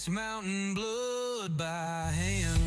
this mountain blood by hand.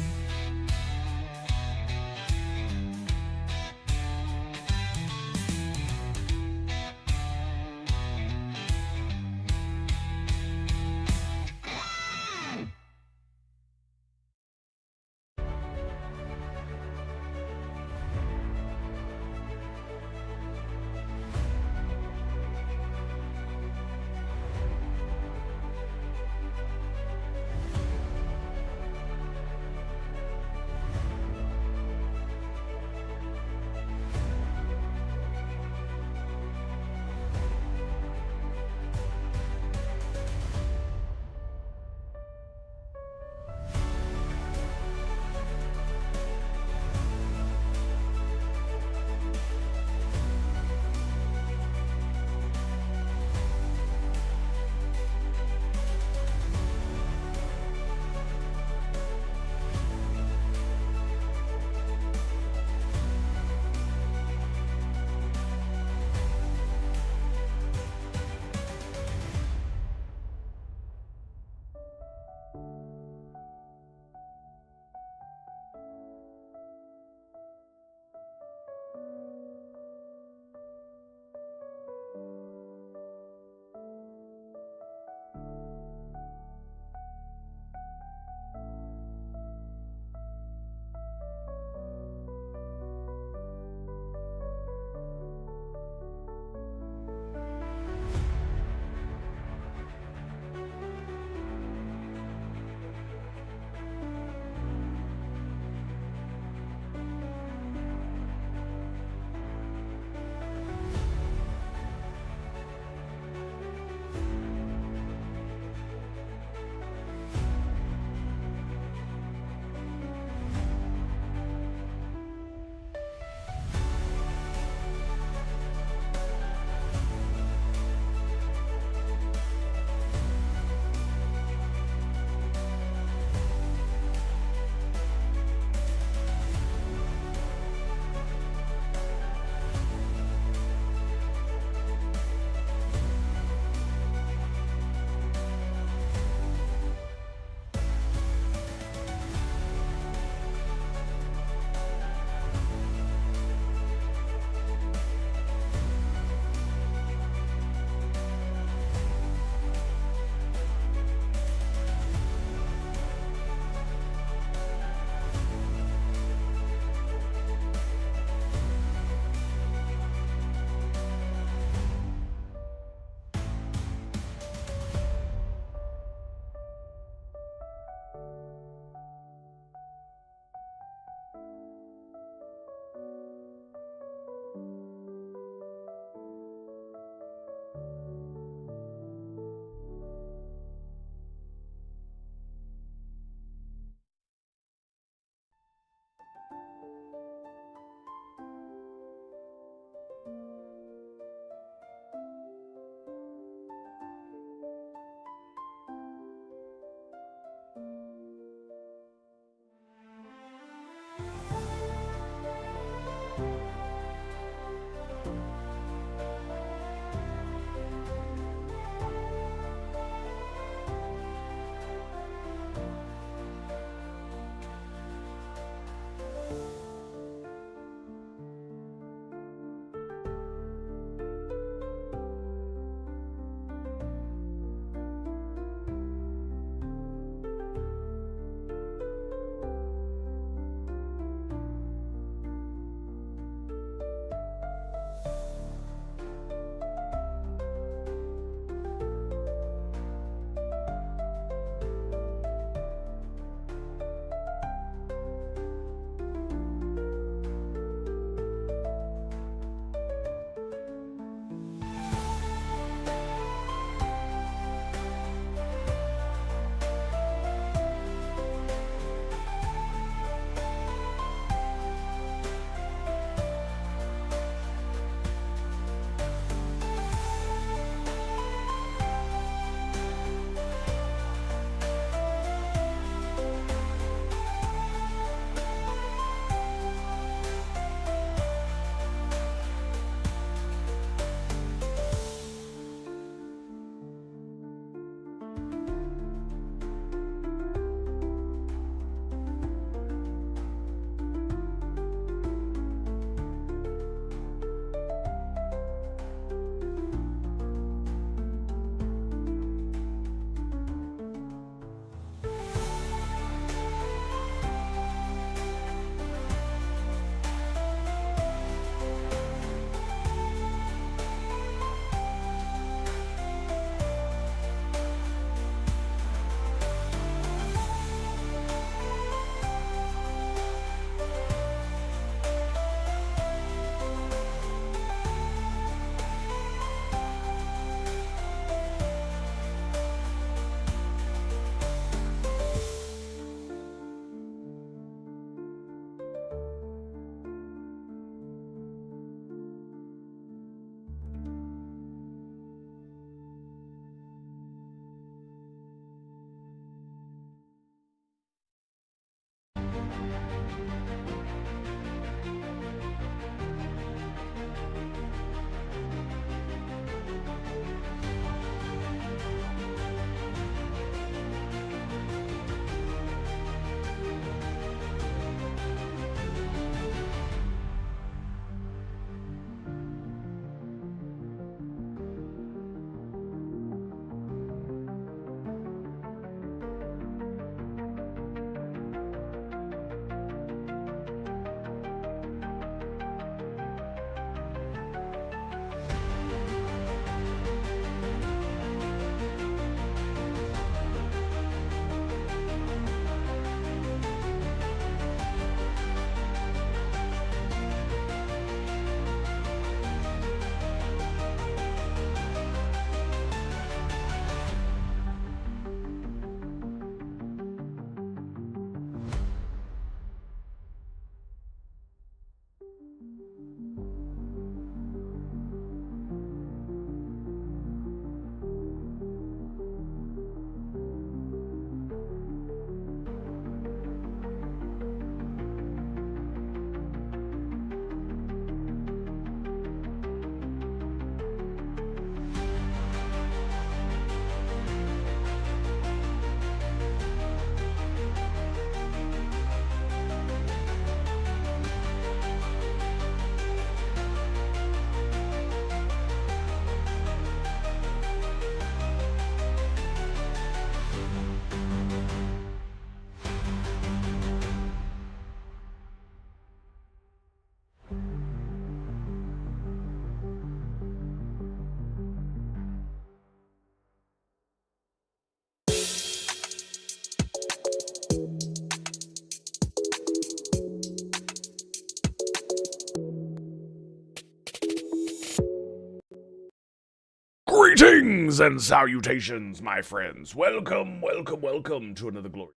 Greetings and salutations, my friends. Welcome, welcome, welcome to another glory.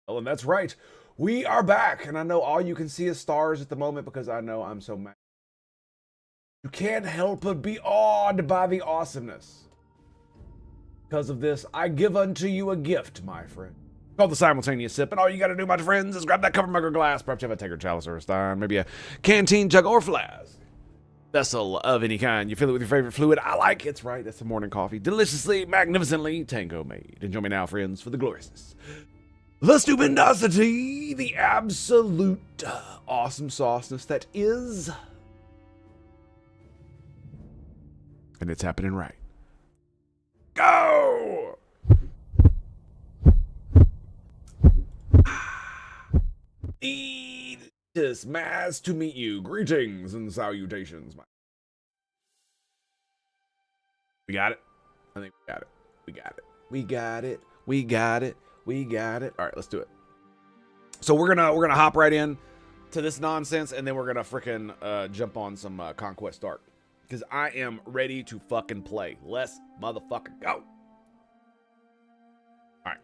Well, and that's right. We are back, and I know all you can see is stars at the moment because I know I'm so mad. You can't help but be awed by the awesomeness. Because of this, I give unto you a gift, my friend. Called the simultaneous sip, and all you gotta do, my friends, is grab that cover mug or glass. Perhaps you have a tankard, chalice, or a stein, maybe a canteen, jug, or flask. Vessel of any kind. You fill it with your favorite fluid. I like it's right. That's the morning coffee. Deliciously, magnificently Tango made. Enjoy me now, friends, for the gloriousness, the stupendosity, the absolute awesome sauceness that is. And it's happening right. Go! It's mass to meet you. Greetings and salutations. We got it? I think we got it. We got it. We got it. We got it. We got it. All right, let's do it. So we're gonna hop right in to this nonsense, and then we're gonna freaking jump on some Conquest Dark, because I am ready to fucking play. Let's motherfucking go. All right.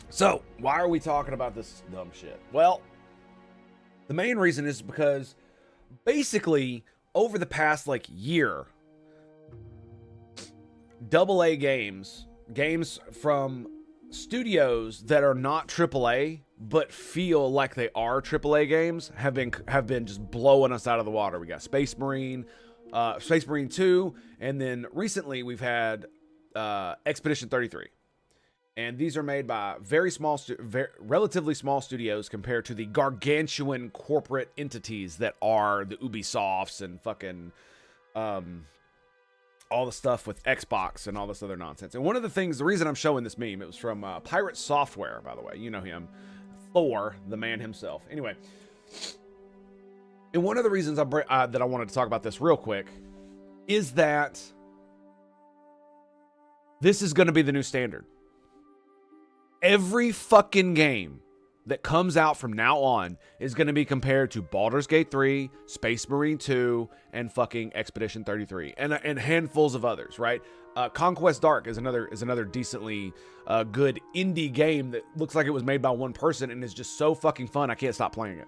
So why are we talking about this dumb shit? Well, the main reason is because basically over the past like year, AA games from studios that are not AAA but feel like they are AAA games have been just blowing us out of the water. We got Space Marine 2, and then recently we've had Expedition 33. And these are made by relatively small studios compared to the gargantuan corporate entities that are the Ubisofts and fucking all the stuff with Xbox and all this other nonsense. And one of the reason I'm showing this meme, it was from Pirate Software, by the way. You know him. Thor, the man himself. Anyway. And one of the reasons that I wanted to talk about this real quick is that this is going to be the new standard. Every fucking game that comes out from now on is going to be compared to Baldur's Gate 3, Space Marine 2, and fucking Expedition 33, and handfuls of others, right? Conquest Dark is another decently good indie game that looks like it was made by one person and is just so fucking fun. I can't stop playing it.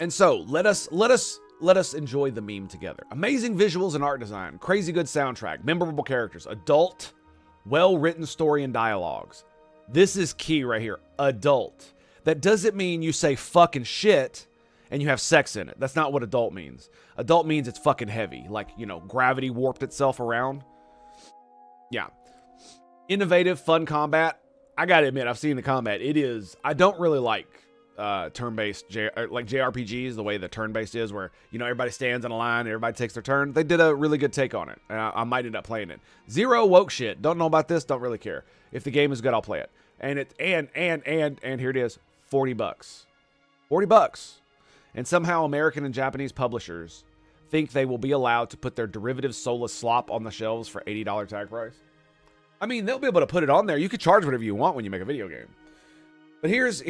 And so let us enjoy the meme together. Amazing visuals and art design, crazy good soundtrack, memorable characters, adult, well-written story and dialogues. This is key right here. Adult. That doesn't mean you say fucking shit and you have sex in it. That's not what adult means. Adult means it's fucking heavy. Like, you know, gravity warped itself around. Yeah. Innovative, fun combat. I gotta admit, I've seen the combat. It is... I don't really like turn-based like JRPGs, the way the turn-based is, where, you know, everybody stands in a line and everybody takes their turn. They did a really good take on it, and I might end up playing it. Zero woke shit. Don't know about this. Don't really care. If the game is good, I'll play it. And here it is, $40. $40. And somehow American and Japanese publishers think they will be allowed to put their derivative soulless slop on the shelves for $80 tag price. I mean, they'll be able to put it on there. You could charge whatever you want when you make a video game. But here's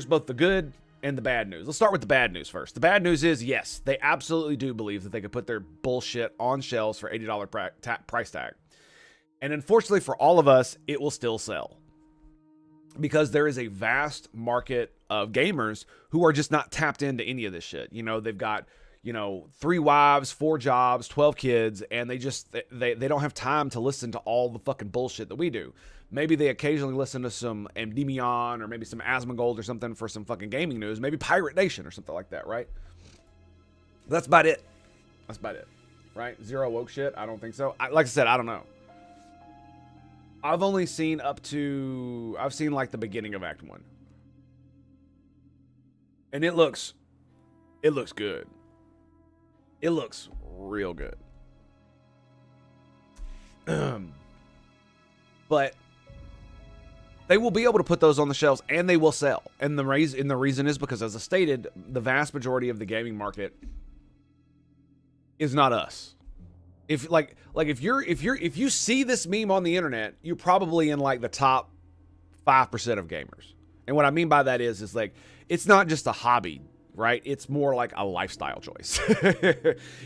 both the good and the bad news. Let's start with the bad news first. The bad news is, yes, they absolutely do believe that they could put their bullshit on shelves for $80 price tag. And unfortunately for all of us, it will still sell. Because there is a vast market of gamers who are just not tapped into any of this shit. You know, they've got, you know, 3 wives, 4 jobs, 12 kids, and they don't have time to listen to all the fucking bullshit that we do. Maybe they occasionally listen to some Endymion or maybe some Asmongold or something for some fucking gaming news. Maybe Pirate Nation or something like that, right? That's about it. That's about it, right? Zero woke shit? I don't think so. Like I said, I don't know. I've only seen I've seen like the beginning of Act 1. And it looks good. It looks real good. But they will be able to put those on the shelves and they will sell. And the reason is because, as I stated, the vast majority of the gaming market is not us. If you see this meme on the internet, you're probably in like the top 5% of gamers. And what I mean by that is like, it's not just a hobby, right? It's more like a lifestyle choice.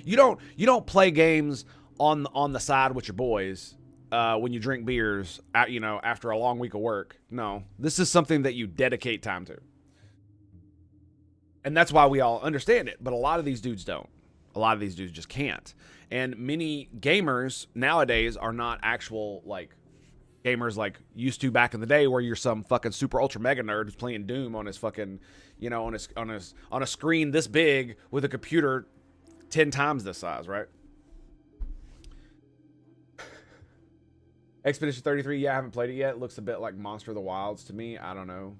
You don't play games on the side with your boys when you drink beers, after a long week of work. No, this is something that you dedicate time to. And that's why we all understand it. But a lot of these dudes don't. A lot of these dudes just can't. And many gamers nowadays are not actual, like, gamers like used to back in the day, where you're some fucking super ultra mega nerd who's playing Doom on his fucking, on a screen this big with a computer 10 times this size, right? Expedition 33, yeah, I haven't played it yet. It looks a bit like Monster of the Wilds to me. I don't know.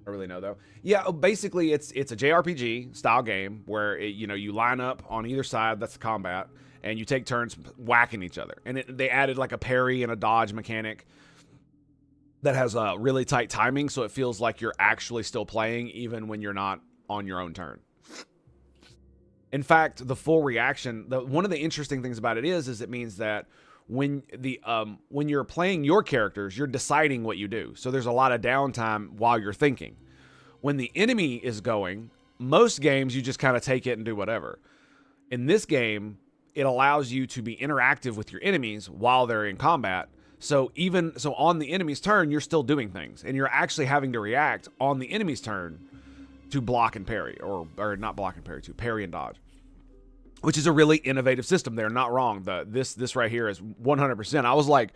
I really know though. Yeah, basically it's a JRPG style game where you line up on either side. That's the combat, and you take turns whacking each other. And they added like a parry and a dodge mechanic that has a really tight timing, so it feels like you're actually still playing even when you're not on your own turn. In fact, the full reaction, one of the interesting things about it is it means that when you're playing your characters, you're deciding what you do. So there's a lot of downtime while you're thinking. When the enemy is going, most games you just kind of take it and do whatever. In this game, it allows you to be interactive with your enemies while they're in combat. So on the enemy's turn, you're still doing things, and you're actually having to react on the enemy's turn to block and parry, or not block and parry, to parry and dodge. Which is a really innovative system. They're not wrong. This right here is 100%. I was like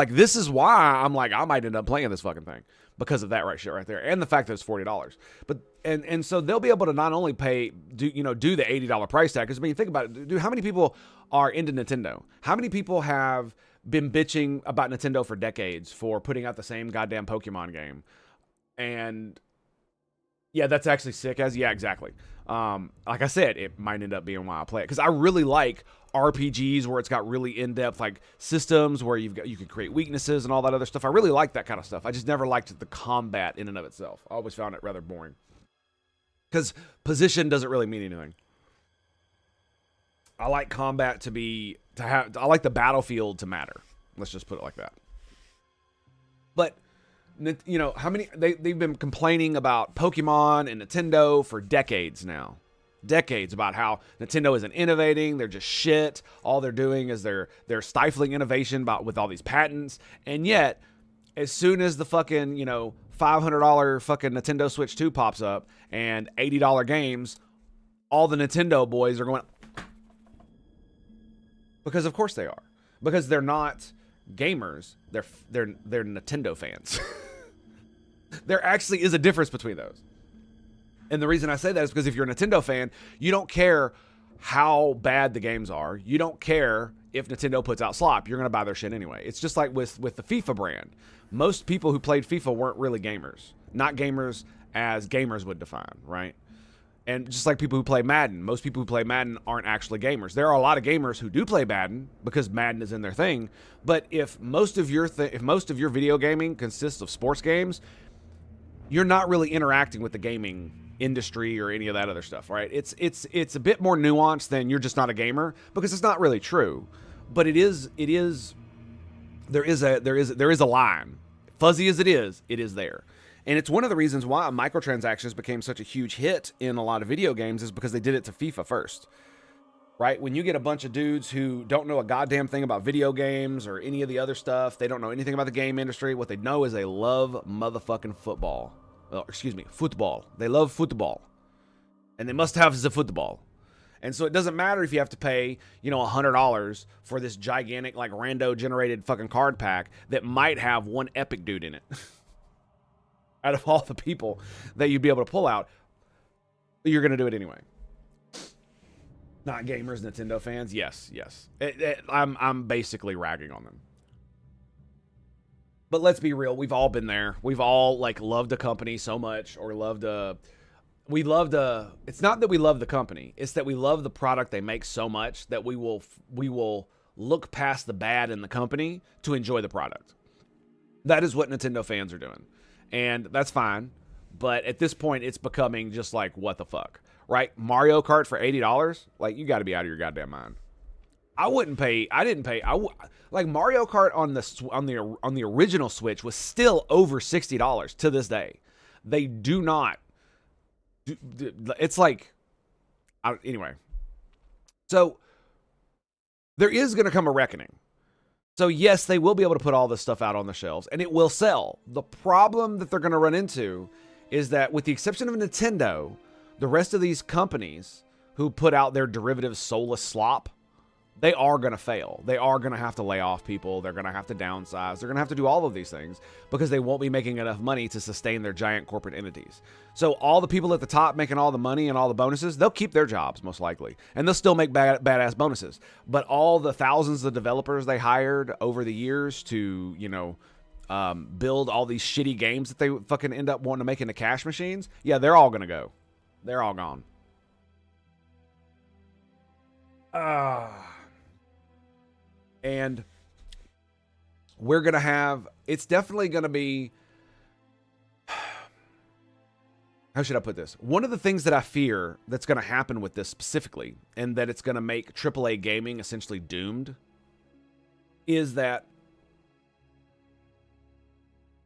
this is why I'm like, I might end up playing this fucking thing because of that shit right there, and the fact that it's $40. But and so they'll be able to not only do the $80 price tag. Because I mean, think about it, dude. How many people are into Nintendo? How many people have been bitching about Nintendo for decades for putting out the same goddamn Pokemon game? And yeah, that's actually sick. Yeah, exactly. Like I said, it might end up being why I play it, because I really like RPGs where it's got really in-depth like systems where you can create weaknesses and all that other stuff. I really like that kind of stuff. I just never liked the combat in and of itself. I always found it rather boring, because position doesn't really mean anything. I like combat I like the battlefield to matter. Let's just put it like that. But how many they've been complaining about Pokemon and Nintendo for decades now. Decades about how Nintendo isn't innovating, they're just shit. All they're doing is they're stifling innovation with all these patents. And yet, as soon as the fucking, $500 fucking Nintendo Switch 2 pops up and $80 games, all the Nintendo boys are going, because of course they are. Because they're not gamers, they're Nintendo fans. There actually is a difference between those. And the reason I say that is because if you're a Nintendo fan, you don't care how bad the games are. You don't care if Nintendo puts out slop. You're going to buy their shit anyway. It's just like with the FIFA brand. Most people who played FIFA weren't really gamers. Not gamers as gamers would define, right? And just like people who play Madden, most people who play Madden aren't actually gamers. There are a lot of gamers who do play Madden because Madden is in their thing. But if most of your video gaming consists of sports games, you're not really interacting with the gaming industry or any of that other stuff, right? It's a bit more nuanced than you're just not a gamer, because it's not really true. But there is a line. Fuzzy as it is there. And it's one of the reasons why microtransactions became such a huge hit in a lot of video games, is because they did it to FIFA first. Right? When you get a bunch of dudes who don't know a goddamn thing about video games or any of the other stuff, they don't know anything about the game industry. What they know is they love motherfucking football. Football. They love football. And they must have the football. And so it doesn't matter if you have to pay, $100 for this gigantic, like, rando generated fucking card pack that might have one epic dude in it. Out of all the people that you'd be able to pull out, you're going to do it anyway. Not gamers, Nintendo fans. Yes. I'm basically ragging on them. But let's be real. We've all been there. We've all loved a company so much, or it's not that we love the company. It's that we love the product they make so much that we will look past the bad in the company to enjoy the product. That is what Nintendo fans are doing. And that's fine. But at this point, it's becoming just like, what the fuck? Right? Mario Kart for $80? Like, you got to be out of your goddamn mind. Mario Kart on the original Switch was still over $60 to this day. They do not. It's like Anyway, so there is going to come a reckoning. So yes, they will be able to put all this stuff out on the shelves, and it will sell. The problem that they're going to run into is that, with the exception of Nintendo, the rest of these companies who put out their derivative soulless slop, they are going to fail. They are going to have to lay off people. They're going to have to downsize. They're going to have to do all of these things because they won't be making enough money to sustain their giant corporate entities. So all the people at the top making all the money and all the bonuses, they'll keep their jobs most likely. And they'll still make badass bonuses. But all the thousands of developers they hired over the years to, build all these shitty games that they fucking end up wanting to make into cash machines, yeah, they're all going to go. They're all gone. And we're going to have, it's definitely going to be, how should I put this? One of the things that I fear that's going to happen with this specifically, and that it's going to make AAA gaming essentially doomed, is that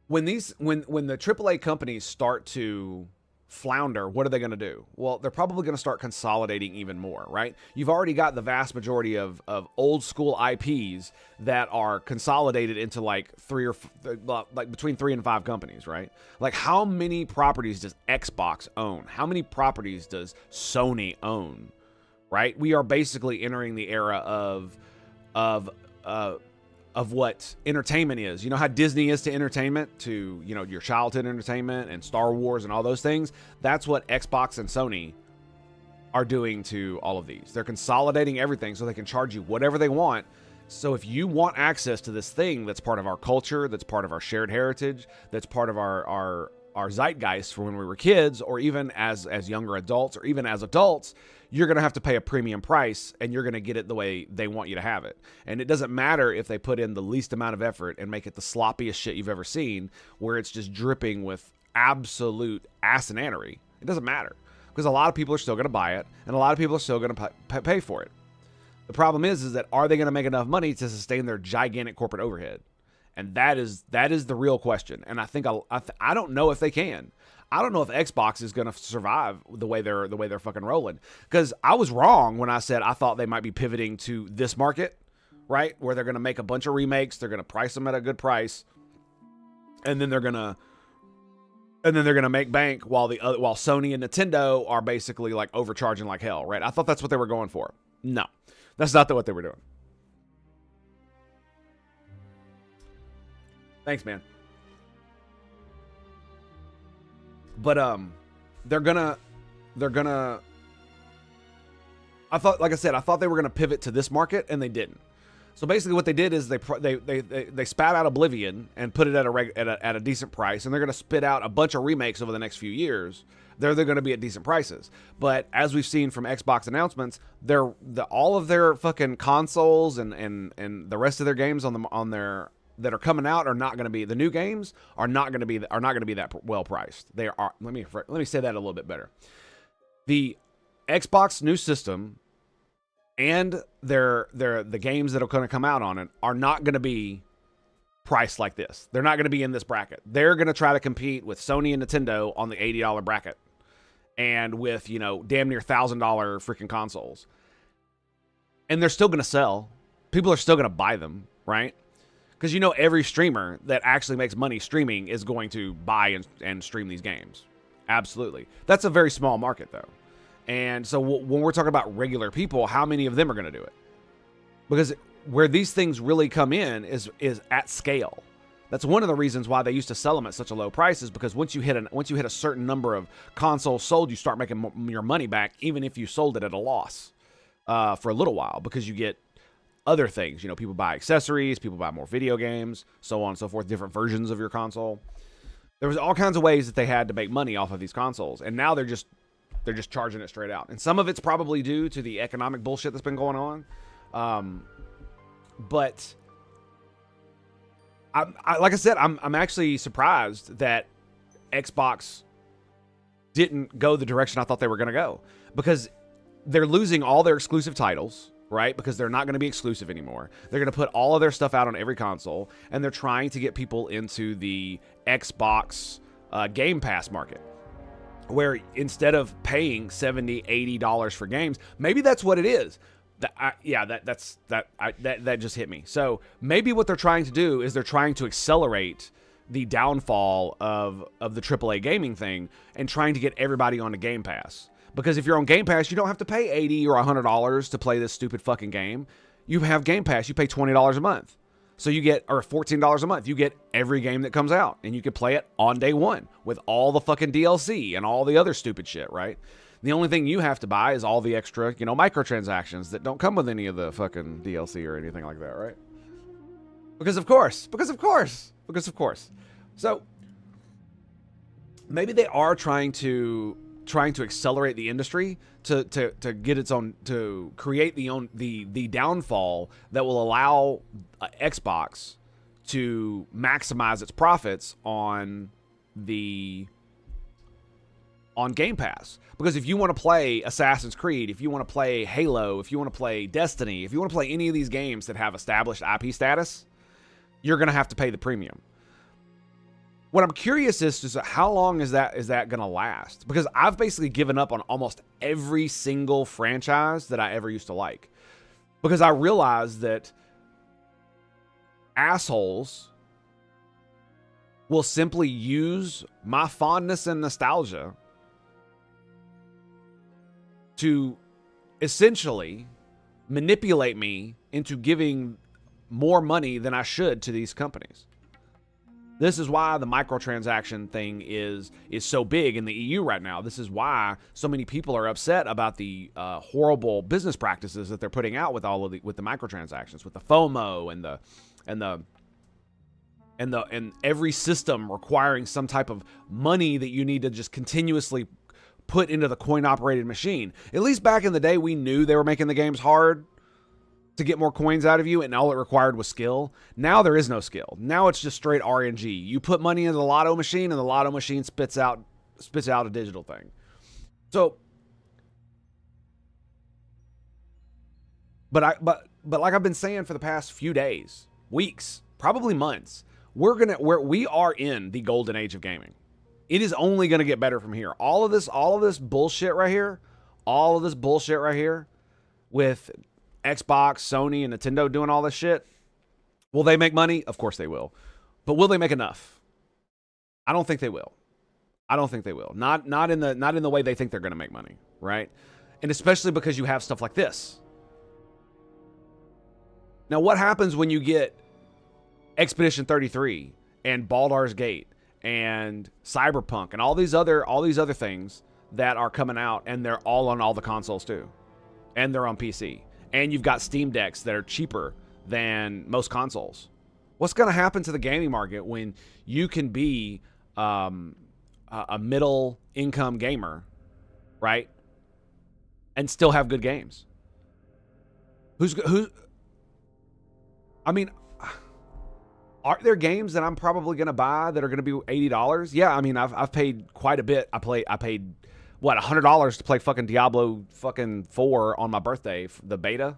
when the AAA companies start to flounder, what are they going to do? Well, they're probably going to start consolidating even more, right? You've already got the vast majority of old school IPs that are consolidated into like between 3 and 5 companies, right? Like, how many properties does Xbox own? How many properties does Sony own? Right? We are basically entering the era of what entertainment is. You know how Disney is to entertainment, to, your childhood entertainment and Star Wars and all those things? That's what Xbox and Sony are doing to all of these. They're consolidating everything so they can charge you whatever they want. So if you want access to this thing that's part of our culture, that's part of our shared heritage, that's part of our zeitgeist for when we were kids, or even as younger adults, or even as adults, you're going to have to pay a premium price, and you're going to get it the way they want you to have it. And it doesn't matter if they put in the least amount of effort and make it the sloppiest shit you've ever seen, where it's just dripping with absolute asinannery. It doesn't matter, because a lot of people are still going to buy it, and a lot of people are still going to pay for it. The problem is that are they going to make enough money to sustain their gigantic corporate overhead? And that is the real question. And I think I don't know if they can. I don't know if Xbox is going to survive the way they're fucking rolling. Because I was wrong when I said I thought they might be pivoting to this market, right? Where they're going to make a bunch of remakes, they're going to price them at a good price, and then they're going to make bank while Sony and Nintendo are basically like overcharging like hell, right? I thought that's what they were going for. No, that's not what they were doing. Thanks, man. But they're gonna I thought they were gonna pivot to this market, and they didn't. So basically what they did is they spat out Oblivion and put it at a decent price, and they're gonna spit out a bunch of remakes over the next few years. They're gonna be at decent prices. But as we've seen from Xbox announcements, all of their fucking consoles and the rest of their games on their that are coming out are not going to be, the new games are not going to be that well priced. They are. Let me say that a little bit better. The Xbox new system and the games that are going to come out on it are not going to be priced like this. They're not going to be in this bracket. They're going to try to compete with Sony and Nintendo on the $80 bracket, and with, damn near $1,000 freaking consoles. And they're still going to sell. People are still going to buy them, right? Because every streamer that actually makes money streaming is going to buy and stream these games. Absolutely. That's a very small market, though. And so when we're talking about regular people, how many of them are going to do it? Because where these things really come in is at scale. That's one of the reasons why they used to sell them at such a low price, is because once you hit a certain number of consoles sold, you start making your money back, even if you sold it at a loss for a little while, because you get other things. People buy accessories, people buy more video games, so on and so forth, different versions of your console. There was all kinds of ways that they had to make money off of these consoles, and now they're just charging it straight out. And some of it's probably due to the economic bullshit that's been going on. But like I said, I'm actually surprised that Xbox didn't go the direction I thought they were going to go, because they're losing all their exclusive titles, right? Because they're not going to be exclusive anymore. They're going to put all of their stuff out on every console, and they're trying to get people into the Xbox Game Pass market. where instead of paying $70-$80 for games, maybe that's what it is. That just hit me. So maybe what they're trying to do is they're trying to accelerate the downfall of the AAA gaming thing and trying to get everybody onto Game Pass. Because if you're on Game Pass, you don't have to pay $80 or $100 to play this stupid fucking game. You have Game Pass, you pay $20 a month. So you get, or $14 a month, you get every game that comes out, and you can play it on day one with all the fucking DLC and all the other stupid shit, right? The only thing you have to buy is all the extra, microtransactions that don't come with any of the fucking DLC or anything like that, right? Because of course. So maybe they are trying to accelerate the industry to get its own, to create the downfall that will allow Xbox to maximize its profits on Game Pass. Because if you want to play Assassin's Creed, if you want to play Halo, if you want to play Destiny, if you want to play any of these games that have established IP status, you're going to have to pay the premium. What I'm curious is how long is that going to last? Because I've basically given up on almost every single franchise that I ever used to like. Because I realized that assholes will simply use my fondness and nostalgia to essentially manipulate me into giving more money than I should to these companies. This is why the microtransaction thing is so big in the EU right now. This is why so many people are upset about the horrible business practices that they're putting out with with the microtransactions, with the FOMO and every system requiring some type of money that you need to just continuously put into the coin-operated machine. At least back in the day, we knew they were making the games hard to get more coins out of you, and all it required was skill. Now there is no skill. Now it's just straight RNG. You put money into the lotto machine, and the lotto machine spits out a digital thing. So, but like I've been saying for the past few days, weeks, probably months, we are in the golden age of gaming. It is only gonna get better from here. All of this bullshit right here, with Xbox, Sony, and Nintendo doing all this shit. Will they make money? Of course they will. But will they make enough? I don't think they will. Not in the way they think they're going to make money, right? And especially because you have stuff like this. Now, what happens when you get Expedition 33 and Baldur's Gate and Cyberpunk and all these other things that are coming out, and they're all on all the consoles too, and they're on PC? And you've got Steam Decks that are cheaper than most consoles. What's going to happen to the gaming market when you can be a middle income gamer, right? And still have good games? I mean, are there games that I'm probably going to buy that are going to be $80? Yeah, I mean, I've paid quite a bit. I paid what, $100 to play fucking Diablo fucking 4 on my birthday, the beta?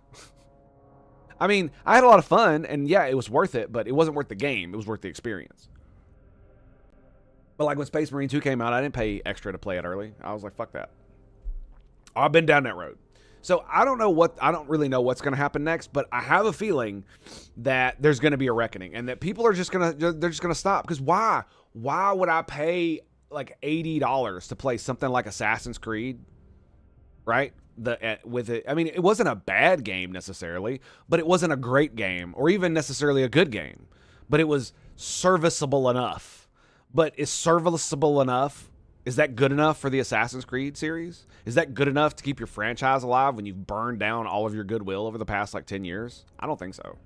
I mean, I had a lot of fun, and yeah, it was worth it, but it wasn't worth the game. It was worth the experience. But like when Space Marine 2 came out, I didn't pay extra to play it early. I was like, fuck that. I've been down that road. So I don't really know what's going to happen next, but I have a feeling that there's going to be a reckoning, and that people are just going to stop. Because why would I pay like $80 to play something like Assassin's Creed, right? With it, I mean, it wasn't a bad game necessarily, but it wasn't a great game or even necessarily a good game, but it was serviceable enough. But is serviceable enough? Is that good enough for the Assassin's Creed series? Is that good enough to keep your franchise alive when you've burned down all of your goodwill over the past like 10 years? I don't think so.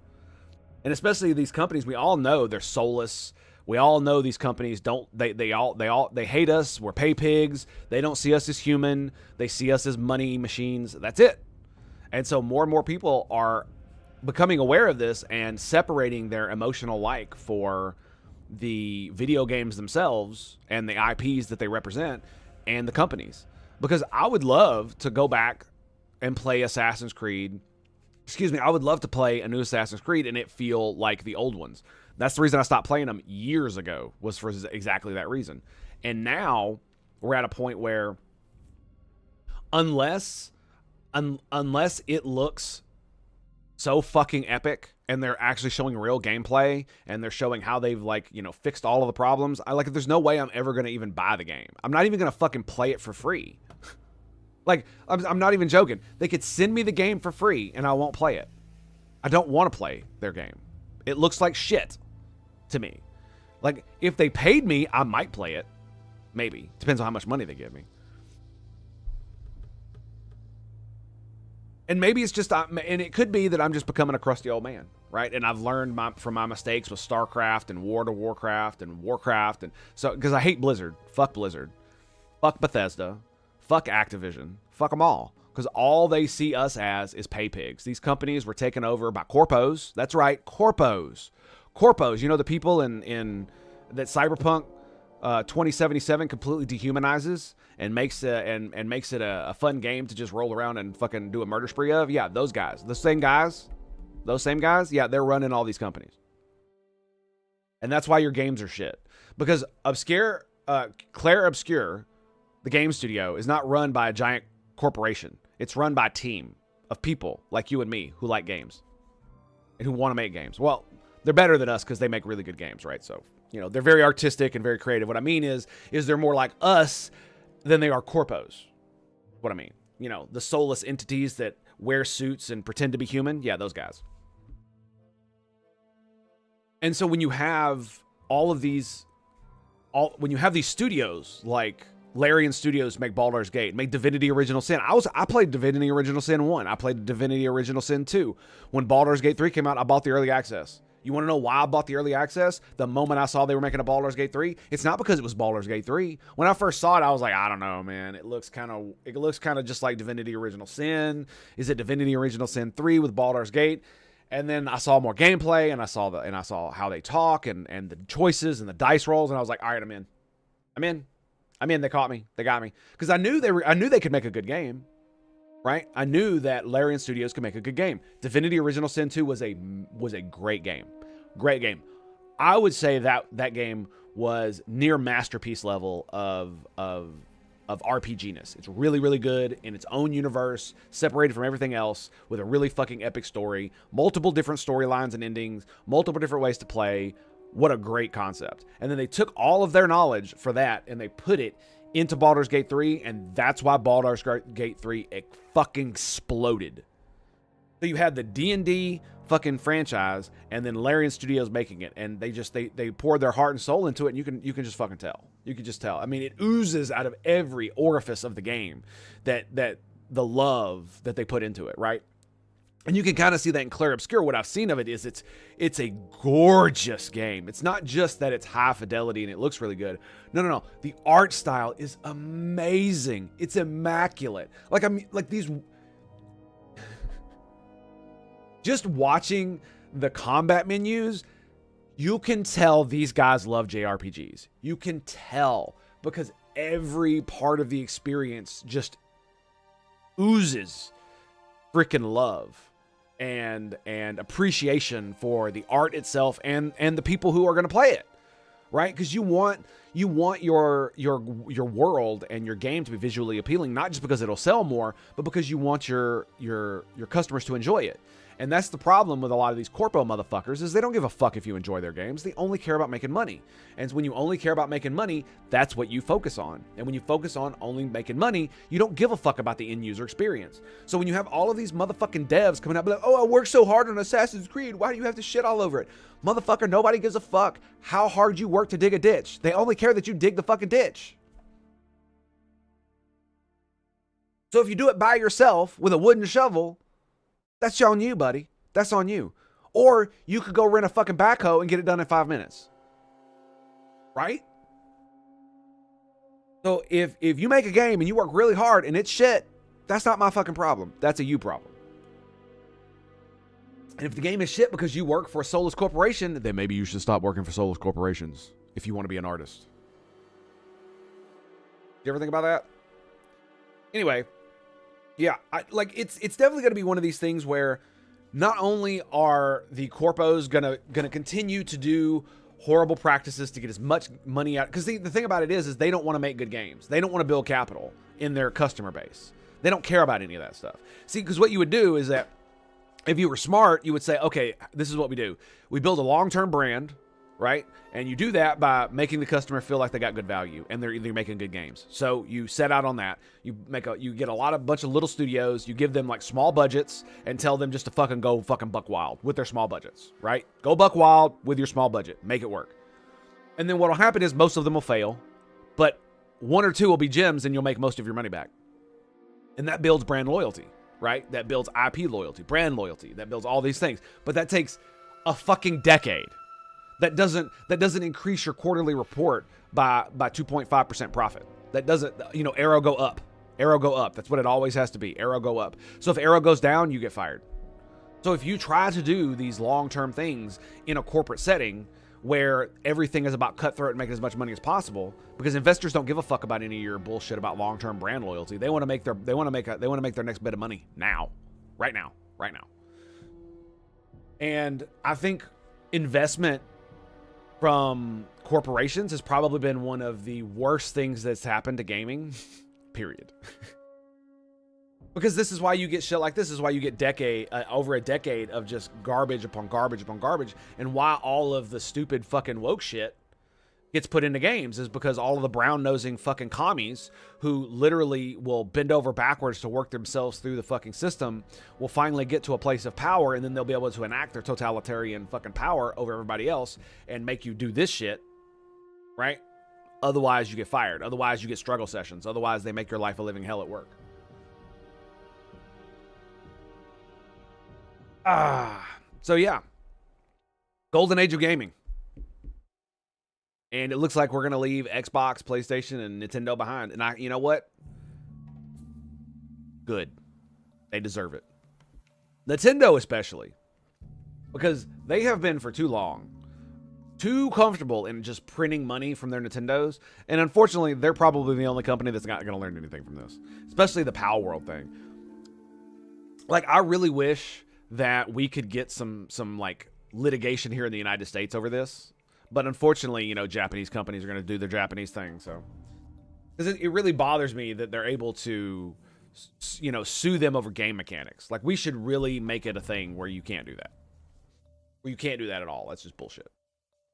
And especially these companies, we all know they're soulless. We all know these companies they hate us. We're pay pigs. They don't see us as human. They see us as money machines. That's it. And so more and more people are becoming aware of this and separating their emotional like for the video games themselves and the IPs that they represent and the companies. Because I would love to go back and play Assassin's Creed. I would love to play a new Assassin's Creed and it feel like the old ones. That's the reason I stopped playing them years ago, was for exactly that reason. And now We're at a point where unless it looks so fucking epic and they're actually showing real gameplay and they're showing how they've like, you know, fixed all of the problems, there's no way I'm ever going to even buy the game. I'm not even going to fucking play it for free. Like, I'm not even joking. They could send me the game for free and I won't play it. I don't want to play their game. It looks like shit to me. Like, if they paid me, I might play it. Maybe. Depends on how much money they give me. And maybe it's just, and it could be that I'm just becoming a crusty old man, right? And I've learned from my mistakes with StarCraft and World of Warcraft and Warcraft. And so, because I hate Blizzard. Fuck Blizzard. Fuck Bethesda. Fuck Activision. Fuck them all. Because all they see us as is pay pigs. These companies were taken over by corpos. That's right, corpos. Corpos, you know, the people in that Cyberpunk 2077 completely dehumanizes and makes it a fun game to just roll around and fucking do a murder spree of. Yeah, those guys. Those same guys, yeah, they're running all these companies. And that's why your games are shit. Because Claire Obscure, the game studio, is not run by a giant corporation. It's run by a team of people like you and me who like games and who want to make games. Well, they're better than us because they make really good games, right? So, you know, they're very artistic and very creative. What I mean is they're more like us than they are corpos. What I mean, you know, the soulless entities that wear suits and pretend to be human. Yeah, those guys. And so when you have these studios like Larian Studios make Baldur's Gate, make Divinity Original Sin. I played Divinity Original Sin 1. I played Divinity Original Sin 2. When Baldur's Gate 3 came out, I bought the early access. You want to know why I bought the early access? The moment I saw they were making a Baldur's Gate 3, it's not because it was Baldur's Gate 3. When I first saw it, I was like, I don't know, man. It looks kind of just like Divinity Original Sin. Is it Divinity Original Sin 3 with Baldur's Gate? And then I saw more gameplay and I saw how they talk and the choices and the dice rolls, and I was like, all right, I'm in. They caught me. They got me. Because I knew they could make a good game, right? I knew that Larian Studios could make a good game. Divinity Original Sin 2 was a great game. Great game. I would say that game was near masterpiece level of RPG-ness. It's really, really good in its own universe, separated from everything else, with a really fucking epic story, multiple different storylines and endings, multiple different ways to play. What a great concept. And then they took all of their knowledge for that and they put it into Baldur's Gate 3, and that's why Baldur's Gate 3 fucking exploded. So you had the D&D fucking franchise and then Larian Studios making it, and they poured their heart and soul into it, and you can just fucking tell. You can just tell. I mean, it oozes out of every orifice of the game that the love that they put into it, right? And you can kind of see that in Claire Obscure. What I've seen of it is it's a gorgeous game. It's not just that it's high fidelity and it looks really good. No. The art style is amazing. It's immaculate. These. Just watching the combat menus, you can tell these guys love JRPGs. You can tell because every part of the experience just oozes freaking love and appreciation for the art itself and the people who are going to play it, right? Because you want your world and your game to be visually appealing, not just because it'll sell more, but because you want your customers to enjoy it. And that's the problem with a lot of these corpo motherfuckers, is they don't give a fuck if you enjoy their games. They only care about making money. And when you only care about making money, that's what you focus on. And when you focus on only making money, you don't give a fuck about the end user experience. So when you have all of these motherfucking devs coming up like, oh, I worked so hard on Assassin's Creed, why do you have to shit all over it? Motherfucker, nobody gives a fuck how hard you work to dig a ditch. They only care that you dig the fucking ditch. So if you do it by yourself with a wooden shovel, that's on you, buddy. That's on you. Or you could go rent a fucking backhoe and get it done in 5 minutes. Right? So if you make a game and you work really hard and it's shit, that's not my fucking problem. That's a you problem. And if the game is shit because you work for a soulless corporation, then maybe you should stop working for soulless corporations if you want to be an artist. You ever think about that? Anyway, yeah, it's definitely going to be one of these things where not only are the corpos gonna continue to do horrible practices to get as much money out. Because the thing about it is they don't want to make good games. They don't want to build capital in their customer base. They don't care about any of that stuff. See, because what you would do is that if you were smart, you would say, okay, this is what we do. We build a long-term brand, right? And you do that by making the customer feel like they got good value and they're making good games. So you set out on that. You get a bunch of little studios. You give them like small budgets and tell them just to fucking go fucking buck wild with their small budgets, right? Go buck wild with your small budget. Make it work. And then what will happen is most of them will fail, but one or two will be gems and you'll make most of your money back. And that builds brand loyalty, right? That builds IP loyalty, brand loyalty. That builds all these things. But that takes a fucking decade. That doesn't increase your quarterly report by 2.5% profit. That doesn't, arrow go up. Arrow go up. That's what it always has to be. Arrow go up. So if arrow goes down, you get fired. So if you try to do these long-term things in a corporate setting where everything is about cutthroat and making as much money as possible, because investors don't give a fuck about any of your bullshit about long-term brand loyalty. They want to make their next bit of money now, right now. And I think investment from corporations has probably been one of the worst things that's happened to gaming, period. Because this is why you get shit like this. This is why you get over a decade of just garbage upon garbage upon garbage. And why all of the stupid fucking woke shit gets put into games is because all of the brown-nosing fucking commies who literally will bend over backwards to work themselves through the fucking system will finally get to a place of power, and then they'll be able to enact their totalitarian fucking power over everybody else and make you do this shit, right? Otherwise, you get fired. Otherwise, you get struggle sessions. Otherwise, they make your life a living hell at work. So yeah. Golden age of gaming. And it looks like we're going to leave Xbox, PlayStation, and Nintendo behind. And you know what? Good. They deserve it. Nintendo especially. Because they have been for too long too comfortable in just printing money from their Nintendos. And unfortunately, they're probably the only company that's not going to learn anything from this. Especially the Pal World thing. Like, I really wish that we could get some like litigation here in the United States over this. But unfortunately, Japanese companies are going to do their Japanese thing. So, because it really bothers me that they're able to, sue them over game mechanics. Like, we should really make it a thing where you can't do that. Where you can't do that at all. That's just bullshit.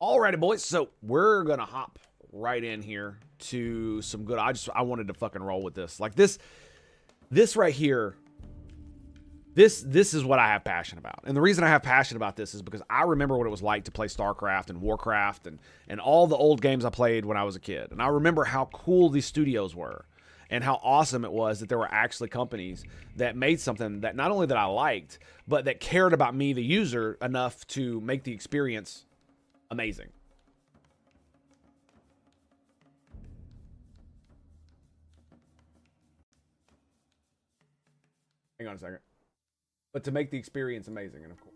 Alrighty, boys. So we're going to hop right in here to some good. I wanted to fucking roll with this. Like this right here. This is what I have passion about. And the reason I have passion about this is because I remember what it was like to play StarCraft and Warcraft and all the old games I played when I was a kid. And I remember how cool these studios were and how awesome it was that there were actually companies that made something that not only that I liked, but that cared about me, the user, enough to make the experience amazing. Hang on a second. But to make the experience amazing, and of course.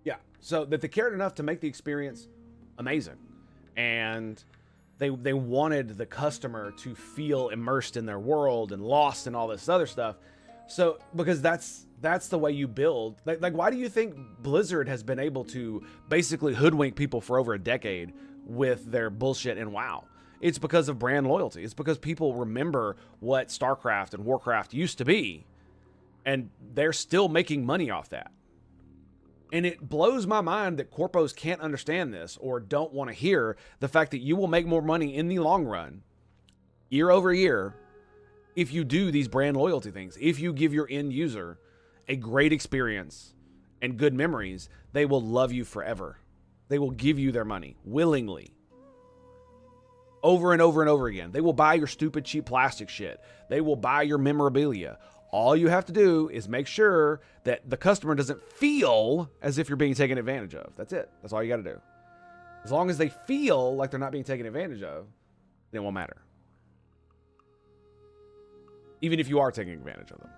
Yeah, so that they cared enough to make the experience amazing. And they wanted the customer to feel immersed in their world and lost in all this other stuff. So, because that's the way you build. Like, why do you think Blizzard has been able to basically hoodwink people for over a decade with their bullshit in WoW? It's because of brand loyalty. It's because people remember what StarCraft and Warcraft used to be, and they're still making money off that. And it blows my mind that corpos can't understand this or don't want to hear the fact that you will make more money in the long run, year over year, if you do these brand loyalty things. If you give your end user a great experience and good memories, they will love you forever. They will give you their money willingly. Over and over and over again. They will buy your stupid cheap plastic shit. They will buy your memorabilia. All you have to do is make sure that the customer doesn't feel as if you're being taken advantage of. That's it. That's all you got to do. As long as they feel like they're not being taken advantage of, then it won't matter. Even if you are taking advantage of them.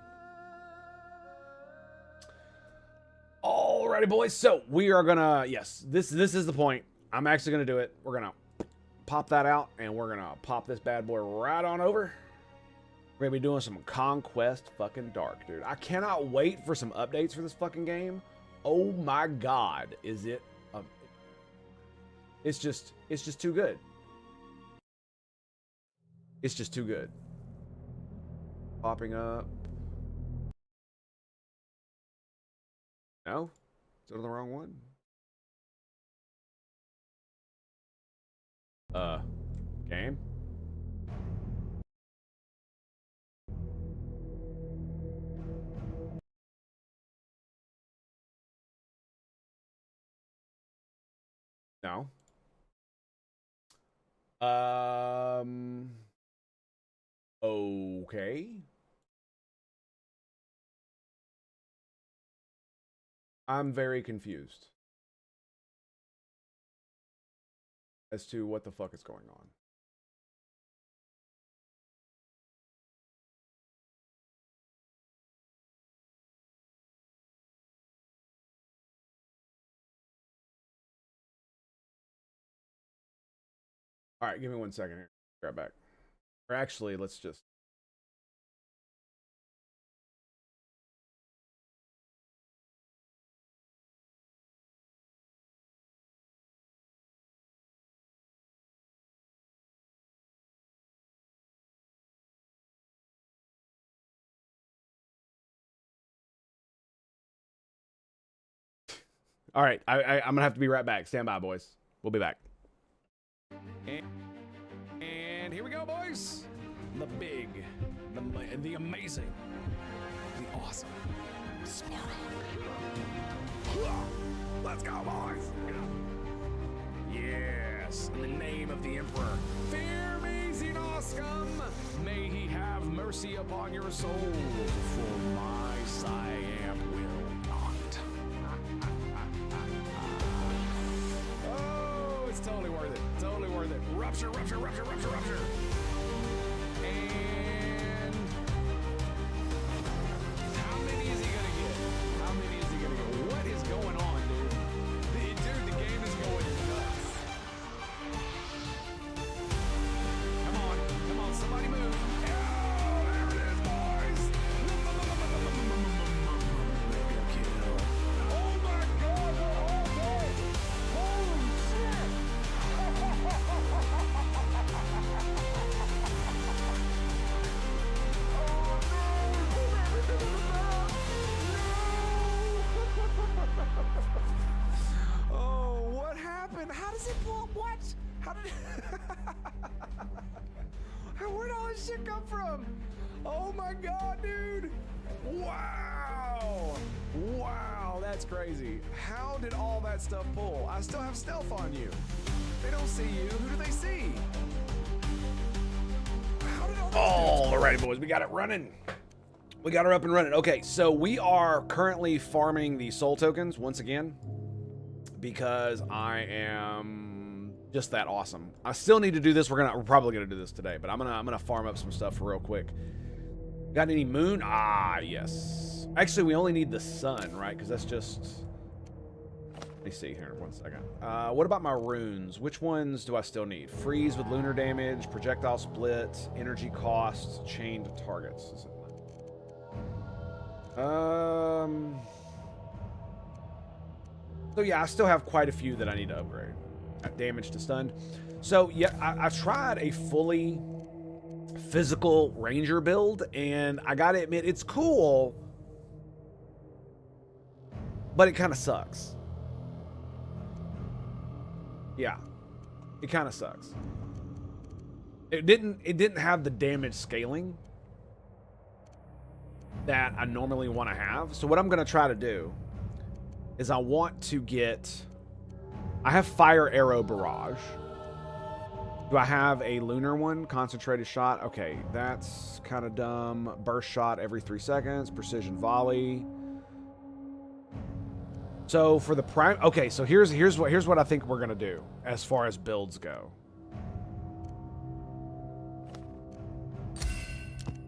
Alrighty, boys. So we are gonna, yes, this is the point. I'm actually gonna do it. We're gonna pop that out, and we're gonna pop this bad boy right on over. We're gonna be doing some Conquest fucking Dark, dude. I cannot wait for some updates for this fucking game. Oh my god, is it? It's just too good. It's just too good. Popping up. No? Is it the wrong one? Game? No. Okay. I'm very confused as to what the fuck is going on. All right, give me 1 second here. Be right back. Or actually, let's just. All right, I'm gonna have to be right back. Stand by, boys. We'll be back. And here we go, boys. The big, the amazing, the awesome Sparrow. Let's go, boys. Yes, in the name of the Emperor. Fear me, Xenoscum. May he have mercy upon your soul, for my Siamp will not. Oh, it's totally worth it. Totally worth it. Rupture, rupture, rupture, rupture, rupture. And how many is he gonna get? How many is he gonna get? What is going on, dude? Dude, the game is going nuts. Come on, somebody move. Oh, there it is, boys. Mega kill. Oh my god, they're all dead. Holy shit. Oh, what happened? How does it pull? What? How did where'd all this shit come from? Oh my god, dude. Wow. Wow, that's crazy. How did all that stuff pull? I still have stealth on you. They don't see you. Who do they see? How did all right, boys, we got it running. We got her up and running. Okay, so we are currently farming the soul tokens once again because I am just that awesome. I still need to do this. We're probably gonna do this today, but I'm gonna farm up some stuff real quick. Got any moon? Ah, yes. Actually, we only need the sun, right? Because that's just. Let me see here. 1 second. What about my runes? Which ones do I still need? Freeze with lunar damage, projectile split, energy costs, chained targets. Is it? So yeah, I still have quite a few that I need to upgrade. Got damage to stunned. So yeah, I tried a fully physical ranger build, and I gotta admit, it's cool, but it kind of sucks. Yeah, it kind of sucks. It didn't have the damage scaling that I normally want to have. So what I'm going to try to do is I have fire arrow barrage. Do I have a lunar one? Concentrated shot. Okay, that's kind of dumb. Burst shot every 3 seconds. Precision volley. So for the prime, okay, so here's what I think we're going to do as far as builds go.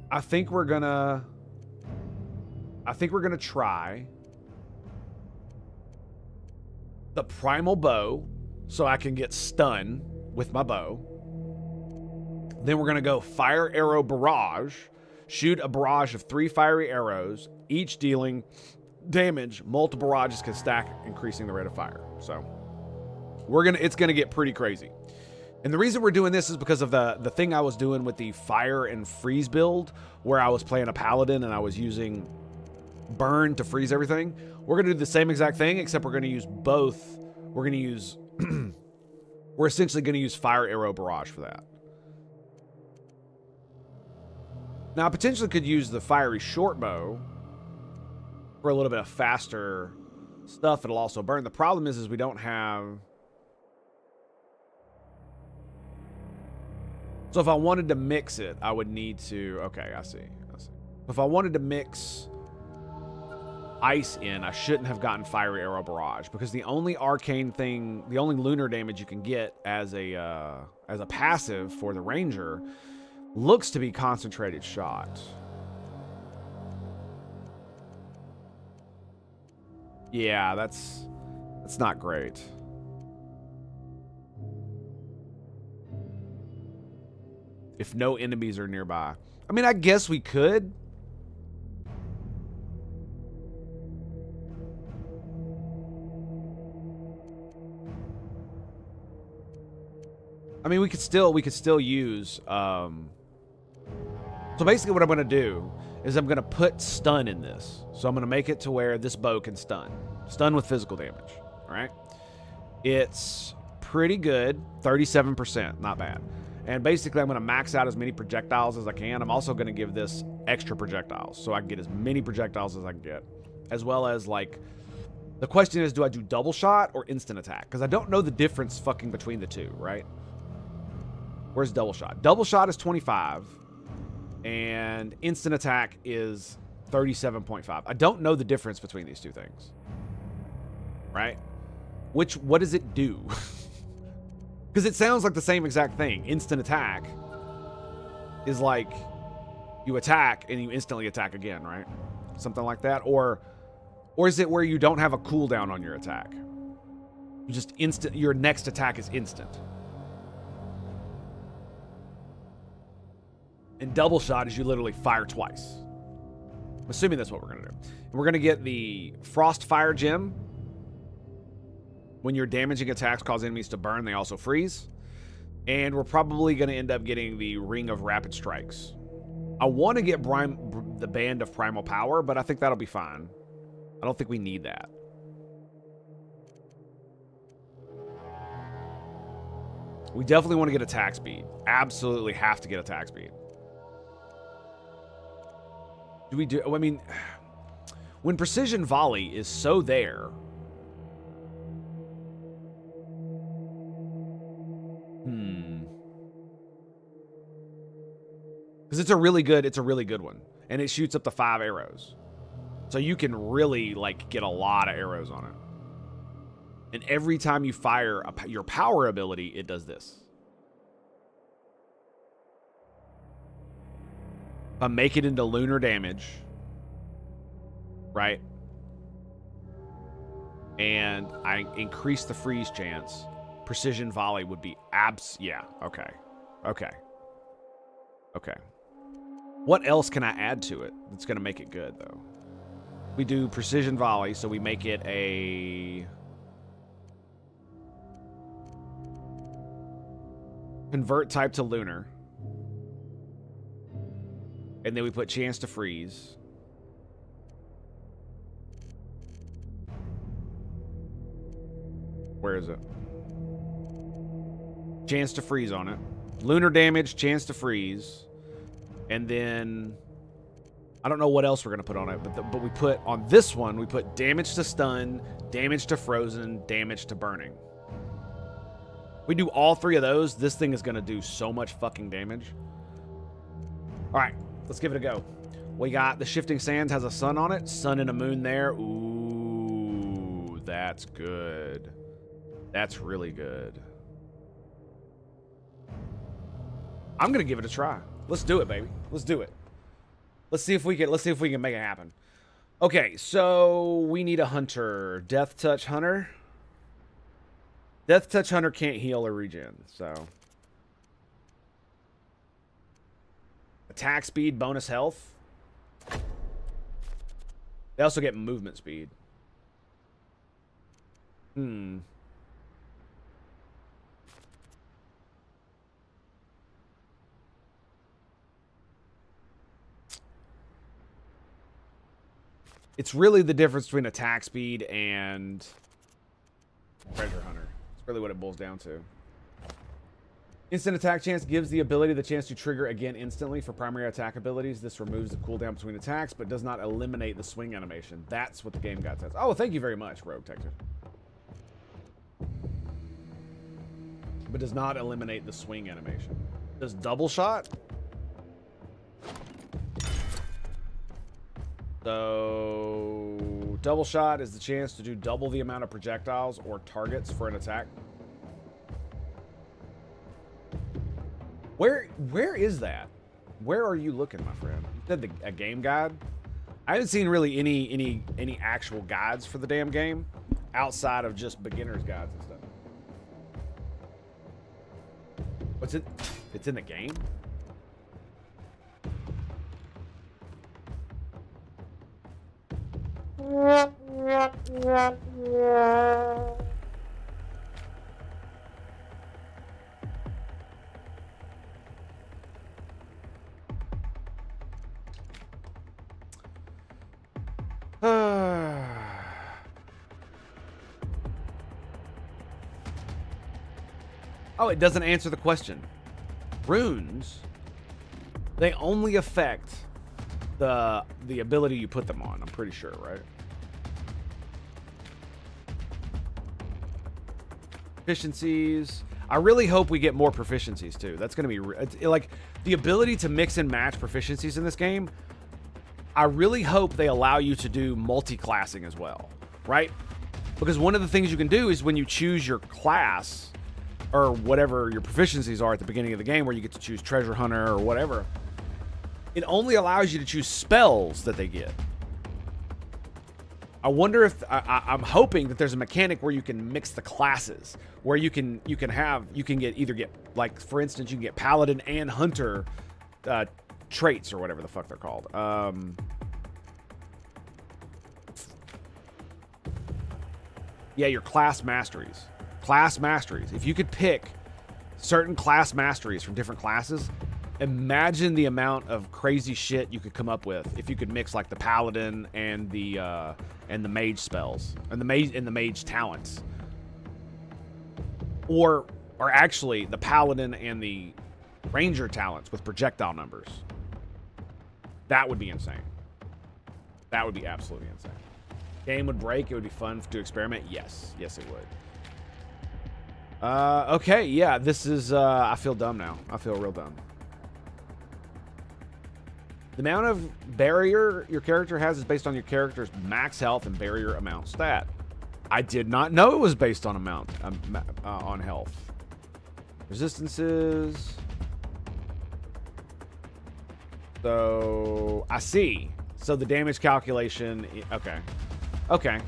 I think we're going to try the primal bow so I can get stun with my bow. Then we're going to go fire arrow barrage. Shoot a barrage of 3 fiery arrows, each dealing damage. Multiple barrages can stack, increasing the rate of fire. So it's gonna get pretty crazy. And the reason we're doing this is because of the thing I was doing with the fire and freeze build, where I was playing a paladin and I was using burn to freeze everything. We're gonna do the same exact thing, except we're gonna use both. We're gonna use we're essentially gonna use fire arrow barrage for that. Now, I potentially could use the fiery short bow for a little bit of faster stuff. It'll also burn. The problem is we don't have... So if I wanted to mix it, I would need to... Okay, I see. If I wanted to mix ice in, I shouldn't have gotten fiery arrow barrage, because the only arcane thing, the only lunar damage you can get as a passive for the ranger looks to be concentrated shot. Yeah, that's not great. If no enemies are nearby. I mean, I guess we could. I mean, we could still use so basically what I'm going to do is I'm going to put stun in this. So I'm going to make it to where this bow can stun. Stun with physical damage. All right? It's pretty good. 37%. Not bad. And basically I'm going to max out as many projectiles as I can. I'm also going to give this extra projectiles so I can get as many projectiles as I can get. As well as, like, the question is, do I do double shot or instant attack? Because I don't know the difference fucking between the two, right? Where's double shot? Double shot is 25. And instant attack is 37.5. I don't know the difference between these two things. Right? What does it do? Because it sounds like the same exact thing. Instant attack is like you attack and you instantly attack again, right? Something like that. Or is it where you don't have a cooldown on your attack? You just your next attack is instant. And double shot is you literally fire twice. I'm assuming that's what we're going to do. And we're going to get the Frost Fire Gem. When your damaging attacks cause enemies to burn, they also freeze. And we're probably going to end up getting the Ring of Rapid Strikes. I want to get the Band of Primal Power, but I think that'll be fine. I don't think we need that. We definitely want to get attack speed. Absolutely have to get attack speed. Do we do... I mean, when Precision Volley is so there... Because it's a really good one. And it shoots up to 5 arrows. So you can really, like, get a lot of arrows on it. And every time you fire your power ability, it does this. If I make it into lunar damage, right? And I increase the freeze chance, Precision Volley would be yeah, okay. Okay. Okay. What else can I add to it that's going to make it good, though? We do Precision Volley, so we make it a... Convert type to lunar. And then we put chance to freeze. Where is it? Chance to freeze on it. Lunar damage, chance to freeze. And then... I don't know what else we're going to put on it, but we put... On this one, we put damage to stun, damage to frozen, damage to burning. We do all 3 of those, this thing is going to do so much fucking damage. Alright, let's give it a go. We got the Shifting Sands has a sun on it. Sun and a moon there. Ooh, that's good. That's really good. I'm going to give it a try. Let's do it, baby. Let's do it. Let's see if we can make it happen. Okay, so we need a hunter. Death Touch Hunter. Death Touch Hunter can't heal or regen, so. Attack speed, bonus health. They also get movement speed. It's really the difference between attack speed and treasure hunter. It's really what it boils down to. Instant attack chance gives the ability the chance to trigger again instantly for primary attack abilities. This removes the cooldown between attacks, but does not eliminate the swing animation. That's what the game got says. Oh, thank you very much, Rogue Texture. But does not eliminate the swing animation. Does double shot? So, double shot is the chance to do double the amount of projectiles or targets for an attack. Where is that? Where are you looking, my friend? You said a game guide? I haven't seen really any actual guides for the damn game outside of just beginner's guides and stuff. What's it? It's in the game? Oh, it doesn't answer the question. Runes, they only affect the ability you put them on, I'm pretty sure, right? Proficiencies. I really hope we get more proficiencies too. That's going to be like the ability to mix and match proficiencies in this game. I really hope they allow you to do multi-classing as well, right? Because one of the things you can do is when you choose your class or whatever your proficiencies are at the beginning of the game, where you get to choose treasure hunter or whatever, it only allows you to choose spells that they get. I wonder if I'm hoping that there's a mechanic where you can mix the classes, where you can get like, for instance, you can get paladin and hunter traits or whatever the fuck they're called. Yeah, your class masteries. Class masteries. If you could pick certain class masteries from different classes, imagine the amount of crazy shit you could come up with if you could mix like the paladin and the mage spells and the mage talents, or actually the paladin and the ranger talents with projectile numbers. That would be insane. That would be absolutely insane. Game would break. It would be fun to experiment. Yes, it would. Okay, yeah, this is, I feel dumb now. I feel real dumb. The amount of barrier your character has is based on your character's max health and barrier amount stat. I did not know it was based on amount, on health. Resistances. So, I see. So the damage calculation, okay. Okay.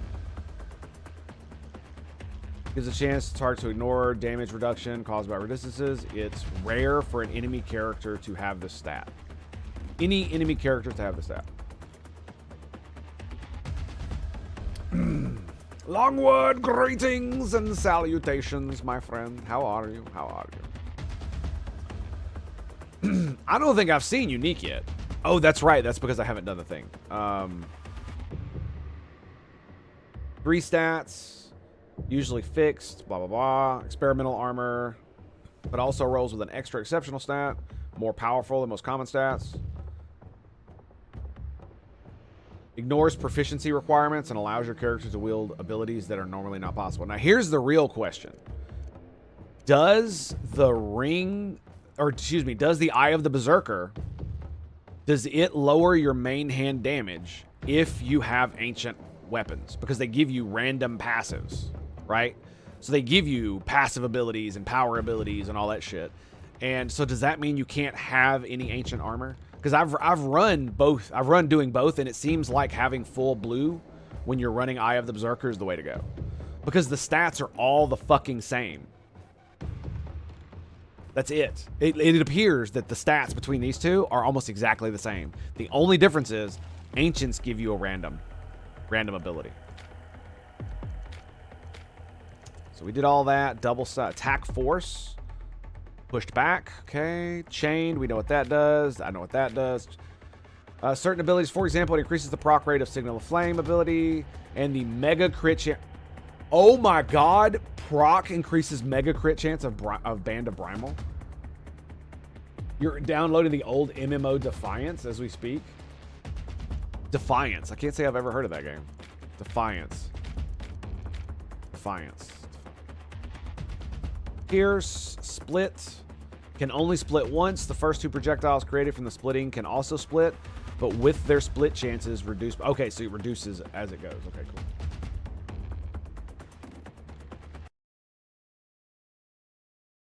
Gives a chance to target to ignore damage reduction caused by resistances. It's rare for an enemy character to have this stat. Any enemy character to have this stat. Longwood, greetings and salutations, my friend. How are you? How are you? I don't think I've seen unique yet. Oh, that's right. That's because I haven't done the thing. 3 stats. Usually fixed, blah, blah, blah. Experimental armor, but also rolls with an extra exceptional stat. More powerful than most common stats. Ignores proficiency requirements and allows your character to wield abilities that are normally not possible. Now, here's the real question. Does the Eye of the Berserker, does it lower your main hand damage if you have ancient weapons? Because they give you random passives, right? So they give you passive abilities and power abilities and all that shit. And so does that mean you can't have any ancient armor? Because I've run both. I've run doing both, and it seems like having full blue when you're running Eye of the Berserker is the way to go. because the stats are all the fucking same. That's it. It appears that the stats between these two are almost exactly the same. The only difference is Ancients give you a random ability. So we did all that. Double attack force. Pushed back. Okay. Chained. We know what that does. I know what that does. Certain abilities, for example, it increases the proc rate of Signal of Flame ability and the mega crit chance. Oh my god. Proc increases mega crit chance of Band of Brimel. You're downloading the old MMO Defiance as we speak. Defiance. I can't say I've ever heard of that game. Defiance. Pierce. Split. Can only split once. The first 2 projectiles created from the splitting can also split, but with their split chances reduced. Okay, so it reduces as it goes. Okay, cool.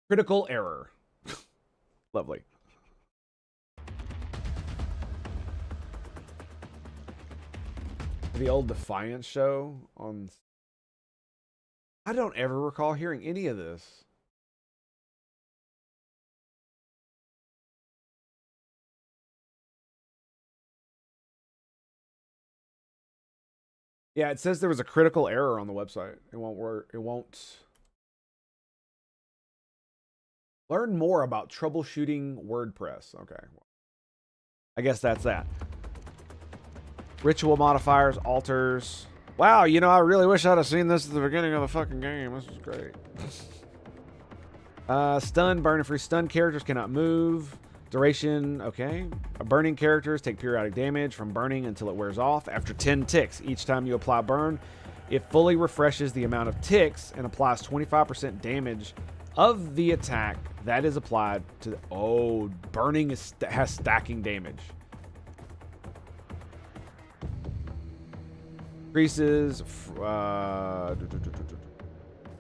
Critical error. Lovely. The old Defiance show on... I don't ever recall hearing any of this. Yeah, it says there was a critical error on the website. It won't work. It won't. Learn more about troubleshooting WordPress. Okay. I guess that's that. Ritual modifiers, altars. Wow, you know, I really wish I'd have seen this at the beginning of the fucking game. This was great. Stun, burn and freeze. Stun characters cannot move. Duration, okay. Burning characters take periodic damage from burning until it wears off. After 10 ticks, each time you apply burn, it fully refreshes the amount of ticks and applies 25% damage of the attack that is applied to the... Oh, burning has stacking damage. Increases...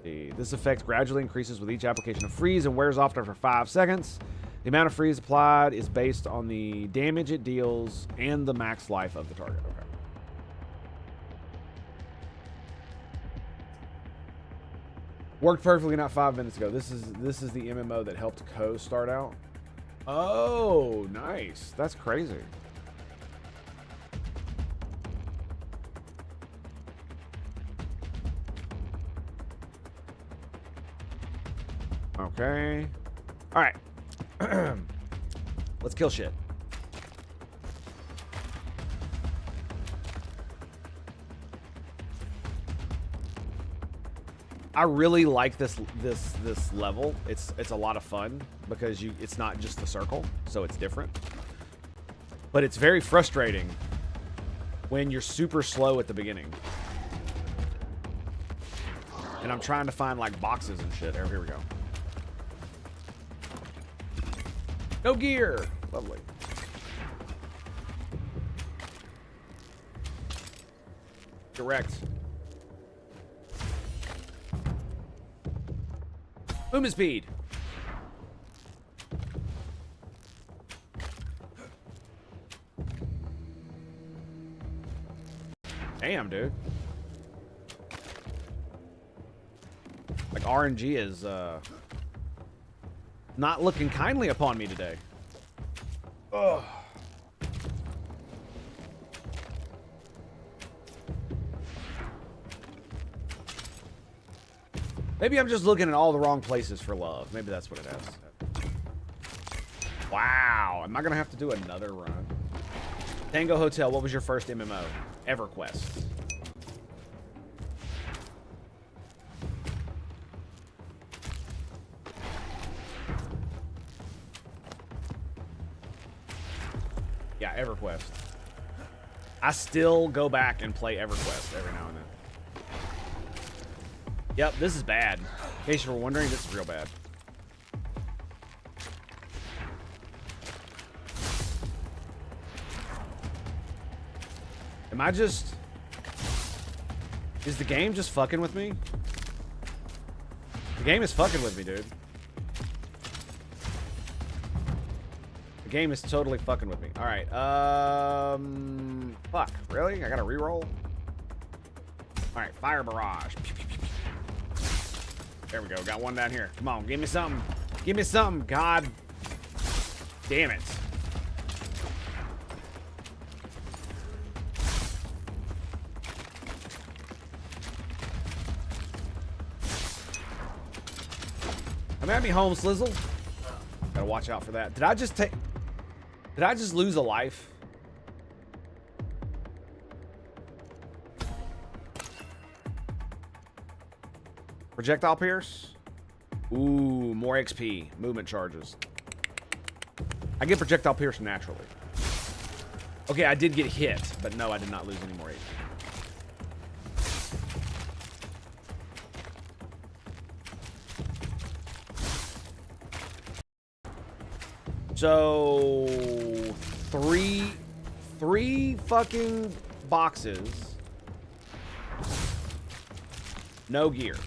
this effect gradually increases with each application of freeze and wears off after 5 seconds. The amount of freeze applied is based on the damage it deals and the max life of the target. Okay. Worked perfectly not 5 minutes ago. This is the MMO that helped Co start out. Oh, nice. That's crazy. Okay. All right. Let's kill shit. I really like this level. It's a lot of fun because it's not just the circle, so it's different. But it's very frustrating when you're super slow at the beginning. And I'm trying to find like boxes and shit. Here we go. No gear. Lovely. Direct. Movement speed. Damn, dude. Like RNG is not looking kindly upon me today. Ugh. Maybe I'm just looking at all the wrong places for love. Maybe that's what it is. Wow. Am I going to have to do another run? Tango Hotel, what was your first MMO? EverQuest. Yeah, EverQuest. I still go back and play EverQuest every now and then. Yep, this is bad. In case you were wondering, this is real bad. Am I just... Is the game just fucking with me? The game is fucking with me, dude. The game is totally fucking with me. Alright, fuck, really? I gotta reroll? Alright, Fire Barrage. There we go. Got one down here. Come on, give me something. Give me something. God damn it. Come at me, home Slizzle. Gotta watch out for that. Did I just lose a life? Projectile pierce. Ooh, more XP. Movement charges. I get projectile pierce naturally. Okay, I did get hit, but no, I did not lose any more HP. So three fucking boxes. No gear.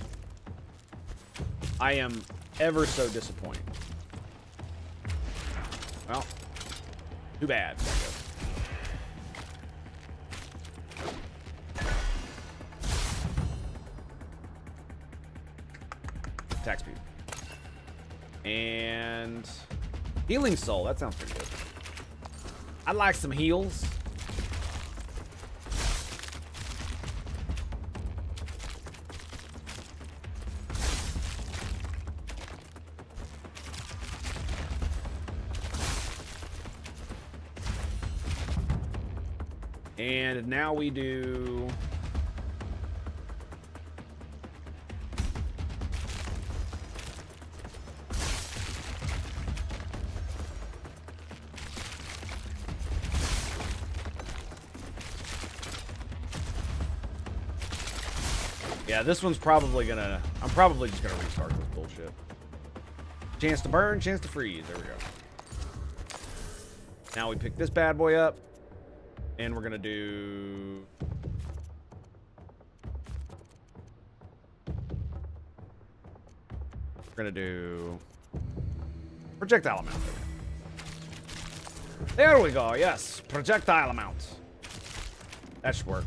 I am ever so disappointed. Well, too bad. Attack speed. And healing soul. That sounds pretty good. I'd like some heals. And now we do... Yeah, this one's probably gonna... I'm probably just gonna restart this bullshit. Chance to burn, chance to freeze. There we go. Now we pick this bad boy up. And we're gonna do... We're gonna do... projectile amount. There we go, yes. Projectile amount. That should work.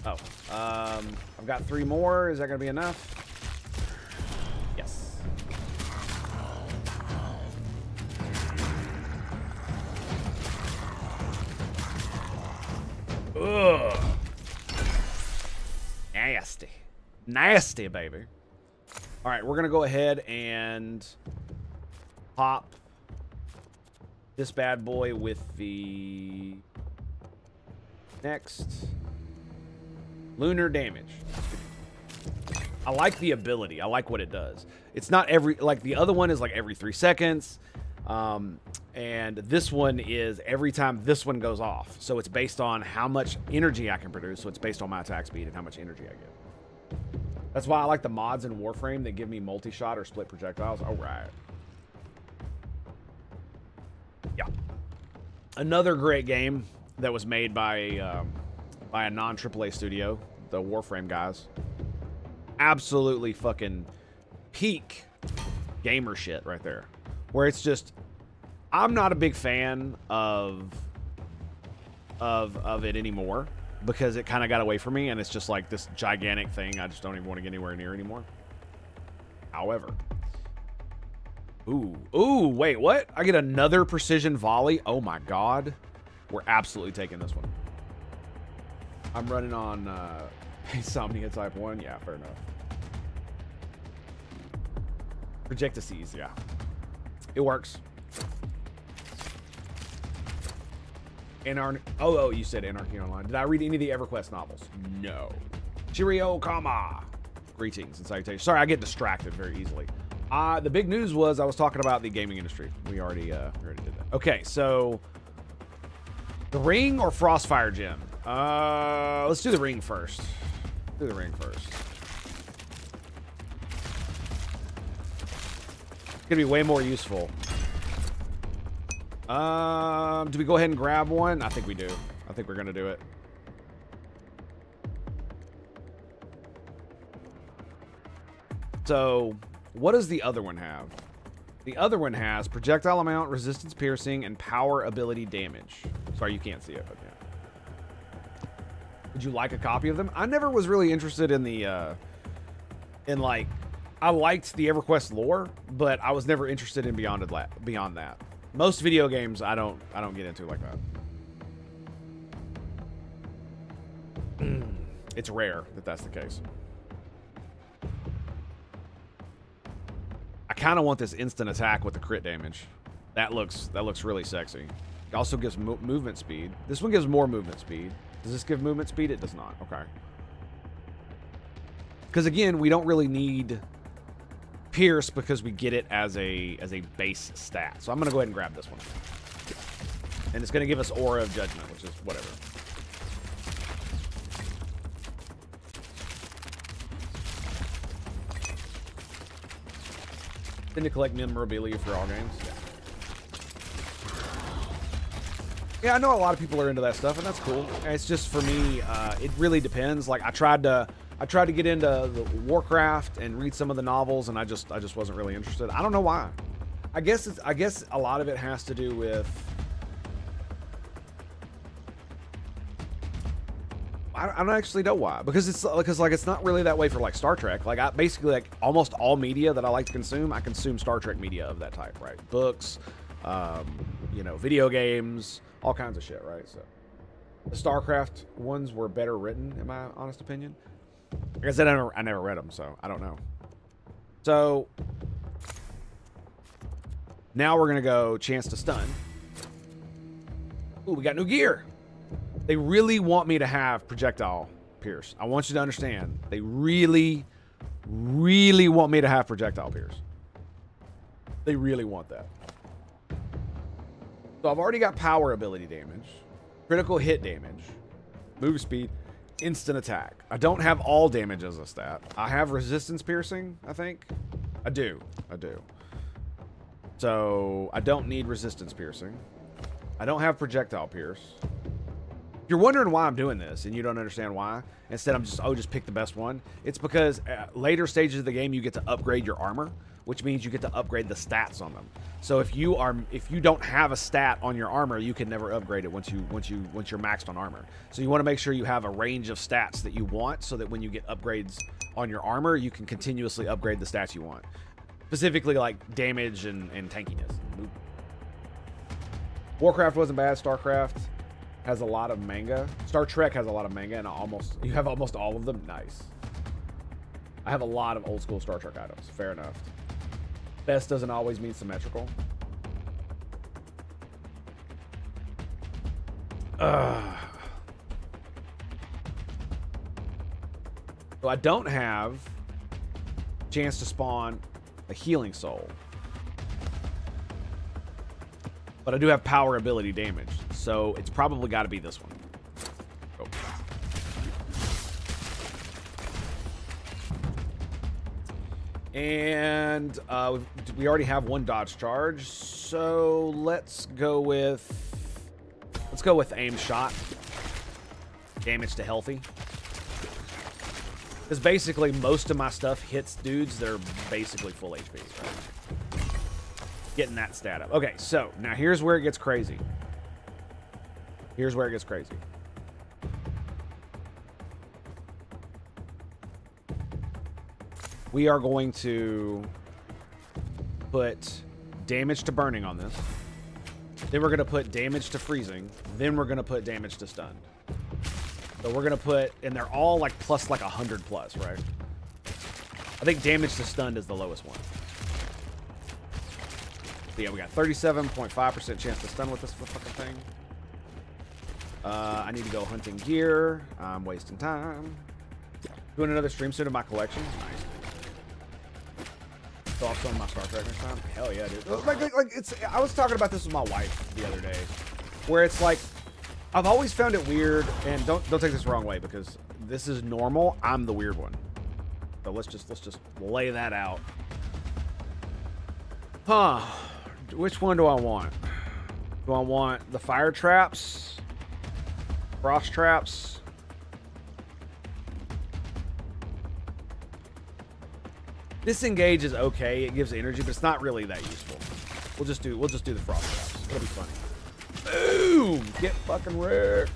Oh. I've got 3 more. Is that gonna be enough? Yes. Ugh. Nasty. Nasty, baby. All right, we're going to go ahead and pop this bad boy with the next lunar damage. I like the ability. I like what it does. It's not every, like the other one is like every 3 seconds. And this one is every time this one goes off. So it's based on how much energy I can produce. So it's based on my attack speed and how much energy I get. That's why I like the mods in Warframe that give me multi-shot or split projectiles. All right. Yeah. Another great game that was made by a non-AAA studio, the Warframe guys. Absolutely fucking peak gamer shit right there. Where it's just... I'm not a big fan of it anymore because it kind of got away from me and it's just like this gigantic thing I just don't even want to get anywhere near anymore. However, ooh, wait, what? I get another precision volley. Oh my god, we're absolutely taking this one. I'm running on Insomnia Type 1. Yeah, fair enough. Projectices, yeah, it works. Oh, you said Anarchy Online. Did I read any of the EverQuest novels? No. Cheerio, comma. Greetings and salutations. Sorry, I get distracted very easily. The big news was I was talking about the gaming industry. We already did that. Okay, so the Ring or Frostfire Gem? Let's do the Ring first. Do the Ring first. It's gonna be way more useful. Do we go ahead and grab one? I think we do. I think we're gonna do it. So, what does the other one have? The other one has projectile amount, resistance piercing, and power ability damage. Sorry, you can't see it, but yeah. Would you like a copy of them? I never was really interested in the And like, I liked the EverQuest lore, but I was never interested in beyond that. Most video games I don't get into like that. It's rare that that's the case. I kind of want this instant attack with the crit damage. That looks really sexy. It also gives movement speed. This one gives more movement speed. Does this give movement speed? It does not. Okay. Because again, we don't really need Pierce because we get it as a base stat. So I'm gonna go ahead and grab this one. And it's gonna give us Aura of Judgment, which is whatever. Then to collect memorabilia for all games. Yeah, I know a lot of people are into that stuff, and that's cool. It's just for me, it really depends. Like I tried to get into the Warcraft and read some of the novels, and I just wasn't really interested. I don't know why. I guess a lot of it has to do with I don't actually know why, because it's not really that way for like Star Trek. Like I basically like almost all media that I like to consume, I consume Star Trek media of that type, right? Books, video games, all kinds of shit, right? So the StarCraft ones were better written, in my honest opinion. Like I said, I never read them, so I don't know. So now we're gonna go chance to stun. Ooh, we got new gear. They really want me to have projectile pierce. I want you to understand. They really, really want me to have projectile pierce. They really want that. So I've already got power ability damage, critical hit damage, move speed, instant attack. I don't have all damage as a stat. I have resistance piercing, I think. I do. So I don't need resistance piercing. I don't have projectile pierce. If you're wondering why I'm doing this and you don't understand why, instead I'm just pick the best one. It's because at later stages of the game you get to upgrade your armor, which means you get to upgrade the stats on them. So if you don't have a stat on your armor, you can never upgrade it once you're maxed on armor. So you want to make sure you have a range of stats that you want, so that when you get upgrades on your armor, you can continuously upgrade the stats you want. Specifically like damage and tankiness. Warcraft wasn't bad. StarCraft has a lot of manga. Star Trek has a lot of manga, and you have almost all of them. Nice. I have a lot of old school Star Trek items. Fair enough. Best doesn't always mean symmetrical. So I don't have chance to spawn a healing soul, but I do have power ability damage, so it's probably got to be this one. Oh. And we already have one dodge charge, so let's go with aim shot. Damage to healthy. Because basically most of my stuff hits dudes that are basically full HP, right? Getting that stat up. Okay, so now here's where it gets crazy. We are going to put damage to burning on this. Then we're going to put damage to freezing. Then we're going to put damage to stun. So we're going to put, and they're all like plus like 100 plus, right? I think damage to stun is the lowest one. So yeah, we got 37.5% chance to stun with this fucking thing. I need to go hunting gear. I'm wasting time. Doing another stream soon of my collection. Nice. So I'll stun my Star Trek next time. Hell yeah, dude. Like it's. I was talking about this with my wife the other day, where it's like, I've always found it weird, and don't take this the wrong way, because this is normal. I'm the weird one. So let's just lay that out. Huh. Which one do I want? Do I want the fire traps? Frost traps? Disengage is okay. It gives energy, but it's not really that useful. We'll just do the frost traps. It'll be funny. Boom! Get fucking wrecked.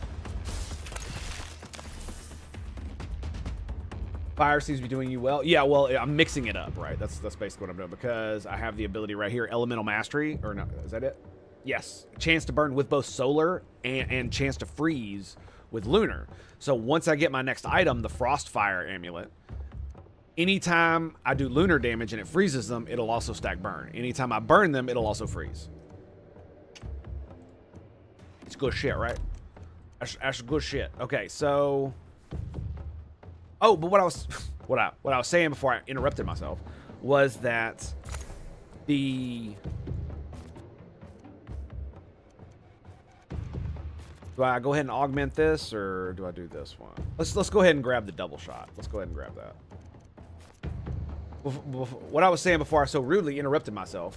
Fire seems to be doing you well. Yeah, well, I'm mixing it up, right? That's basically what I'm doing, because I have the ability right here, Elemental Mastery, or no, is that it? Yes, chance to burn with both solar and chance to freeze with lunar. So once I get my next item, the Frostfire Amulet, anytime I do lunar damage and it freezes them, it'll also stack burn. Anytime I burn them, it'll also freeze. It's good shit, right? That's good shit. Okay, so... Oh, but what I was saying before I interrupted myself was that the... Do I go ahead and augment this, or do I do this one? Let's go ahead and grab the double shot. Let's go ahead and grab that. What I was saying before I so rudely interrupted myself.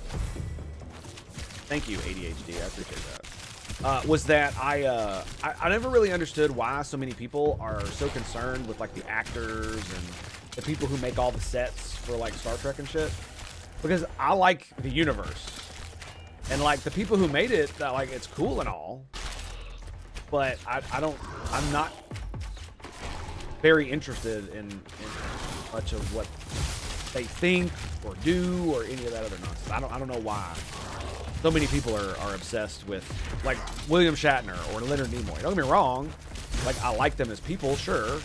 Thank you, ADHD. I appreciate that. Was that I never really understood why so many people are so concerned with like the actors and the people who make all the sets for like Star Trek and shit. Because I like the universe, and like the people who made it, like it's cool and all. But I'm not very interested in much of what they think or do or any of that other nonsense. I don't know why so many people are obsessed with like William Shatner or Leonard Nimoy. Don't get me wrong, like I like them as people, sure.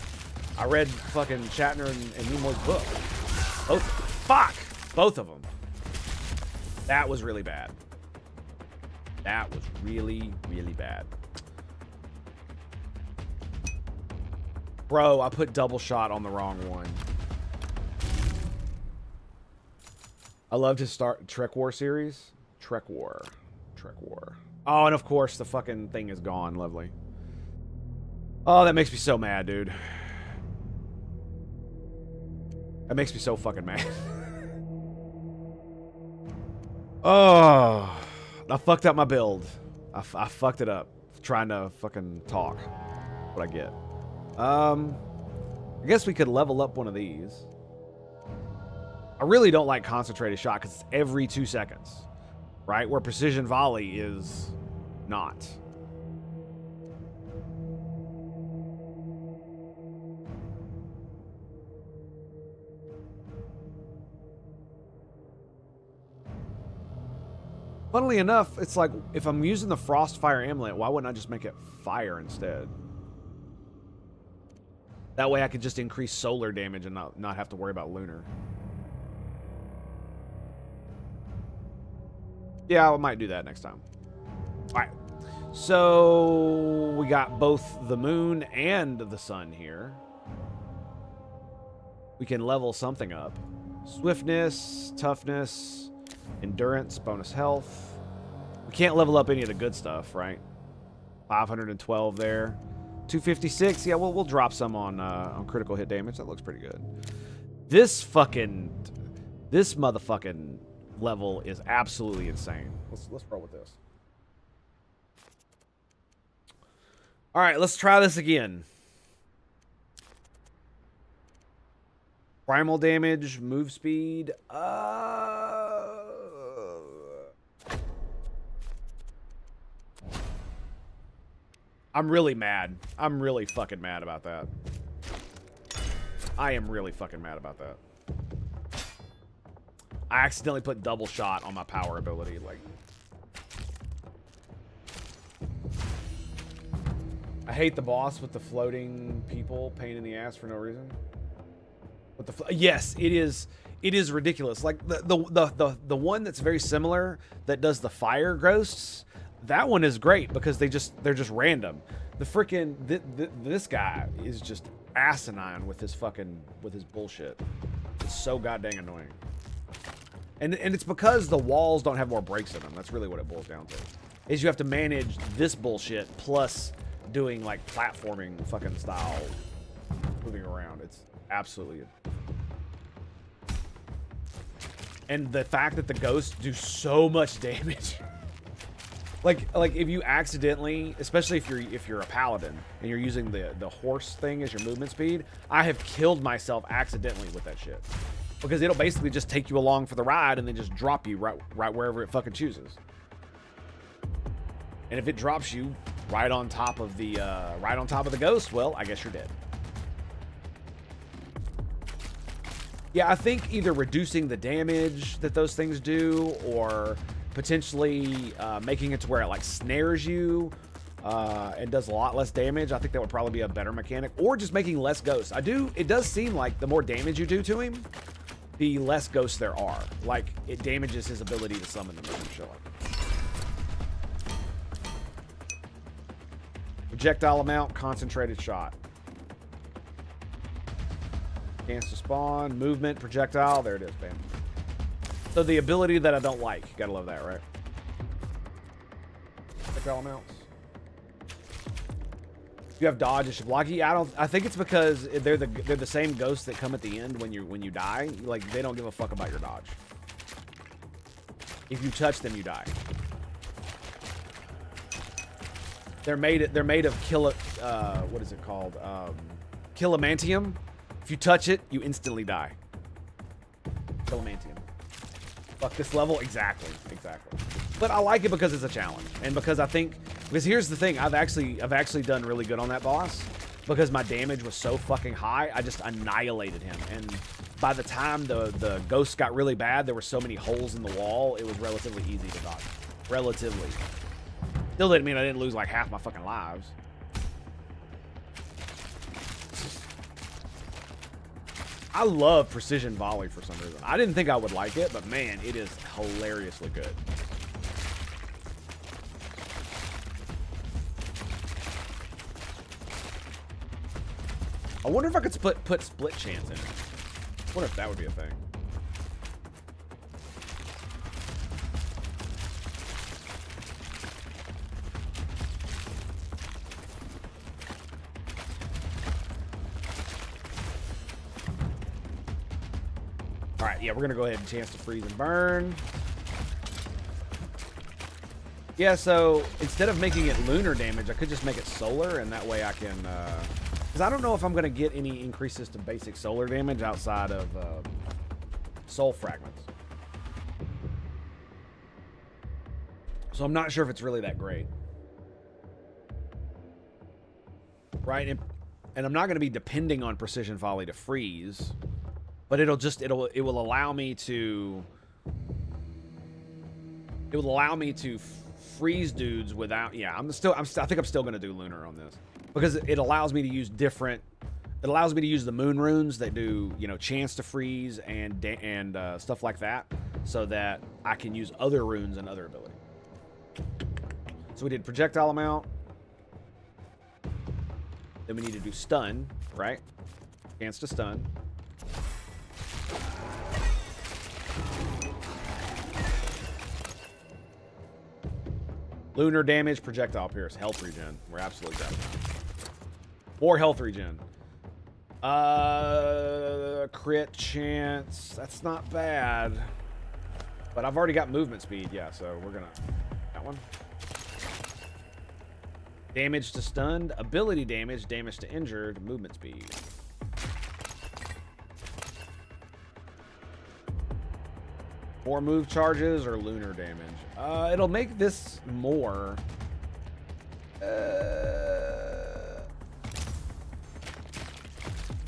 I read fucking Shatner and Nimoy's book. Both of them. That was really bad. That was really, really bad. Bro, I put double shot on the wrong one. I loved his Trek War series. Trek War. Oh, and of course the fucking thing is gone. Lovely. Oh, that makes me so mad, dude. That makes me so fucking mad. Oh, I fucked up my build. I fucked it up trying to fucking talk. What I get. I guess we could level up one of these. I really don't like concentrated shot because it's every 2 seconds, right? Where precision volley is not. Funnily enough, it's like if I'm using the Frostfire Amulet, why wouldn't I just make it fire instead? That way I could just increase solar damage and not have to worry about lunar. Yeah, I might do that next time. All right. So we got both the moon and the sun here. We can level something up. Swiftness, toughness, endurance, bonus health. We can't level up any of the good stuff, right? 512 there. 256. Yeah, we'll drop some on critical hit damage. That looks pretty good. This motherfucking level is absolutely insane. Let's roll with this. All right, let's try this again. Primal damage, move speed. I'm really mad. I'm really fucking mad about that. I am really fucking mad about that. I accidentally put double shot on my power ability. Like, I hate the boss with the floating people, pain in the ass for no reason. With the yes, it is ridiculous. Like the one that's very similar that does the fire ghosts. That one is great because they're just random. The freaking this guy is just asinine with his bullshit. It's so goddamn annoying. And it's because the walls don't have more breaks in them. That's really what it boils down to. Is you have to manage this bullshit plus doing like platforming fucking style moving around. It's absolutely. And the fact that the ghosts do so much damage. Like if you accidentally, especially if you're a paladin and you're using the horse thing as your movement speed, I have killed myself accidentally with that shit. Because it'll basically just take you along for the ride and then just drop you right wherever it fucking chooses. And if it drops you right on top of the ghost, well, I guess you're dead. Yeah, I think either reducing the damage that those things do, or potentially making it to where it like snares you and does a lot less damage. I think that would probably be a better mechanic, or just making less ghosts. It does seem like the more damage you do to him, the less ghosts there are. Like, it damages his ability to summon them. Projectile amount, concentrated shot. Chance to spawn, movement, projectile. There it is, bam. So the ability that I don't like. Gotta love that, right? Projectile amounts. You have dodge and Shiblaki. I think it's because they're the same ghosts that come at the end when you die. Like, they don't give a fuck about your dodge. If you touch them, you die. They're made of what is it called? Kilomantium. If you touch it, you instantly die. Kilomantium. Fuck this level? Exactly. But I like it because it's a challenge, and because here's the thing, I've actually done really good on that boss because my damage was so fucking high. I just annihilated him, and by the time the ghosts got really bad, there were so many holes in the wall, it was relatively easy to dodge. Relatively. Still didn't mean I didn't lose like half my fucking lives. I love precision volley for some reason. I didn't think I would like it, but man, it is hilariously good. I wonder if I could put split chance in it. I wonder if that would be a thing. Alright, yeah, we're gonna go ahead and chance to freeze and burn. Yeah, so instead of making it lunar damage, I could just make it solar, and that way I can, because I don't know if I'm gonna get any increases to basic solar damage outside of soul fragments. So I'm not sure if it's really that great. Right, and I'm not gonna be depending on precision volley to freeze. But it will allow me to freeze dudes without. Yeah, I think I'm still gonna do lunar on this because it allows me to use different. It allows me to use the moon runes that do, you know, chance to freeze and stuff like that, so that I can use other runes and other ability. So we did projectile amount. Then we need to do stun, right? Chance to stun. Lunar damage, projectile pierce, health regen. We're absolutely dead. More health regen. Crit chance. That's not bad. But I've already got movement speed, yeah, so we're gonna... That one. Damage to stunned, ability damage, damage to injured, movement speed. More move charges or lunar damage? It'll make this more.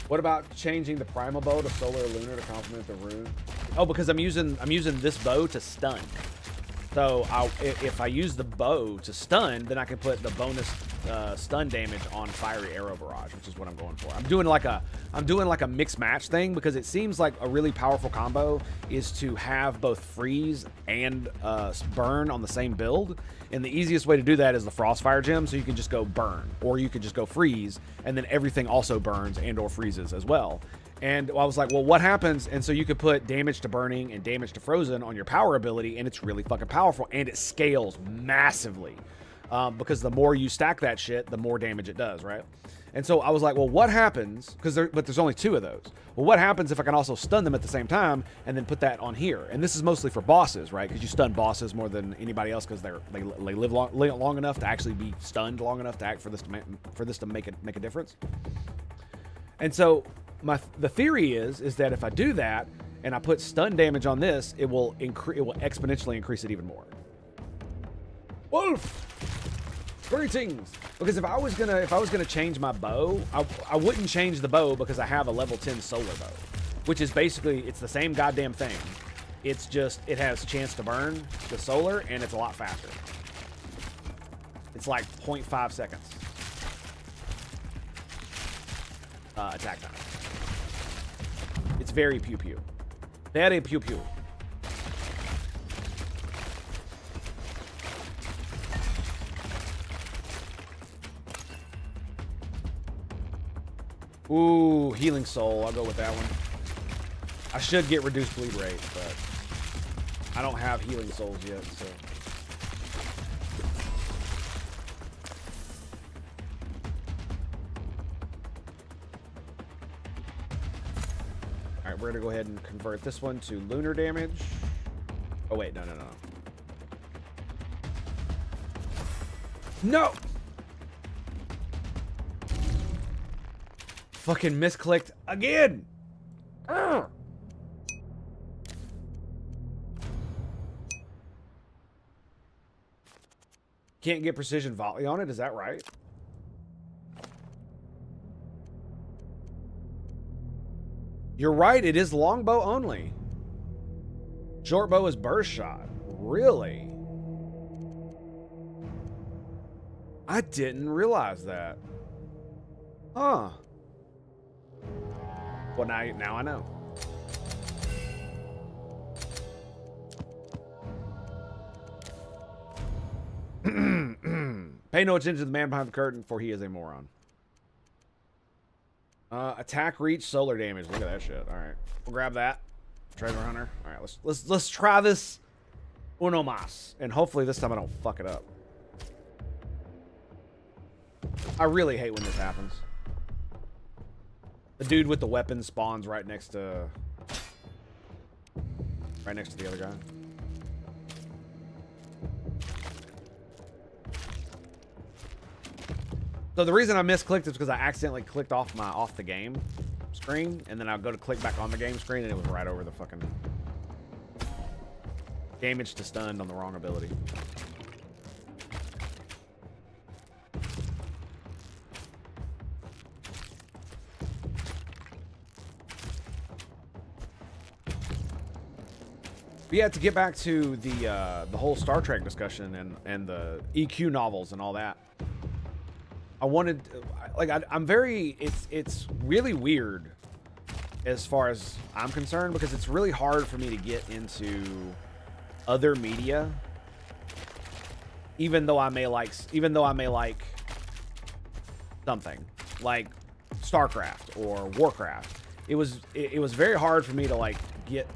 What about changing the primal bow to solar or lunar to complement the rune? Oh, because I'm using this bow to stun. So if I use the bow to stun, then I can put the bonus stun damage on fiery arrow barrage, which is what I'm going for. I'm doing like a mix match thing because it seems like a really powerful combo is to have both freeze and burn on the same build. And the easiest way to do that is the Frostfire gem, so you can just go burn, or you could just go freeze, and then everything also burns and or freezes as well. And I was like, well, what happens? And so you could put damage to burning and damage to frozen on your power ability, and it's really fucking powerful, and it scales massively. Because the more you stack that shit, the more damage it does, right? And so I was like, well, what happens? But there's only 2 of those. Well, what happens if I can also stun them at the same time and then put that on here? And this is mostly for bosses, right? Because you stun bosses more than anybody else because they live long enough to actually be stunned long enough to act for this to make a difference. And so the theory is that if I do that and I put stun damage on this, it will exponentially increase it even more. Wolf! Greetings! Because if I was gonna change my bow, I wouldn't change the bow because I have a level 10 solar bow. which is basically, it's the same goddamn thing. It's just, it has chance to burn the solar, and it's a lot faster. It's like 0.5 seconds. Attack time. It's very pew-pew. Very pew-pew. Ooh, Healing Soul. I'll go with that one. I should get reduced bleed rate, but I don't have Healing Souls yet, so. Alright, we're gonna go ahead and convert this one to lunar damage. Oh, wait, no. No! Fucking misclicked again! Urgh. Can't get precision volley on it, is that right? You're right, it is longbow only. Short bow is burst shot. Really? I didn't realize that. Huh. Well, now I know. Pay no attention to the man behind the curtain, for he is a moron. Attack, reach, solar damage. Look at that shit. All right, we'll grab that. Treasure hunter. All right, let's try this uno mas, and hopefully this time I don't fuck it up. I really hate when this happens. The dude with the weapon spawns right next to the other guy. So the reason I misclicked is because I accidentally clicked off the game screen, and then I'll go to click back on the game screen, and it was right over the fucking damage to stunned on the wrong ability. But yeah, to get back to the whole Star Trek discussion and the EQ novels and all that, I wanted, like, I'm very, it's really weird as far as I'm concerned, because it's really hard for me to get into other media, even though I may like something like StarCraft or Warcraft. It was very hard for me to like get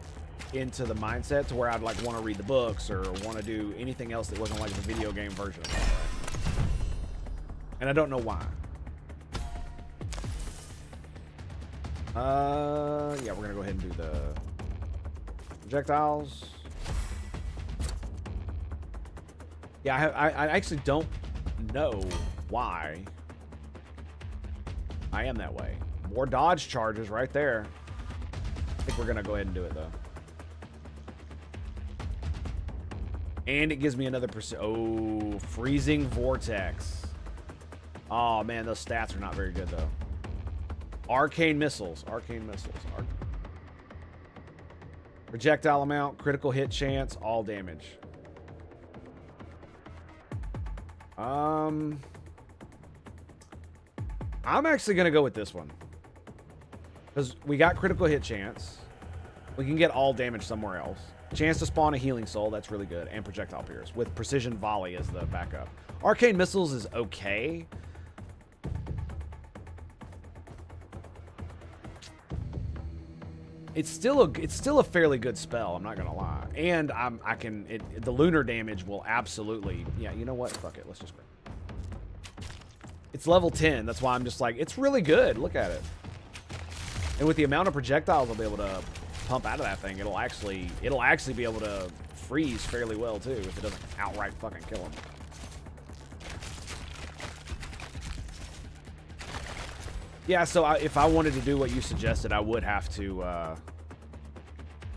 into the mindset to where I'd like want to read the books or want to do anything else that wasn't like the video game version of that. And I don't know why. Yeah, we're gonna go ahead and do the projectiles. Yeah, I actually don't know why I am that way. More dodge charges right there. I think we're gonna go ahead and do it though. And it gives me another oh, freezing vortex. Oh man, those stats are not very good though. Arcane missiles. Projectile amount, critical hit chance, all damage. I'm actually gonna go with this one, because we got critical hit chance. We can get all damage somewhere else. Chance to spawn a healing soul, that's really good, and projectile pierce with precision volley as the backup. Arcane missiles is okay. It's still a fairly good spell, I'm not gonna lie. And the lunar damage will absolutely, yeah, you know what? Fuck it, let's just grab it. It's level 10, that's why I'm just like, it's really good. Look at it. And with the amount of projectiles I'll be able to pump out of that thing, it'll actually be able to freeze fairly well too, if it doesn't outright fucking kill him. Yeah, so if I wanted to do what you suggested, I would have to,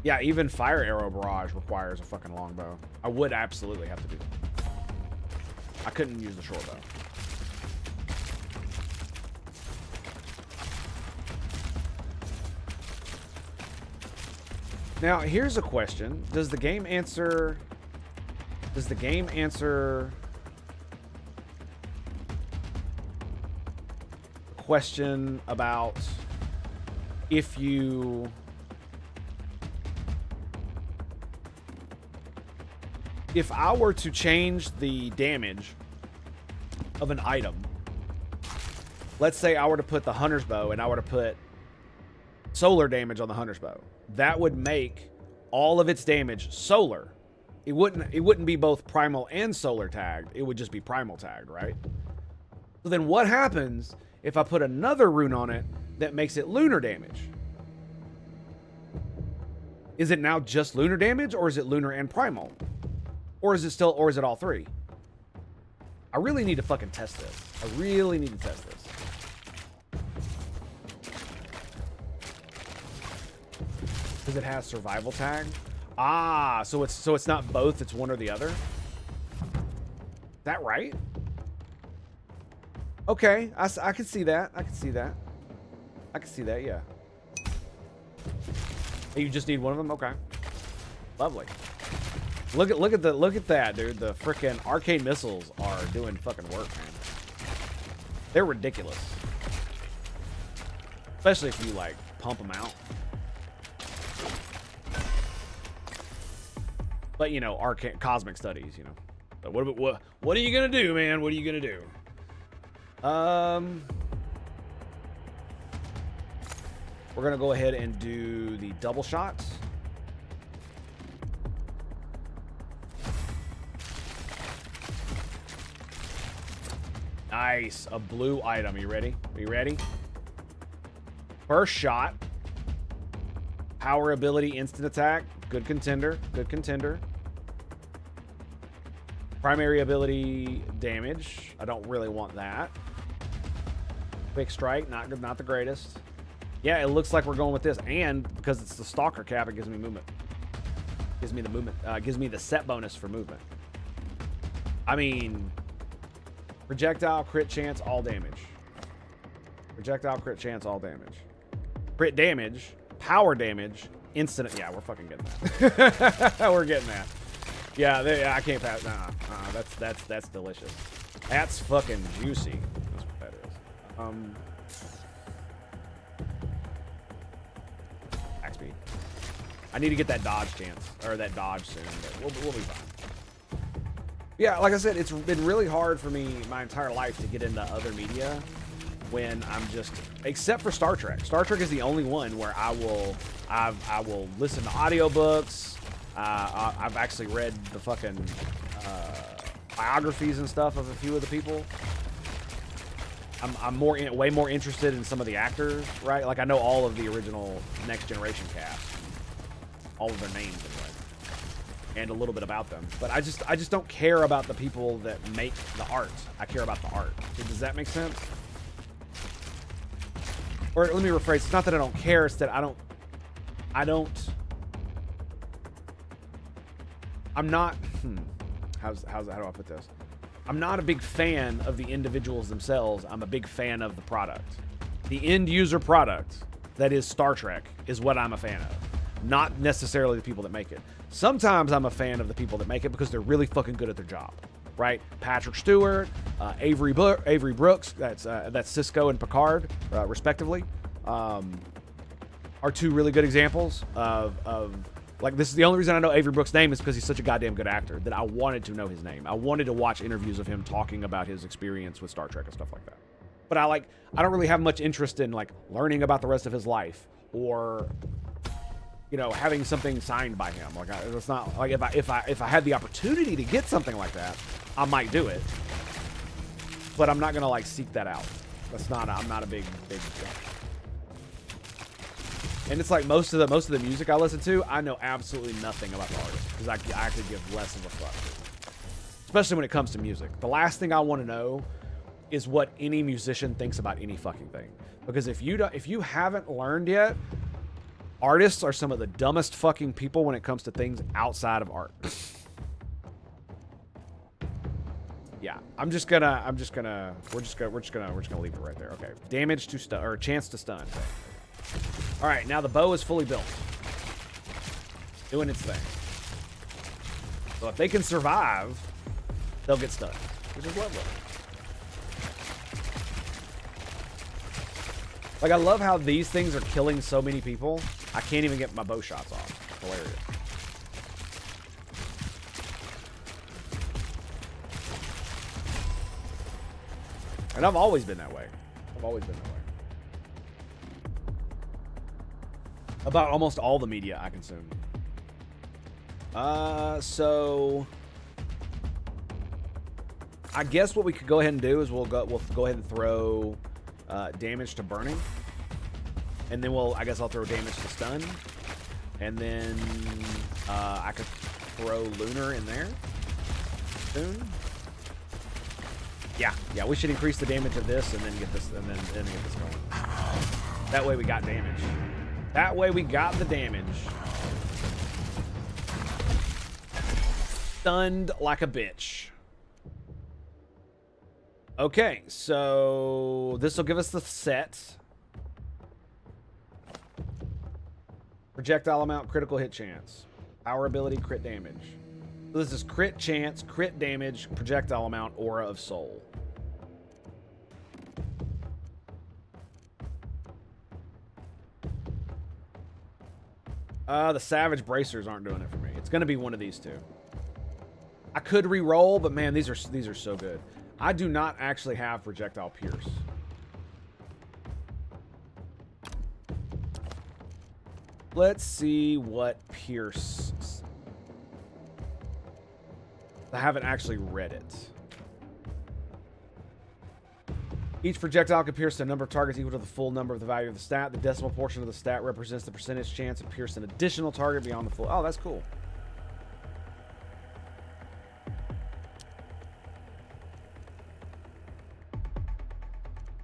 yeah, even Fire Arrow Barrage requires a fucking longbow. I would absolutely have to do that. I couldn't use the short bow. Now, here's a question. Does the game answer... Does the game answer... a question about if you... If I were to change the damage of an item, let's say I were to put the hunter's bow and I were to put solar damage on the hunter's bow, that would make all of its damage solar. It wouldn't be both primal and solar tagged. It would just be primal tagged, right? So then what happens if I put another rune on it that makes it lunar damage? Is it now just lunar damage, or is it lunar and primal? Or is it all three? I really need to fucking test this. I really need to test this. Because it has survival tag. Ah, so it's not both, it's one or the other. Is that right? Okay, I can see that. I can see that. I can see that, yeah. You just need one of them? Okay. Lovely. Look at that, dude. The frickin' arcane missiles are doing fucking work, man. They're ridiculous. Especially if you like pump them out. But you know, arcane cosmic studies, you know. But what are you gonna do, man? What are you gonna do? We're gonna go ahead and do the double shot. Nice, a blue item. You ready? Are you ready? First shot. Power ability, instant attack. Good contender. Good contender. Primary ability, damage. I don't really want that. Quick strike, not good, not the greatest. Yeah, it looks like we're going with this, and because it's the stalker cap, it gives me movement. Gives me the movement. Gives me the set bonus for movement. I mean, projectile, crit chance, all damage. Projectile, crit chance, all damage. Crit damage, power damage, instant. Yeah, we're fucking getting that. We're getting that. Yeah, I can't pass. Nah, that's delicious. That's fucking juicy. That's what that is. Axe speed. I need to get that dodge chance, or that dodge soon, but we'll be fine. Yeah, like I said, it's been really hard for me my entire life to get into other media when I'm just, except for Star Trek. Star Trek is the only one where I will listen to audiobooks. I've actually read the fucking biographies and stuff of a few of the people. I'm way more interested in some of the actors, right? Like I know all of the original Next Generation cast, all of their names anyway, and a little bit about them. But I just don't care about the people that make the art. I care about the art. Does that make sense? Or let me rephrase. It's not that I don't care. It's that I'm not. How do I put this? I'm not a big fan of the individuals themselves. I'm a big fan of the product. The end user product that is Star Trek is what I'm a fan of. Not necessarily the people that make it. Sometimes I'm a fan of the people that make it because they're really fucking good at their job, right? Patrick Stewart, Avery Brooks, that's Cisco and Picard, respectively, are two really good examples of like, this is the only reason I know Avery Brooks' name is because he's such a goddamn good actor that I wanted to know his name. I wanted to watch interviews of him talking about his experience with Star Trek and stuff like that. But I don't really have much interest in like learning about the rest of his life or, you know, having something signed by him. Like it's not like if I had the opportunity to get something like that, I might do it. But I'm not gonna like seek that out. I'm not a big. And it's like most of the music I listen to, I know absolutely nothing about the artist because I could give less of a fuck. Especially when it comes to music. The last thing I want to know is what any musician thinks about any fucking thing. Because if you haven't learned yet, artists are some of the dumbest fucking people when it comes to things outside of art. Yeah, we're just gonna leave it right there. Okay, damage to stun, or chance to stun. All right, now the bow is fully built. Doing its thing. So if they can survive, they'll get stunned, which is lovely. Like, I love how these things are killing so many people. I can't even get my bow shots off. Hilarious. And I've always been that way. I've always been that way. About almost all the media I consume. So I guess what we could go ahead and do is we'll go ahead and throw damage to burning, and then I guess I'll throw damage to stun, and then I could throw lunar in there soon. Yeah, we should increase the damage of this and then get this and then get this going. That way we got damage. That way we got the damage. Stunned like a bitch. Okay, so this will give us the set. Projectile amount, critical hit chance. Power ability, crit damage. So this is crit chance, crit damage, projectile amount, aura of soul. The Savage Bracers aren't doing it for me. It's going to be one of these two. I could re-roll, but man, these are so good. I do not actually have projectile pierce. Let's see what pierce. I haven't actually read it. Each projectile can pierce a number of targets equal to the full number of the value of the stat. The decimal portion of the stat represents the percentage chance of piercing an additional target beyond the full. Oh, that's cool.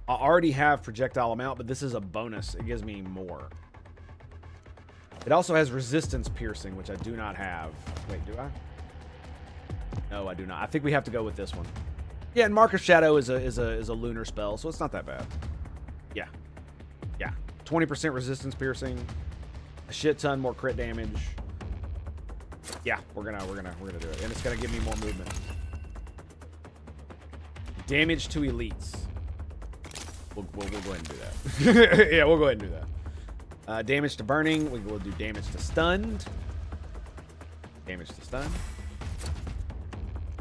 I already have projectile amount, but this is a bonus. It gives me more. It also has resistance piercing, which I do not have. Wait, do I? No, I do not. I think we have to go with this one. Yeah, and Mark of Shadow is a lunar spell, so it's not that bad. Yeah. 20% resistance piercing, a shit ton more crit damage. Yeah, we're gonna do it, and it's gonna give me more movement. Damage to elites. We'll go ahead and do that. Yeah, we'll go ahead and do that. Damage to burning. We'll do damage to stunned. Damage to stun.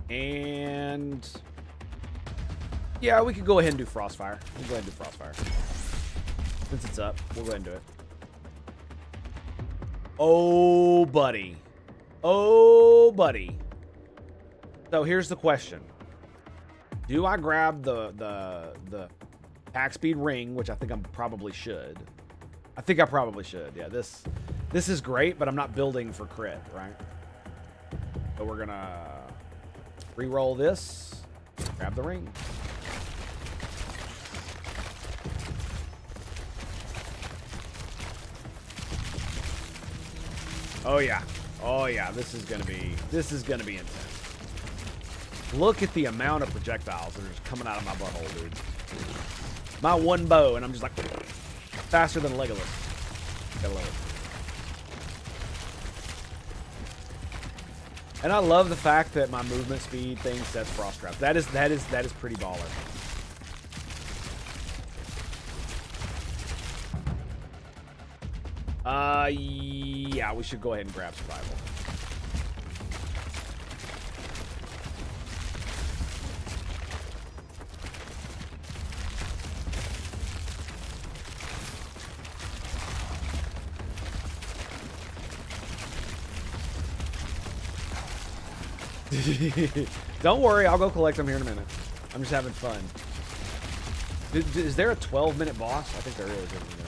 And yeah, we could go ahead and do Frostfire. We'll go ahead and do Frostfire. Since it's up, we'll go ahead and do it. Oh, buddy. Oh, buddy. So here's the question. Do I grab the attack speed ring, which I think I probably should. I think I probably should. Yeah, this is great, but I'm not building for crit, right? So we're gonna re-roll this, grab the ring. Oh yeah. Oh yeah, this is gonna be intense. Look at the amount of projectiles that are just coming out of my butthole, dude. My one bow, and I'm just like faster than Legolas. Gotta love it. And I love the fact that my movement speed thing sets frost traps. That is pretty baller. Yeah, we should go ahead and grab survival. Don't worry, I'll go collect them here in a minute. I'm just having fun. Is there a 12-minute boss? I think there is. Isn't there?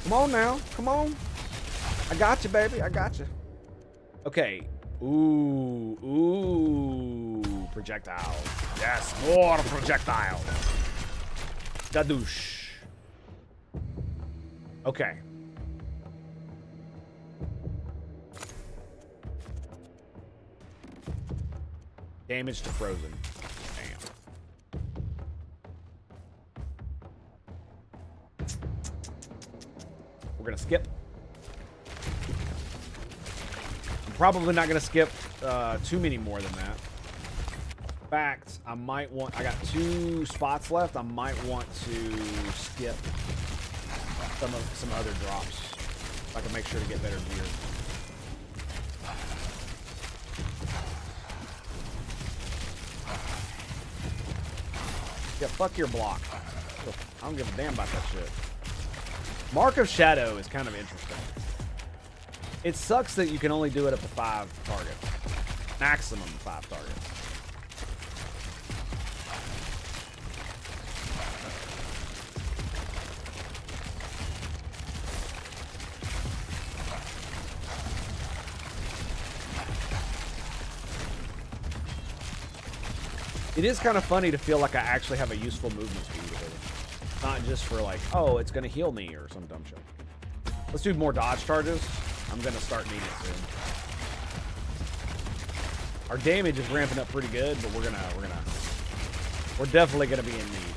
Come on now. Come on. I got you, baby. I got you. Okay. Ooh, projectiles. Yes, more projectiles. Gadoosh. Okay. Damage to frozen. Damn. We're gonna skip. I'm probably not gonna skip too many more than that. In fact, I might want. I got 2 spots left. I might want to skip some other drops. If I can make sure to get better gear. Yeah, fuck your block. I don't give a damn about that shit. Mark of Shadow is kind of interesting. It sucks that you can only do it up to 5 targets. Maximum 5 targets. It is kind of funny to feel like I actually have a useful movement speed with it. Not just for like, oh, it's going to heal me or some dumb shit. Let's do more dodge charges. I'm going to start needing it soon. Our damage is ramping up pretty good, but we're definitely going to be in need.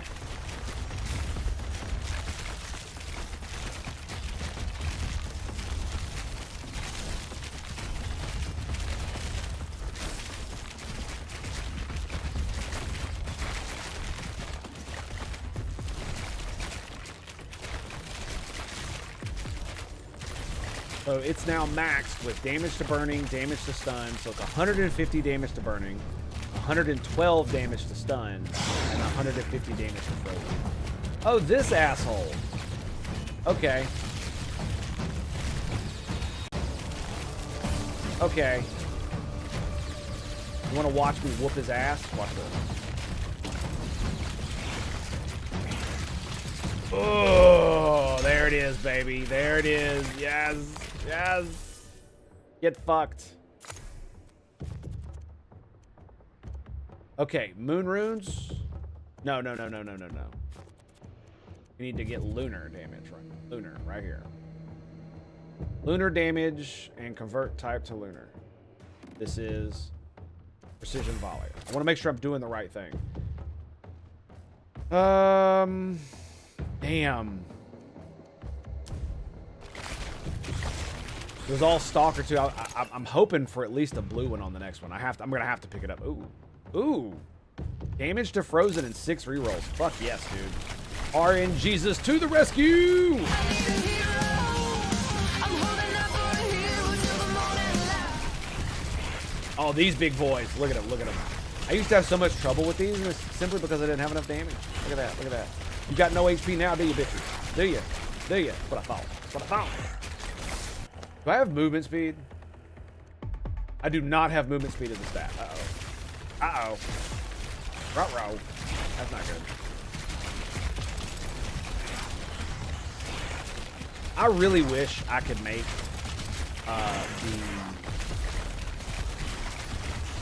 So it's now maxed with damage to burning, damage to stun. So it's 150 damage to burning, 112 damage to stun, and 150 damage to frozen. Oh, this asshole. Okay. Okay. You want to watch me whoop his ass? Watch this. Oh, there it is, baby. There it is. Yes. Yes. Get fucked. Okay, moon runes. No. We need to get lunar damage, right? Lunar, right here. Lunar damage and convert type to lunar. This is precision volley. I want to make sure I'm doing the right thing. Damn. It was all Stalker too. I'm hoping for at least a blue one on the next one. I'm gonna have to pick it up. Ooh. Damage to frozen and 6 rerolls. Fuck yes, dude. RN Jesus to the rescue! Oh, these big boys. Look at them. Look at them. I used to have so much trouble with these, and it's simply because I didn't have enough damage. Look at that. Look at that. You got no HP now, do you, bitches? Do you? Do you? That's what I thought. That's what I thought. Do I have movement speed? I do not have movement speed as a stat. Uh-oh. Uh-oh. Ruh-roh. That's not good. I really wish I could make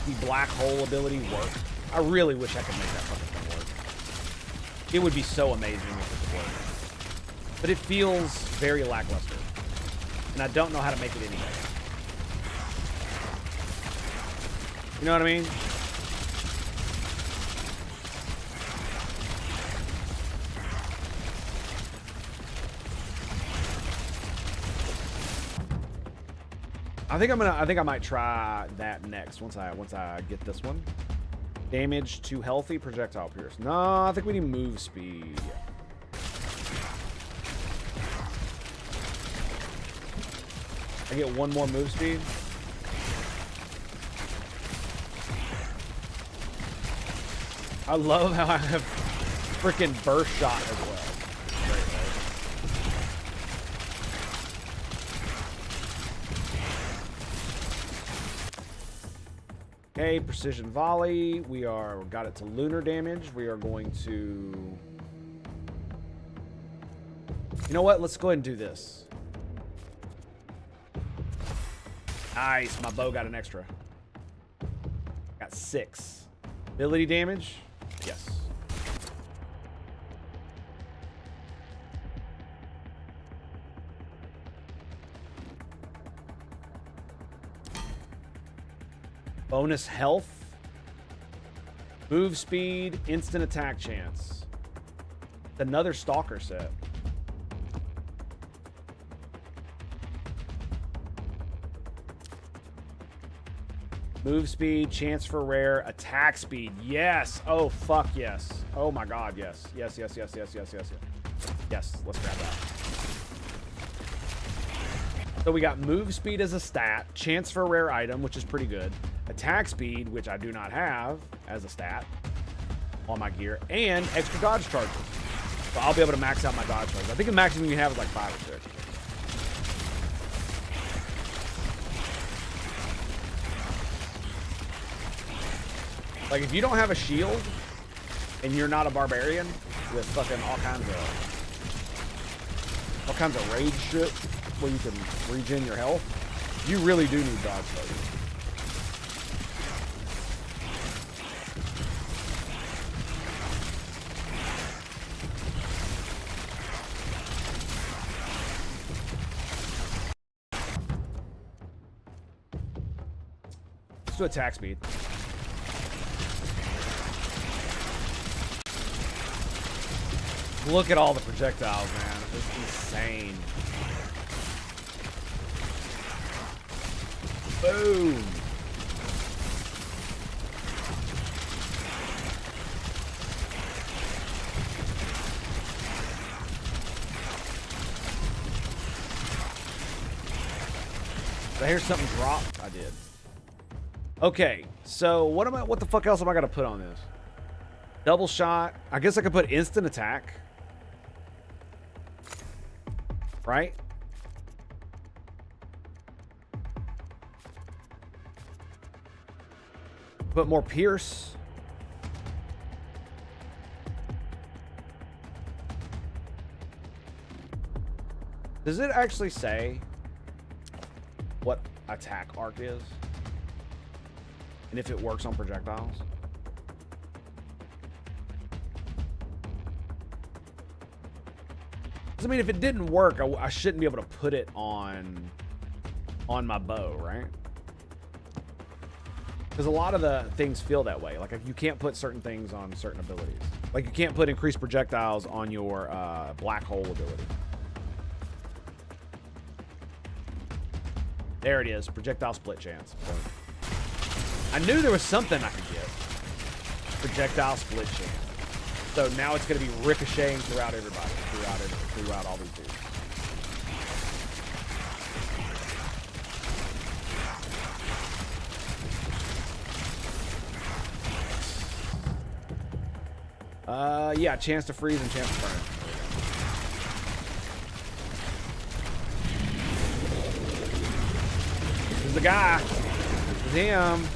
the black hole ability work. I really wish I could make that fucking thing work. It would be so amazing if it could work. But it feels very lackluster. And I don't know how to make it any better. You know what I mean? I think I might try that next once I get this one. Damage to healthy projectile pierce. No, I think we need move speed. I get one more move speed. I love how I have freaking burst shot as well. Okay, precision volley. We got it to lunar damage. We are going to... You know what? Let's go ahead and do this. Nice. My bow got an extra. Got 6. Ability damage? Yes. Bonus health. Move speed, instant attack chance. Another stalker set. Move speed, chance for rare, attack speed. Yes. Oh, fuck yes. Oh my god, yes. Yes, yes, yes, yes, yes, yes, yes. Yes, let's grab that. So we got move speed as a stat, chance for a rare item, which is pretty good. Attack speed, which I do not have as a stat on my gear, and extra dodge charges. So I'll be able to max out my dodge charges. I think the maximum you can have is like 5 or 6. Like, if you don't have a shield and you're not a barbarian with fucking all kinds of rage shit where you can regen your health, you really do need dodge charges. Let's do attack speed. Look at all the projectiles, man. It's insane. Boom. Did I hear something drop? I did. Okay, so what the fuck else am I gonna put on this? Double shot. I guess I could put instant attack. Right? Put more pierce. Does it actually say what attack arc is? And if it works on projectiles? I mean, if it didn't work, I shouldn't be able to put it on my bow, right? Because a lot of the things feel that way. Like, you can't put certain things on certain abilities. Like, you can't put increased projectiles on your black hole ability. There it is. Projectile split chance. I knew there was something I could get. Projectile split chance. So now it's going to be ricocheting throughout everybody, throughout all these dudes. Yeah, chance to freeze and chance to burn. This is the guy. This is him.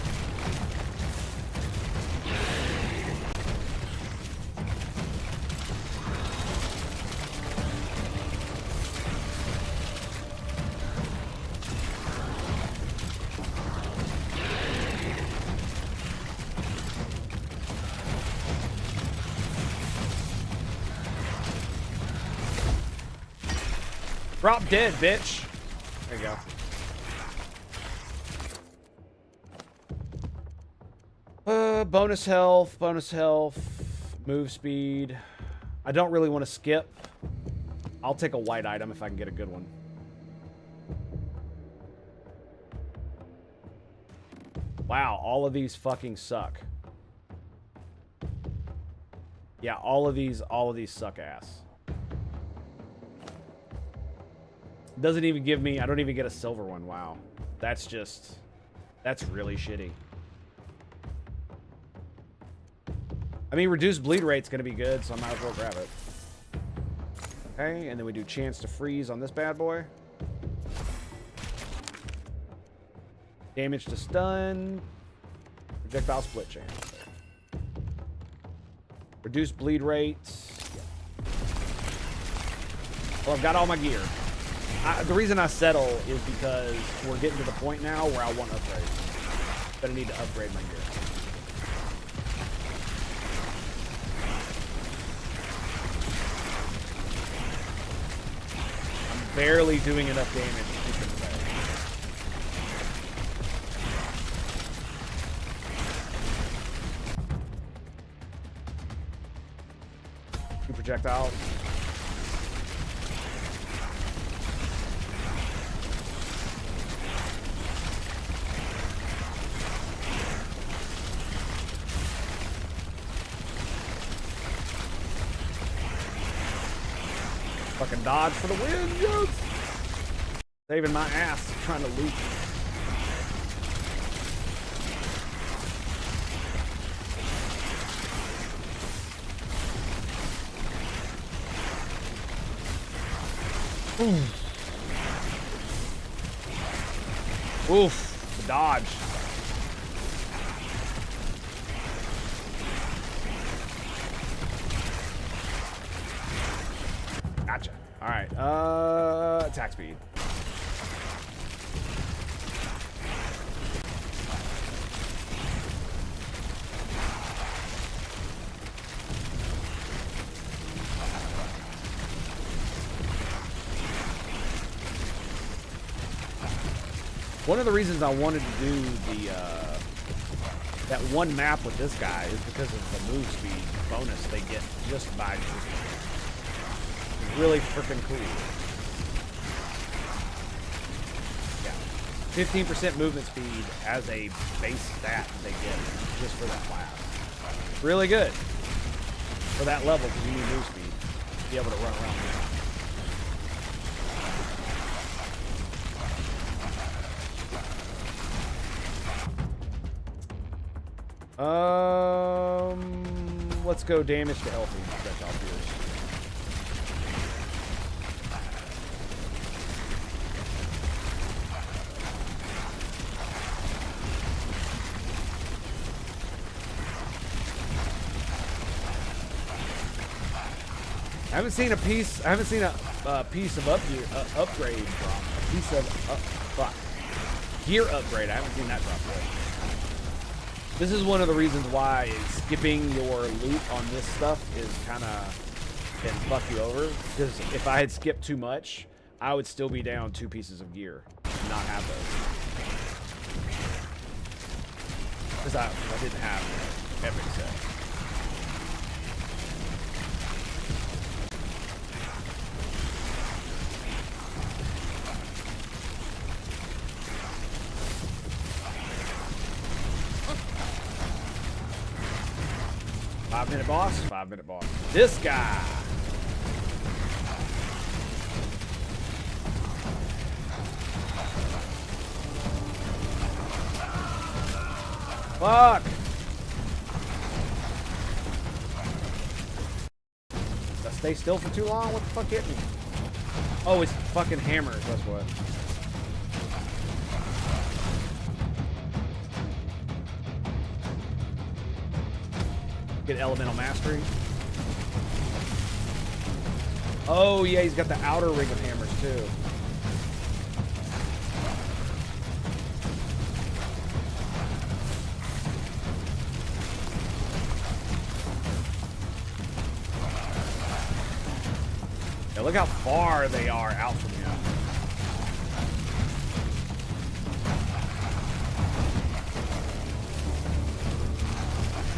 Drop dead, bitch. There you go. Bonus health, move speed. I don't really want to skip. I'll take a white item if I can get a good one. Wow, all of these fucking suck. Yeah, all of these suck ass. Doesn't even give me, I don't even get a silver one. Wow. That's really shitty. I mean, reduced bleed rate's gonna be good, so I might as well grab it. Okay, and then we do chance to freeze on this bad boy. Damage to stun. Projectile split chance. Reduced bleed rate. Yeah. Well, I've got all my gear. The reason I settle is because we're getting to the point now where I want upgrades. But I need to upgrade my gear. I'm barely doing enough damage to keep them away. projectiles. Fucking dodge for the win, yes! Saving my ass trying to loot. Oof, the dodge. Gotcha. All right, attack speed. One of the reasons I wanted to do the that one map with this guy is because of the move speed bonus they get just by it's really freaking cool. Yeah, 15% movement speed as a base stat they get just for that class. Really good for that level because you need move speed to be able to run around. Let's go damage to healthy. Stretch off yours. I haven't seen a piece. I haven't seen a piece of upgrade drop. A piece of gear upgrade. I haven't seen that drop yet. This is one of the reasons why skipping your loot on this stuff is kind of can fuck you over. Because if I had skipped too much, I would still be down 2 pieces of gear and not have those. Because I didn't have epic set. Five-minute boss. This guy. Fuck. Did I stay still for too long? What the fuck hit me? Oh, it's fucking hammers. That's what. Get elemental mastery. Oh yeah, he's got the outer ring of hammers too. Yeah, look how far they are out from you.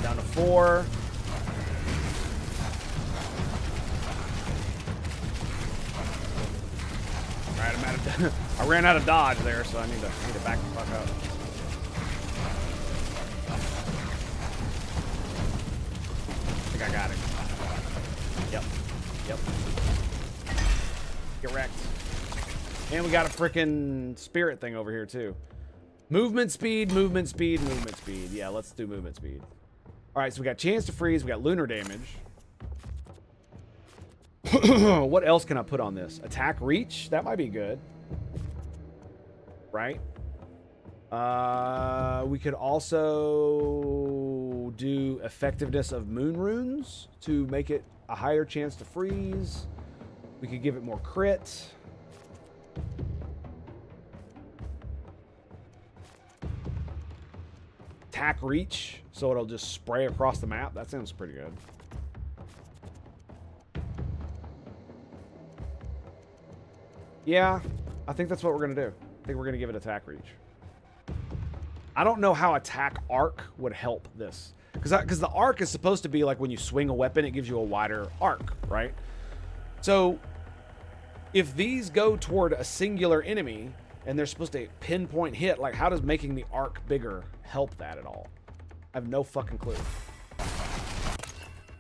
Down to 4. I ran out of dodge there, so I need to back the fuck up. I think I got it. Yep. Get wrecked. And we got a freaking spirit thing over here too. Movement speed. Yeah, let's do movement speed. All right, so we got chance to freeze. We got lunar damage. What else can I put on this? Attack reach. That might be good. Right? We could also do effectiveness of moon runes to make it a higher chance to freeze. We could give it more crit. Attack reach, so it'll just spray across the map. That sounds pretty good. Yeah, I think that's what we're going to do. I think we're going to give it attack reach. I don't know how attack arc would help this. Because the arc is supposed to be like when you swing a weapon, it gives you a wider arc, right? So if these go toward a singular enemy and they're supposed to pinpoint hit, like how does making the arc bigger help that at all? I have no fucking clue.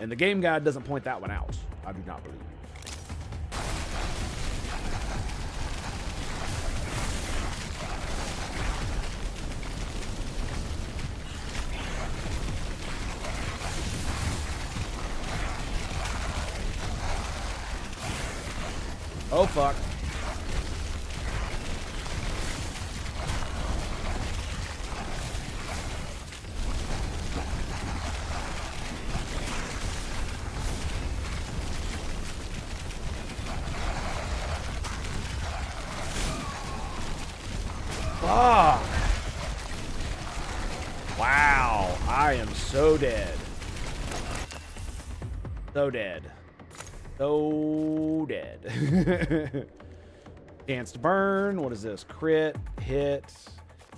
And the game guide doesn't point that one out. I do not believe. Oh, fuck. Fuck. Wow. I am so dead. So dead. So dead. Chance to burn. What is this? Crit, hit,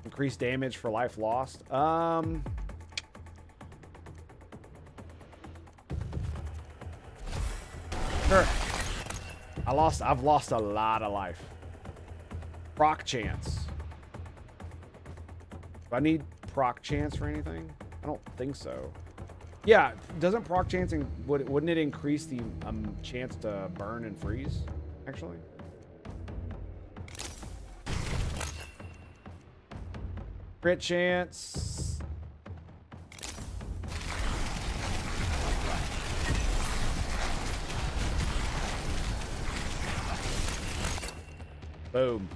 increased damage for life lost. Sure. I've lost a lot of life. Proc chance. Do I need proc chance for anything? I don't think so. Yeah, doesn't proc chancing, wouldn't it increase the chance to burn and freeze, actually? Crit chance. Boom.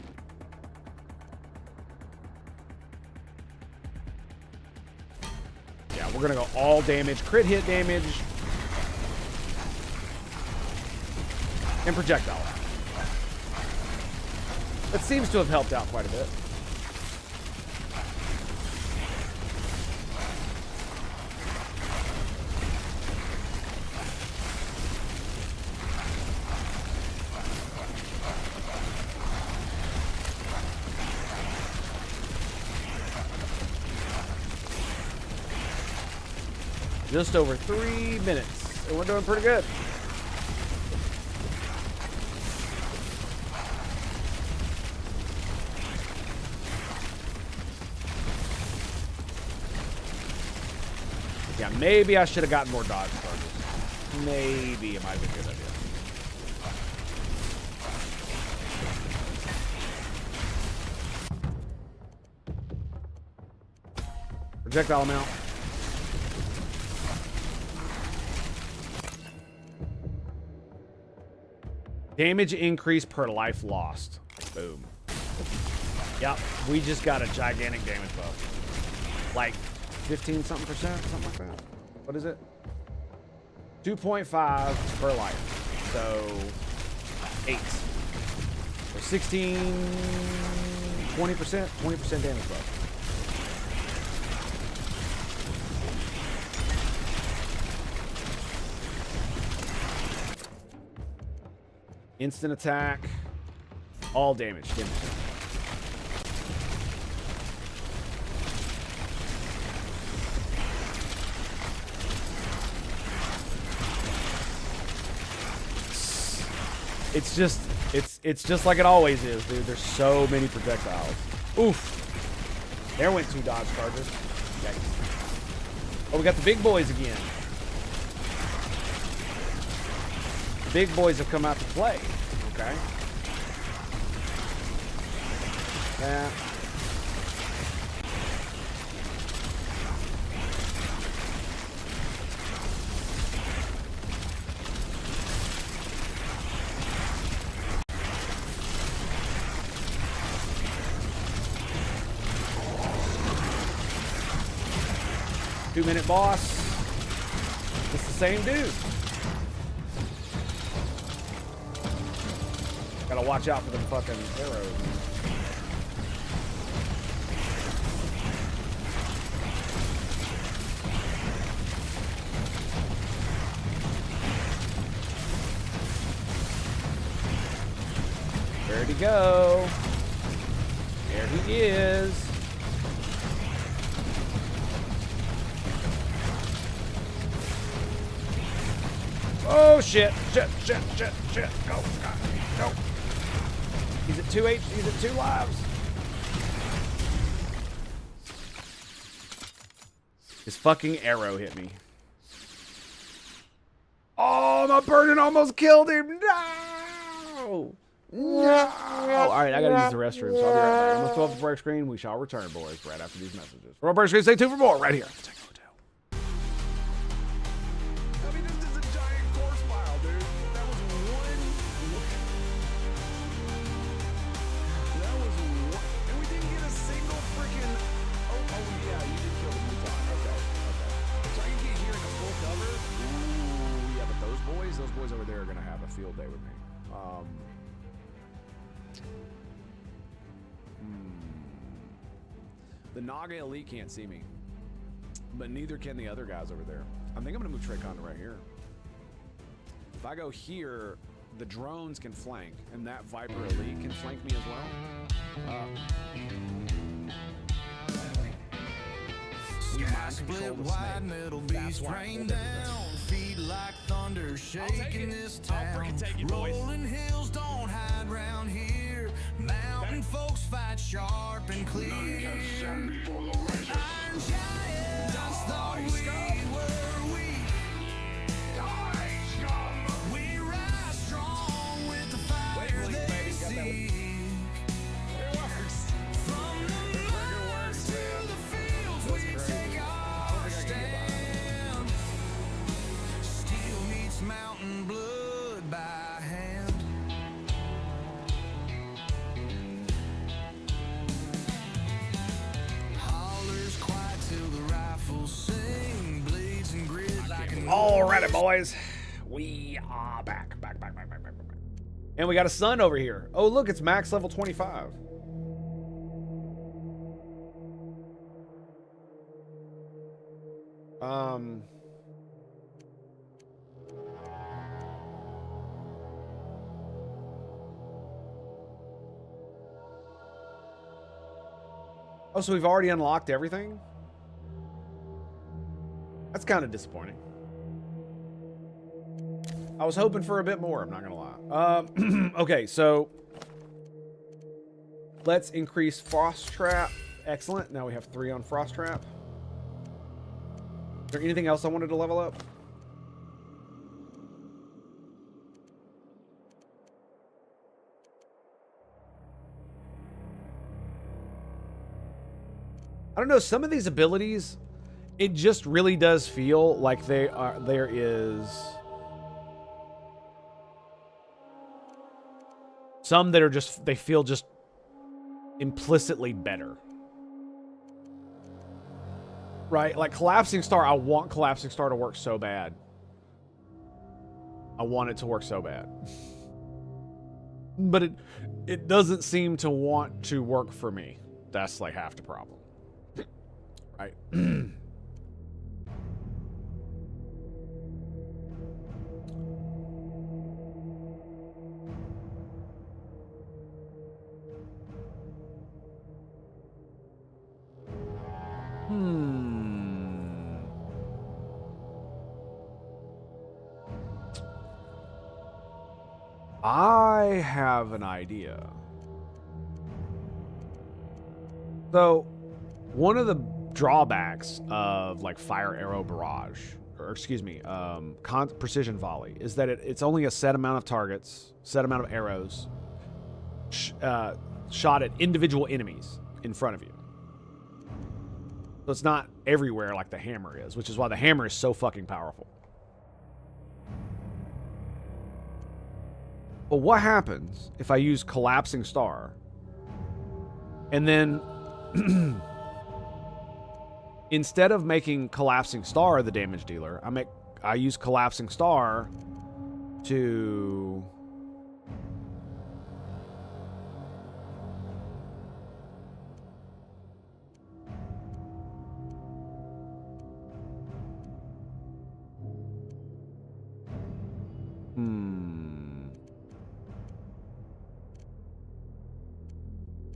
Yeah, we're gonna go all damage, crit hit damage, and projectile. That seems to have helped out quite a bit. Just over 3 minutes, and we're doing pretty good. Yeah, maybe I should have gotten more dodge charges. Maybe it might be a good idea. Projectile amount. Damage increase per life lost. Boom. Yep, we just got a gigantic damage buff. Like 15 something percent, something like that. What is it? 2.5 per life. So 8. So 16, 20% damage buff. Instant attack. All damage. It's just like it always is, dude. There's so many projectiles. Oof. There went 2 dodge charges. Yikes. Oh, we got the big boys again. Big boys have come out to play. Okay. Yeah. Two-minute boss. It's the same dude. Gotta watch out for them fucking arrows. Where'd he go? There he is. Oh shit! Shit! Shit! Shit! Shit! Go! Go! He's at 2 He's at 2 lives. His fucking arrow hit me. Oh, my burden almost killed him. No! No! Alright, I gotta use the restroom, so I'll be right back. I'm gonna throw up the break screen. We shall return, boys, right after these messages. For break screen, stay tuned for more right here. Tango Hotel. I mean, this is a giant course file, dude. That was one. That was one. And we didn't get a single freaking. Oh yeah, you did kill the Mutton. Okay. So I can get here in a full cover. Ooh, yeah, but those boys over there are gonna have a field day with me. The Naga Elite can't see me, but neither can the other guys over there. I think I'm gonna move Traycon to right here. If I go here, the drones can flank, and that Viper Elite can flank me as well. Split wide, metal beast rain down, feet like thunder shaking this town. Rolling hills don't hide round here. Mountain folks fight sharp and clear. Iron giants thought we were weak. We rise strong with the fire they seek. From the mines to the fields, we take our stand. Steel meets mountain blood by hand. Hollers quiet till the rifles sing. Blades and grit like an Alrighty, boys. We are back. And we got a sun over here. Oh, look, it's max level 25. Oh, so we've already unlocked everything? That's kind of disappointing. I was hoping for a bit more, I'm not gonna lie. Okay, so let's increase Frost Trap. Excellent. Now we have 3 on Frost Trap. Is there anything else I wanted to level up? I don't know, some of these abilities, it just really does feel like there is some that are just, they feel just implicitly better. Right? Like Collapsing Star, I want Collapsing Star to work so bad. I want it to work so bad. But it doesn't seem to want to work for me. That's like half the problem. Right? I have an idea. So, one of the drawbacks of like Fire Arrow Barrage, or excuse me, Precision Volley, is that it's only a set amount of targets, set amount of arrows shot at individual enemies in front of you. So it's not everywhere like the hammer is, which is why the hammer is so fucking powerful. But what happens if I use Collapsing Star and then instead of making Collapsing Star the damage dealer, I use Collapsing Star to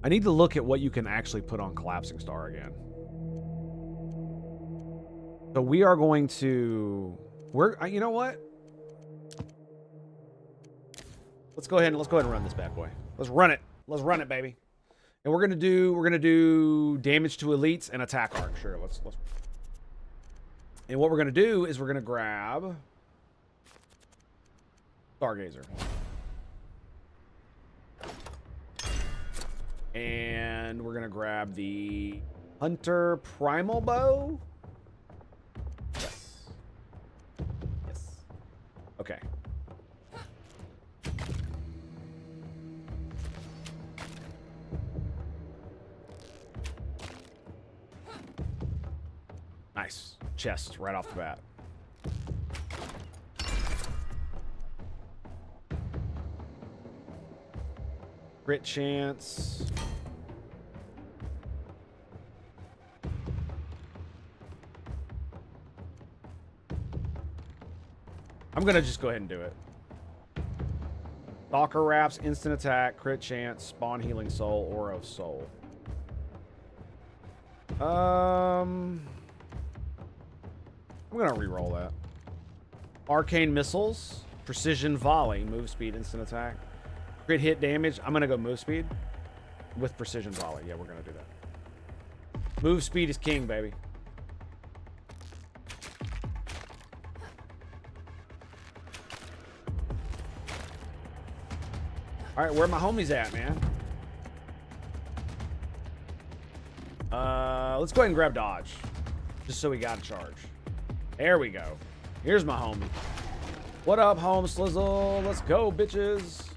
I need to look at what you can actually put on Collapsing Star again. So we are going to... you know what? Let's go ahead and run this bad boy. Let's run it. Let's run it, baby. And we're gonna do damage to elites and attack arc. Sure, let's. And what we're gonna do is we're gonna grab Stargazer. And we're gonna grab the Hunter Primal Bow. Yes. Yes. Okay. Nice. Chest right off the bat. Crit chance. I'm gonna just go ahead and do it. Stalker Wraps, instant attack, crit chance, spawn healing soul, aura of soul. I'm gonna re-roll that. Arcane missiles, precision volley, move speed, instant attack, crit hit damage. I'm gonna go move speed with precision volley. Yeah, we're gonna do that. Move speed is king, baby. All right, where my homies at, man? Let's go ahead and grab dodge, just so we got a charge. There we go. Here's my homie. What up, home slizzle? Let's go, bitches.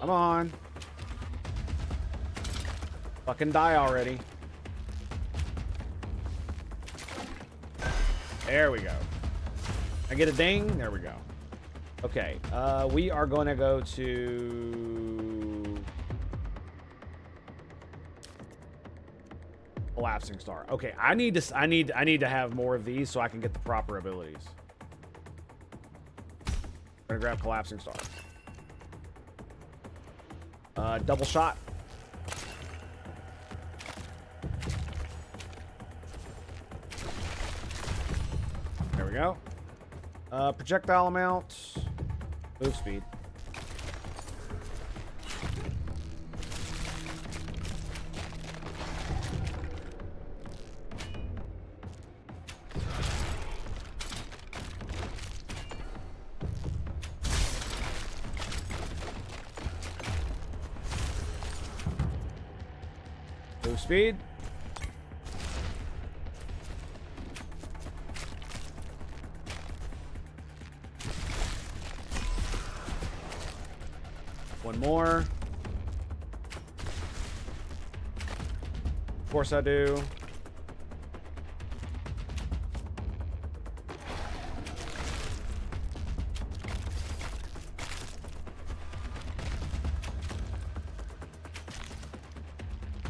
Come on. Fucking die already. There we go. I get a ding. There we go. Okay. We are going to go to Collapsing Star. Okay. I need to have more of these so I can get the proper abilities. I'm gonna grab Collapsing Star. Double shot. There we go. Projectile amount. Move speed. Move speed. One more. Of course I do.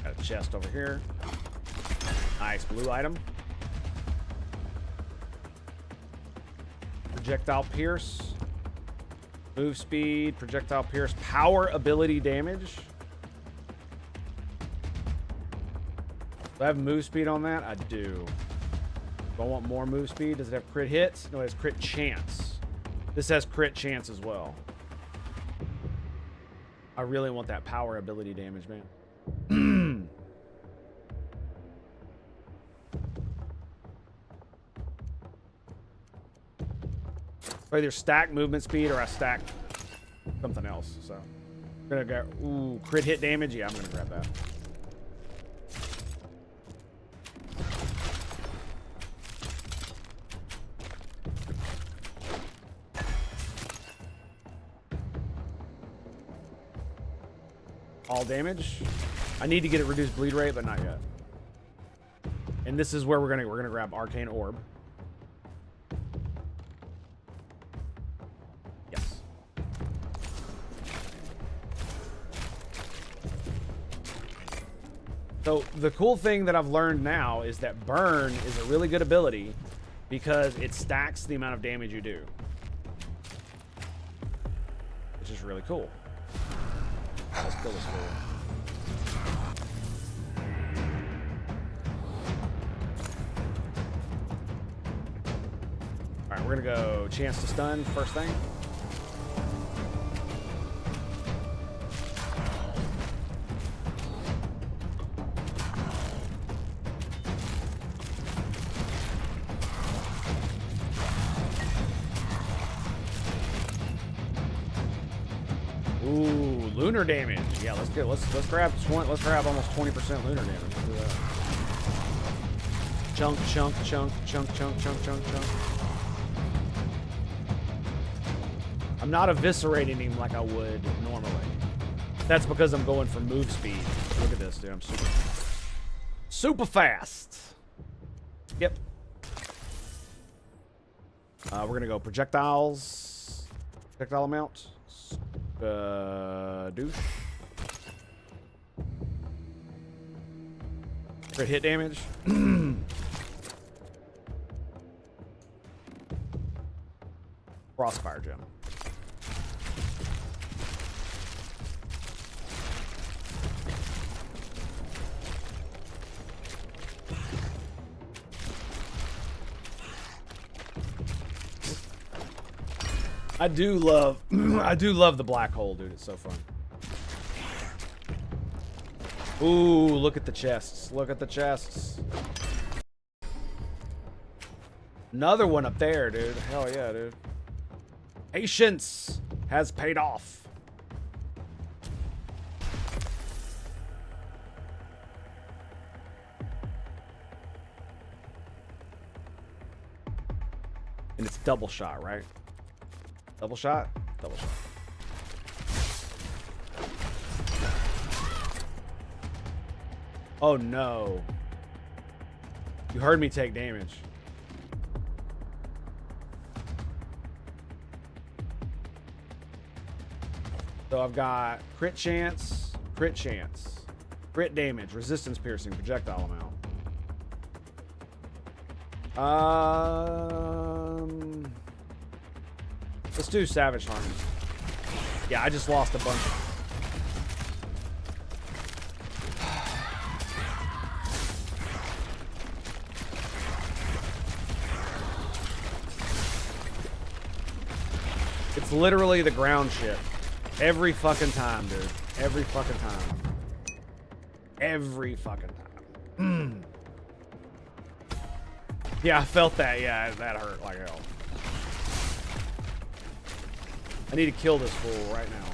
Got a chest over here. Nice blue item. Projectile pierce. Move speed, projectile pierce, power ability damage. Do I have move speed on that? I do. Do I want more move speed? Does it have crit hits? No, it has crit chance. This has crit chance as well. I really want that power ability damage, man. Either stack movement speed or I stack something else. So I'm gonna go, ooh, crit hit damage. Yeah, I'm gonna grab that. All damage. I need to get it reduced bleed rate, but not yet. And this is where we're gonna grab Arcane Orb. So the cool thing that I've learned now is that burn is a really good ability because it stacks the amount of damage you do, which is really cool. Let's kill this fool. Alright, we're gonna go chance to stun first thing. Ooh, lunar damage. Yeah, let's grab almost 20% lunar damage. Let's do that. Chunk. I'm not eviscerating him like I would normally. That's because I'm going for move speed. Look at this, dude. I'm super fast. Yep. We're gonna go projectiles. Projectile amount. Douche. Crit hit damage. Crossfire gem. I do love the black hole, dude. It's so fun. Ooh, look at the chests. Look at the chests. Another one up there, dude. Hell yeah, dude. Patience has paid off. And it's double shot, right? Double shot? Double shot. Oh no. You heard me take damage. So I've got crit chance, crit damage, resistance piercing, projectile amount. Let's do Savage Harness. Yeah, I just lost a bunch. It's literally the ground shit. Every fucking time, dude. Every fucking time. Every fucking time. Yeah, I felt that. Yeah, that hurt like hell. I need to kill this fool right now.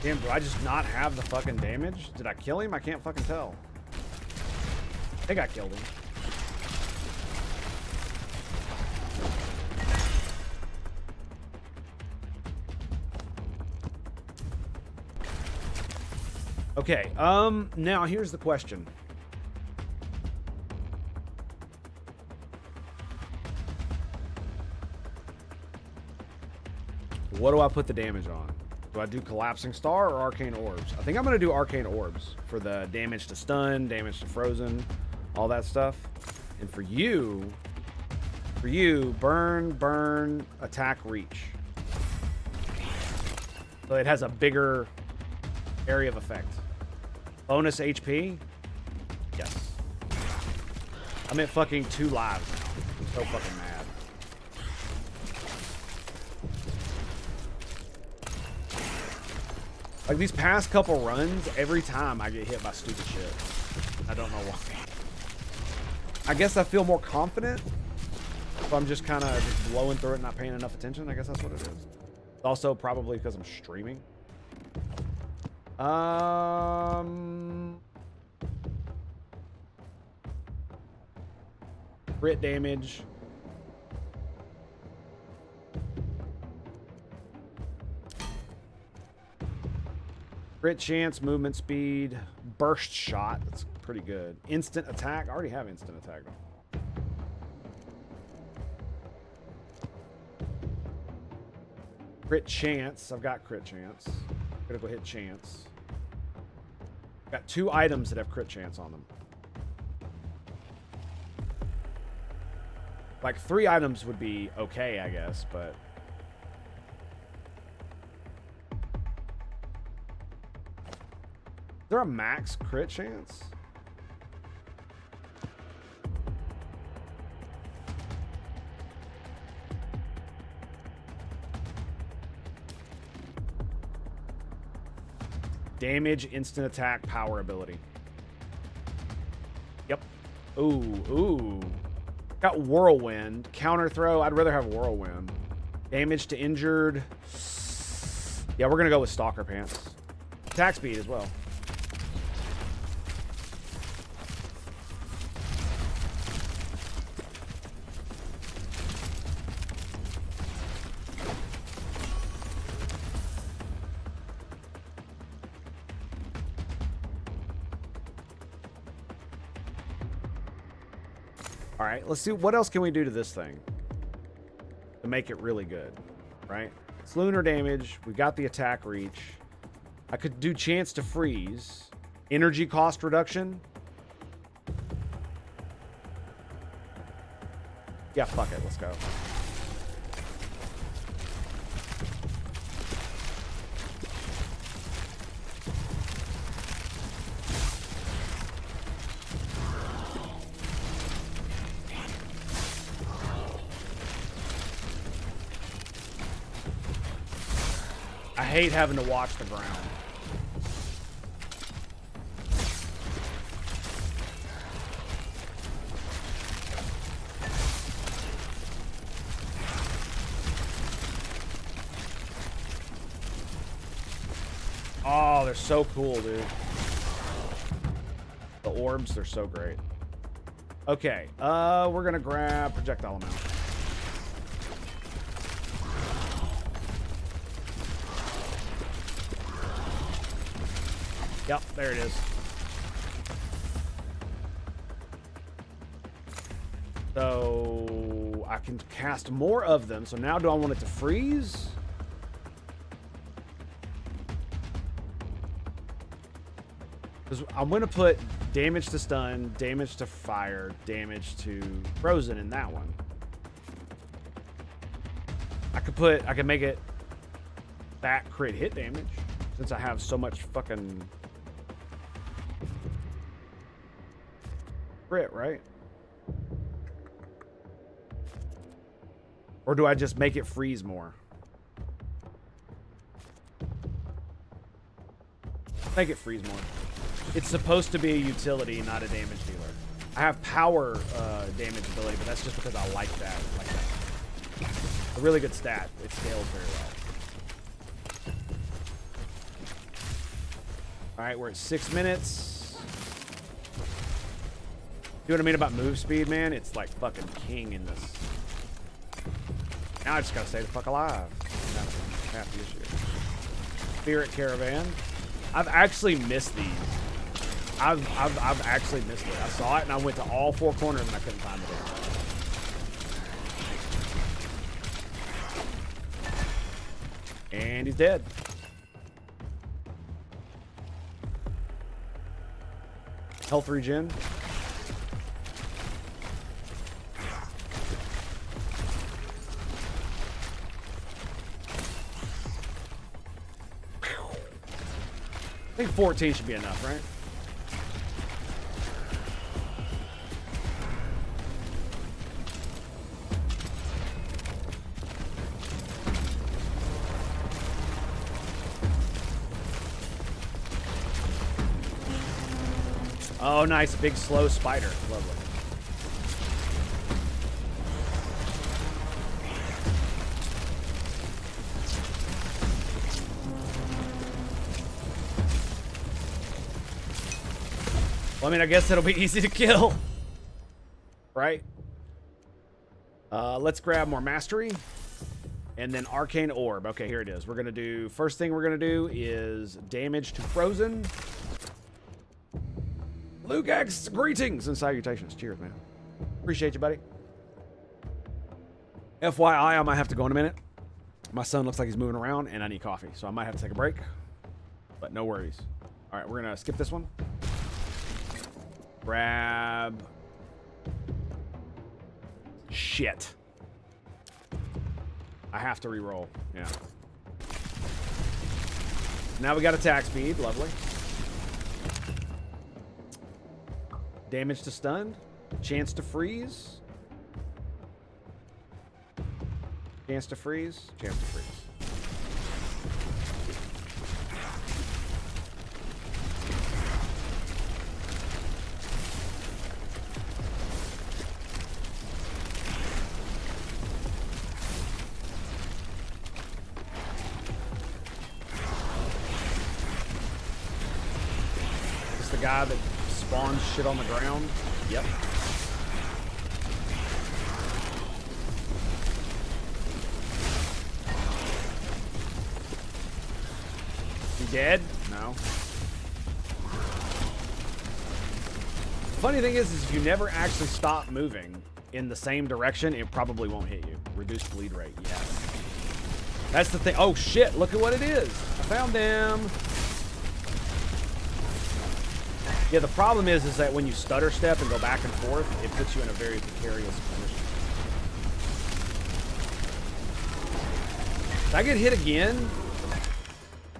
Damn, do I just not have the fucking damage? Did I kill him? I can't fucking tell. I think I killed him. Okay, now here's the question. What do I put the damage on? Do I do Collapsing Star or Arcane Orbs? I think I'm going to do Arcane Orbs for the damage to stun, damage to frozen, all that stuff. And for you, burn, attack, reach. So it has a bigger area of effect. Bonus HP? Yes. I'm at fucking 2 lives now. I'm so fucking mad. Like these past couple runs, every time I get hit by stupid shit. I don't know why. I guess I feel more confident if I'm just kind of just blowing through it and not paying enough attention. I guess that's what it is. Also probably because I'm streaming. Crit damage. Crit chance, movement speed, burst shot. That's pretty good. Instant attack. I already have instant attack. Crit chance. I've got crit chance. Critical hit chance. Got 2 items that have crit chance on them. Like 3 items would be okay, I guess, but... Is there a max crit chance? Damage, instant attack, power ability. Yep. Ooh. Got whirlwind. Counter throw. I'd rather have whirlwind. Damage to injured. Yeah, we're going to go with Stalker Pants. Attack speed as well. All right, let's see. What else can we do to this thing to make it really good, right? It's lunar damage. We got the attack reach. I could do chance to freeze. Energy cost reduction. Yeah, fuck it. Let's go. I hate having to watch the ground. Oh, they're so cool, dude. The orbs, they're so great. Okay, we're gonna grab projectile amount. Yep, there it is. So I can cast more of them. So now do I want it to freeze? Because I'm going to put damage to stun, damage to fire, damage to frozen in that one. I could make it that crit hit damage since I have so much fucking crit, right? Or do I just make it freeze more? Make it freeze more. It's supposed to be a utility, not a damage dealer. I have power damage ability, but that's just because I like that. A really good stat. It scales very well. All right, we're at 6 minutes. You know what I mean about move speed, man? It's like fucking king in this. Now I just gotta stay the fuck alive. That's half the issue. Spirit Caravan. I've actually missed these. I've actually missed it. I saw it and I went to all 4 corners and I couldn't find it. And he's dead. Health regen. I think 14 should be enough, right? Oh, nice. Big, slow spider. Lovely. Well, I mean, I guess it'll be easy to kill. Right? Let's grab more mastery. And then arcane orb. Okay, here it is. We're going to do... First thing we're going to do is damage to frozen. Luke X, greetings and salutations. Cheers, man. Appreciate you, buddy. FYI, I might have to go in a minute. My son looks like he's moving around, and I need coffee, so I might have to take a break. But no worries. All right, we're going to skip this one. Grab... Shit. I have to re-roll. Yeah. Now we got attack speed. Lovely. Damage to stunned. Chance to freeze. Chance to freeze. Chance to freeze. Is the guy that spawns shit on the ground? Yep. He dead? No. Funny thing is if you never actually stop moving in the same direction, it probably won't hit you. Reduced bleed rate, yes. That's the thing. Oh shit, look at what it is. I found them. Yeah, the problem is that when you stutter step and go back and forth, it puts you in a very precarious position. Did I get hit again?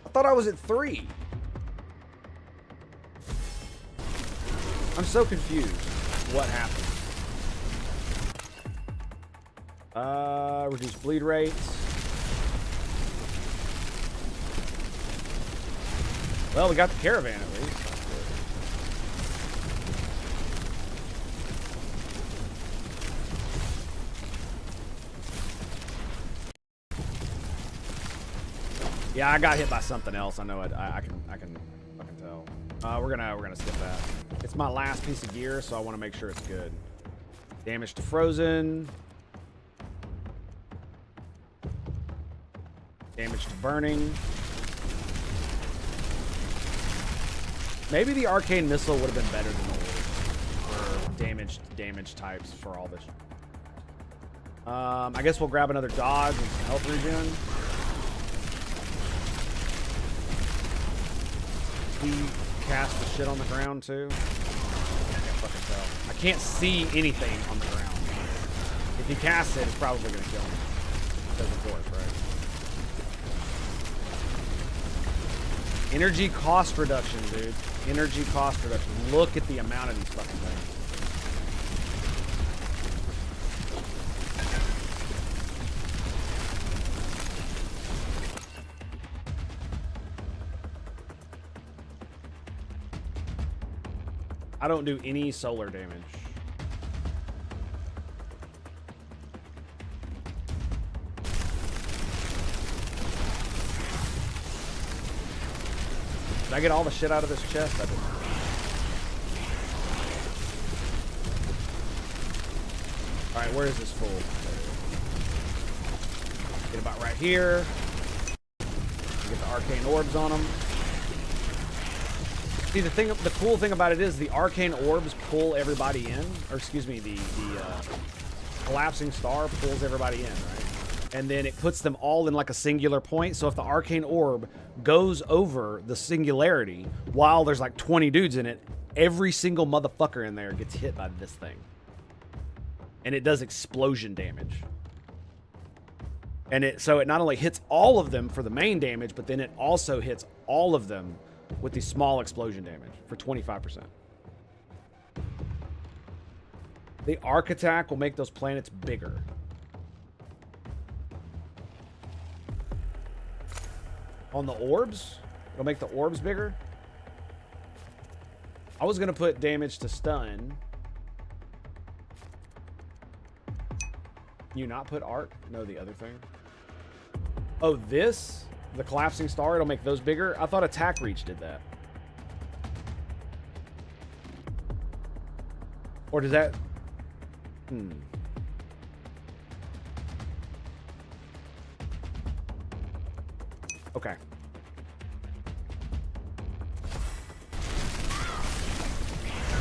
I thought I was at 3. I'm so confused. What happened? Reduce bleed rates. Well, we got the caravan at least. Yeah, I got hit by something else. I know it. I can tell. We're gonna skip that. It's my last piece of gear, so I want to make sure it's good. Damage to frozen. Damage to burning. Maybe the arcane missile would have been better than the orb for damage types for all this. I guess we'll grab another dodge and some health regen. He cast the shit on the ground too. I can't fucking tell. I can't see anything on the ground. If he casts it, it's probably gonna kill me. Because of course, right? Energy cost reduction, dude. Energy cost reduction. Look at the amount of these fucking things. I don't do any solar damage. Did I get all the shit out of this chest? I didn't. Alright, where is this fool? Get about right here. Get the arcane orbs on him. See, the cool thing about it is the arcane orbs pull everybody in, or excuse me, the collapsing star pulls everybody in, right? And then it puts them all in like a singular point. So if the arcane orb goes over the singularity while there's like 20 dudes in it, every single motherfucker in there gets hit by this thing. And it does explosion damage. And so it not only hits all of them for the main damage, but then it also hits all of them with the small explosion damage for 25%. The arc attack will make those planets bigger. On the orbs? It'll make the orbs bigger? I was going to put damage to stun. Can you not put arc? No, the other thing. Oh, this? The collapsing star, it'll make those bigger? I thought attack reach did that. Or does that... Okay.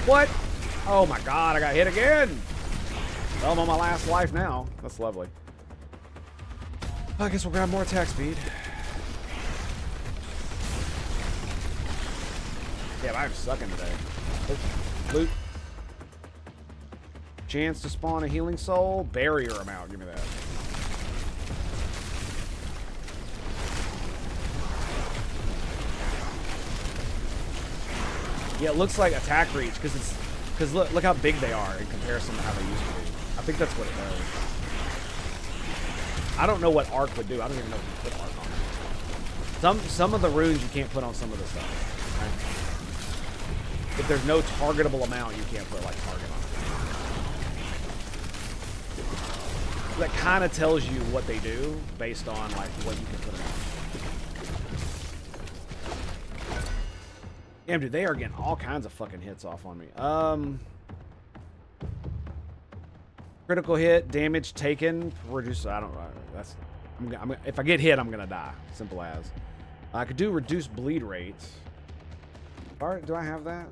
What? Oh my god, I got hit again. Well, I'm on my last life now. That's lovely. I guess we'll grab more attack speed. Yeah, I'm sucking today. Oh, loot. Chance to spawn a healing soul. Barrier amount. Give me that. Yeah, it looks like attack reach because look how big they are in comparison to how they used to be. I think that's what it does. I don't know what arc would do. I don't even know if you put arc on it. Some of the runes you can't put on some of the stuff. Right? If there's no targetable amount, you can't put like target on it. That kind of tells you what they do based on like what you can put them on. Damn, dude, they are getting all kinds of fucking hits off on me. Critical hit, damage taken, reduce. I don't. That's. If I get hit, I'm gonna die. Simple as. I could do reduced bleed rates. Alright, do I have that?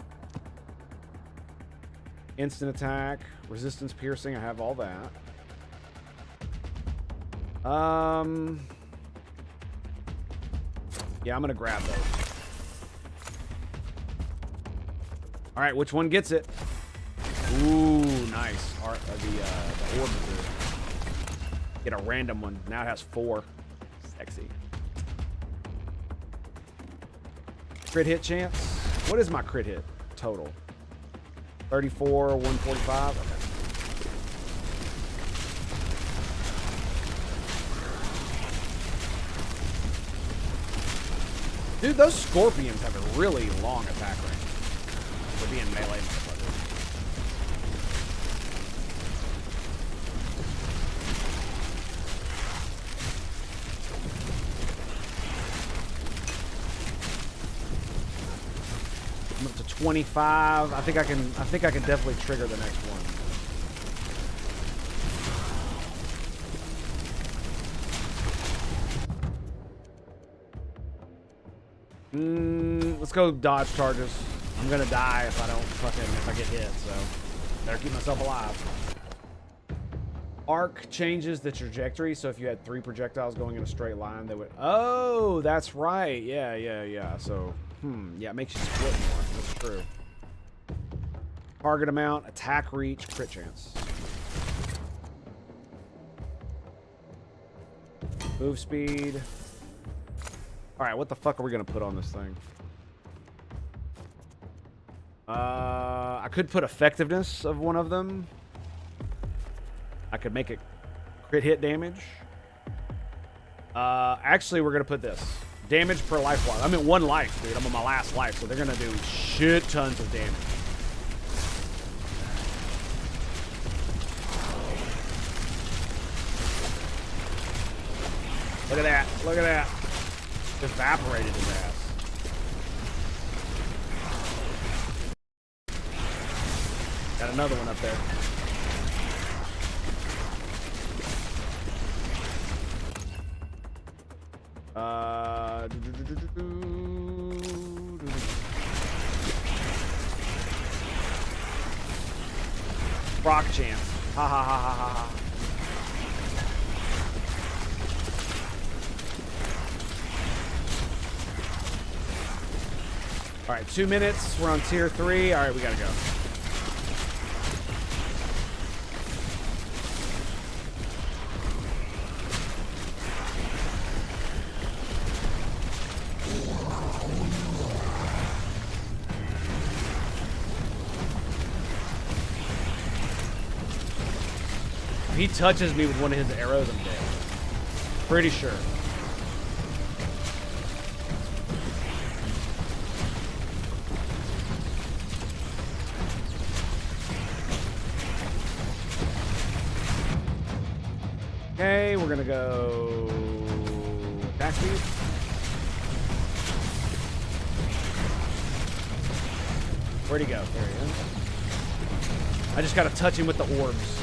Instant attack, resistance piercing. I have all that. Yeah, I'm gonna grab those. All right, which one gets it? Ooh, nice. All right, the orb get a random one. Now it has 4. Sexy. Crit hit chance. What is my crit hit total? 34, 145. Okay. Dude, those scorpions have a really long attack range. For being melee motherfuckers. I'm up to 25. I think I can definitely trigger the next one. Let's go dodge charges. I'm gonna die if I get hit, so better keep myself alive. Arc changes the trajectory, so if you had 3 projectiles going in a straight line, they would. Oh, that's right. Yeah. So, yeah, it makes you split more. That's true. Target amount, attack reach, crit chance. Move speed. All right, what the fuck are we gonna put on this thing? I could put effectiveness of one of them. I could make it crit hit damage. Actually, we're gonna put this damage per life bar. I'm at 1 life, dude. I'm on my last life, so they're gonna do shit tons of damage. Look at that! Look at that! Evaporated his ass. Got another one up there. Rock chance. Ha ha ha ha ha ha. All right, 2 minutes. We're on tier 3. All right, we gotta go. If he touches me with one of his arrows, I'm dead. Pretty sure. Okay, we're gonna go attack speed. Where'd he go? There he is. I just gotta touch him with the orbs.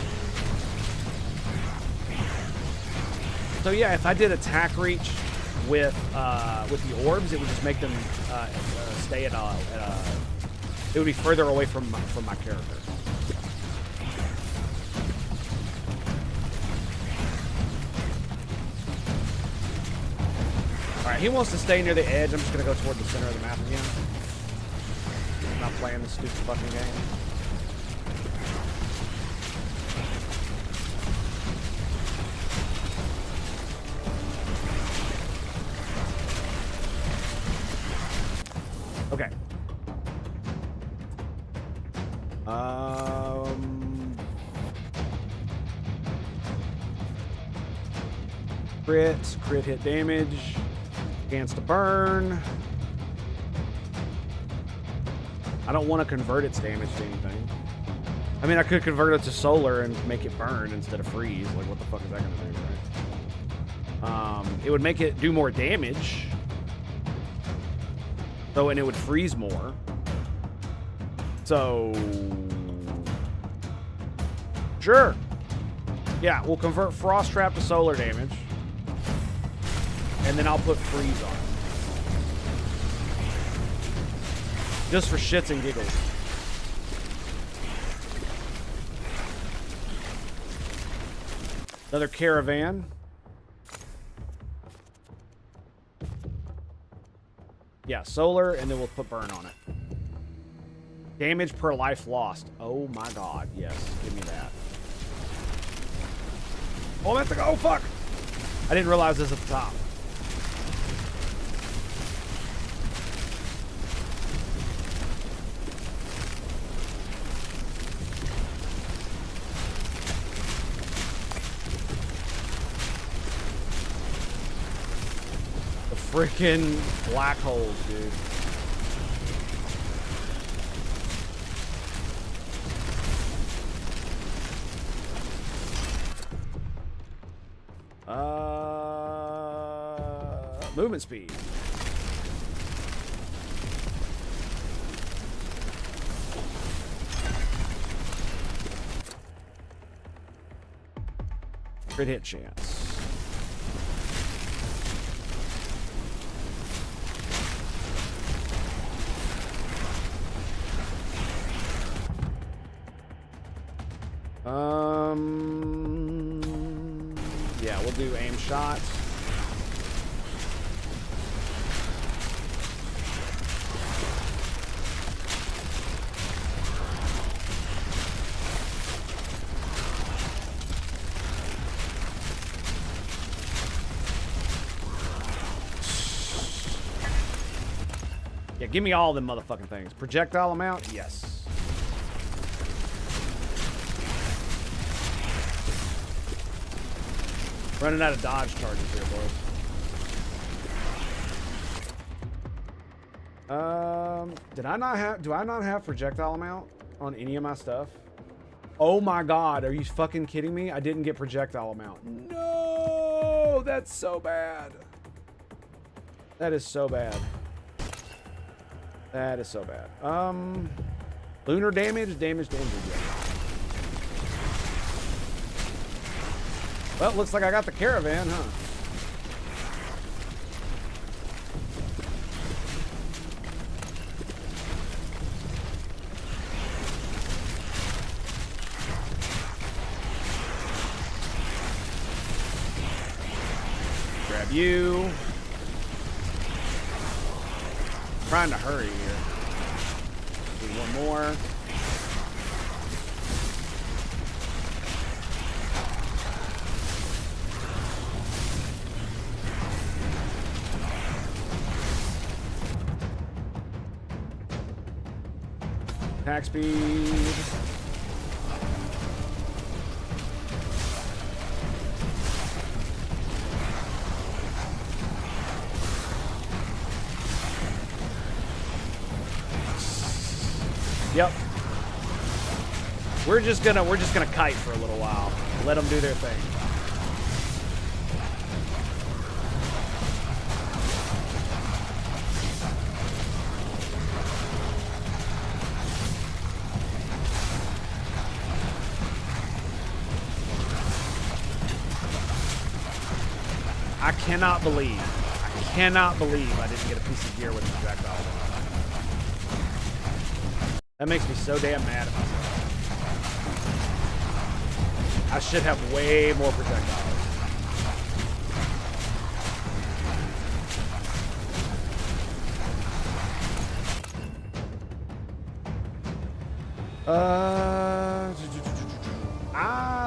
So yeah, if I did attack reach with the orbs, it would just make them stay at It would be further away from my character. Alright, he wants to stay near the edge. I'm just gonna go toward the center of the map again. I'm not playing this stupid fucking game. Okay. Crit hit damage, chance to burn. I don't want to convert its damage to anything. I mean, I could convert it to solar and make it burn instead of freeze. Like, what the fuck is that gonna do, right? It would make it do more damage. So, and it would freeze more. So, sure. Yeah, we'll convert Frost Trap to solar damage. And then I'll put freeze on it. Just for shits and giggles. Another caravan. Yeah, solar, and then we'll put burn on it. Damage per life lost. Oh my god, yes. Give me that. Oh, I have to go. Oh, fuck! I didn't realize this at the top. Freaking black holes, dude. Movement speed. Crit hit chance. Yeah, we'll do aim shots. Yeah, give me all them motherfucking things. Projectile amount? Yes. Running out of dodge charges here, boys. Do I not have projectile amount on any of my stuff? Oh my god, are you fucking kidding me? I didn't get projectile amount. No, that's so bad. That is so bad. That is so bad. Lunar damage to injured. Yeah. Well, looks like I got the caravan, huh? Grab you. Trying to hurry here. Do one more. Attack speed. Yep. We're just gonna kite for a little while. Let them do their thing. I cannot believe I didn't get a piece of gear with the projectile. That makes me so damn mad at myself. I should have way more projectiles.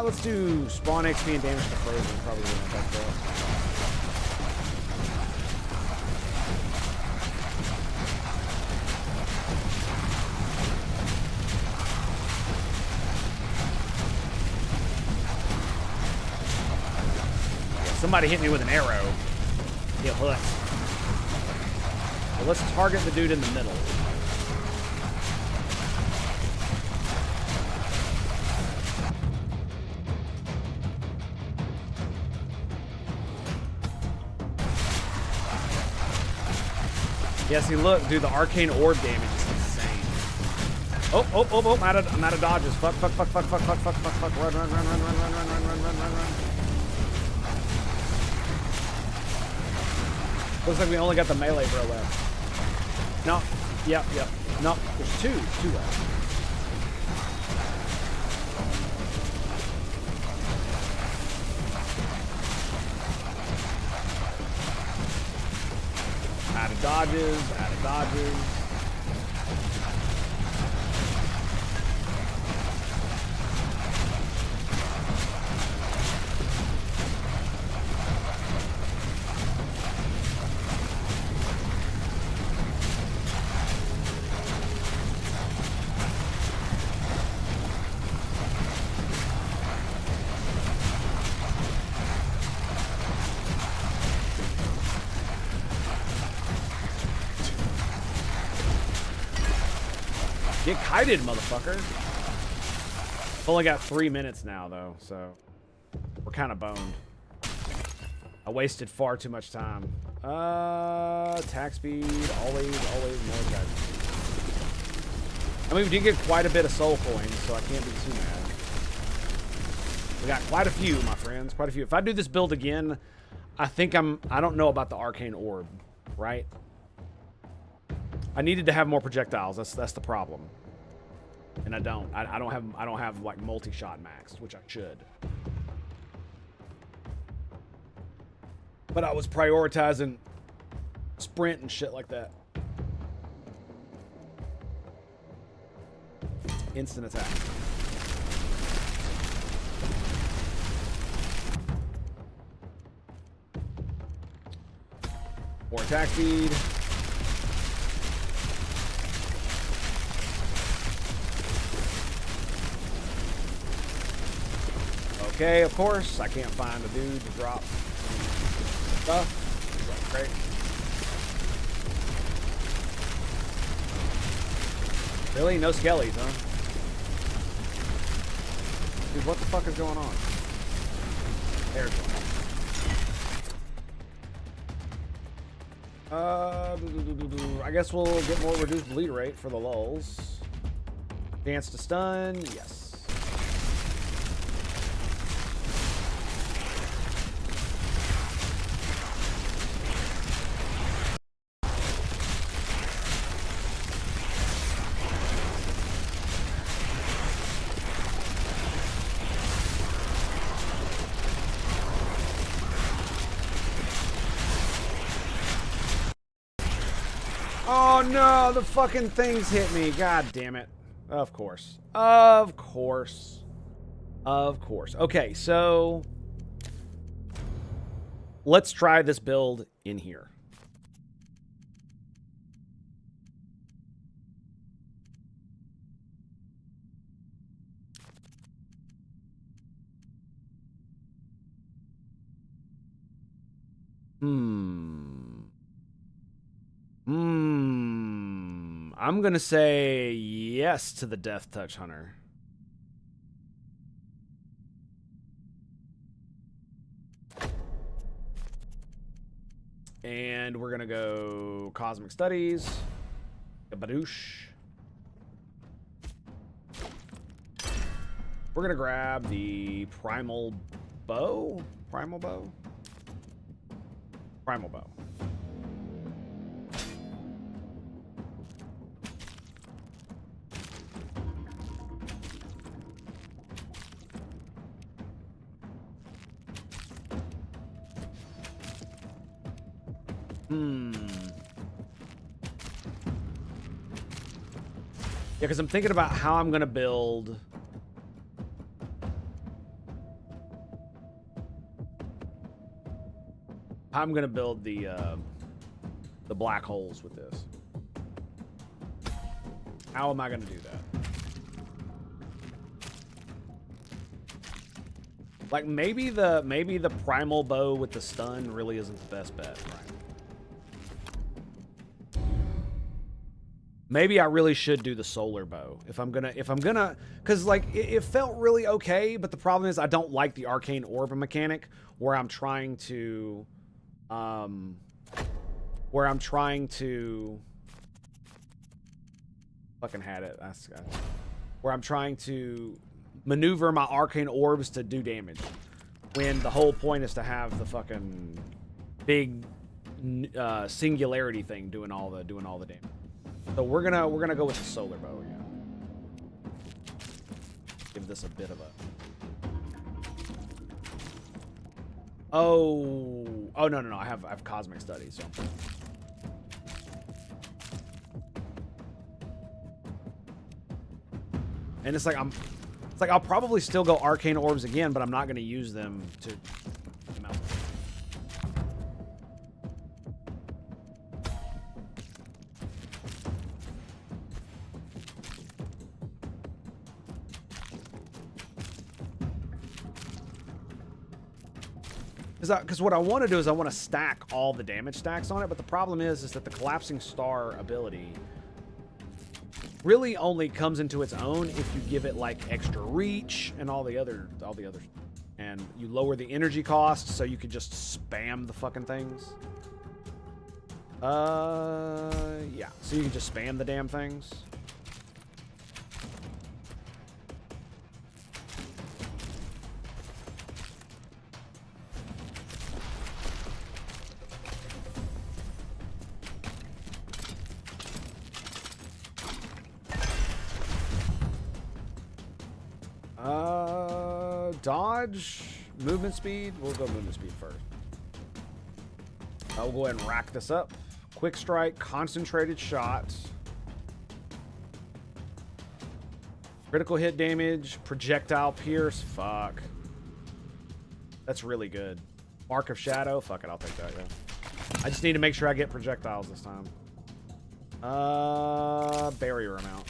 Let's do spawn XP and damage to frozen. Probably gonna affect that. Somebody hit me with an arrow. Get hooked. Well, let's target the dude in the middle. Yeah, see, look, dude, the arcane orb damage is insane. Oh, I'm out of dodges. Fuck. Run. Looks like we only got the melee bro left. No, yep. No, there's two left. Out of dodges. Get kited, motherfucker. Only got 3 minutes now, though, so we're kind of boned. I wasted far too much time. Attack speed, always more attack speed. I mean, we did get quite a bit of soul coins, so I can't be too mad. We got quite a few, my friends, quite a few. If I do this build again, I don't know about the arcane orb, right? I needed to have more projectiles. That's the problem, and I don't. I don't have like multi-shot maxed, which I should. But I was prioritizing sprint and shit like that. Instant attack. More attack speed. Okay, of course, I can't find a dude to drop stuff. Great. Really? No skellies, huh? Dude, what the fuck is going on? There's one. I guess we'll get more reduced bleed rate for the lulls. Chance to stun, yes. Oh no, the fucking things hit me. God damn it. Of course. Of course. Of course. Okay, so let's try this build in here. I'm gonna say yes to the Death Touch Hunter. And we're gonna go Cosmic Studies. A Badoosh. We're gonna grab the Primal Bow. Primal Bow? Primal Bow. Yeah, because I'm thinking about how I'm gonna build. How I'm gonna build the black holes with this. How am I gonna do that? Like maybe the primal bow with the stun really isn't the best bet, right? Maybe I really should do the solar bow if I'm gonna, because like it felt really okay, but the problem is I don't like the arcane orb mechanic where I'm trying to, fucking had it. Where I'm trying to maneuver my arcane orbs to do damage, when the whole point is to have the fucking big singularity thing doing all the damage. So we're gonna go with the solar bow again. Give this a bit of a. Oh no, I have cosmic studies. So. And it's like I'll probably still go arcane orbs again, but I'm not gonna use them to. Because what I want to do is I want to stack all the damage stacks on it, but the problem is that the collapsing star ability really only comes into its own if you give it like extra reach and all the other, and you lower the energy cost so you could just spam the fucking things. Yeah, so you can just spam the damn things. Dodge, movement speed. We'll go movement speed first. I'll go ahead and rack this up. Quick strike, concentrated shot, critical hit damage, projectile pierce. Fuck, that's really good. Mark of shadow. Fuck it, I'll take that. Yeah. I just need to make sure I get projectiles this time. Barrier amount.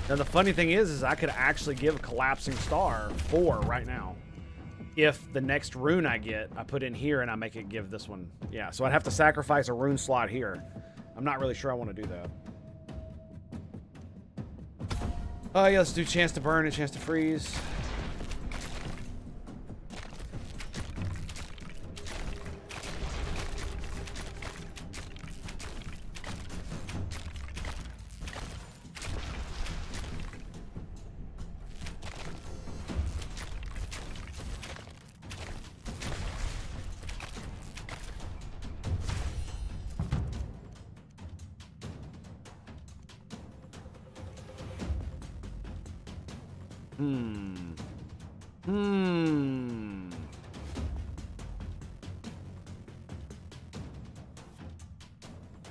Now the funny thing is I could actually give Collapsing Star 4 right now. If the next rune I get, I put in here and I make it give this one. Yeah, so I'd have to sacrifice a rune slot here. I'm not really sure I want to do that. Oh yeah, let's do chance to burn and chance to freeze.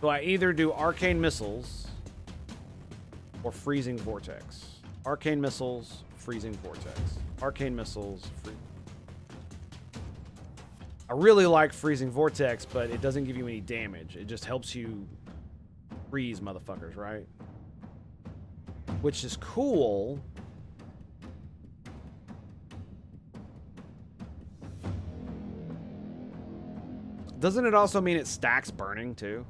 So I either do Arcane Missiles or Freezing Vortex. Arcane Missiles, Freezing Vortex. Arcane Missiles, I really like Freezing Vortex, but it doesn't give you any damage. It just helps you freeze motherfuckers, right? Which is cool. Doesn't it also mean it stacks burning too?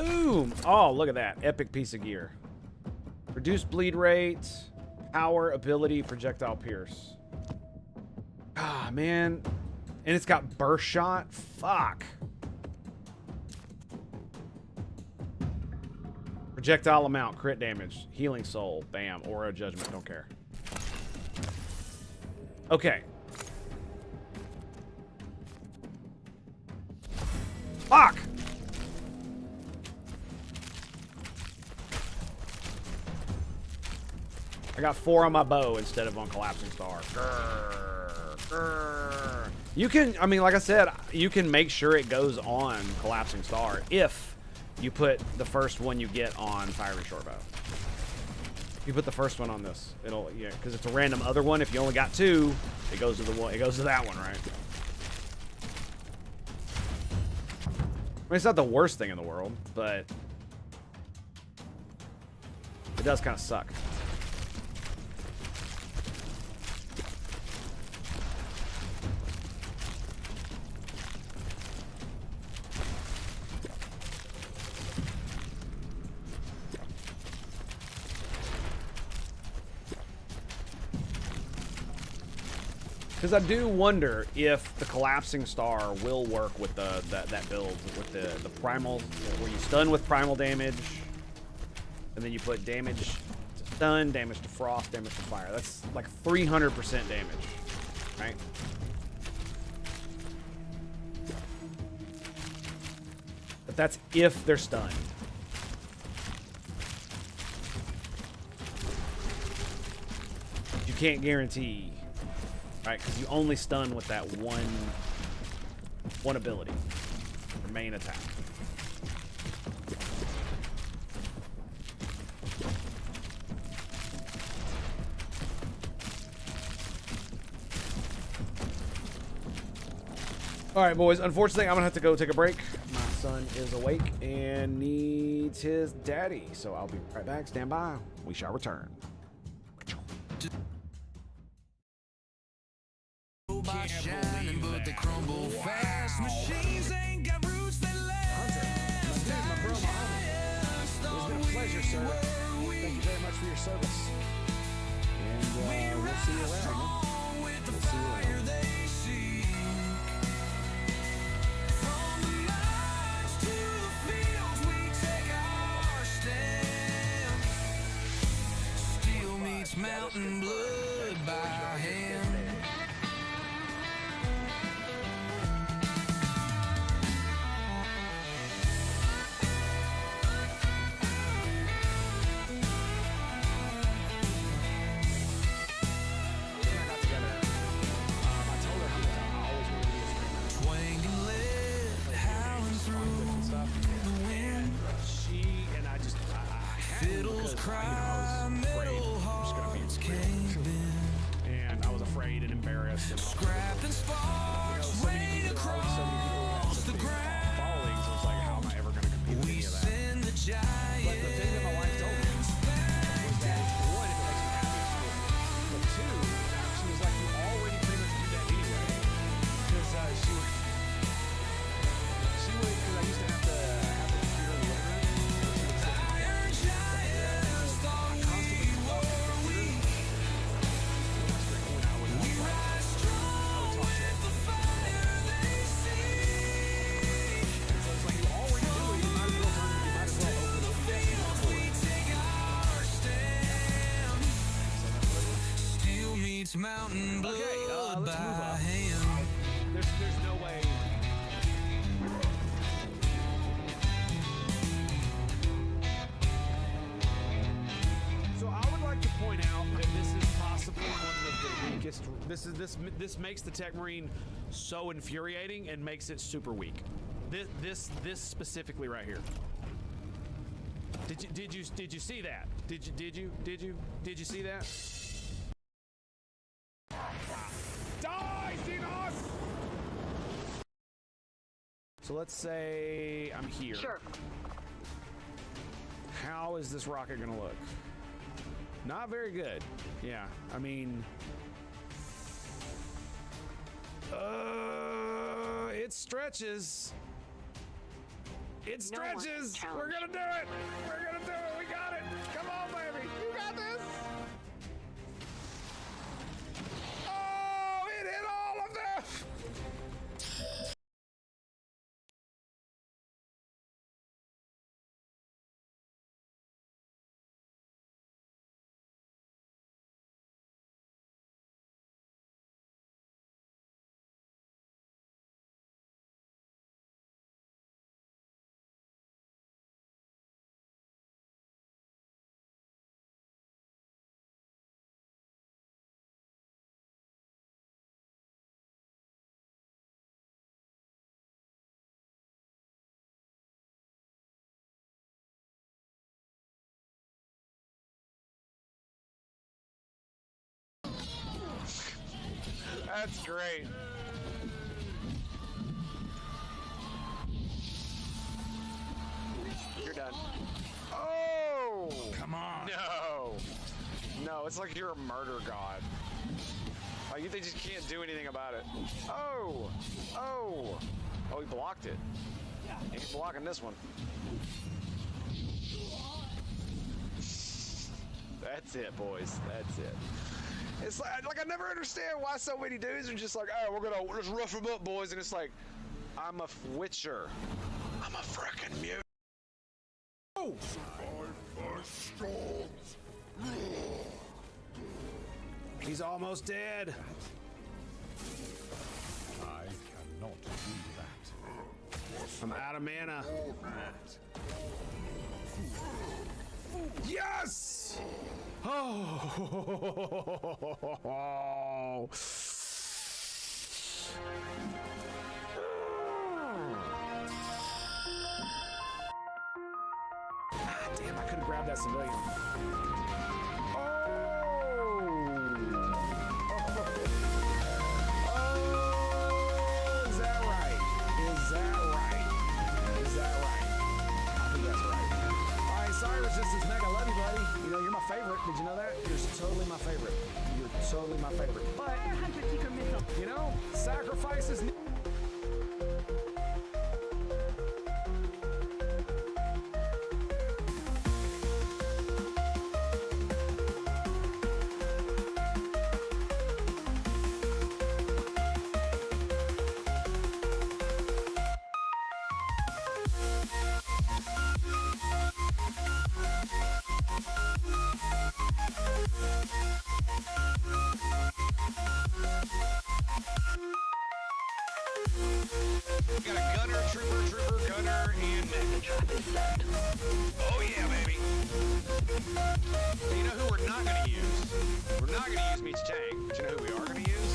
Boom! Oh, look at that. Epic piece of gear. Reduced bleed rate, power, ability, projectile pierce. Ah, man. And it's got burst shot? Fuck. Projectile amount, crit damage, healing soul, bam, aura of judgment, don't care. Okay. Fuck! I got 4 on my bow instead of on collapsing star. Grr, grr. You can, I mean, like I said, you can make sure it goes on collapsing star if you put the first one you get on fiery short bow. You put the first one on this, it'll, yeah, because it's a random other one. If you only got 2, it goes to the one. It goes to that one, right? I mean, it's not the worst thing in the world, but it does kind of suck. Because I do wonder if the collapsing star will work with that build with the primal, where you stun with primal damage, and then you put damage to stun, damage to frost, damage to fire. That's like 300% damage, right? But that's if they're stunned. You can't guarantee. Right, because you only stun with that one ability, your main attack. All right, boys. Unfortunately, I'm gonna have to go take a break. My son is awake and needs his daddy, so I'll be right back. Stand by. We shall return. By shining, but they crumble fast. Machines ain't got roots that last. My bro, my homie. It's been a pleasure, sir. Thank you very much for your service. And we'll see you around, man. With the We'll see you fire around. they see. From the mines to the fields, we take our stand. Steel meets mountain blood by hand. Scrapping sparks, weighing across the ground. We send the giants. But the thing that my wife told me was that, one, it makes me happy at school. But two, she was like, you already pretty much do that anyway. Because she would, because I used to have the computer in the living room. Iron giants thought we were weak. We rise strong with the fire they see. So it's like you already do it. You might as well open the fields. We take our stand. Steel meets mountain blood let's move by on. hand. There's no way. So I would like to point out that this is possibly one of the weakest. This makes the Tech Marine so infuriating and makes it super weak. This specifically right here. Did you see that? Did you see that? Die, Xenos! So let's say I'm here. Sure. How is this rocket gonna look? Not very good. Yeah, I mean, it stretches. It stretches. We're gonna do it. We're gonna do it. We got it. Come on, baby. You got this. Oh, it hit all of them. That's great. You're done. Oh! Come on. No. No, it's like you're a murder god. Like, they just can't do anything about it. Oh! Oh! Oh, he blocked it. He's blocking this one. That's it, boys. That's it. It's like I never understand why so many dudes are just like, oh, we're gonna just rough them up, boys, and it's like, I'm a witcher. I'm a frickin' mute. Oh! He's almost dead. I cannot do that. I'm out of mana. Yes! Oh! Ah, damn, I could have grabbed that civilian. Oh! Oh! Is that right? Is that right? Is that right? I think that's right. All right, sorry, Resistance Meg, I love you, buddy. You know, you're my favorite. Did you know that? You're totally my favorite. You're totally my favorite. But, you know, sacrifices... Got a gunner, trooper, gunner, and mech. Oh yeah, baby. So you know who we're not gonna use? We're not gonna use Meets Tank, but you know who we are gonna use?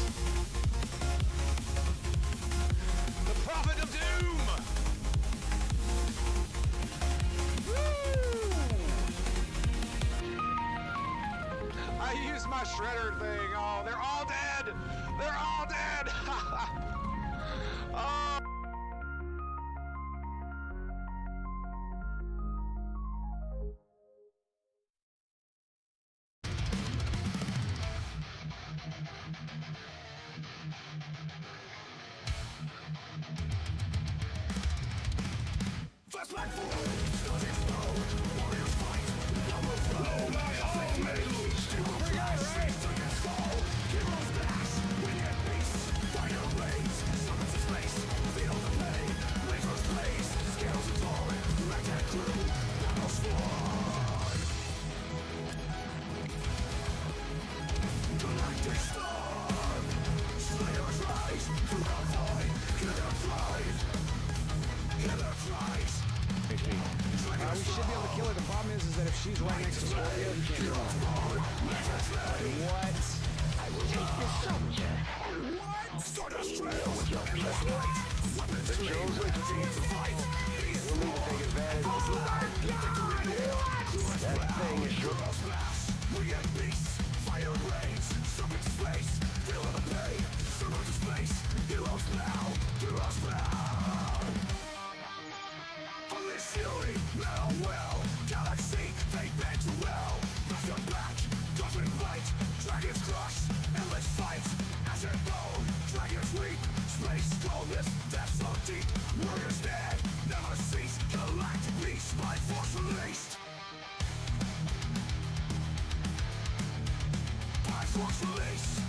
The Prophet of Doom! Woo! I used my shredder thing. Oh, they're all dead! They're all dead! Oh! We should be able to kill her. The problem is that if she's right next to Scorpio, you can't kill her. What? I will take this soldier. What? Stardust trails. The chosen continue to fight. We'll need to take advantage of this. That thing is short. We have beasts, fire and rains, stuck into space, feel the pain, surrender to space, heroes now, heroes now. Police fury, now well, galaxy, they bend to well. Master back, cosmic fight, dragons crush, endless fight, acid bone, dragons weep, space coldness, death so deep, warriors dead, never cease, was released. Path was released.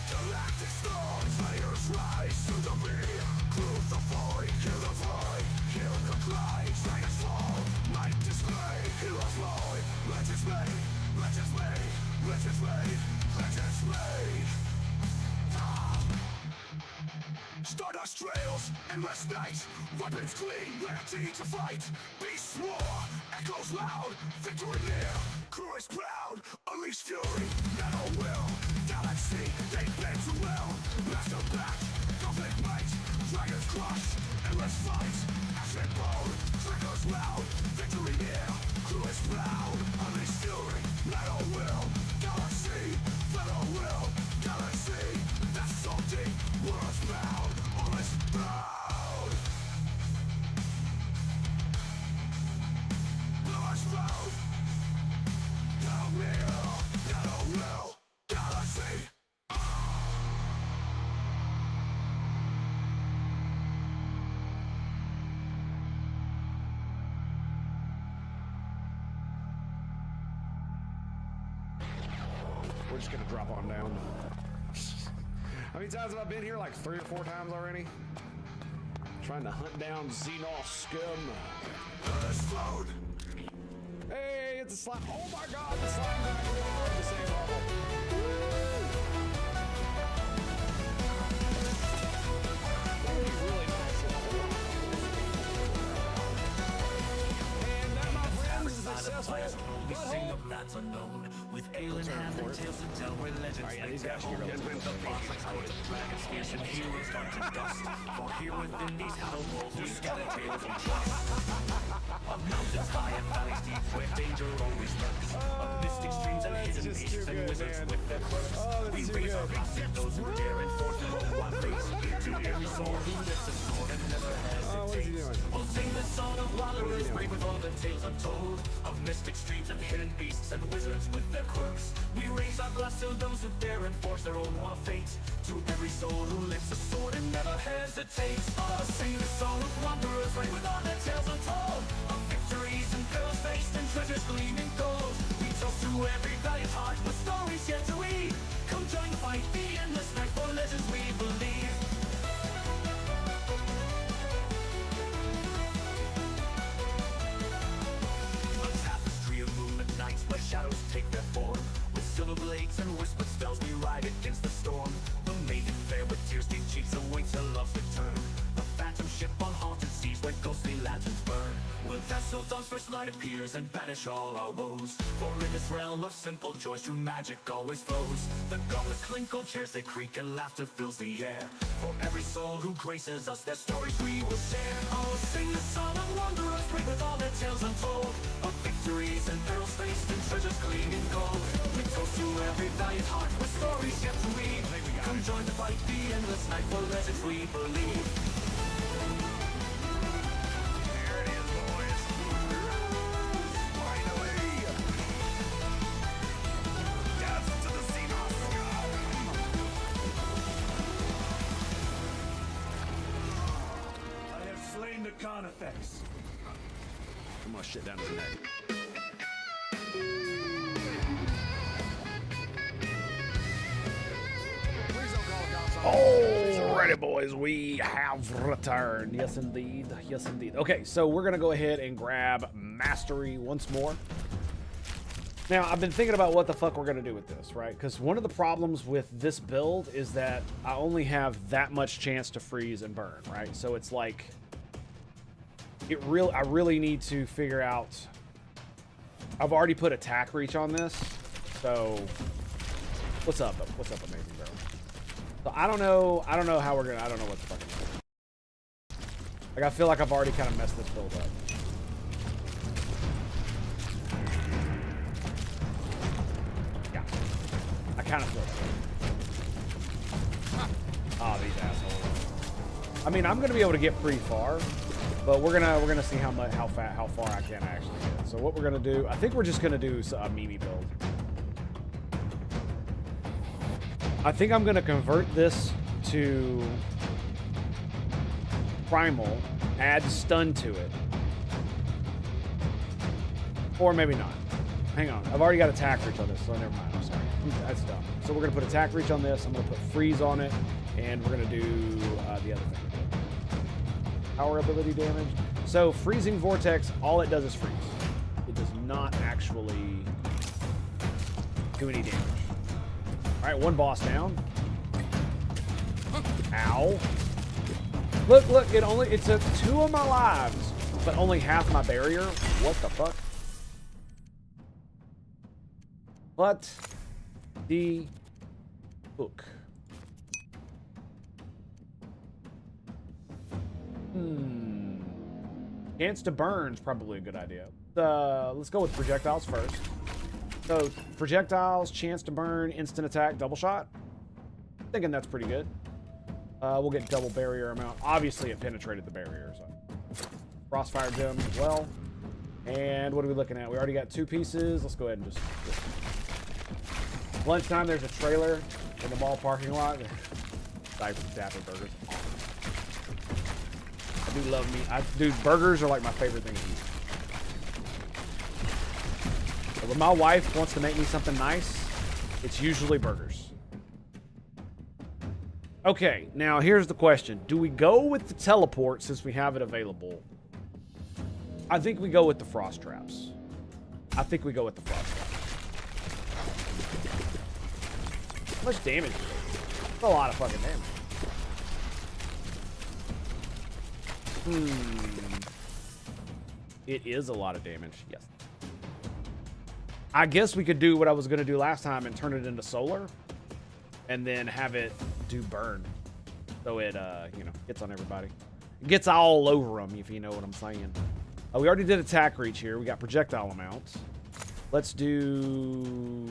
Galactic stars, fires rise to the beam. Crucify, kill the void, kill the glide. Dragons fall, light display, heroes fly. Legends made, legends made, legends made, legends made. Stardust trails, endless night. Weapons gleam, ready to fight. Beasts roar, echoes loud. Victory near, courage proud. Unleash fury, metal will. Galaxy, they bend to will. Master back, conflict might. Dragons crush, endless fight. Ash and bone, triggers loud. Victory near, courage proud. Unleash fury, metal will. Galaxy, metal will. Galaxy, that's so deep. World's bound, all is bound. World's bound. Metal will, metal will. Galaxy. We're just gonna drop on down. How many times have I been here? Like 3 or 4 times already? Trying to hunt down Xenos scum. Explode. Hey, it's a slime. Oh my god, the slime guy is the same level. That would be really nice level. And that, my friends, is successful. Butthole. That's unknown. With alien hands and tales to tell where legends Yeah, these guys are really with the boss like coated dragons, fierce and heroes turn to dust. For here within these hollow walls we scatter tales of trust. Of mountains high and valleys deep where danger always lurks. Of mystic streams and hidden just beasts too and good, wizards man. with their quirks. Oh, We that's too raise good. our glass at those who dare enforce their own one face. To every soul who lifts a sword and never Oh, what is he hesitates. doing? We'll sing the song of wanderers brave with all the tales untold. Of mystic streams and hidden beasts and wizards with their quirks. We raise our glass to those who dare enforce their own wild fate. To every soul who lifts a sword and never hesitates. Sing the song of wanderers brave with all their tales untold. Of victories and perils faced and treasures gleaming gold. We toast to every valiant heart with stories yet to read. Come join the fight, the endless night for legends we believe. A tapestry of moonlit nights where shadows take their form. With silver blades and whispered spells we ride against the storm. The maiden fair with tear-stained cheeks awaits her love's return. A phantom ship on haunted seas where ghostly lanterns burn. We'll dance till dawn's first light appears and banish all our woes. For in this realm of simple joys true magic always flows. The gauntlets clink, old chairs they creak, and laughter fills the air. For every soul who graces us, their stories we will share. Oh, sing the song of wanderers brave with all their tales untold. Of victories and perils faced and treasures gleaming gold. We toast to every valiant heart with stories yet to read. Come join the fight, the endless night for legends we believe. There it is, boys. Finally! Death to the Xenos scum! I have slain the Conquest. I'm gonna shit down his neck. Please don't call the cops on me. Alrighty, boys, we have returned. Yes, indeed. Yes, indeed. Okay, so we're gonna go ahead and grab Mastery once more. Now, I've been thinking about what the fuck we're going to do with this, right? Because one of the problems with this build is that I only have that much chance to freeze and burn, right? So it's like, I really need to figure out. I've already put attack reach on this, so what's up? What's up, amazing bro? So I don't know how we're gonna. I don't know what the fuck. Like, I feel like I've already kind of messed this build up. Yeah, I kind of feel that. Oh, these assholes. I mean, I'm gonna be able to get pretty far, but we're gonna see how far I can actually get. So what we're gonna do, I think we're just gonna do a Mimi build. I think I'm gonna convert this to primal, add stun to it, or maybe not. Hang on, I've already got attack reach on this, so never mind. I'm sorry, that's dumb. So we're gonna put attack reach on this. I'm gonna put freeze on it, and we're gonna do the other thing. Power ability damage. So freezing vortex, all it does is freeze. It does not actually do any damage. All right, one boss down. Ow. Look, it took 2 of my lives, but only half my barrier. What the fuck? What the hook? Chance to burn's probably a good idea. Let's go with projectiles first. So projectiles, chance to burn, instant attack, double shot. Thinking that's pretty good. We'll get double barrier amount. Obviously, it penetrated the barrier. So crossfire gem as well. And what are we looking at? We already got 2 pieces. Let's go ahead and just. Lunchtime. There's a trailer in the mall parking lot. Dapper burgers. I do love meat. Dude, burgers are like my favorite thing to eat. So when my wife wants to make me something nice, it's usually burgers. Okay, now here's the question. Do we go with the teleport since we have it available? I think we go with the frost traps. How much damage is it? That's a lot of fucking damage. It is a lot of damage, yes. I guess we could do what I was going to do last time and turn it into solar. And then have it do burn. So it, gets on everybody. It gets all over them, if you know what I'm saying. We already did attack reach here. We got projectile amounts. Let's do...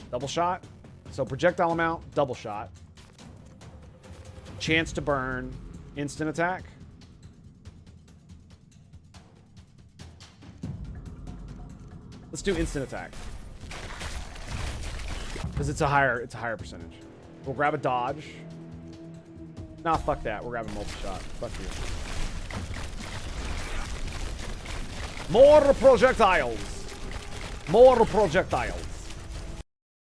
double shot. So projectile amount, double shot. Chance to burn, instant attack. Let's do instant attack. Because it's a higher percentage. We'll grab a dodge. Nah, fuck that. We're grabbing multi-shot. Fuck you. More projectiles. More projectiles.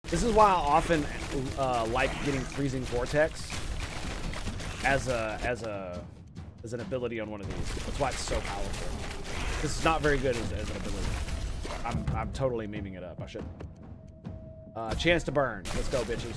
This is why I often like getting freezing vortex as an ability on one of these. That's why it's so powerful. This is not very good as an ability. I'm totally memeing it up. I should. Chance to burn. Let's go, bitches.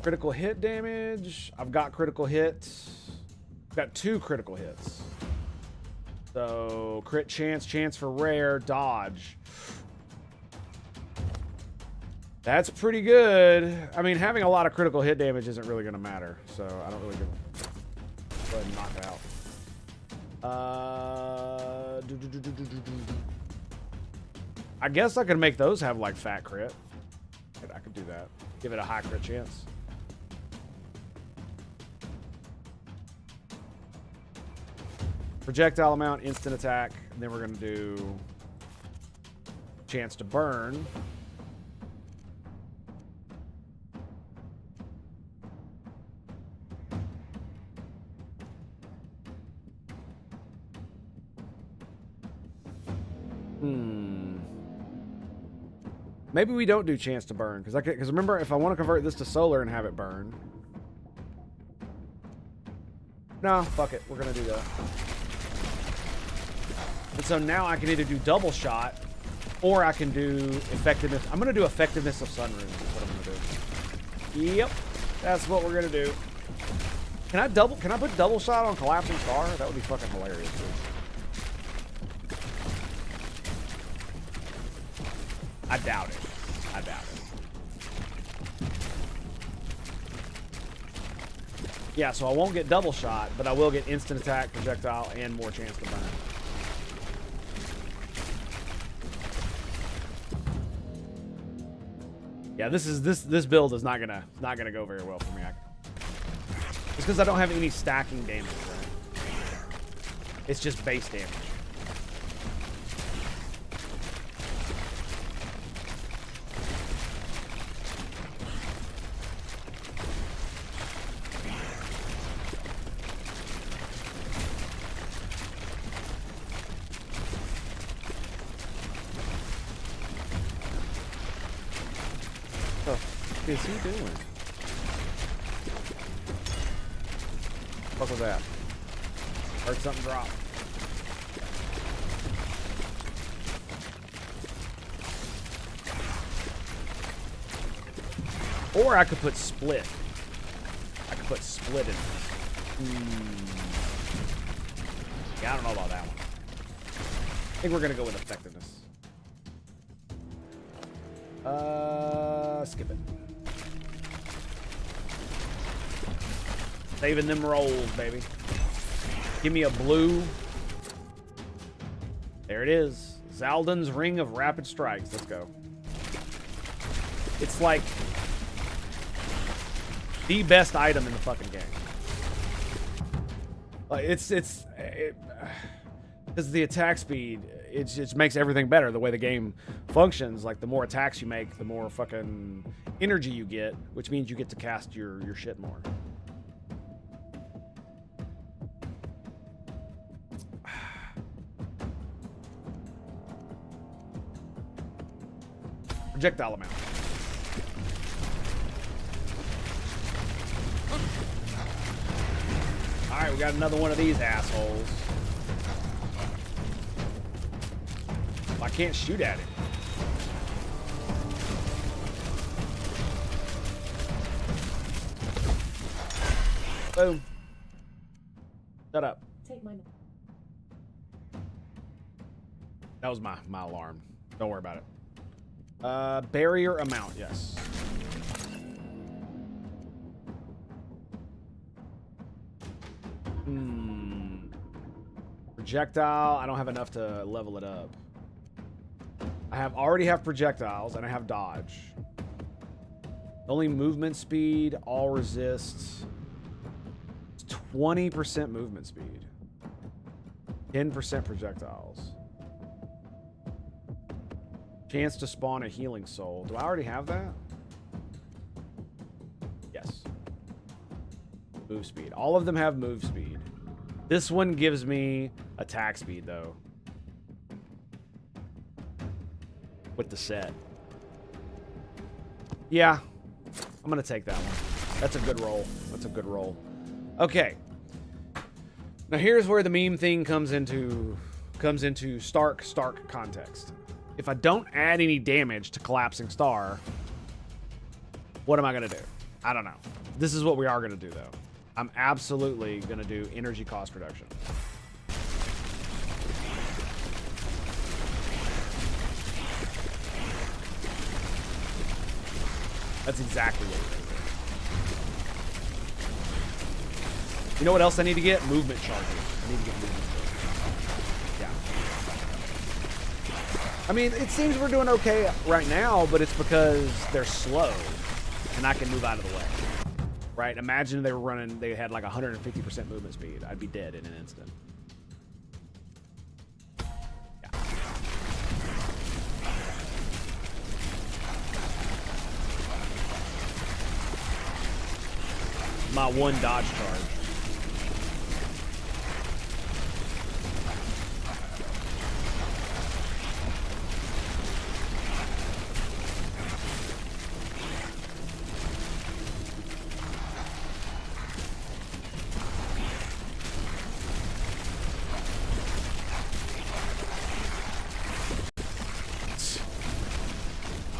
Critical hit damage. I've got critical hits. I've got 2 critical hits. So crit chance for rare, dodge. That's pretty good. I mean, having a lot of critical hit damage isn't really going to matter. So I don't really give a... Go ahead and knock it out. I guess I could make those have like fat crit. I could do that. Give it a high crit chance. Projectile amount, instant attack. And then we're going to do Chance to burn. Maybe we don't do chance to burn because remember, if I want to convert this to solar and have it burn. No, fuck it. We're gonna do that. And so now I can either do double shot, or I can do effectiveness. I'm gonna do effectiveness of sunroom. Is what I'm gonna do. Yep, that's what we're gonna do. Can I put double shot on collapsing star? That would be fucking hilarious, dude. I doubt it. I doubt it. Yeah, so I won't get double shot, but I will get instant attack, projectile, and more chance to burn. Yeah, this build is not gonna go very well for me. It's because I don't have any stacking damage, right? It's just base damage. What is he doing? What was that? Heard something drop. Or I could put split. I could put split in this. Yeah, I don't know about that one. I think we're gonna go with effectiveness. Skip it. Saving them rolls, baby. Give me a blue. There it is. Zaldon's Ring of Rapid Strikes. Let's go. It's like the best item in the fucking game. Like because the attack speed, it just makes everything better. The way the game functions, like the more attacks you make, the more fucking energy you get, which means you get to cast your shit more. Projectile amount. All right, we got another one of these assholes. I can't shoot at it. Boom. Shut up. Take my. That was my alarm. Don't worry about it. Barrier amount, yes. Projectile, I don't have enough to level it up. I already have projectiles and I have dodge. Only movement speed, all resists. 20% movement speed. 10% projectiles. Chance to spawn a healing soul. Do I already have that? Yes. Move speed. All of them have move speed. This one gives me attack speed, though. With the set. Yeah. I'm going to take that one. That's a good roll. That's a good roll. Okay. Now here's where the meme thing comes into stark context. If I don't add any damage to Collapsing Star, what am I going to do? I don't know. This is what we are going to do, though. I'm absolutely going to do energy cost reduction. That's exactly what we're going to do. You know what else I need to get? Movement charges. I need to get movement charges. Yeah. I mean, it seems we're doing okay right now, but it's because they're slow, and I can move out of the way. Right? Imagine they had like 150% movement speed. I'd be dead in an instant. Yeah. my one dodge charge.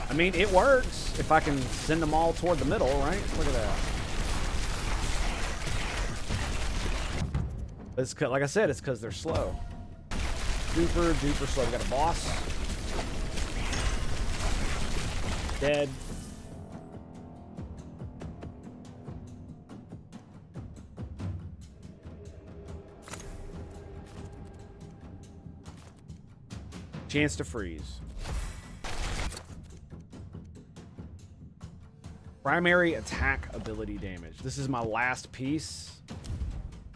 I mean, it works if I can send them all toward the middle, right? Look at that. It's like I said, it's because they're slow. Super duper slow. We got a boss. Dead. Chance to freeze. Primary attack ability damage. This is my last piece.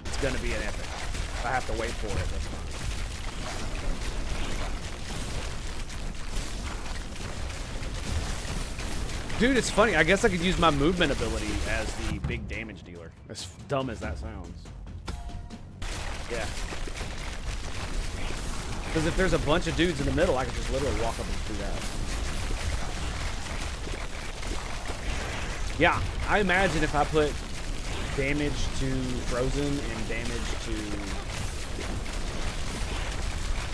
It's gonna be an epic. If I have to wait for it, that's fine. Dude, it's funny. I guess I could use my movement ability as the big damage dealer. As dumb as that sounds. Yeah. Because if there's a bunch of dudes in the middle, I can just literally walk up and do that. Yeah, I imagine if I put damage to Frozen and damage to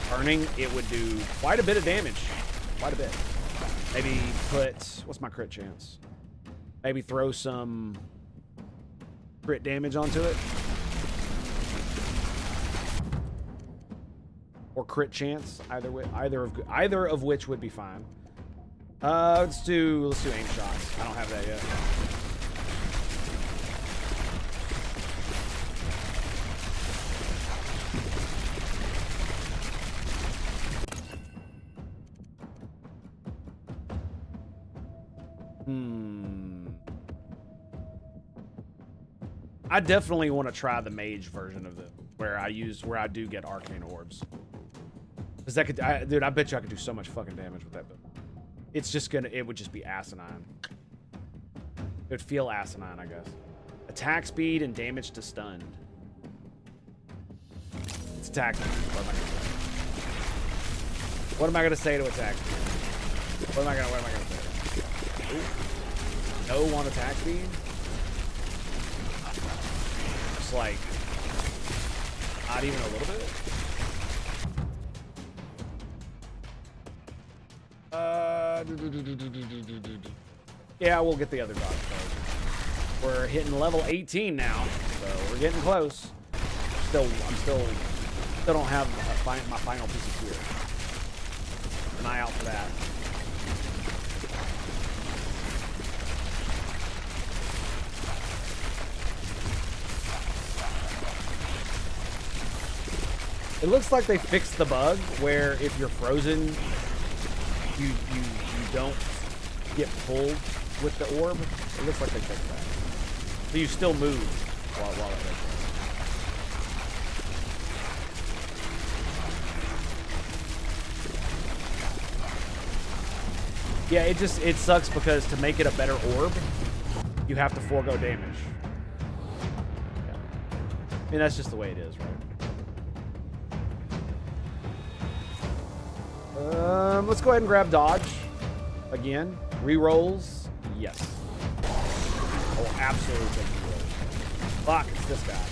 Burning, it would do quite a bit of damage. Quite a bit. Maybe put... What's my crit chance? Maybe throw some crit damage onto it. Or crit chance. Either of which would be fine. Let's do aim shots. I don't have that yet. I definitely want to try the mage version of it, where I do get arcane orbs. Cause that could, dude, I bet you I could do so much fucking damage with that. But it would just be asinine. It would feel asinine, I guess. Attack speed and damage to stunned. It's attack speed. What am I gonna say to attack speed? What am I gonna say? Ooh. No on attack speed? Just like, not even a little bit? Yeah, we'll get the other dodge card. We're hitting level 18 now, so we're getting close. I still don't have my final piece of gear. An eye out for that. It looks like they fixed the bug where if you're frozen, you don't get pulled with the orb. It looks like they fixed that. So you still move while it does that. Yeah, it sucks because to make it a better orb, you have to forego damage. Yeah. I mean, that's just the way it is, right? Let's go ahead and grab dodge again. Rerolls, yes. I will absolutely take rerolls. Fuck, it's this guy.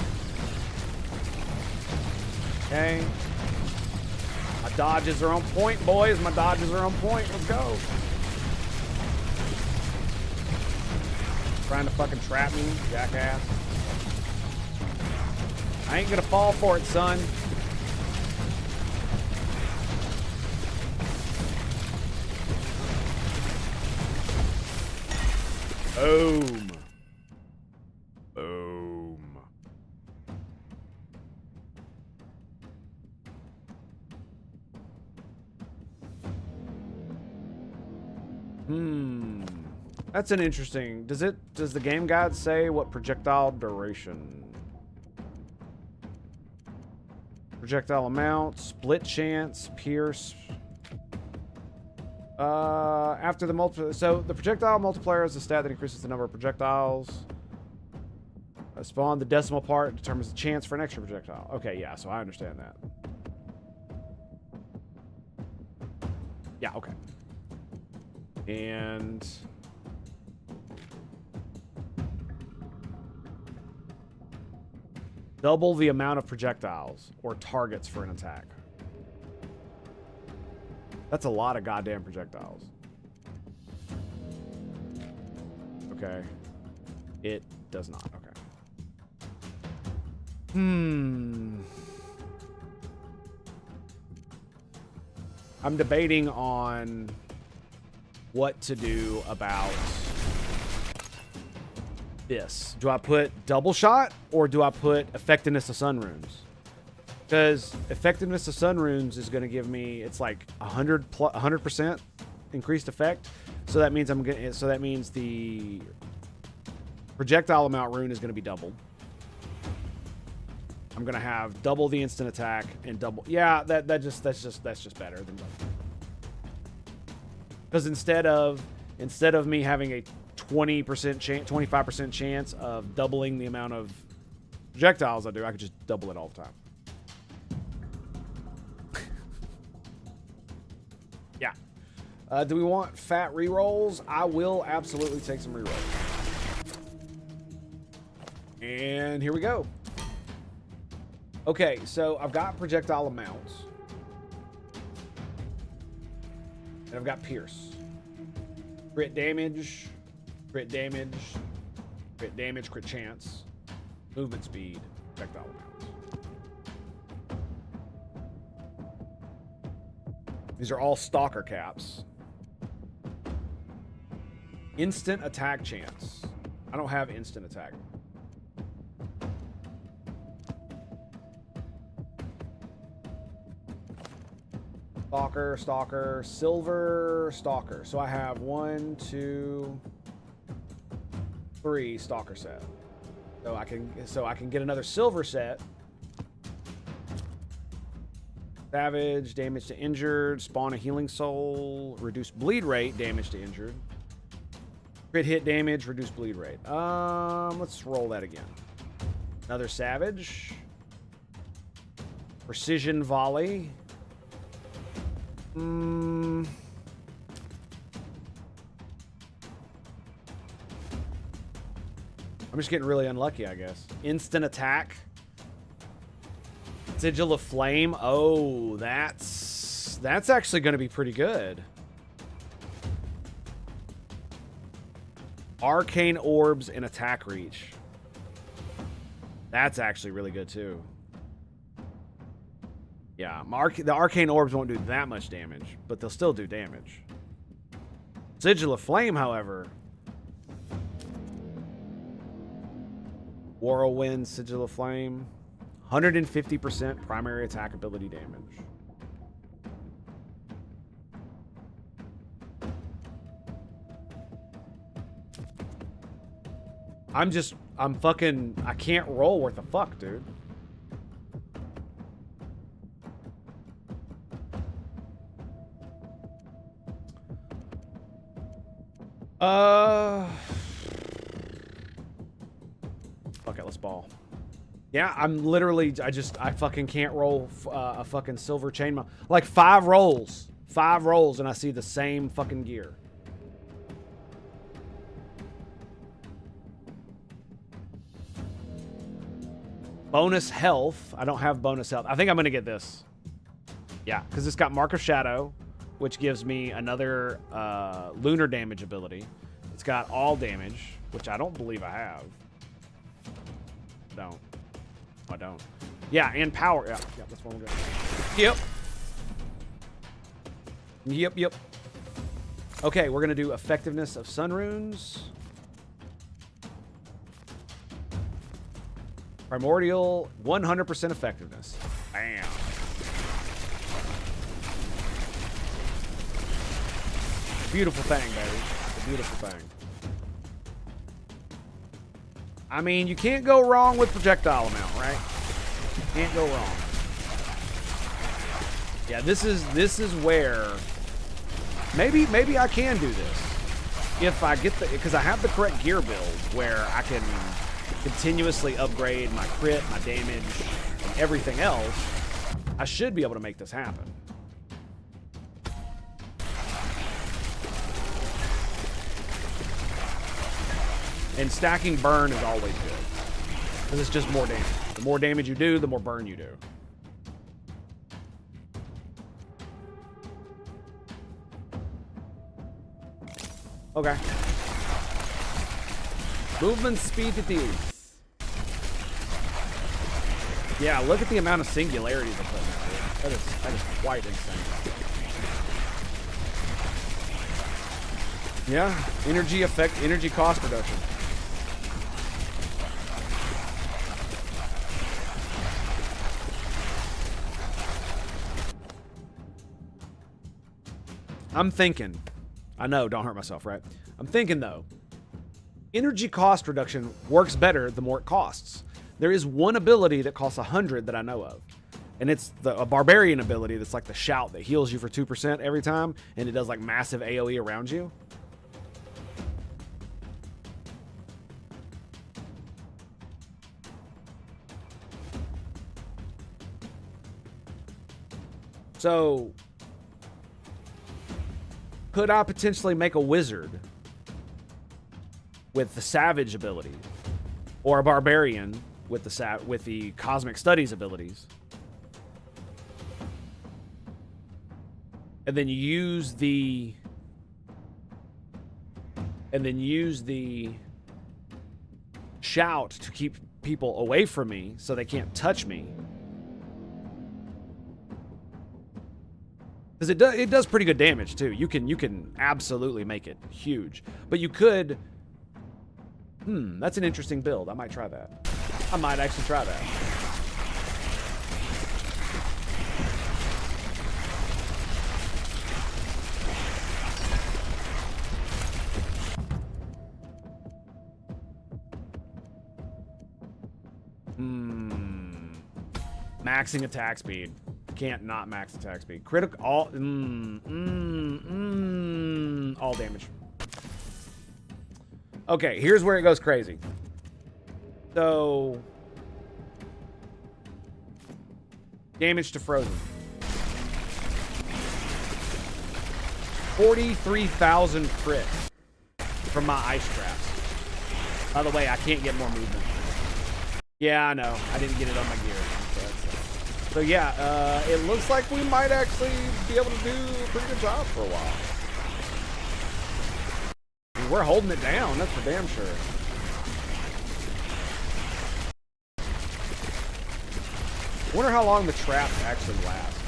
Okay. My dodges are on point, boys. My dodges are on point. Let's go. Trying to fucking trap me, jackass. I ain't gonna fall for it, son. Boom. Boom. That's an interesting. Does the game guide say what projectile duration? Projectile amount, split chance, pierce. After the so the projectile multiplier is a stat that increases the number of projectiles. Spawn the decimal part determines the chance for an extra projectile. Okay, yeah, so I understand that. Yeah, okay. And double the amount of projectiles or targets for an attack. That's a lot of goddamn projectiles. Okay. It does not. Okay. I'm debating on what to do about this. Do I put double shot or do I put effectiveness of sun runes? Because effectiveness of sun runes is going to give me, it's like 100% increased effect. So that means that means the projectile amount rune is going to be doubled. I'm going to have double the instant attack and double. Yeah, that's just better than double. Because instead of me having a 20% chance, 25% chance of doubling the amount of projectiles I do, I could just double it all the time. Yeah. Do we want fat rerolls? I will absolutely take some rerolls. And here we go. Okay, so I've got projectile amounts. And I've got pierce. Crit damage, crit damage, crit damage, crit chance, movement speed, projectile amounts. These are all stalker caps. Instant attack chance. I don't have instant attack. Stalker, silver, stalker. So I have 1, 2, 3 stalker set. So I can get another silver set. Savage, damage to injured, spawn a healing soul, reduce bleed rate, damage to injured. Crit hit damage, reduce bleed rate. Let's roll that again. Another savage. Precision volley. I'm just getting really unlucky, I guess. Instant attack. Sigil of Flame. Oh, that's actually going to be pretty good. Arcane orbs and attack reach. That's actually really good too. Yeah, the arcane orbs won't do that much damage, but they'll still do damage. Sigil of Flame, however. Whirlwind, Sigil of Flame. 150% primary attack ability damage. I can't roll worth a fuck, dude. Fuck it, let's ball. Yeah, I'm literally, I fucking can't roll a fucking silver chainmail. Like 5 rolls, and I see the same fucking gear. Bonus health. I don't have bonus health. I think I'm gonna get this. Yeah, because it's got Mark of Shadow, which gives me another lunar damage ability. It's got all damage, which I don't believe I have. I don't. Yeah, and power. Yeah, that's what I'm going. Yep. Okay, we're going to do effectiveness of sun runes. Primordial, 100% effectiveness. Bam. Beautiful thing, baby. A beautiful thing. I mean, you can't go wrong with projectile amount, right? Can't go wrong. Yeah, this is where maybe I can do this if I get because I have the correct gear build where I can continuously upgrade my crit, my damage, and everything else, I should be able to make this happen. And stacking burn is always good, because it's just more damage. The more damage you do, the more burn you do. Okay. Movement speed at these. Yeah, look at the amount of singularities they're putting out here. That is quite insane. Yeah, energy cost reduction. I'm thinking, I know, don't hurt myself, right? I'm thinking though, energy cost reduction works better the more it costs. There is one ability that costs 100 that I know of. And it's a barbarian ability that's like the shout that heals you for 2% every time, and it does like massive AoE around you. So, could I potentially make a wizard with the savage ability, or a barbarian with the cosmic studies abilities, and then use the shout to keep people away from me so they can't touch me? Because it does pretty good damage too. You can absolutely make it huge. But you could. That's an interesting build. I might try that. I might actually try that. Maxing attack speed. Can't not max attack speed. Critical all all damage. Okay, here's where it goes crazy. So damage to frozen. 43,000 crit from my ice traps. By the way, I can't get more movement. Yeah, I know. I didn't get it on my gear. So yeah, it looks like we might actually be able to do a pretty good job for a while. I mean, we're holding it down, that's for damn sure. I wonder how long the traps actually last.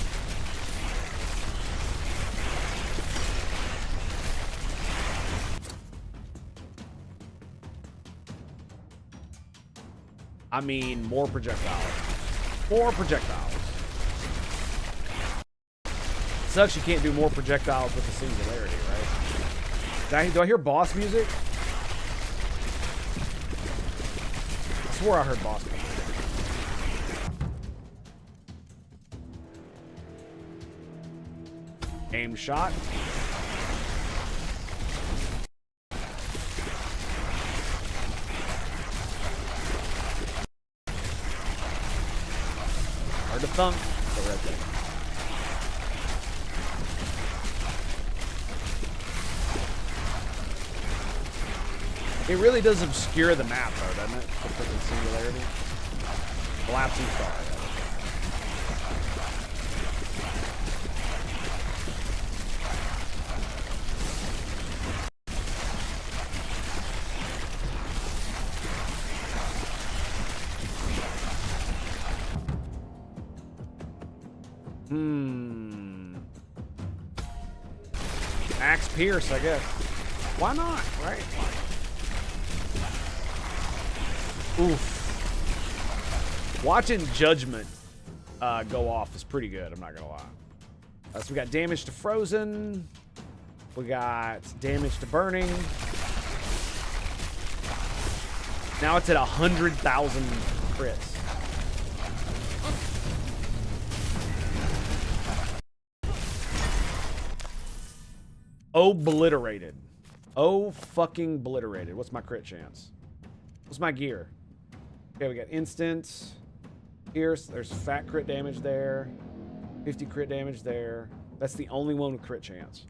I mean, more projectiles. More projectiles. Sucks you can't do more projectiles with the singularity, right? Do I hear boss music? I swore I heard boss music. Aim shot. Hard to thump. Go right there. It really does obscure the map, though, doesn't it? The freaking singularity. Collapsing star. Axe Pierce, I guess. Why not, right? Oof. Watching Judgment go off is pretty good, I'm not gonna lie. So we got damage to frozen. We got damage to burning. Now it's at 100,000 crits. Obliterated. Oh, fucking obliterated. What's my crit chance? What's my gear? Okay, we got instant. Pierce. There's fat crit damage there. 50 crit damage there. That's the only one with crit chance.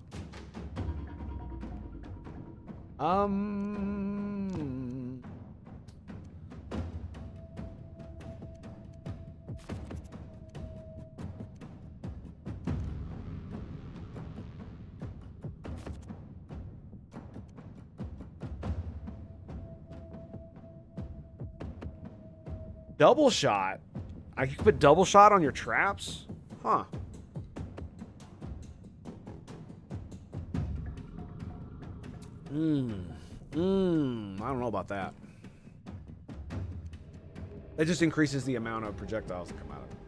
Double shot? I can put double shot on your traps? Huh. I don't know about that. That just increases the amount of projectiles that come out of it.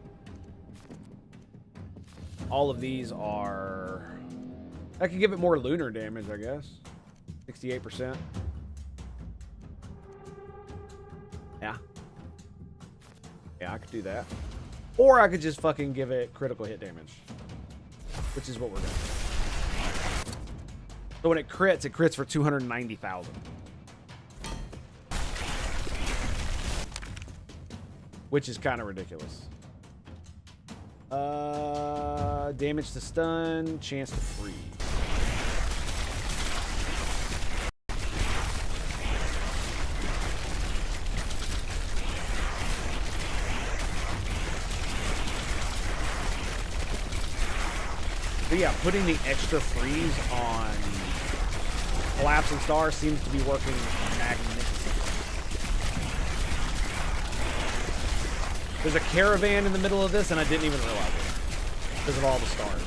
All of these are... I could give it more lunar damage, I guess. 68%. Yeah. Yeah, I could do that. Or I could just fucking give it critical hit damage. Which is what we're doing. So when it crits for 290,000. Which is kind of ridiculous. Damage to stun, chance to freeze. But yeah, putting the extra freeze on Collapsing Star seems to be working magnificently. There's a caravan in the middle of this, and I didn't even realize it because of all the stars.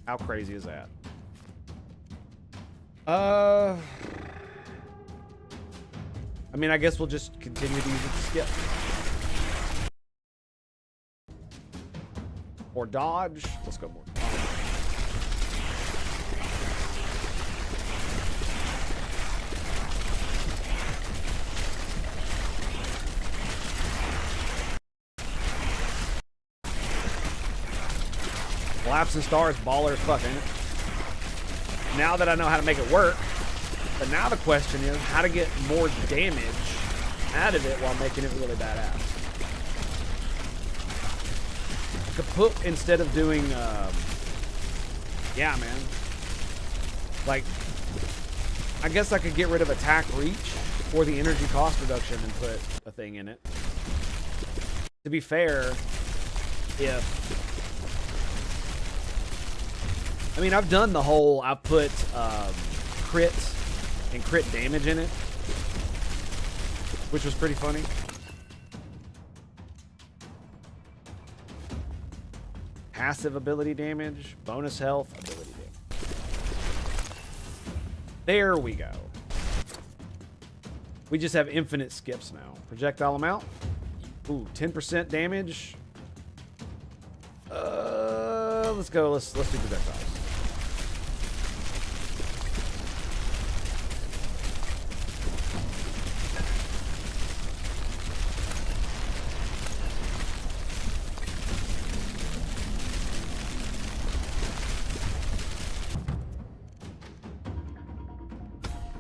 How crazy is that? I mean, I guess we'll just continue to use it to skip. Or dodge. Let's go more. Collapsing Star is baller as fuck, ain't it? Now that I know how to make it work, but now the question is how to get more damage out of it while making it really badass. To put, instead of doing, yeah, man. Like, I guess I could get rid of attack reach for the energy cost reduction and put a thing in it. To be fair, I mean, I've done the whole, I've put crit and crit damage in it, which was pretty funny. Passive ability damage, bonus health, ability damage. There we go. We just have infinite skips now. Projectile amount. Ooh, 10% damage. Let's go. Let's do projectiles.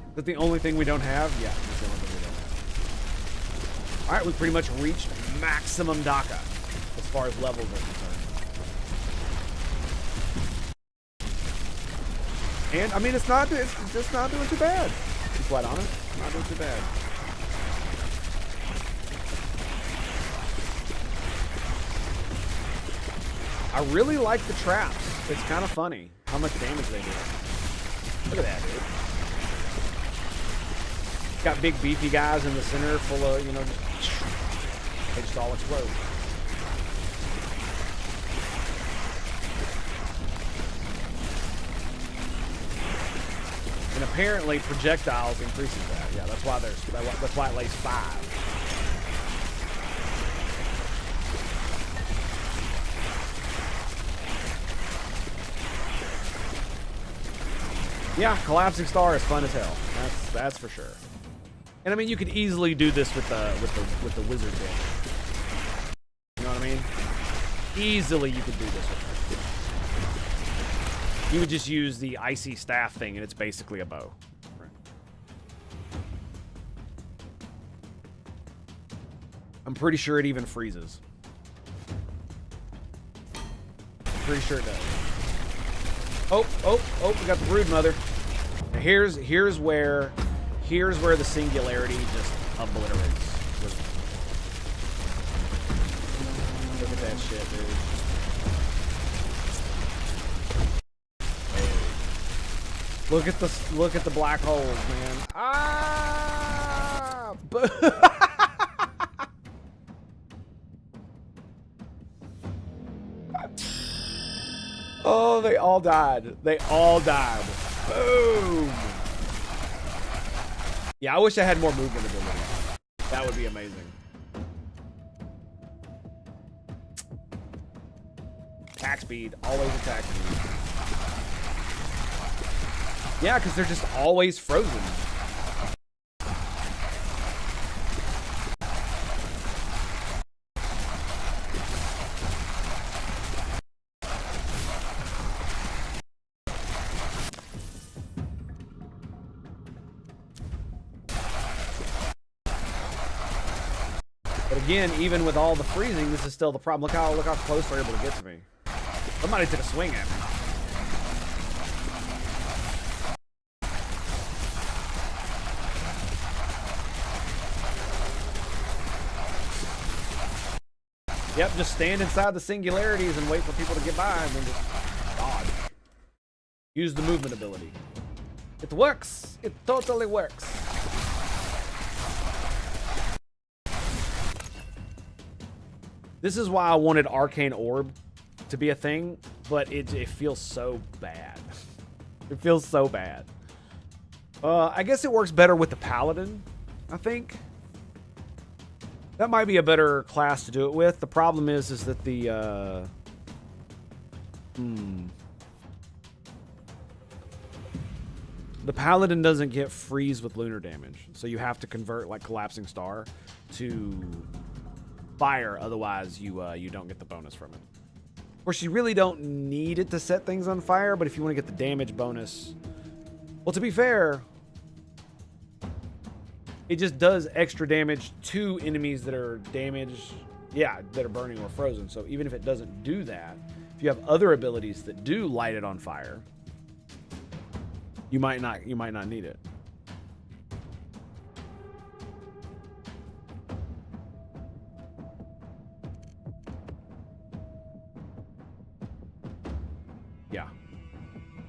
Is that the only thing we don't have? Yeah, that's the only thing we don't have. Alright, we've pretty much reached maximum DACA as far as levels are concerned. And I mean, it's just not doing too bad. To be quite honest, it's not doing too bad. I really like the traps. It's kind of funny how much damage they do. Look at that, dude. Got big beefy guys in the center full of, you know, they just all explode. And apparently projectiles increases that. Yeah, that's why it lays 5. Yeah, Collapsing Star is fun as hell. That's for sure. And I mean, you could easily do this with the wizard damage. You know what I mean? Easily, you could do this with it. You would just use the icy staff thing, and it's basically a bow. Right. I'm pretty sure it even freezes. Pretty sure it does. Oh, we got the brood mother. Now here's where the singularity just obliterates. Look at that shit, dude. Look at the black holes, man. Ah! Oh, they all died. They all died. Boom. Yeah, I wish I had more movement ability. That would be amazing. Attack speed. Always attack speed. Yeah, because they're just always frozen. But again, even with all the freezing, this is still the problem. Look how close they're able to get to me. Somebody took a swing at me. Yep, just stand inside the singularities and wait for people to get by and then just dodge. Use the movement ability. It works. It totally works. This is why I wanted Arcane Orb to be a thing, but it feels so bad. It feels so bad. I guess it works better with the Paladin, I think. That might be a better class to do it with. The problem is that the Paladin doesn't get freeze with lunar damage, so you have to convert like Collapsing Star to fire, otherwise you don't get the bonus from it. Of course, you really don't need it to set things on fire, but if you want to get the damage bonus, well, to be fair, it just does extra damage to enemies that are damaged, that are burning or frozen. So even if it doesn't do that, if you have other abilities that do light it on fire, you might not need it. Yeah.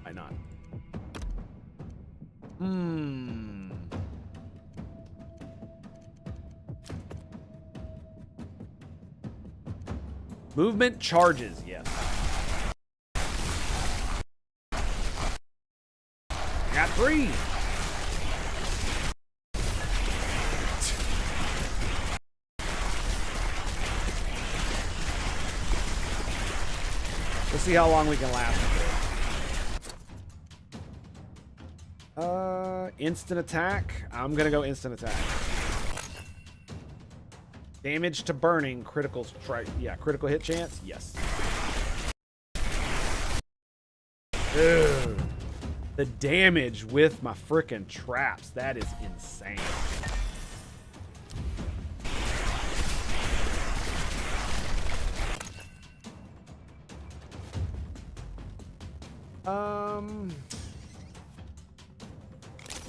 Why not? Movement charges, yes. Got 3. Let's see how long we can last with it. Instant attack. I'm gonna go instant attack. Damage to burning, critical strike. Yeah, critical hit chance. Yes. Dude, the damage with my frickin' traps. That is insane.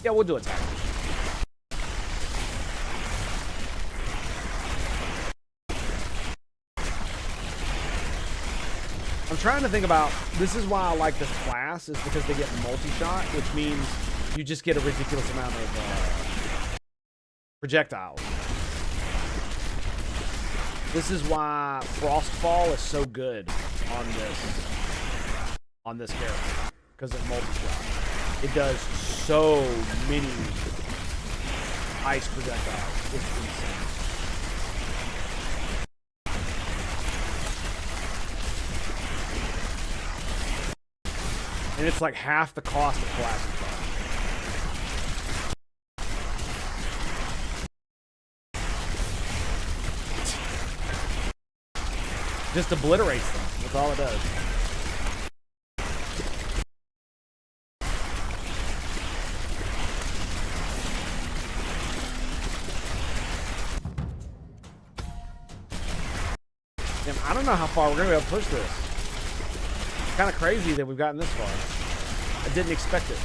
Yeah, we'll do attack. I'm trying to think about, this is why I like this class, is because they get multi-shot, which means you just get a ridiculous amount of projectiles. This is why Frostfall is so good on this character, because of multi-shot. It does so many ice projectiles. It's insane. And it's like half the cost of Collapsing Star. Just obliterates them. That's all it does. I don't know how far we're gonna be able to push this. Kind of crazy that we've gotten this far. I didn't expect it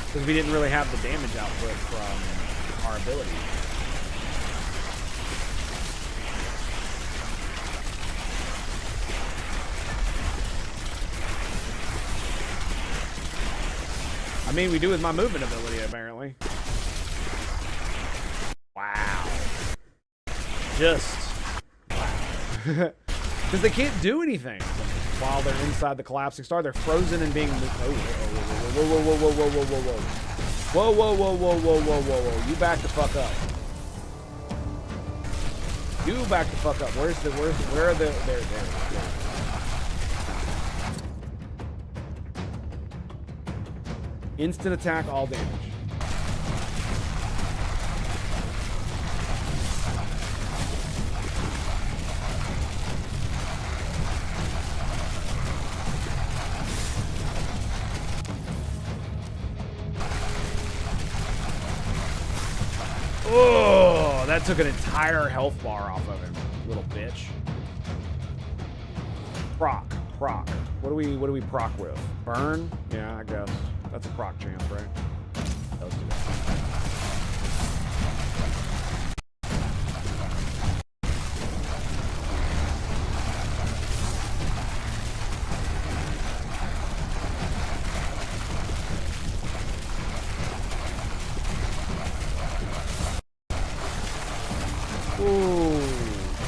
because we didn't really have the damage output from our ability. I mean, we do with my movement ability, apparently. Wow. Just wow. Because they can't do anything while they're inside the collapsing star. They're frozen and being moved. Oh, whoa, whoa, whoa, whoa, whoa, whoa, whoa, whoa. Whoa, whoa, whoa, whoa, whoa, whoa, whoa, whoa. You back the fuck up. You back the fuck up. Where are the, there. Instant attack, all damage. Oh, that took an entire health bar off of him, little bitch. Proc. What do we proc with? Burn? Yeah, I guess. That's a proc chance, right? Let's do that.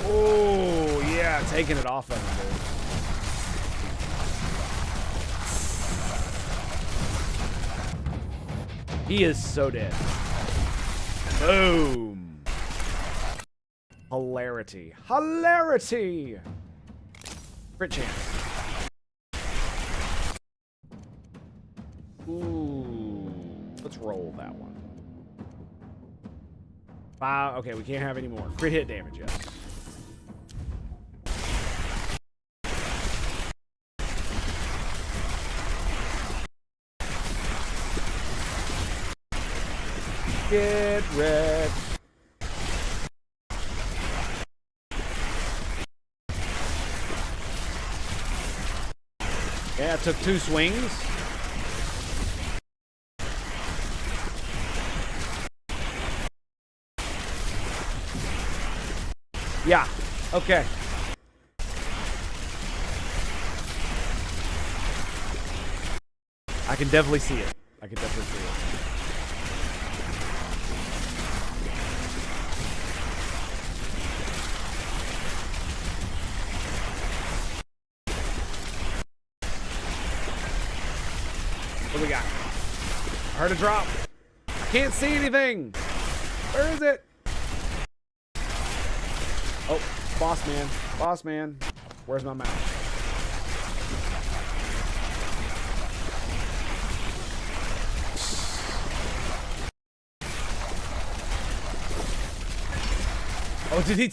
Ooh, yeah, taking it off of him, dude. He is so dead. Boom. Hilarity. Hilarity! Crit chance. Ooh. Let's roll that one. 5. Okay, we can't have any more. Crit hit damage, yes. Get wrecked. Yeah, it took 2 swings. Yeah, okay. I can definitely see it. I can definitely see it. What do we got? I heard a drop. I can't see anything. Where is it? Oh, boss man. Boss man. Where's my mouse? Oh, did he?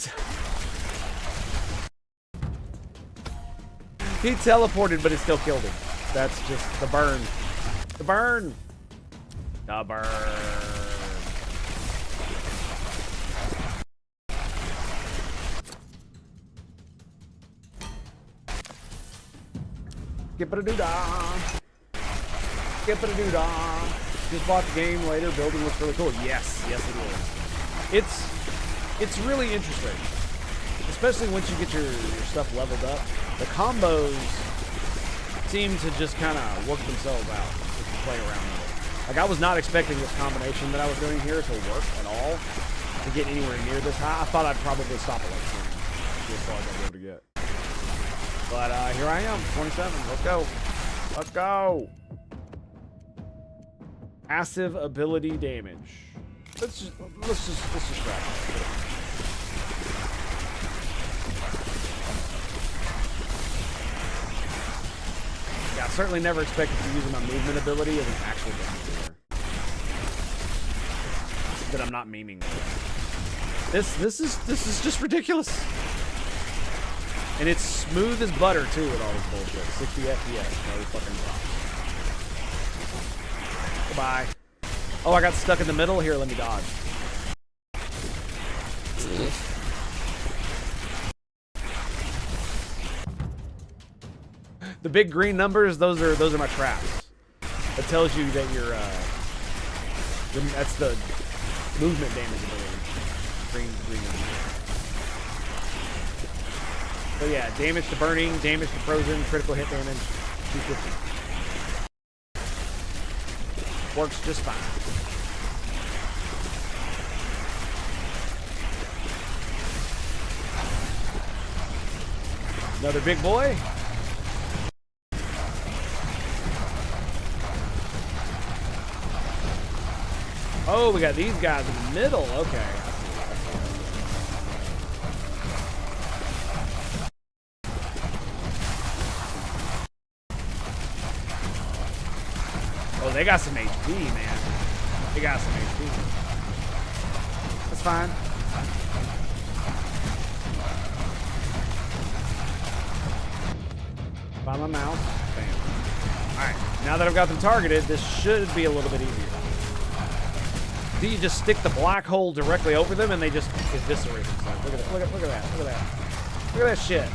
He teleported, but it still killed him. That's just the burn. The burn. The burn. Skip-a-doo-dah. Skip-a-doo-dah. Just bought the game later. Building looks really cool. Yes, yes it is. It's really interesting, especially once you get your stuff leveled up. The combos seem to just kind of work themselves out if you play around with it. Like, I was not expecting this combination that I was doing here to work at all, to get anywhere near this high. I thought I'd probably stop it like 20. As far as I'd be able to get. But here I am, 27. Let's go. Let's go. Passive ability damage. Let's just try it. Yeah, I certainly never expected to use my movement ability as an actual damage dealer. That I'm not memeing with. This is just ridiculous. And it's smooth as butter too with all this bullshit. 60 FPS, no fucking drop. Goodbye. Oh, I got stuck in the middle. Here, let me dodge. The big green numbers, those are my traps. It tells you that you're that's the movement damage ability. Green numbers. So yeah, damage to burning, damage to frozen, critical hit damage, 250. Works just fine. Another big boy. Oh, we got these guys in the middle. Okay. Oh, they got some HP, man. They got some HP. That's fine. Find my mouse. Bam. Alright, now that I've got them targeted, this should be a little bit easier. Do you just stick the black hole directly over them and they just eviscerate themselves? Look at that. Look at that. Look at that. Look at that shit.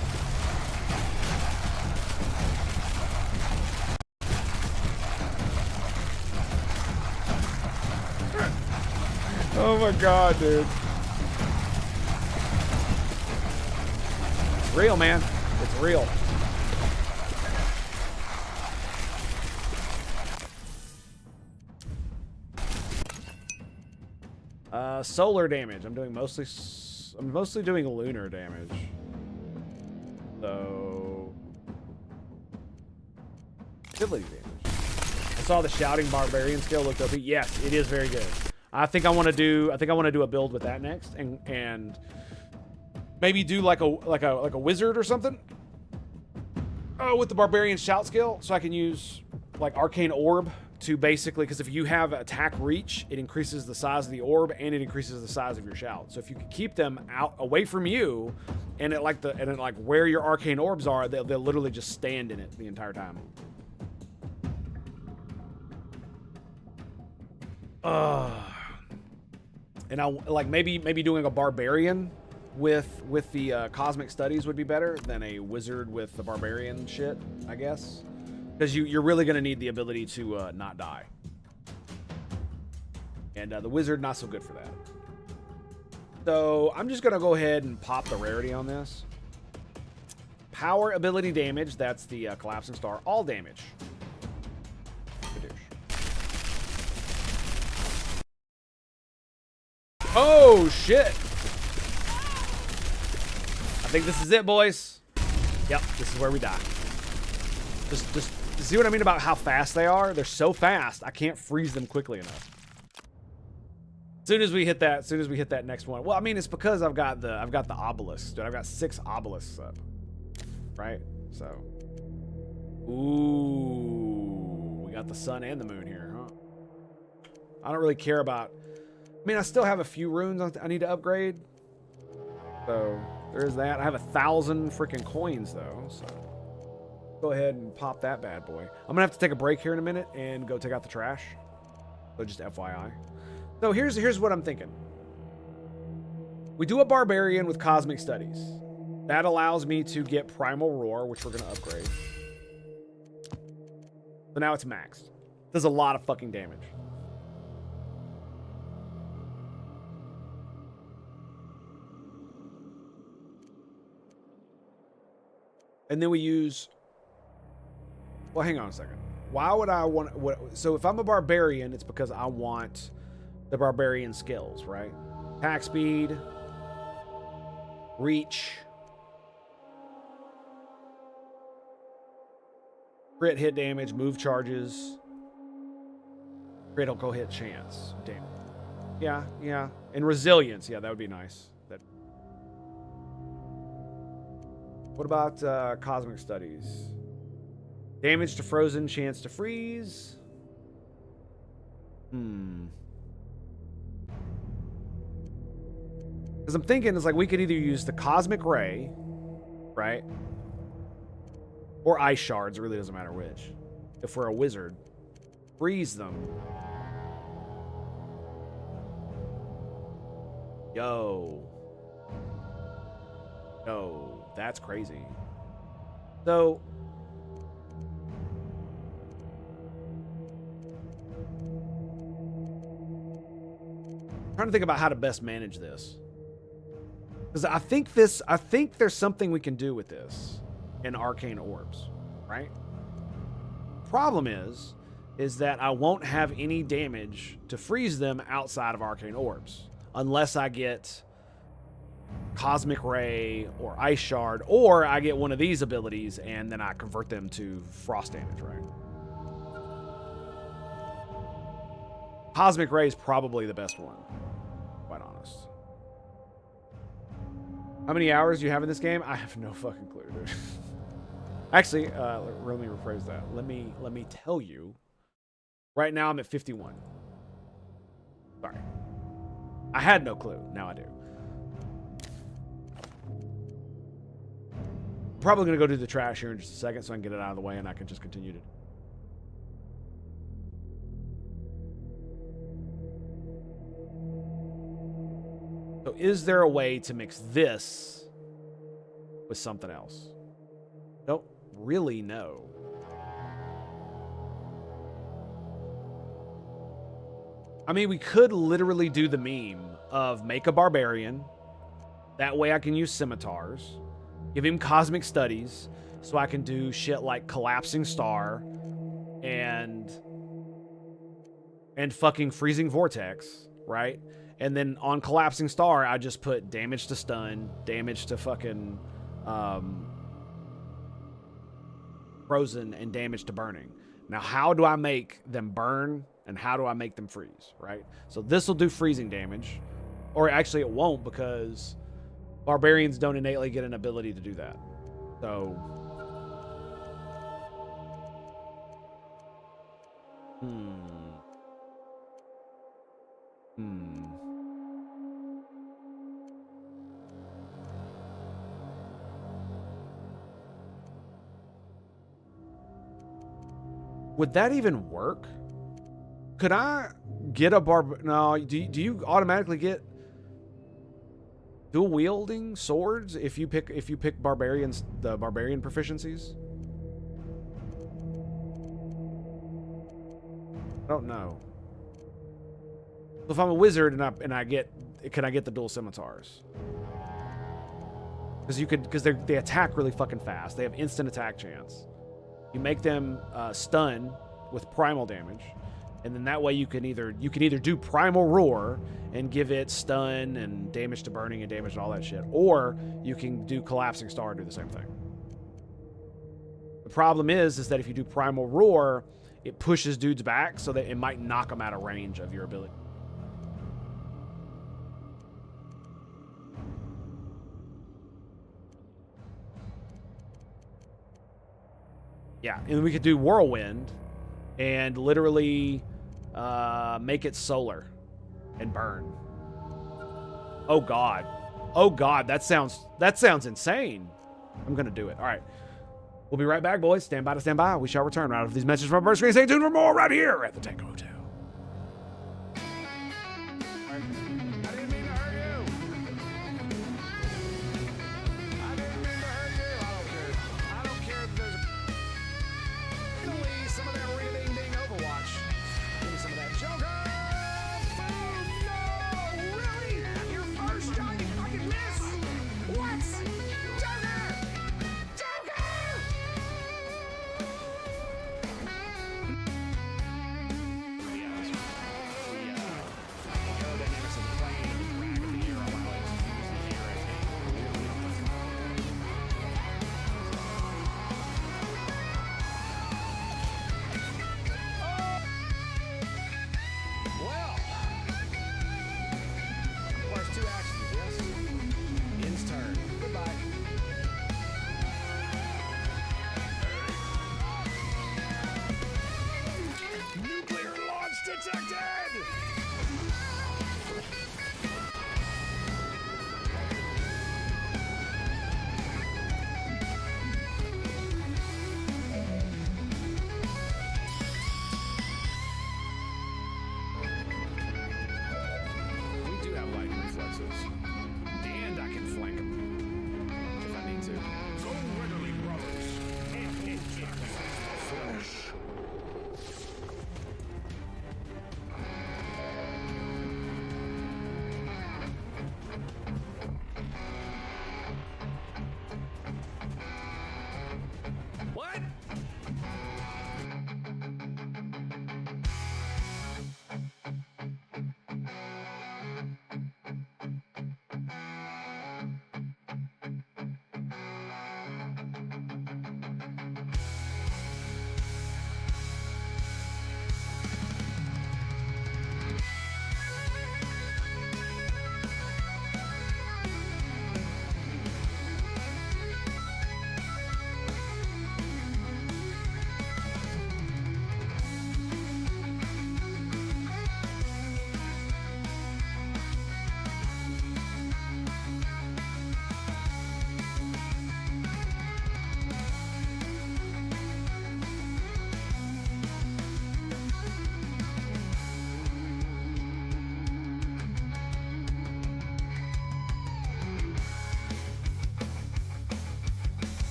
Oh my god, dude. It's real, man. It's real. Solar damage. I'm mostly doing lunar damage. So ability damage. I saw the shouting barbarian skill looked OP. Yes, it is very good. I think I want to do a build with that next and maybe do like a wizard or something. Oh, with the barbarian shout skill, so I can use like arcane orb to basically, because if you have attack reach, it increases the size of the orb and it increases the size of your shout. So if you can keep them out away from you, and it like where your arcane orbs are, they'll literally just stand in it the entire time. And I like maybe doing a barbarian with the cosmic studies would be better than a wizard with the barbarian shit, I guess. Because you're really going to need the ability to not die. And the wizard, not so good for that. So I'm just going to go ahead and pop the rarity on this. Power ability damage, that's the collapsing star. All damage. Oh, shit. I think this is it, boys. Yep, this is where we die. Just see what I mean about how fast they are? They're so fast, I can't freeze them quickly enough. As soon as we hit that next one. Well, I mean, it's because I've got the obelisks, dude. I've got 6 obelisks up. Right? So. Ooh. We got the sun and the moon here, huh? I don't really care about. I mean, I still have a few runes I need to upgrade. So, there's that. I have 1,000 freaking coins, though, so. Go ahead and pop that bad boy. I'm gonna have to take a break here in a minute and go take out the trash. So just FYI. So here's what I'm thinking. We do a barbarian with cosmic studies. That allows me to get primal roar, which we're gonna upgrade. So now it's maxed. Does a lot of fucking damage. And then we use. Well, hang on a second. Why would I want... So if I'm a barbarian, it's because I want the barbarian skills, right? Attack speed. Reach. Crit hit damage. Move charges. Critical hit chance. Damn. Yeah. And resilience. Yeah, that would be nice. What about cosmic studies? Damage to frozen, chance to freeze. Because I'm thinking it's like we could either use the cosmic ray, right? Or ice shards. It really doesn't matter which. If we're a wizard. Freeze them. Yo, that's crazy. So trying to think about how to best manage this. Because I think there's something we can do with this in arcane orbs, right? Problem is that I won't have any damage to freeze them outside of arcane orbs unless I get Cosmic Ray or Ice Shard, or I get one of these abilities and then I convert them to frost damage, right? Cosmic Ray is probably the best one, quite honest. How many hours do you have in this game? I have no fucking clue, dude. Actually, let me rephrase that. Let me tell you. Right now I'm at 51. Sorry. I had no clue. Now I do. Probably gonna go do the trash here in just a second so I can get it out of the way and I can just continue to. So is there a way to mix this with something else? Don't really know. I mean, we could literally do the meme of make a barbarian. That way I can use scimitars. Give him cosmic studies so I can do shit like collapsing star and fucking freezing vortex, right? And then on collapsing star, I just put damage to stun, damage to fucking frozen, and damage to burning. Now, how do I make them burn and how do I make them freeze, right? So this will do freezing damage, or actually it won't because barbarians don't innately get an ability to do that. So, Would that even work? Could I get a No, do you automatically get dual wielding swords if you pick barbarians, the barbarian proficiencies? I don't know. So if I'm a wizard can I get the dual scimitars? Because they attack really fucking fast. They have instant attack chance. You make them stun with primal damage, and then that way you can either do primal roar and give it stun and damage to burning and damage to all that shit, or you can do collapsing star and do the same thing. The problem is that if you do primal roar, it pushes dudes back so that it might knock them out of range of your ability. Yeah, and we could do whirlwind and literally make it solar and burn. Oh god. Oh god, that sounds insane. I'm gonna do it. All right. We'll be right back, boys. Stand by to stand by. We shall return right after these messages from our bird screen. Stay tuned for more right here at the Tango Hotel. I didn't mean to hurt you. I didn't mean to hurt you. I don't care if there's finally some of that ring-a-ding-ding Overwatch. Give me some of that Joker food. No, really? Your first shot you fucking miss? What? Joker! Joker! Aerodynamics of the plane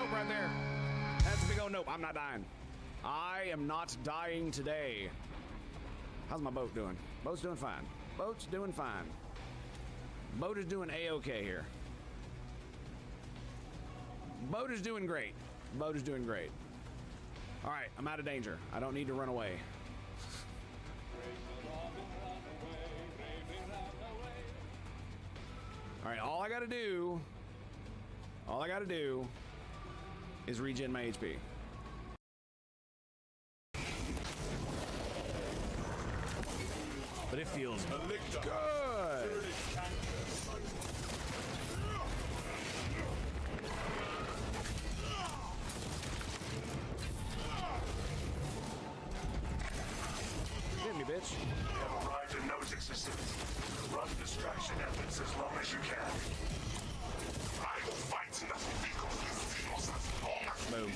nope right there. That's a big old nope. I'm not dying. I am not dying today. How's my boat doing? Boat's doing fine. Boat's doing fine. Boat is doing A-okay here. Boat is doing great. Boat is doing great. All right, I'm out of danger. I don't need to run away. All right, all I gotta do is regen my HP. But it feels good. Hit me, bitch. Arrived in Nozik's vicinity. Run distraction efforts as long as you can. I will fight nothing because this feels as long as Boom.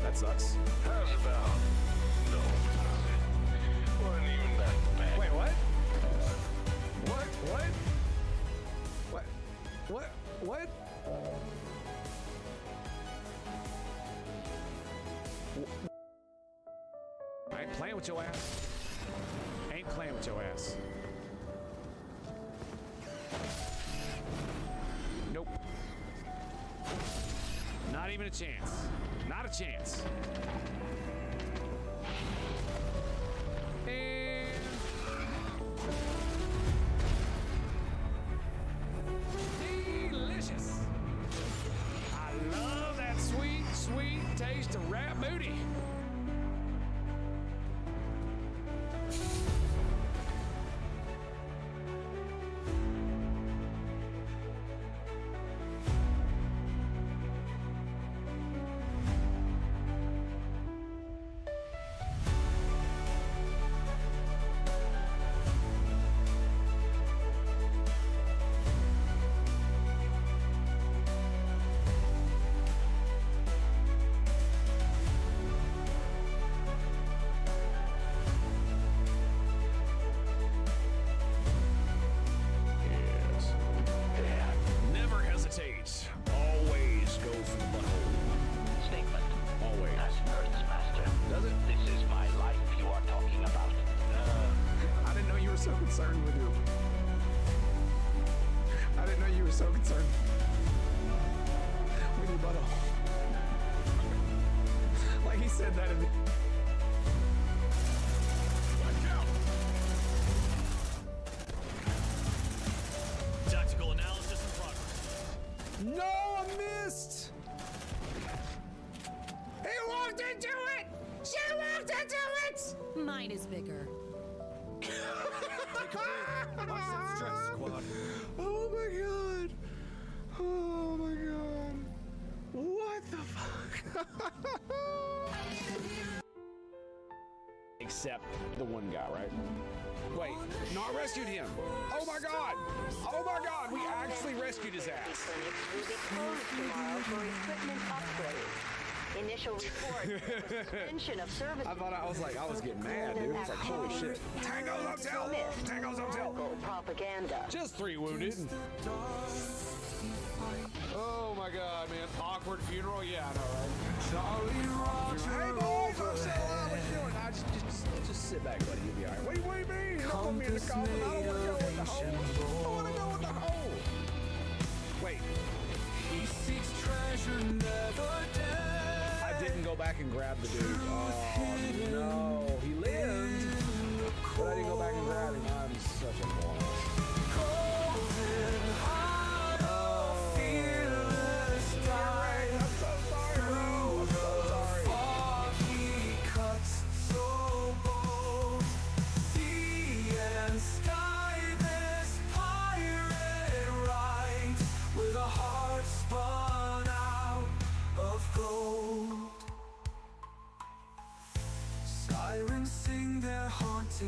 That sucks. How's about? No, wasn't even that bad. Wait, what? What? I ain't playing with your ass. Ain't playing with your ass. Nope. Not even a chance. Not a chance. And delicious. I love that sweet, sweet taste of rat booty. I didn't know you were so concerned with your butthole. Like he said that in the... Tactical analysis in progress. No, I missed! He walked into it! She walked into it! Mine is bigger. Oh my god! Oh my god! What the fuck? Except the one guy, right? Wait, no, I rescued him. Oh my god! Oh my god! We actually rescued his ass. Will be closed tomorrow for equipment upgrade. Initial report suspension of service. I thought I was getting mad, dude. It's like, holy shit. Tango Hotel! Tango's Hotel! Propaganda. Just 3 wounded. Oh my god, man. Awkward funeral? Yeah, I know, right? Hey boys, I'm still alive. What you doing? I just sit back, buddy. You'll be alright. What do you mean? Don't put me in the coffin. I don't want to go in the hole. I want to go in the hole. Wait. He seeks treasure never dead. I didn't go back and grab the dude. Oh no. He lived. But I didn't go back and grab him. I'm such a moron.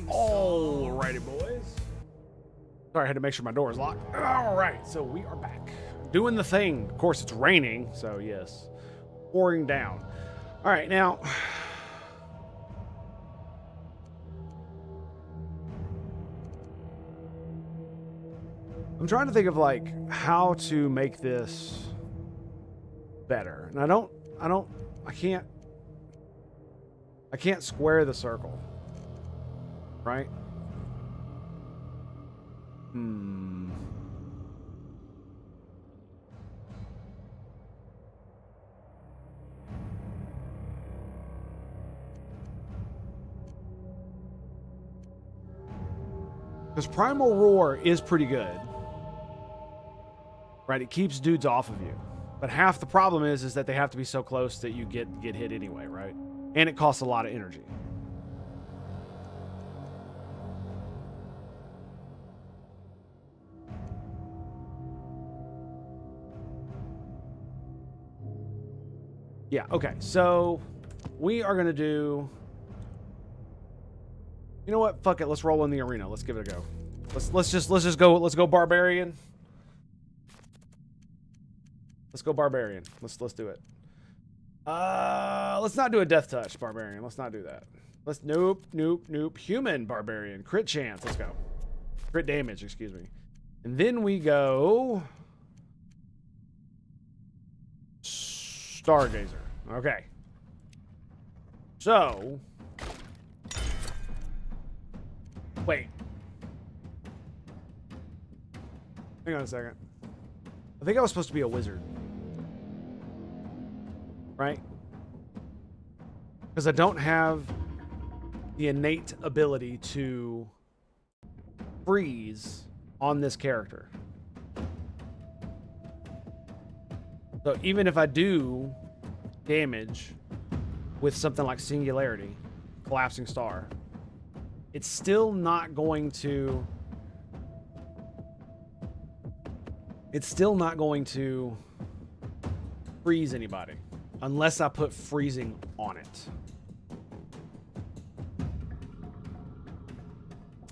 Alrighty, boys. Sorry, I had to make sure my door is locked. Alright, so we are back. Doing the thing. Of course, it's raining, so yes. Pouring down. Alright, now... I'm trying to think of, like, how to make this better. And I can't square the circle. Right? Because Primal Roar is pretty good. Right? It keeps dudes off of you. But half the problem is that they have to be so close that you get hit anyway, right? And it costs a lot of energy. Yeah, okay. So we are going to do... You know what? Fuck it. Let's roll in the arena. Let's give it a go. Let's just go barbarian. Let's go barbarian. Let's do it. Let's not do a death touch barbarian. Let's not do that. Let's nope. Human barbarian. Crit chance. Let's go. Crit damage, excuse me. And then we go Stargazer. Okay. So wait. Hang on a second. I think I was supposed to be a wizard. Right? Because I don't have the innate ability to freeze on this character. So even if I do damage with something like Singularity, Collapsing Star, it's still not going to... It's still not going to freeze anybody unless I put freezing on it.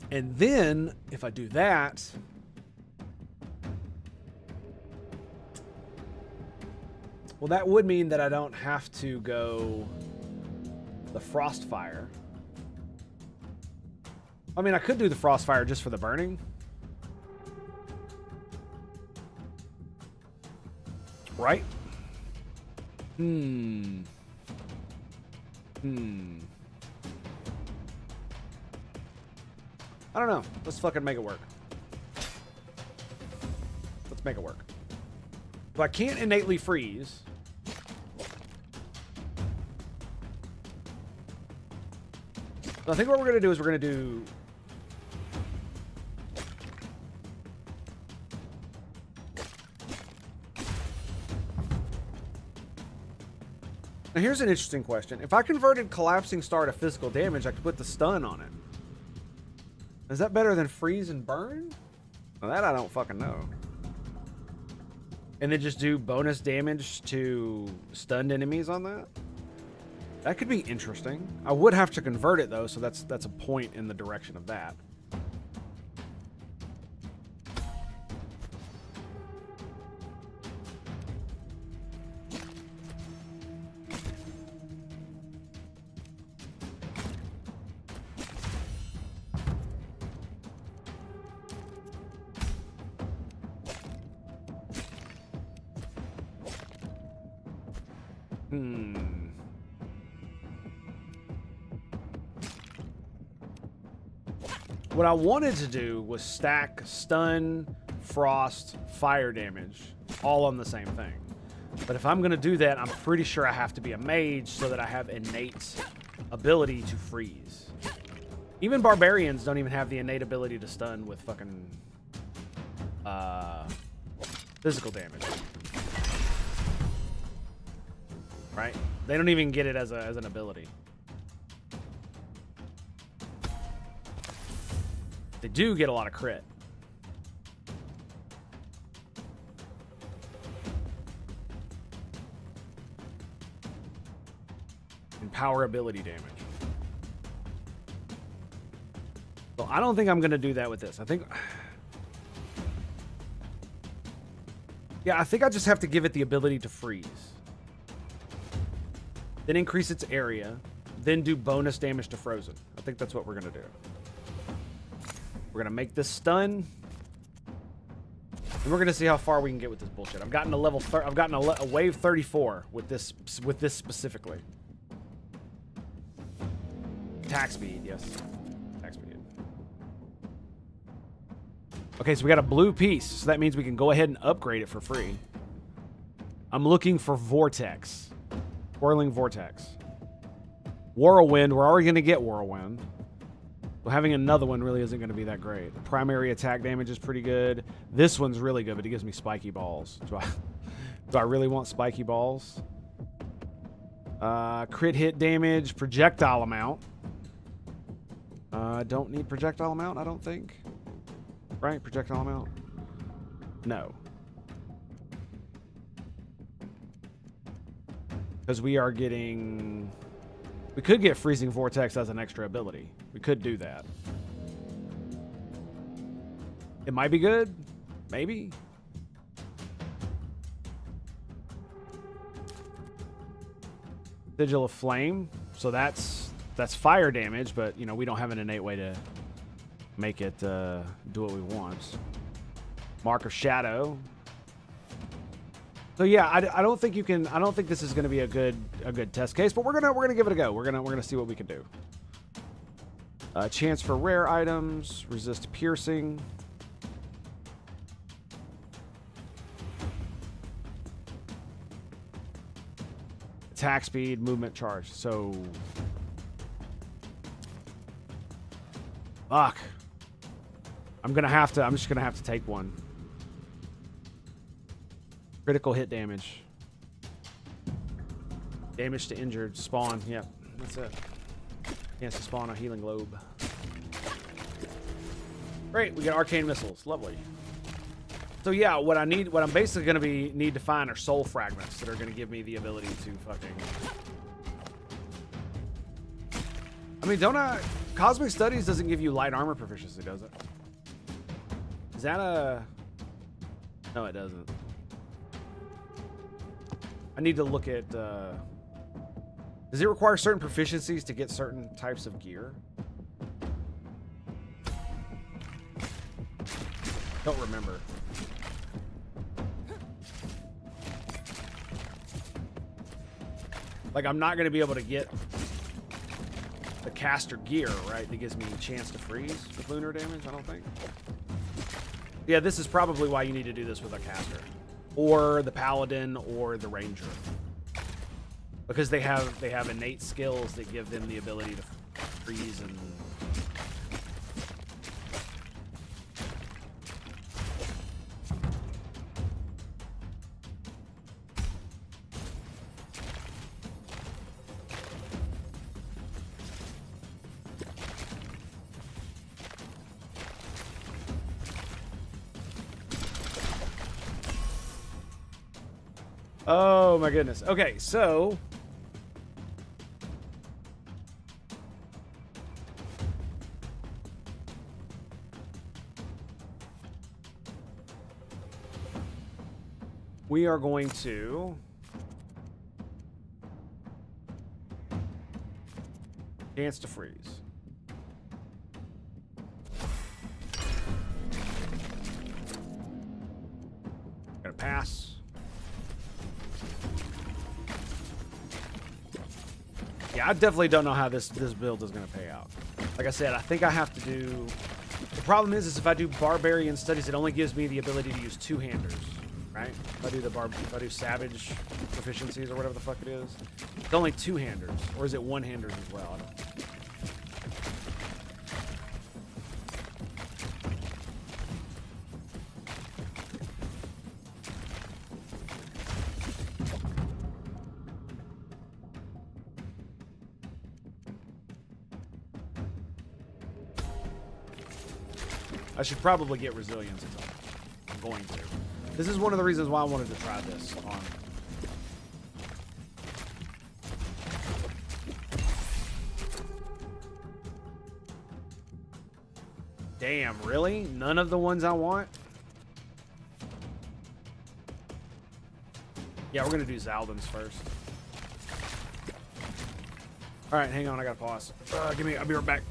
And then if I do that, well, that would mean that I don't have to go the Frostfire. I mean, I could do the Frostfire just for the burning. Right? I don't know. Let's fucking make it work. make it work. So I can't innately freeze. So I think what we're going to do is we're going to do... Now here's an interesting question. If I converted Collapsing Star to physical damage, I could put the stun on it. Is that better than freeze and burn? Well, that I don't fucking know. And then just do bonus damage to stunned enemies on that? That could be interesting. I would have to convert it though, so that's a point in the direction of that. What I wanted to do was stack stun, frost, fire damage all on the same thing. But if I'm going to do that, I'm pretty sure I have to be a mage so that I have innate ability to freeze. Even barbarians don't even have the innate ability to stun with fucking physical damage. Right? They don't even get it as an ability. They do get a lot of crit. And power ability damage. So I don't think I'm going to do that with this. I think I just have to give it the ability to freeze. Then increase its area. Then do bonus damage to frozen. I think that's what we're going to do. We're going to make this stun. And we're going to see how far we can get with this bullshit. I've gotten a level I've gotten a wave 34 with this specifically. Attack speed, yes. Attack speed. Okay, so we got a blue piece. So that means we can go ahead and upgrade it for free. I'm looking for Vortex. Whirling Vortex. Whirlwind. We're already going to get Whirlwind. So having another one really isn't going to be that great. The primary attack damage is pretty good. This one's really good, but it gives me spiky balls. Do I really want spiky balls? Crit hit damage, projectile amount. Don't need projectile amount, I don't think. Right? Projectile amount? No. Because we are getting... We could get Freezing Vortex as an extra ability. We could do that. It might be good. Maybe. Sigil of Flame. So that's fire damage, but you know, we don't have an innate way to make it do what we want. Mark of Shadow. So yeah, I don't think you can. I don't think this is going to be a good test case, but we're gonna give it a go. We're gonna see what we can do. Chance for rare items, resist piercing. Attack speed, movement charge. So, fuck. I'm just gonna have to take one. Critical hit damage. Damage to injured. Spawn. Yep. That's it. Chance to spawn a healing globe. Great. We get arcane missiles. Lovely. So yeah, what I'm basically going to need to find are soul fragments that are going to give me the ability to fucking... I mean, Cosmic Studies doesn't give you light armor proficiency, does it? Is that a... No, it doesn't. I need to look at, does it require certain proficiencies to get certain types of gear? Don't remember. Like, I'm not going to be able to get the caster gear, right? That gives me a chance to freeze with lunar damage, I don't think. Yeah, this is probably why you need to do this with a caster. Or the paladin or the ranger. Because they have innate skills that give them the ability to freeze and... Oh my goodness. Okay, so we are going to chance to freeze. Gonna pass. Yeah, I definitely don't know how this build is going to pay out. Like I said, I think I have to do... The problem is if I do Barbarian Studies, it only gives me the ability to use two-handers, right? If I do Savage Proficiencies or whatever the fuck it is, it's only two-handers. Or is it one-handers as well? I don't... I should probably get resilience. I'm going to. This is one of the reasons why I wanted to try this on. Damn, really? None of the ones I want? Yeah, we're going to do Zaldin's first. All right, hang on. I got to pause. I'll be right back.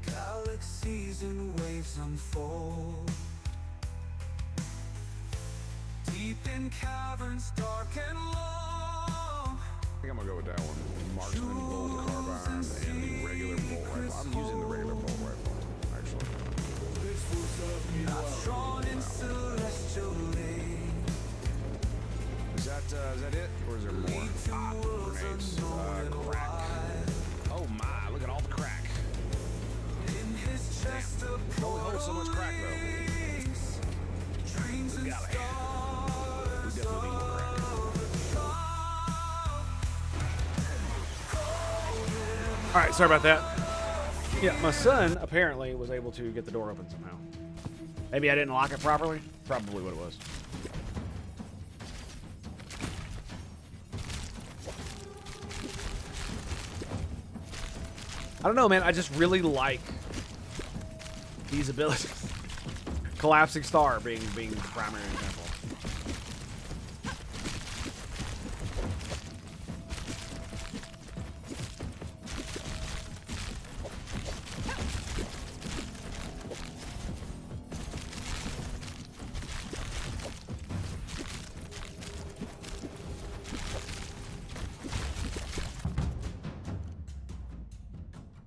Galaxies and waves unfold, deep in caverns dark and long. I think I'm gonna go with that one. Marksman, bolt, carbine, and the regular bolt rifle. I'm using the regular bolt rifle, actually. Not drawn in celestial lane. Is that it? Or is there more? Ah, grenades. Crack. Oh my, look at all the crack. Damn. Only hold so much crack though. We gotta have it. We definitely need more crack. All right, sorry about that. Yeah, my son apparently was able to get the door open somehow. Maybe I didn't lock it properly. Probably what it was. I don't know, man. I just really like these abilities. Collapsing Star being the primary example.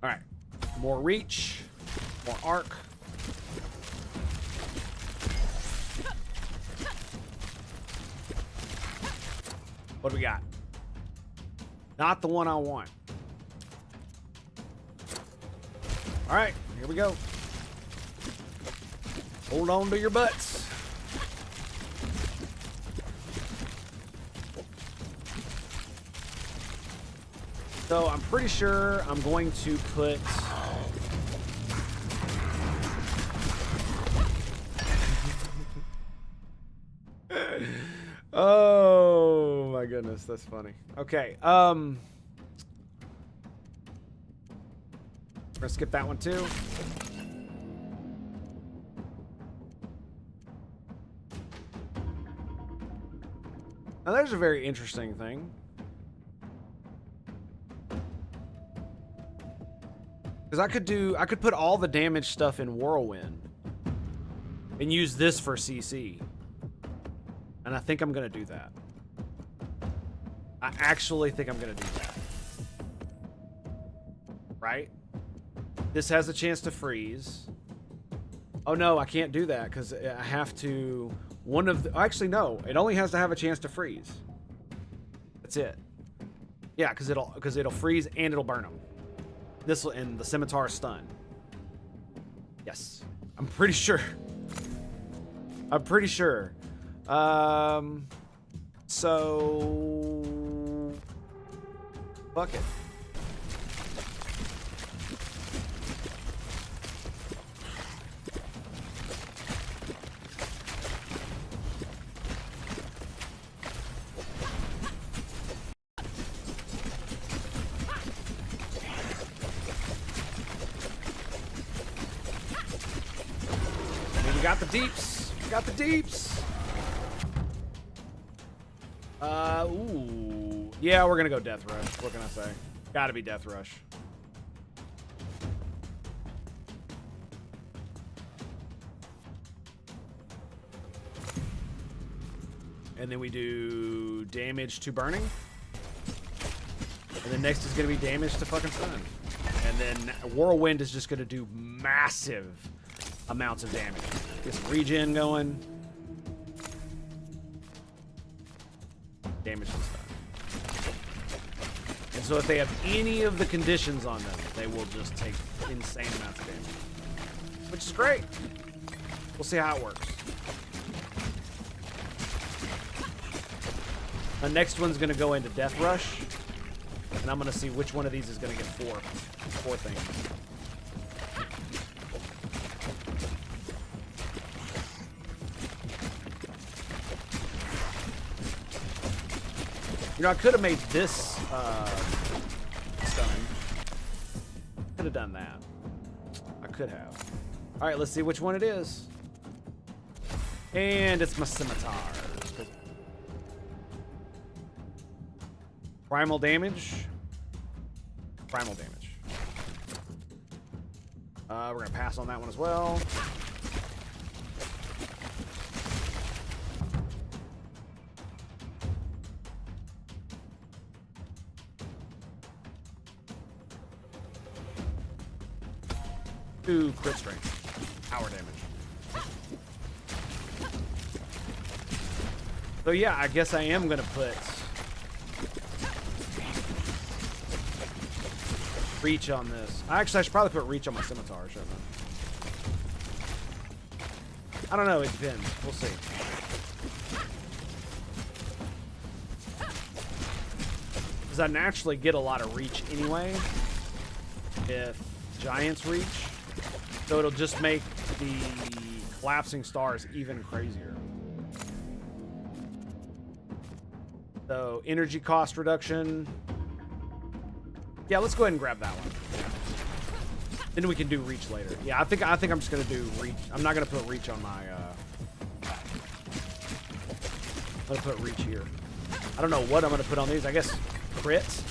All right, more reach, more arc. What do we got? Not the one I want. All right, here we go. Hold on to your butts. So I'm pretty sure I'm going to put... Oh my goodness, that's funny. Okay, we're gonna skip that one too. Now there's a very interesting thing. Because I could put all the damage stuff in Whirlwind and use this for CC. And I think I'm going to do that. I actually think I'm going to do that. Right? This has a chance to freeze. Oh no, I can't do that because I have to. One of the. Actually, no. It only has to have a chance to freeze. That's it. Yeah, because it'll freeze and it'll burn them. This will, and the scimitar stun. Yes, I'm pretty sure. I'm pretty sure. So fuck it. We got the deeps. We got the deeps. Ooh. Yeah, we're gonna go Death Rush. What can I say? Gotta be Death Rush. And then we do damage to burning. And then next is gonna be damage to fucking stun. And then Whirlwind is just gonna do massive amounts of damage. Get some regen going. Damage and stuff. And so if they have any of the conditions on them, they will just take insane amounts of damage. Which is great. We'll see how it works. The next one's gonna go into Death Rush. And I'm gonna see which one of these is gonna get four things. You know, I could have made this stun. Could have done that. I could have. All right, let's see which one it is. And it's my scimitar. Primal damage. Primal damage. We're gonna pass on that one as well. Crit strength. Power damage. So yeah, I guess I am gonna put reach on this. Actually, I should probably put reach on my scimitar, shouldn't I? I don't know, it depends. We'll see. Because I naturally get a lot of reach anyway if giants reach. So it'll just make the collapsing stars even crazier. So energy cost reduction. Yeah, let's go ahead and grab that one. Then we can do reach later. Yeah, I think I'm just gonna do reach. I'm not gonna put reach on my. I'm gonna put reach here. I don't know what I'm gonna put on these. I guess crits.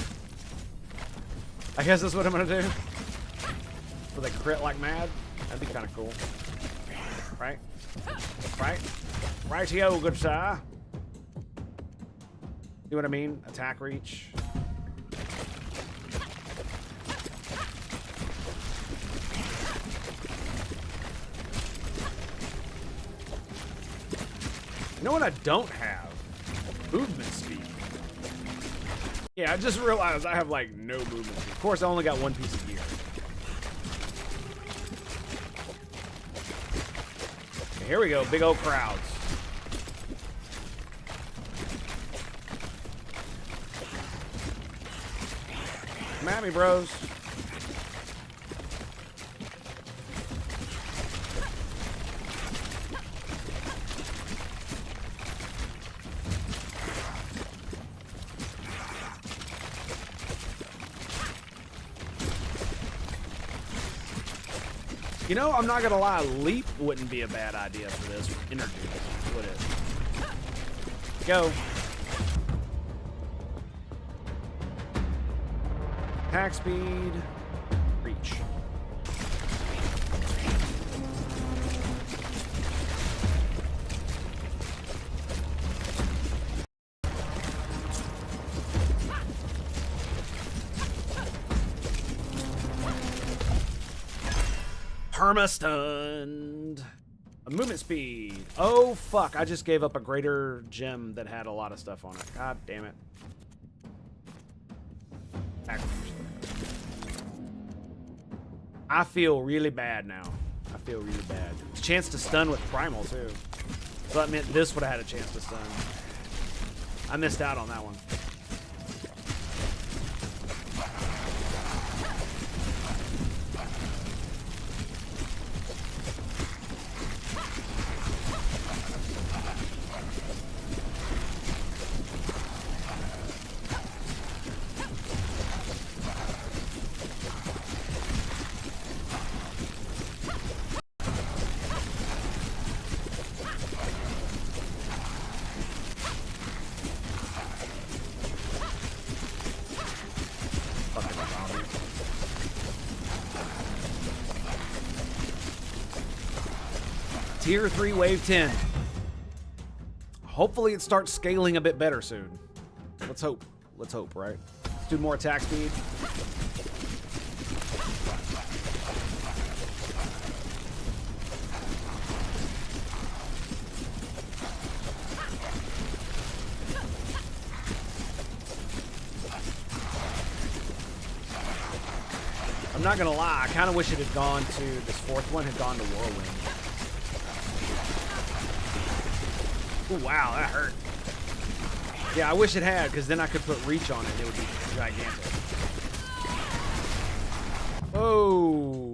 I guess that's what I'm gonna do. So they crit like mad. That'd be kind of cool. Right? Right? Rightio, good sir. See what I mean? Attack reach. You know what I don't have? Movement speed. Yeah, I just realized I have like no movement speed. Of course, I only got one piece of gear. Here we go, big old crowds. Come at me, bros. You know, I'm not gonna lie, leap wouldn't be a bad idea for this energy, would it? Go. Attack speed, reach. Perma-stunned. A movement speed. Oh, fuck. I just gave up a greater gem that had a lot of stuff on it. God damn it. I feel really bad now. I feel really bad. Chance to stun with Primal, too. So that meant this would have had a chance to stun. I missed out on that one. Tier 3 Wave 10. Hopefully it starts scaling a bit better soon. Let's hope. Let's hope, right? Let's do more attack speed. I'm not gonna lie, I kind of wish it had gone to, this fourth one had gone to Whirlwind. Ooh, wow, that hurt. Yeah, I wish it had, because then I could put reach on it and it would be gigantic. Oh.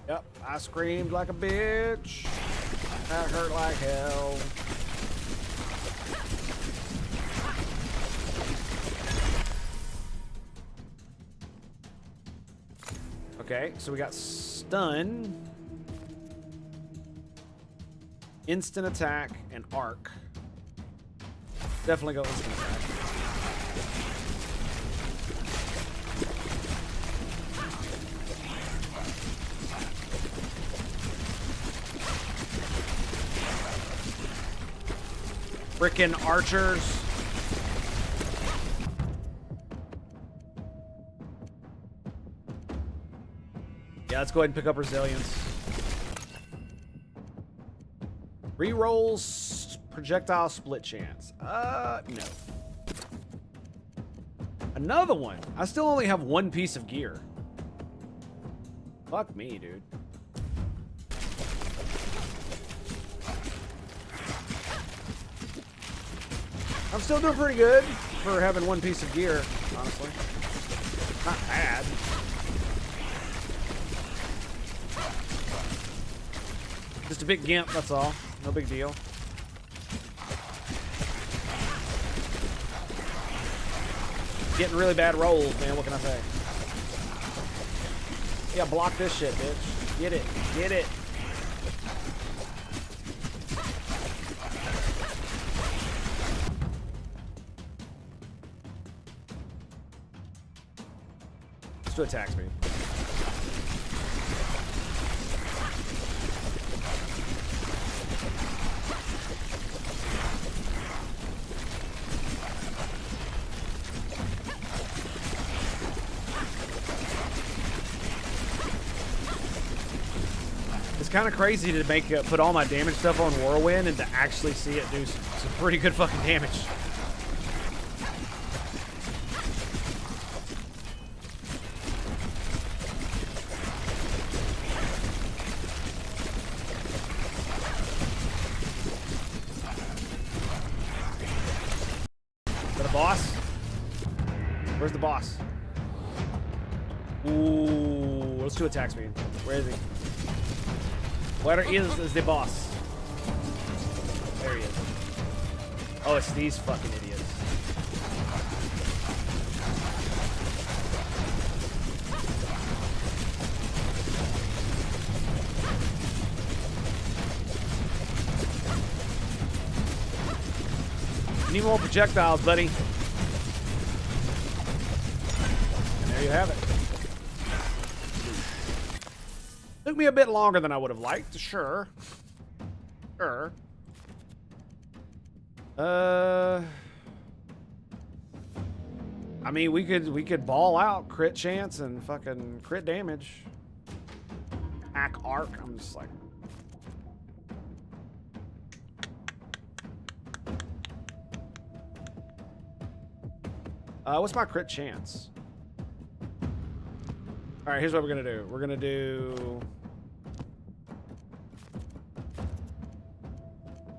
Yep, I screamed like a bitch. That hurt like hell. Okay, so we got stun, instant attack, and arc. Definitely go instant attack. Frickin' archers. Yeah, let's go ahead and pick up resilience. Rerolls projectile split chance. No. Another one. I still only have one piece of gear. Fuck me, dude. I'm still doing pretty good for having one piece of gear, honestly. Not bad. Just a big gimp, that's all. No big deal. Getting really bad rolls, man. What can I say? Yeah, block this shit, bitch. Get it. Get it. Let's do attack speed. Kind of crazy to make put all my damage stuff on Whirlwind and to actually see it do some pretty good fucking damage. Is that a boss? Where's the boss? Ooh, let's do attack speed. Where is he? Where is the boss? There he is. Oh, it's these fucking idiots. Need more projectiles, buddy. And there you have it. Took me a bit longer than I would have liked, sure. Sure. I mean, we could ball out crit chance and fucking crit damage. attack arc. I'm just like... what's my crit chance? All right, here's what we're gonna do. We're gonna do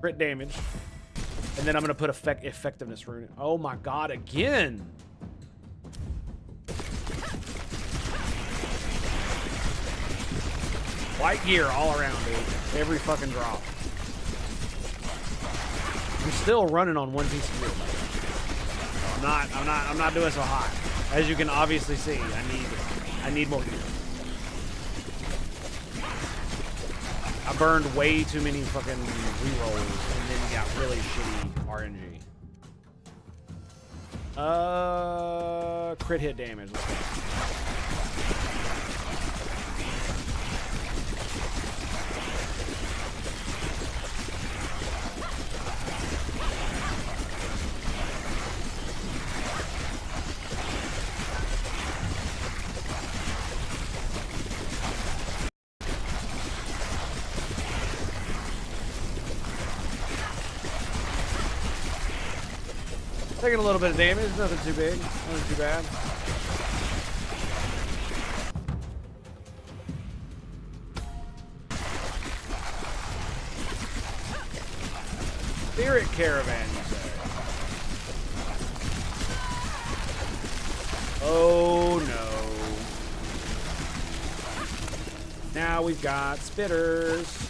crit damage, and then I'm gonna put effectiveness rune. Oh my god, again! White gear all around, dude. Every fucking drop. I'm still running on one piece of gear. I'm not doing so hot. As you can obviously see, I need more gear. I burned way too many fucking rerolls and then got really shitty RNG. Crit hit damage. Let's go. Taking a little bit of damage, nothing too big, nothing too bad. Spirit Caravan, you say? Oh no. Now we've got spitters.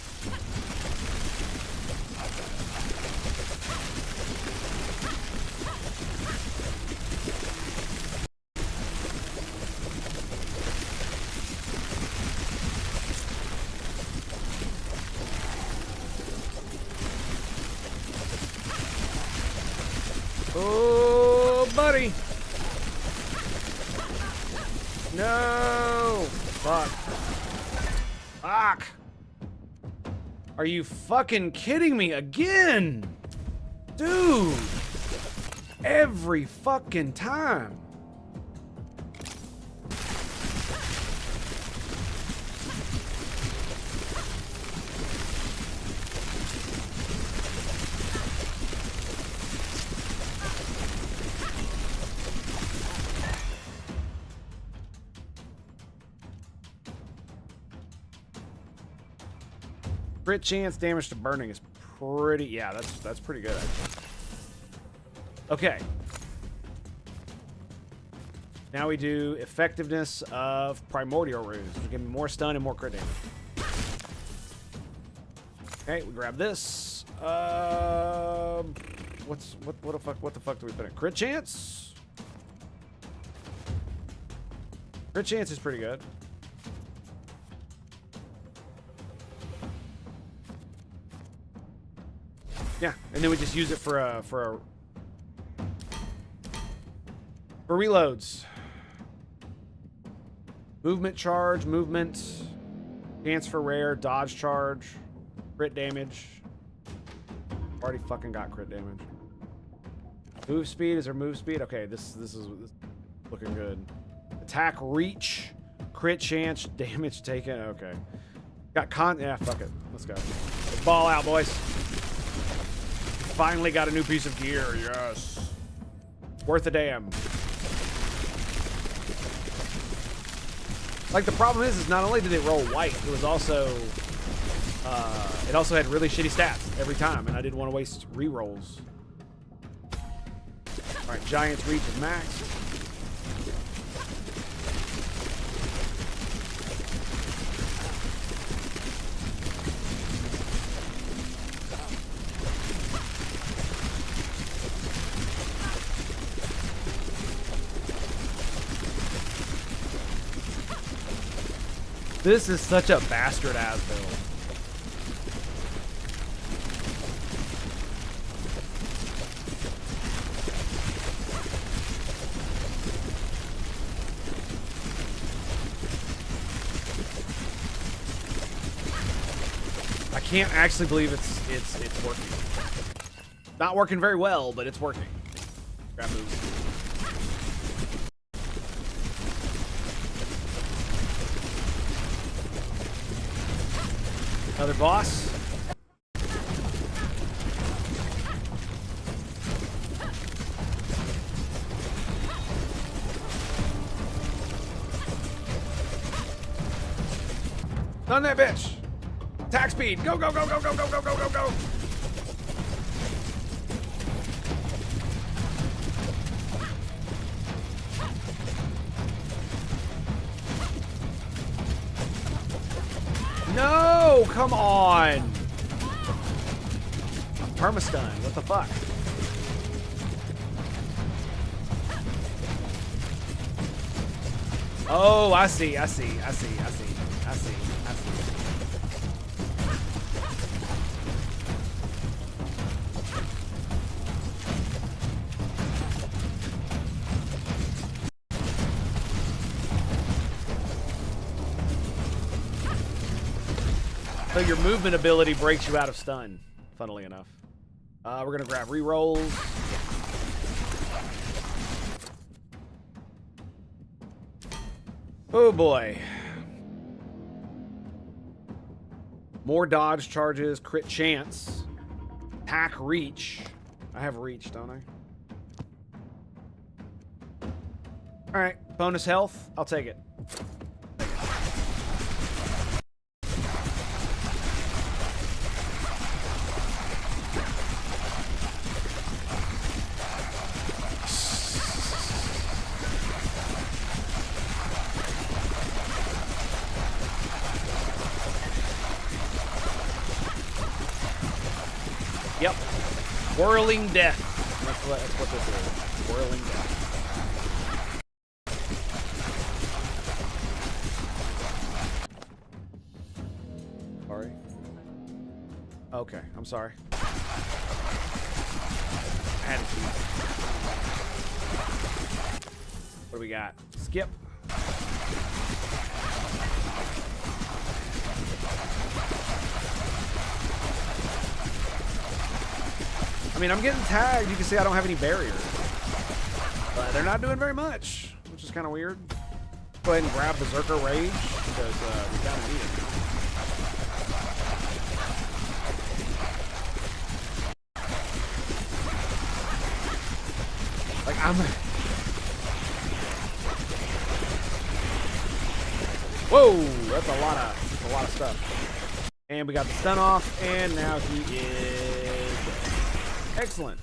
Oh, buddy. No. Fuck. Fuck. Are you fucking kidding me again? Dude. Every fucking time. Crit chance damage to burning is pretty... Yeah, that's pretty good, actually. Okay. Now we do effectiveness of primordial runes. We get more stun and more crit damage. Okay, we grab this. What the fuck do we put in? Crit chance? Crit chance is pretty good. Yeah, and then we just use it for reloads. Movement charge, movement, chance for rare, dodge charge, crit damage. Already fucking got crit damage. Move speed, is there move speed? Okay, this is looking good. Attack reach, crit chance, damage taken. Okay. Yeah, fuck it. Let's go. Let's ball out, boys. Finally got a new piece of gear, yes. Worth a damn. Like, the problem is not only did it roll white, it was also, it also had really shitty stats every time, and I didn't want to waste rerolls. Alright, Giant's Reach is maxed. This is such a bastard ass build. I can't actually believe it's working. Not working very well, but it's working. Grab moves. Another boss. Done that bitch. Attack speed. Go, go, go, go, go, go, go, go, go, go. No, come on. Permastun. What the fuck? Oh, I see. I see. I see. I see. I see. I see. So your movement ability breaks you out of stun, funnily enough. We're gonna grab rerolls. Oh boy. More dodge charges, crit chance, attack reach. I have reach, don't I? All right, bonus health. I'll take it. Yep. Whirling death. That's what this is. Whirling death. Sorry. Okay, I'm sorry. I had to cheat. What do we got? Skip. I mean, I'm getting tagged. You can see I don't have any barriers. But they're not doing very much, which is kind of weird. Go ahead and grab Berserker Rage, because we kind of need it. Like, I'm... Whoa! That's a lot of stuff. And we got the stun off, and now he is... Excellent.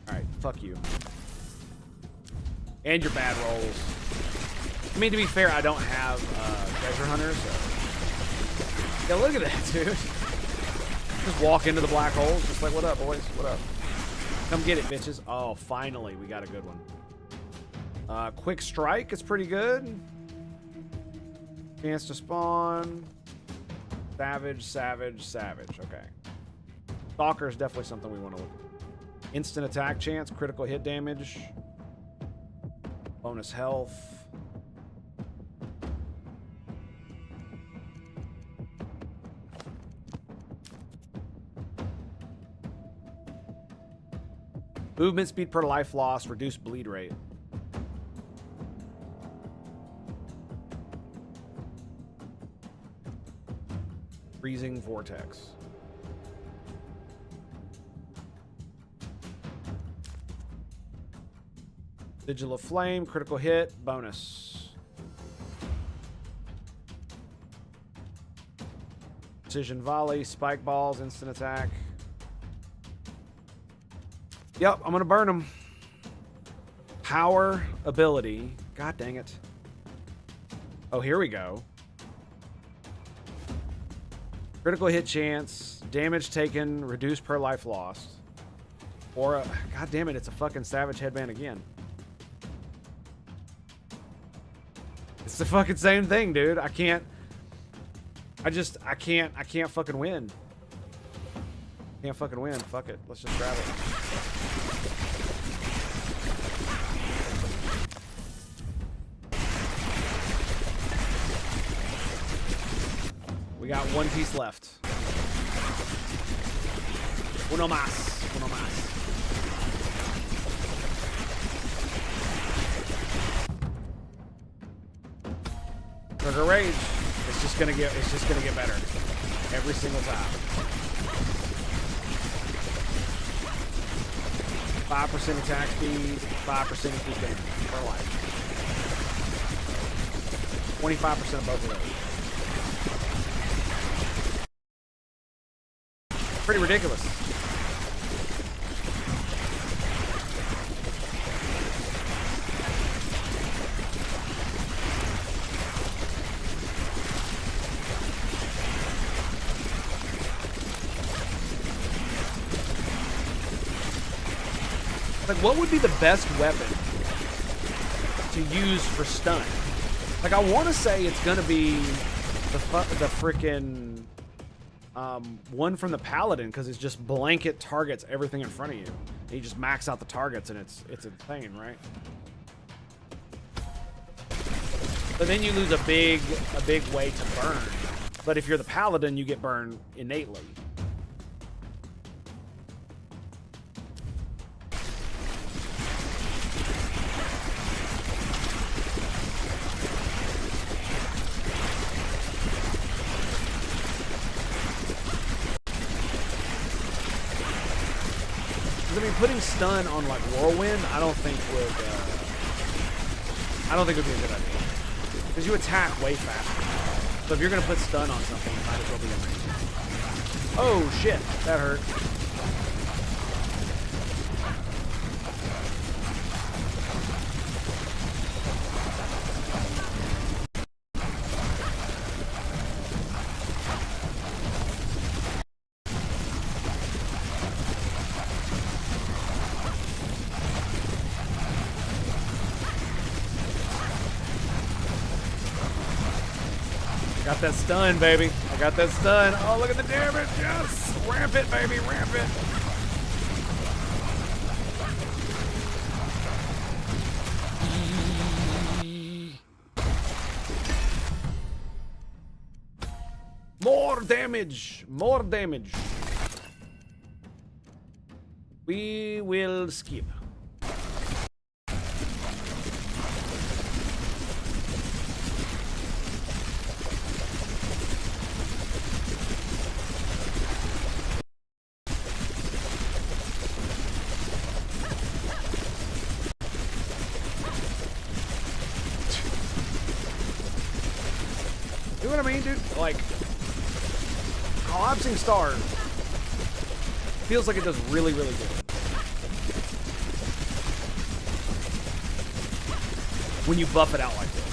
Alright, fuck you. And your bad rolls. I mean, to be fair, I don't have treasure hunters, so... Yeah, look at that, dude. Just walk into the black holes, just like, what up, boys? What up? Come get it, bitches. Oh, finally, we got a good one. Quick Strike is pretty good. Chance to spawn. Savage, Savage, Savage. Okay. Stalker is definitely something we want to look at. Instant attack chance, critical hit damage, bonus health. Movement speed per life loss, reduced bleed rate. Freezing vortex. Sigil of Flame, critical hit, bonus. Precision volley, spike balls, instant attack. Yep, I'm gonna burn them. Power ability. God dang it. Oh, here we go. Critical hit chance, damage taken, reduced per life lost. Or a, God damn it, it's a fucking Savage Headband again. It's the fucking same thing, dude. I can't fucking win. Can't fucking win. Fuck it. Let's just grab it. We got one piece left. Uno más. Uno más. Trigger Rage. This It's just gonna get better every single time. 5% attack speed, 5% increased damage per life. 25% of both of those. Pretty ridiculous. Like, what would be the best weapon to use for stun? Like, I want to say it's gonna be the frickin' one from the Paladin, because it's just blanket targets everything in front of you. And you just max out the targets, and it's insane, right? But then you lose a big way to burn. But if you're the Paladin, you get burned innately. I mean, putting stun on like Whirlwind, I don't think would be a good idea, because you attack way faster. So if you're gonna put stun on something, it might as well be amazing. Oh shit, that hurt. Got that stun, baby. I got that stun. Oh, look at the damage. Yes. Ramp it, baby. Ramp it. More damage. More damage. We will skip. You know what I mean, dude? Like, collapsing stars feels like it does really, really good when you buff it out like this.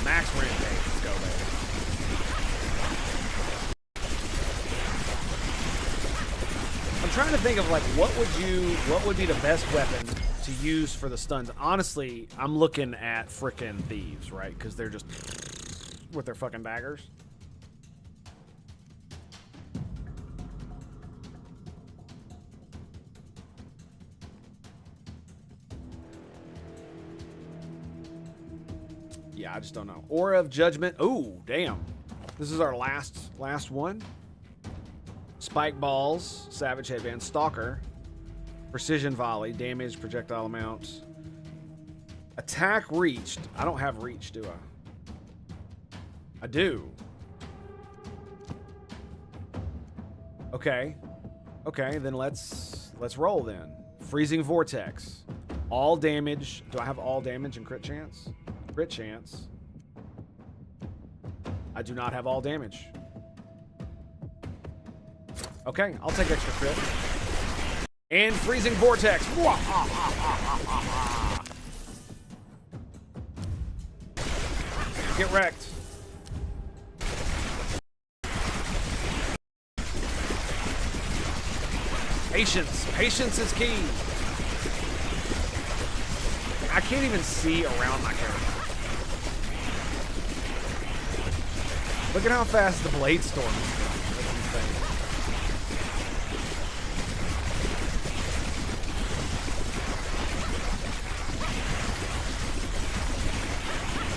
Max rampage. Let's go, baby. I'm trying to think of like what would be the best weapon to use for the stuns. Honestly, I'm looking at frickin' thieves, right? Because they're just with their fucking daggers. Yeah, I just don't know. Aura of Judgment. Oh, damn. This is our last one. Spike Balls, Savage Headband, Stalker, Precision Volley, Damage, Projectile Amount, Attack Reached. I don't have Reach, do I? I do. Okay. Okay, then let's roll then. Freezing Vortex. All damage. Do I have all damage and crit chance? Crit chance. I do not have all damage. Okay, I'll take extra crit. And Freezing Vortex. get wrecked. Patience. Patience is key. I can't even see around my character. Look at how fast the blade storm is going. That's insane.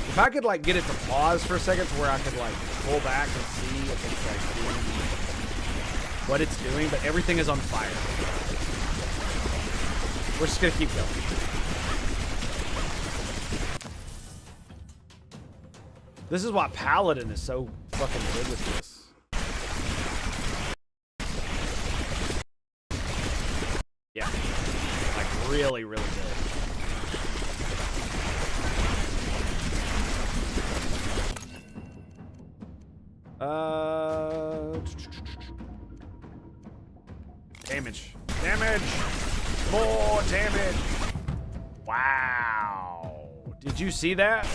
If I could like get it to pause for a second to where I could like pull back and see if it's like doing what it's doing, but everything is on fire. We're just gonna keep going. This is why Paladin is so fucking good with this. Yeah. Like really, really good. Damage. Damage! More damage! Wow. Did you see that?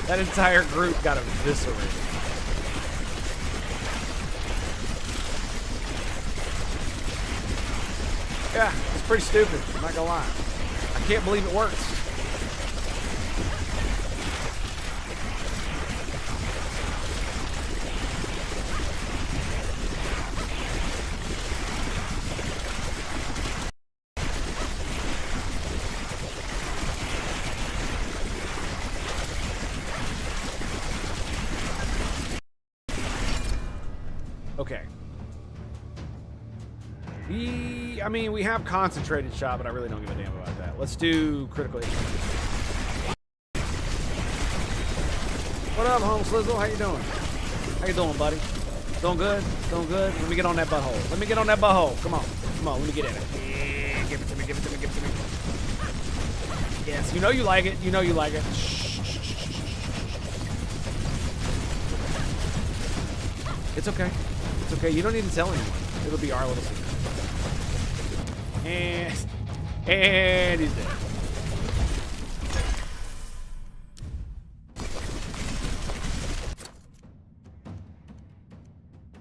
That entire group got eviscerated. Yeah, it's pretty stupid. I'm not gonna lie. I can't believe it works. Okay. I mean, we have concentrated shot, but I really don't give a damn about that. Let's do critical hit. What up, home Slizzle? How you doing? How you doing, buddy? Doing good? Doing good? Let me get on that butthole. Let me get on that butthole. Come on. Come on, let me get in it. Yeah, give it to me, give it to me, give it to me. Yes, you know you like it. You know you like it. Shh. It's okay. It's okay. You don't need to tell anyone. It'll be our little secret. And he's dead.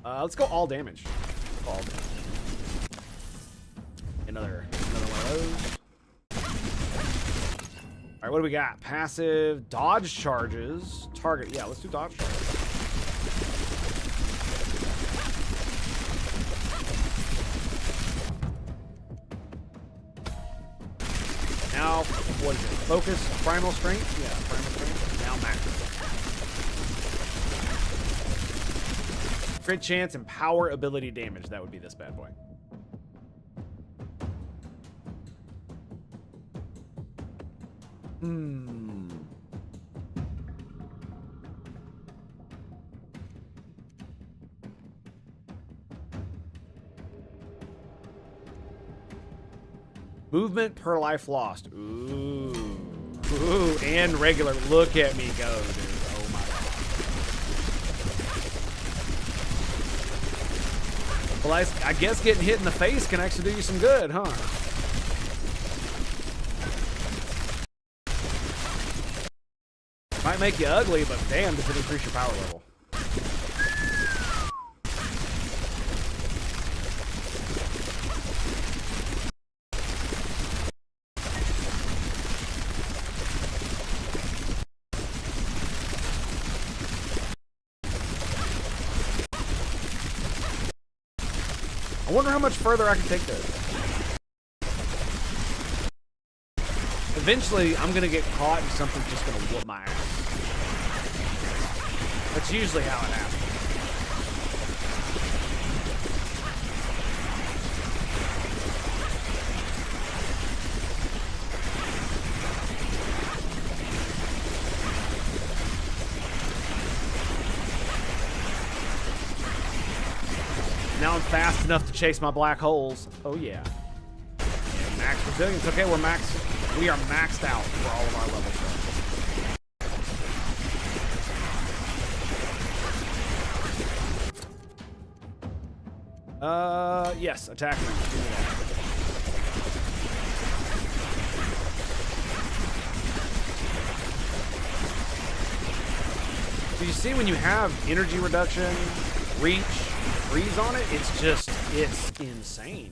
Let's go all damage. All damage. Another one of those. All right, what do we got? Passive, dodge charges, target. Yeah, let's do dodge charges. Now, what is it? Focus, primal strength? Yeah, primal strength. Now max. Crit chance and power ability damage. That would be this bad boy. Movement per life lost. Ooh. Ooh, and regular. Look at me go, dude. Oh my god. Well, I guess getting hit in the face can actually do you some good, huh? Might make you ugly, but damn, does it increase your power level. I wonder how much further I can take this. Eventually, I'm gonna get caught and something's just gonna whoop my ass. That's usually how it happens. Now I'm fast enough to chase my black holes. Oh yeah. And max resilience. Okay, we are maxed out for all of our levels. Yes, attack me. Give me that. So you see when you have energy reduction, reach, freeze on it, it's insane.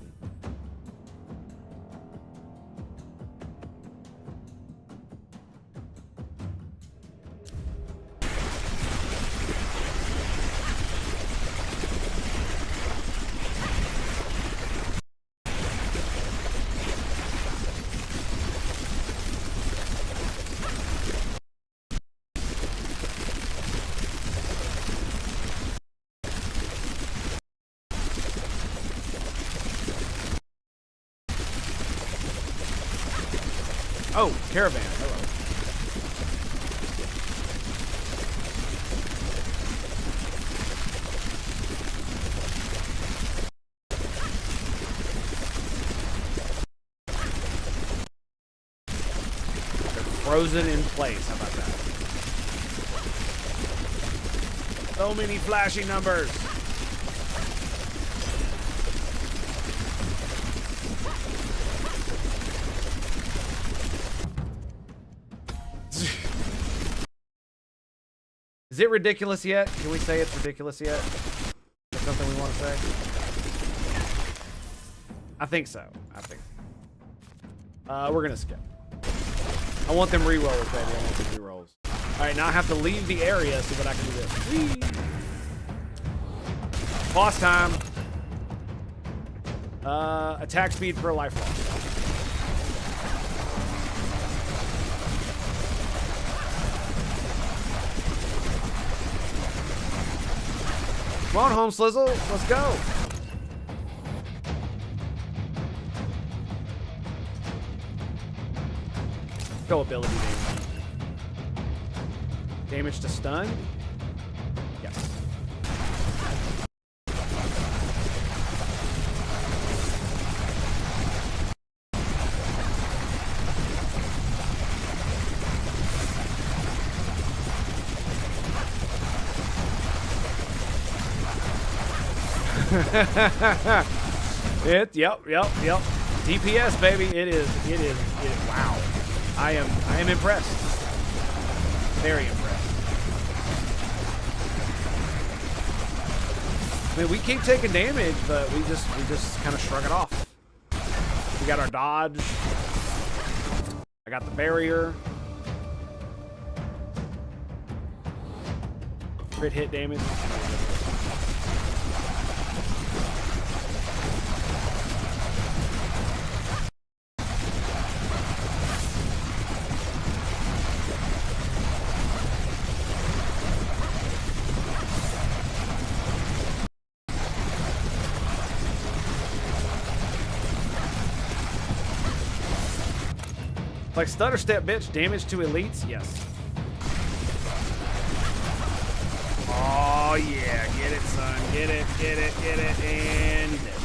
Oh, caravan. Hello. They're frozen in place. How about that? So many flashing numbers. Is it ridiculous yet? Can we say it's ridiculous yet? Is that something we want to say? I think so. I think so. We're gonna skip. I want them re-rolls, baby. I want them re-rolls. Alright, now I have to leave the area so that I can do this. Whee! Boss time. Attack speed per life loss. Come on, Home Slizzle. Let's go. Go ability damage. Damage to stun? Yes. Yep. DPS, baby. It is. Wow. I am impressed. Very impressed. I mean, we keep taking damage, but we just kind of shrug it off. We got our dodge. I got the barrier. Crit hit damage. Like stutter step, bitch. Damage to elites? Yes. Oh, yeah. Get it, son. Get it. And he's dead.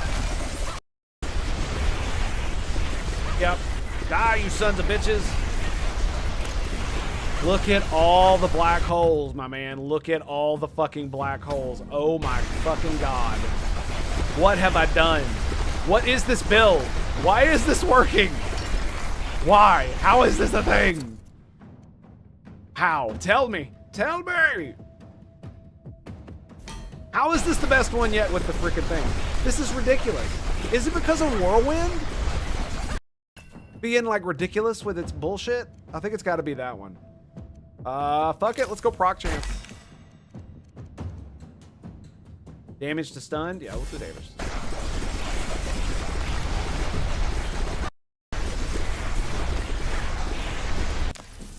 Yep. Die, you sons of bitches. Look at all the black holes, my man. Look at all the fucking black holes. Oh, my fucking God. What have I done? What is this build? Why is this working? Why? How is this a thing? How? Tell me. Tell me. How is this the best one yet with the freaking thing? This is ridiculous. Is it because of Whirlwind being like ridiculous with its bullshit? I think it's got to be that one. Fuck it. Let's go proc chance. Damage to stunned? Yeah, we'll do damage.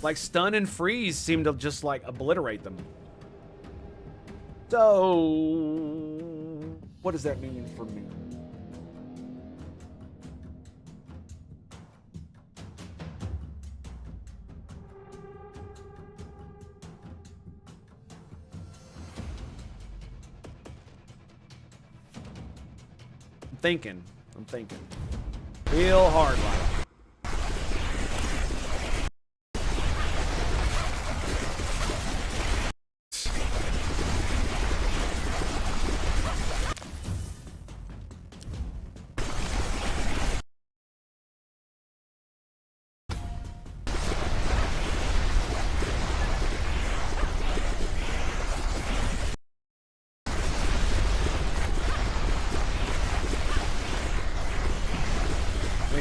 Like stun and freeze seem to just like obliterate them. So, what does that mean for me? I'm thinking. Real hard life.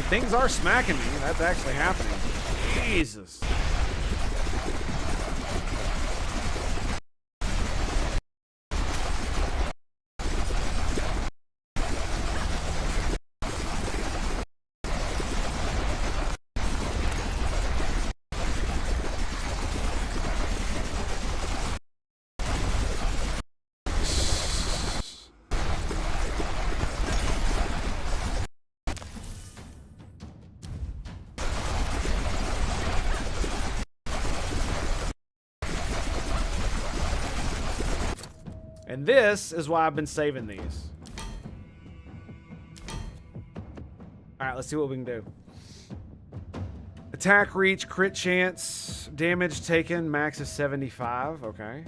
things are smacking me. That's actually happening. Jesus. And this is why I've been saving these. All right, let's see what we can do. Attack reach, crit chance, damage taken, max is 75. Okay.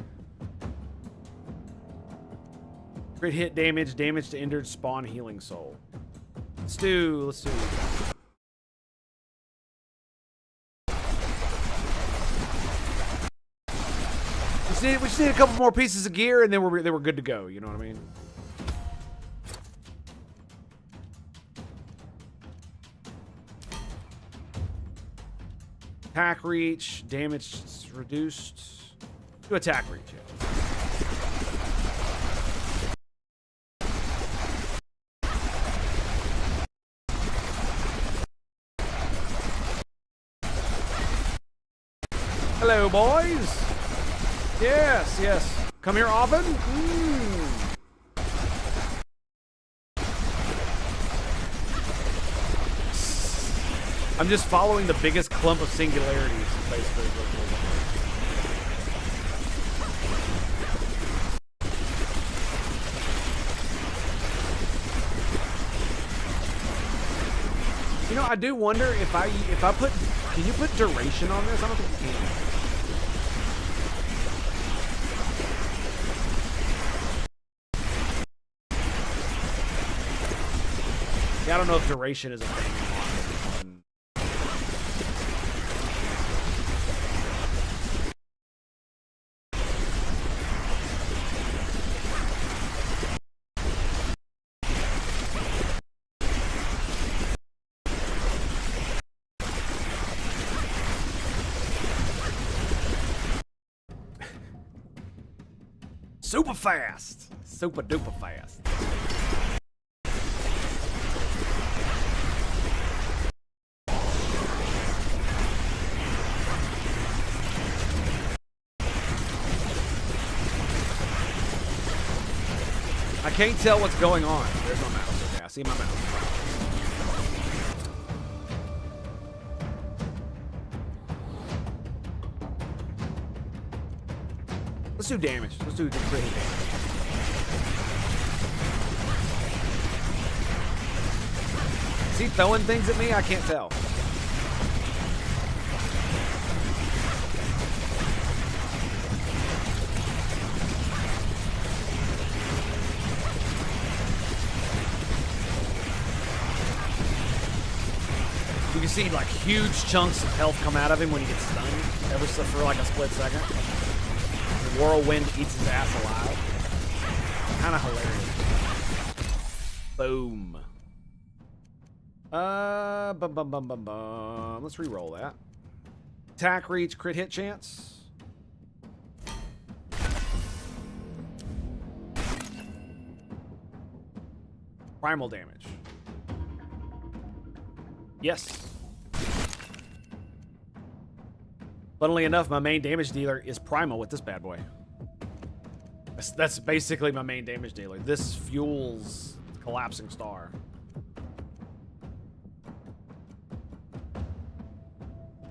Crit hit damage, damage to injured spawn, healing soul. Let's do. We just need a couple more pieces of gear, and then we're good to go. You know what I mean? Attack reach, damage reduced. Do attack reach. Yeah. Hello, boys. Yes, yes. Come here often? I'm just following the biggest clump of singularities, basically. You know, I do wonder if I put, can you put duration on this? I don't think you can. Yeah, I don't know if duration is a thing. Super fast. Super duper fast. I can't tell what's going on. There's my mouse. Okay, I see my mouse. Let's do damage. Let's do crit damage. Is he throwing things at me? I can't tell. You can see like huge chunks of health come out of him when he gets stunned, ever so for like a split second. The whirlwind eats his ass alive. Kind of hilarious. Boom. Let's re-roll that. Attack reach, crit hit chance. Primal damage. Yes. Funnily enough, my main damage dealer is Primal with this bad boy. That's basically my main damage dealer. This fuels Collapsing Star.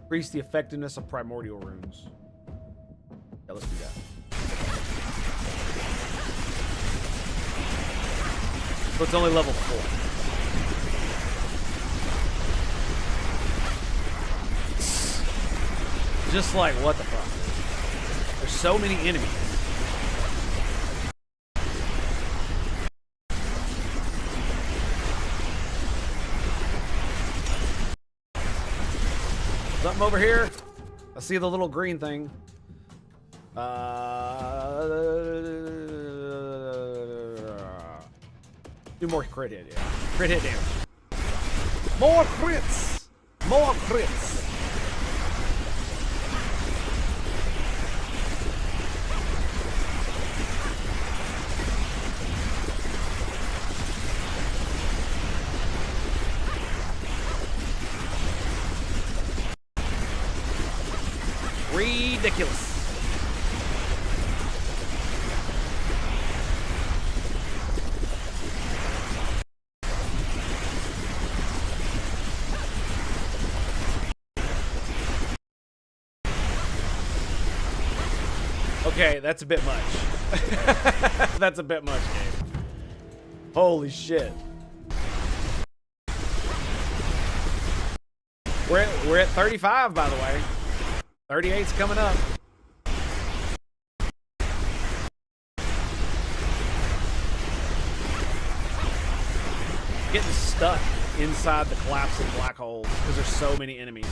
Increase the effectiveness of primordial runes. Yeah, let's do that. So it's only level 4. Just like, what the fuck? There's so many enemies. Something over here. I see the little green thing. Do more crit hit, yeah. Crit hit damage. More crits! More crits! Ridiculous. Okay, that's a bit much. That's a bit much, Gabe. Holy shit. We're at 35, by the way. 38's coming up. Getting stuck inside the collapsing black holes because there's so many enemies.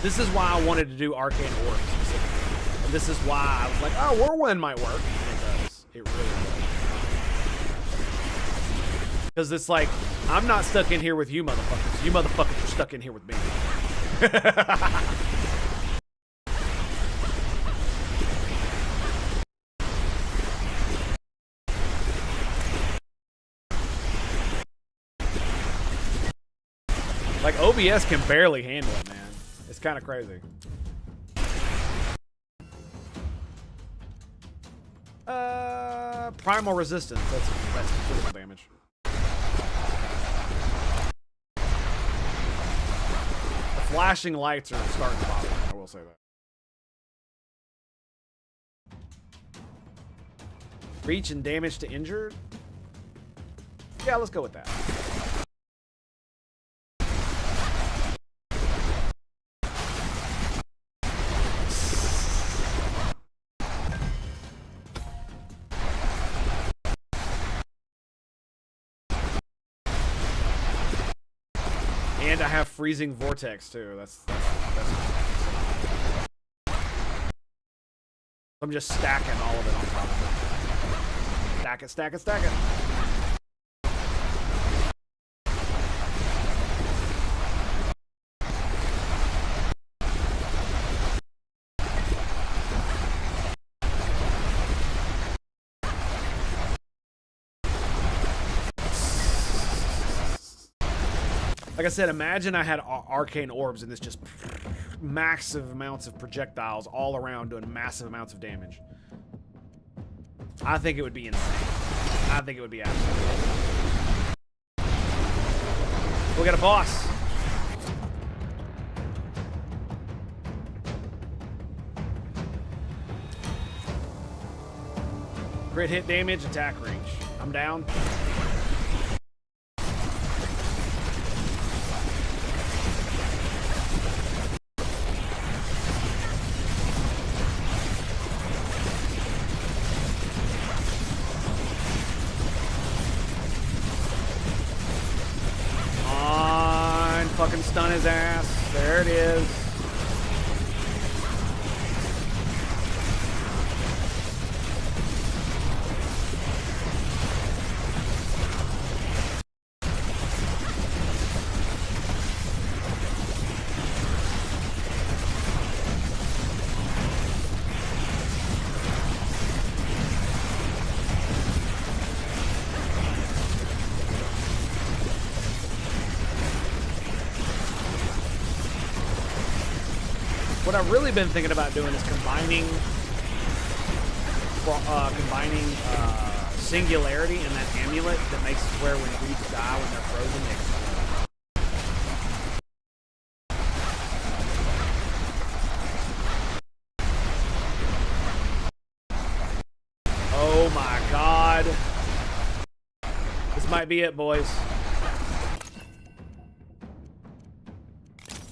This is why I wanted to do Arcane Orbs specifically. And this is why I was like, oh, Whirlwind might work. And it does. It really does. Because it's like, I'm not stuck in here with you motherfuckers. You motherfuckers are stuck in here with me. Like, OBS can barely handle it, man. It's kind of crazy. Primal resistance. That's physical damage. The flashing lights are starting to bother me, I will say that. Reach and damage to injured? Yeah, let's go with that. And I have freezing vortex too. That's I'm just stacking all of it on top of it. Stack it, stack it, stack it. Like I said, imagine I had arcane orbs and this just massive amounts of projectiles all around doing massive amounts of damage. I think it would be insane. I think it would be absolutely. We got a boss. Crit hit damage, attack reach. I'm down. Fucking stun his ass. There it is. What I've really been thinking about doing is combining singularity and that amulet that makes it where when dudes die when they're frozen, they explode. Oh my god. This might be it, boys.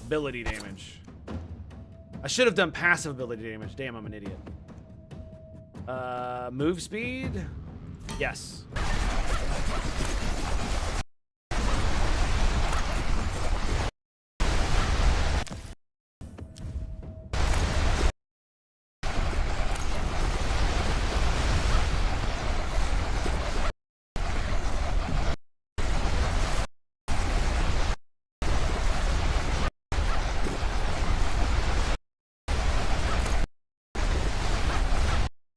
Ability damage. I should have done passive ability damage. Damn, I'm an idiot. Move speed? Yes.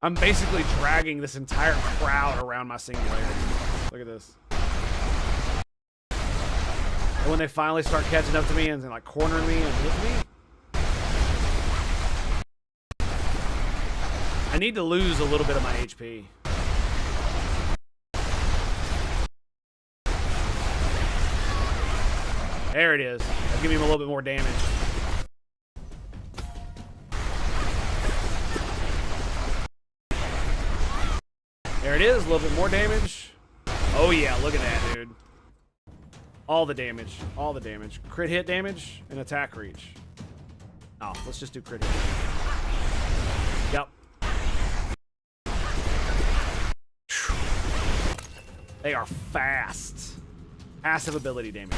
I'm basically dragging this entire crowd around my singularity. Look at this. And when they finally start catching up to me and like cornering me and hitting me, I need to lose a little bit of my HP. There it is. I'll give him a little bit more damage. There it is, a little bit more damage. Oh yeah, look at that, dude. All the damage, all the damage. Crit hit damage and attack reach. Oh, let's just do crit hit. Yep. They are fast. Passive ability damage.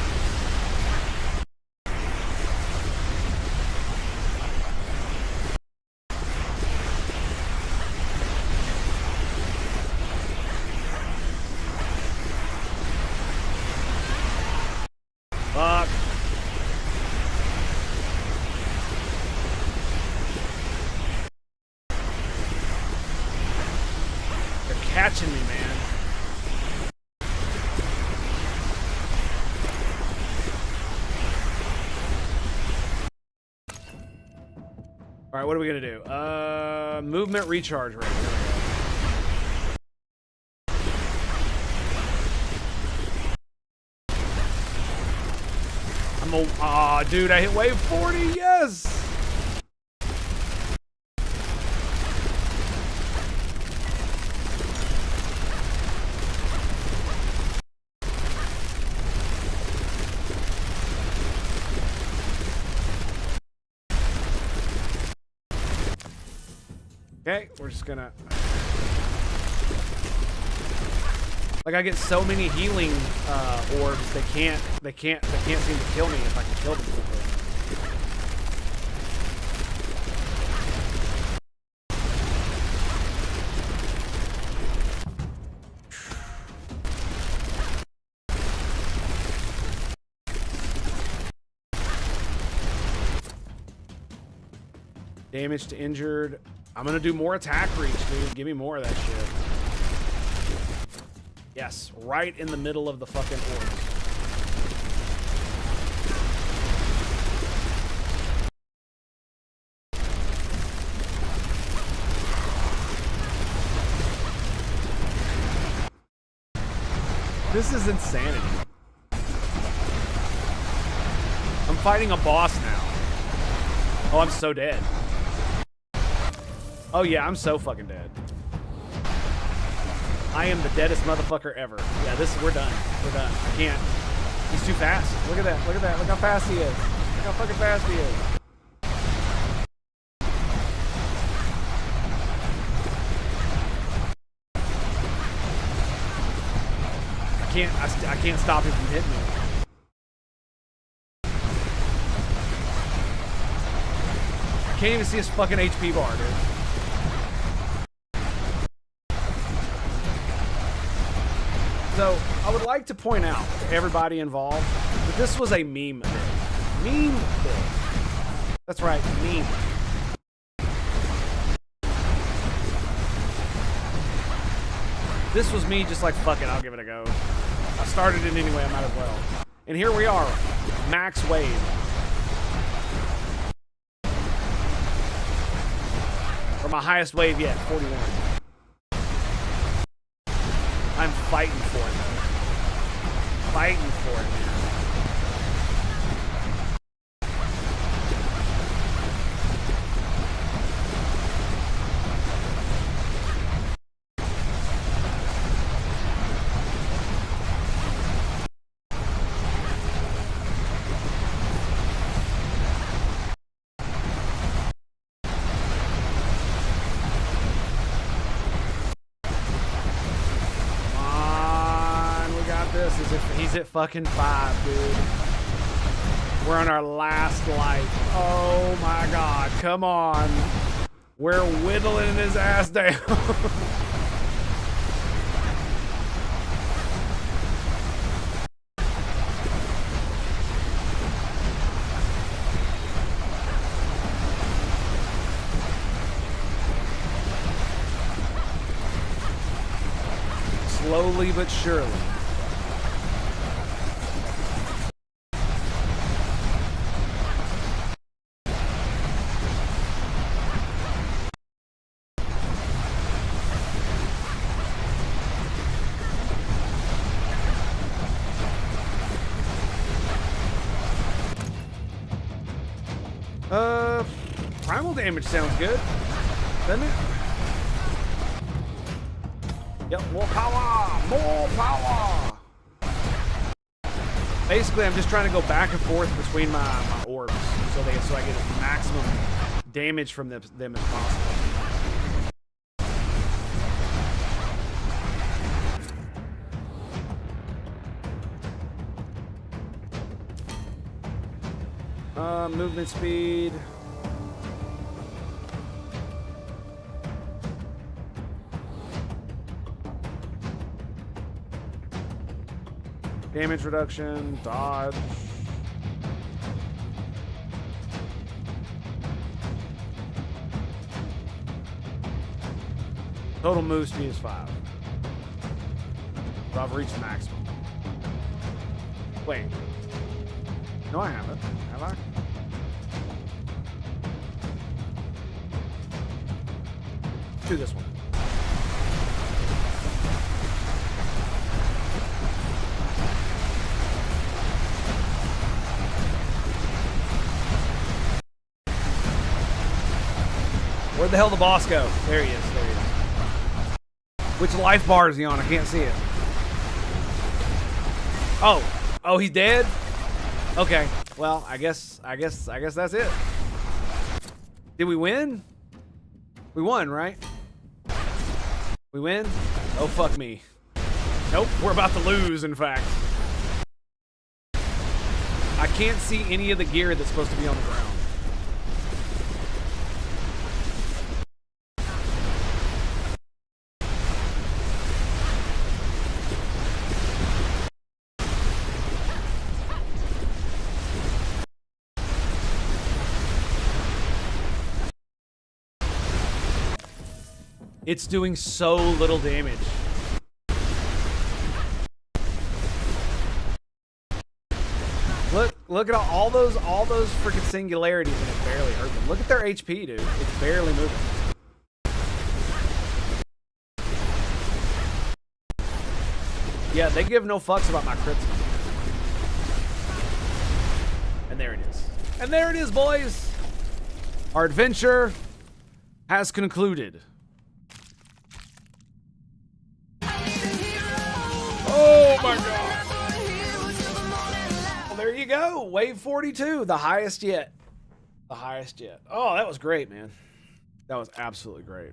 Fuck. They're catching me, man. All right, what are we gonna do? Movement recharge rate. There we go. Aw, dude, I hit wave 40, yes! Okay, we're just gonna... Like, I get so many healing orbs, they can't seem to kill me if I can kill them quickly. Damage to injured. I'm gonna do more attack reach, dude. Give me more of that shit. Yes, right in the middle of the fucking orb. This is insanity. I'm fighting a boss now. Oh, I'm so dead. Oh yeah, I'm so fucking dead. I am the deadest motherfucker ever. Yeah, we're done. We're done. I can't. He's too fast. Look at that. Look at that. Look how fast he is. Look how fucking fast he is. I can't stop him from hitting me. I can't even see his fucking HP bar, dude. So, I would like to point out to everybody involved that this was a meme build. Meme build. That's right, meme. This was me just like, fuck it, I'll give it a go. I started it anyway, I might as well. And here we are, max wave. For my highest wave yet, 41. I'm fighting for it, though. Fighting for it, man. He's at fucking 5, dude. We're on our last life. Oh my god, come on. We're whittling his ass down. Slowly but surely. Primal damage sounds good, doesn't it? Yep, more power! More power! Basically, I'm just trying to go back and forth between my orbs so I get as maximum damage from them as possible. Movement speed. Damage reduction, dodge. Total move speed is 5. So I've reached maximum. Wait. No, I haven't. Have I? Let's do this one. Where'd the hell the boss go? There he is. There he is. Which life bar is he on? I can't see it. Oh. Oh, he's dead? Okay. Well, I guess that's it. Did we win? We won, right? We win? Oh, fuck me. Nope, we're about to lose, in fact. I can't see any of the gear that's supposed to be on the ground. It's doing so little damage. Look at all those freaking singularities and it barely hurt them. Look at their HP, dude. It's barely moving. Yeah, they give no fucks about my crits. And there it is. And there it is, boys. Our adventure has concluded. Oh my god. Well, there you go. Wave 42, the highest yet. The highest yet. Oh, that was great, man. That was absolutely great.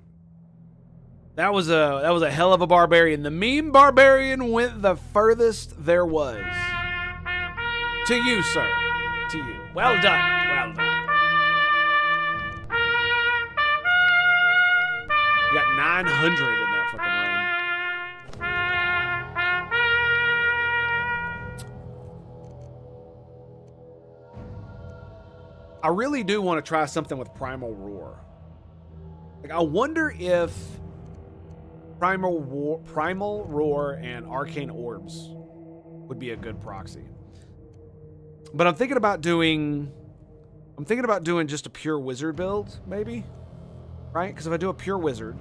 That was a hell of a barbarian. The meme barbarian went the furthest there was. To you, sir. To you. Well done. Well done. You got 900 in that fucking run. I really do want to try something with Primal Roar. Like, I wonder if Primal Roar and Arcane Orbs would be a good proxy. But I'm thinking about doing just a pure wizard build, maybe. Right? Because if I do a pure wizard,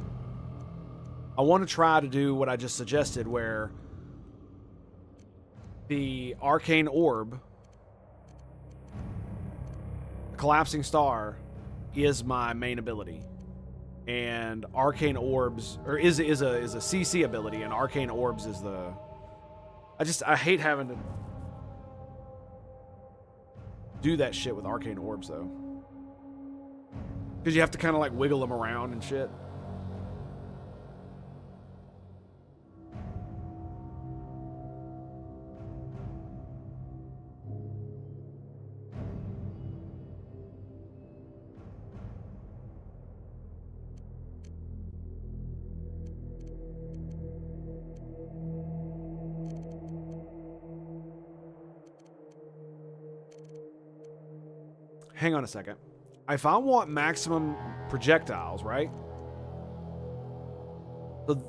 I want to try to do what I just suggested, where the Arcane Orb, Collapsing Star, is my main ability, and Arcane Orbs is a CC ability, and Arcane Orbs is the. I hate having to do that shit with Arcane Orbs though, because you have to kind of like wiggle them around and shit. Hang on a second. If I want maximum projectiles, right?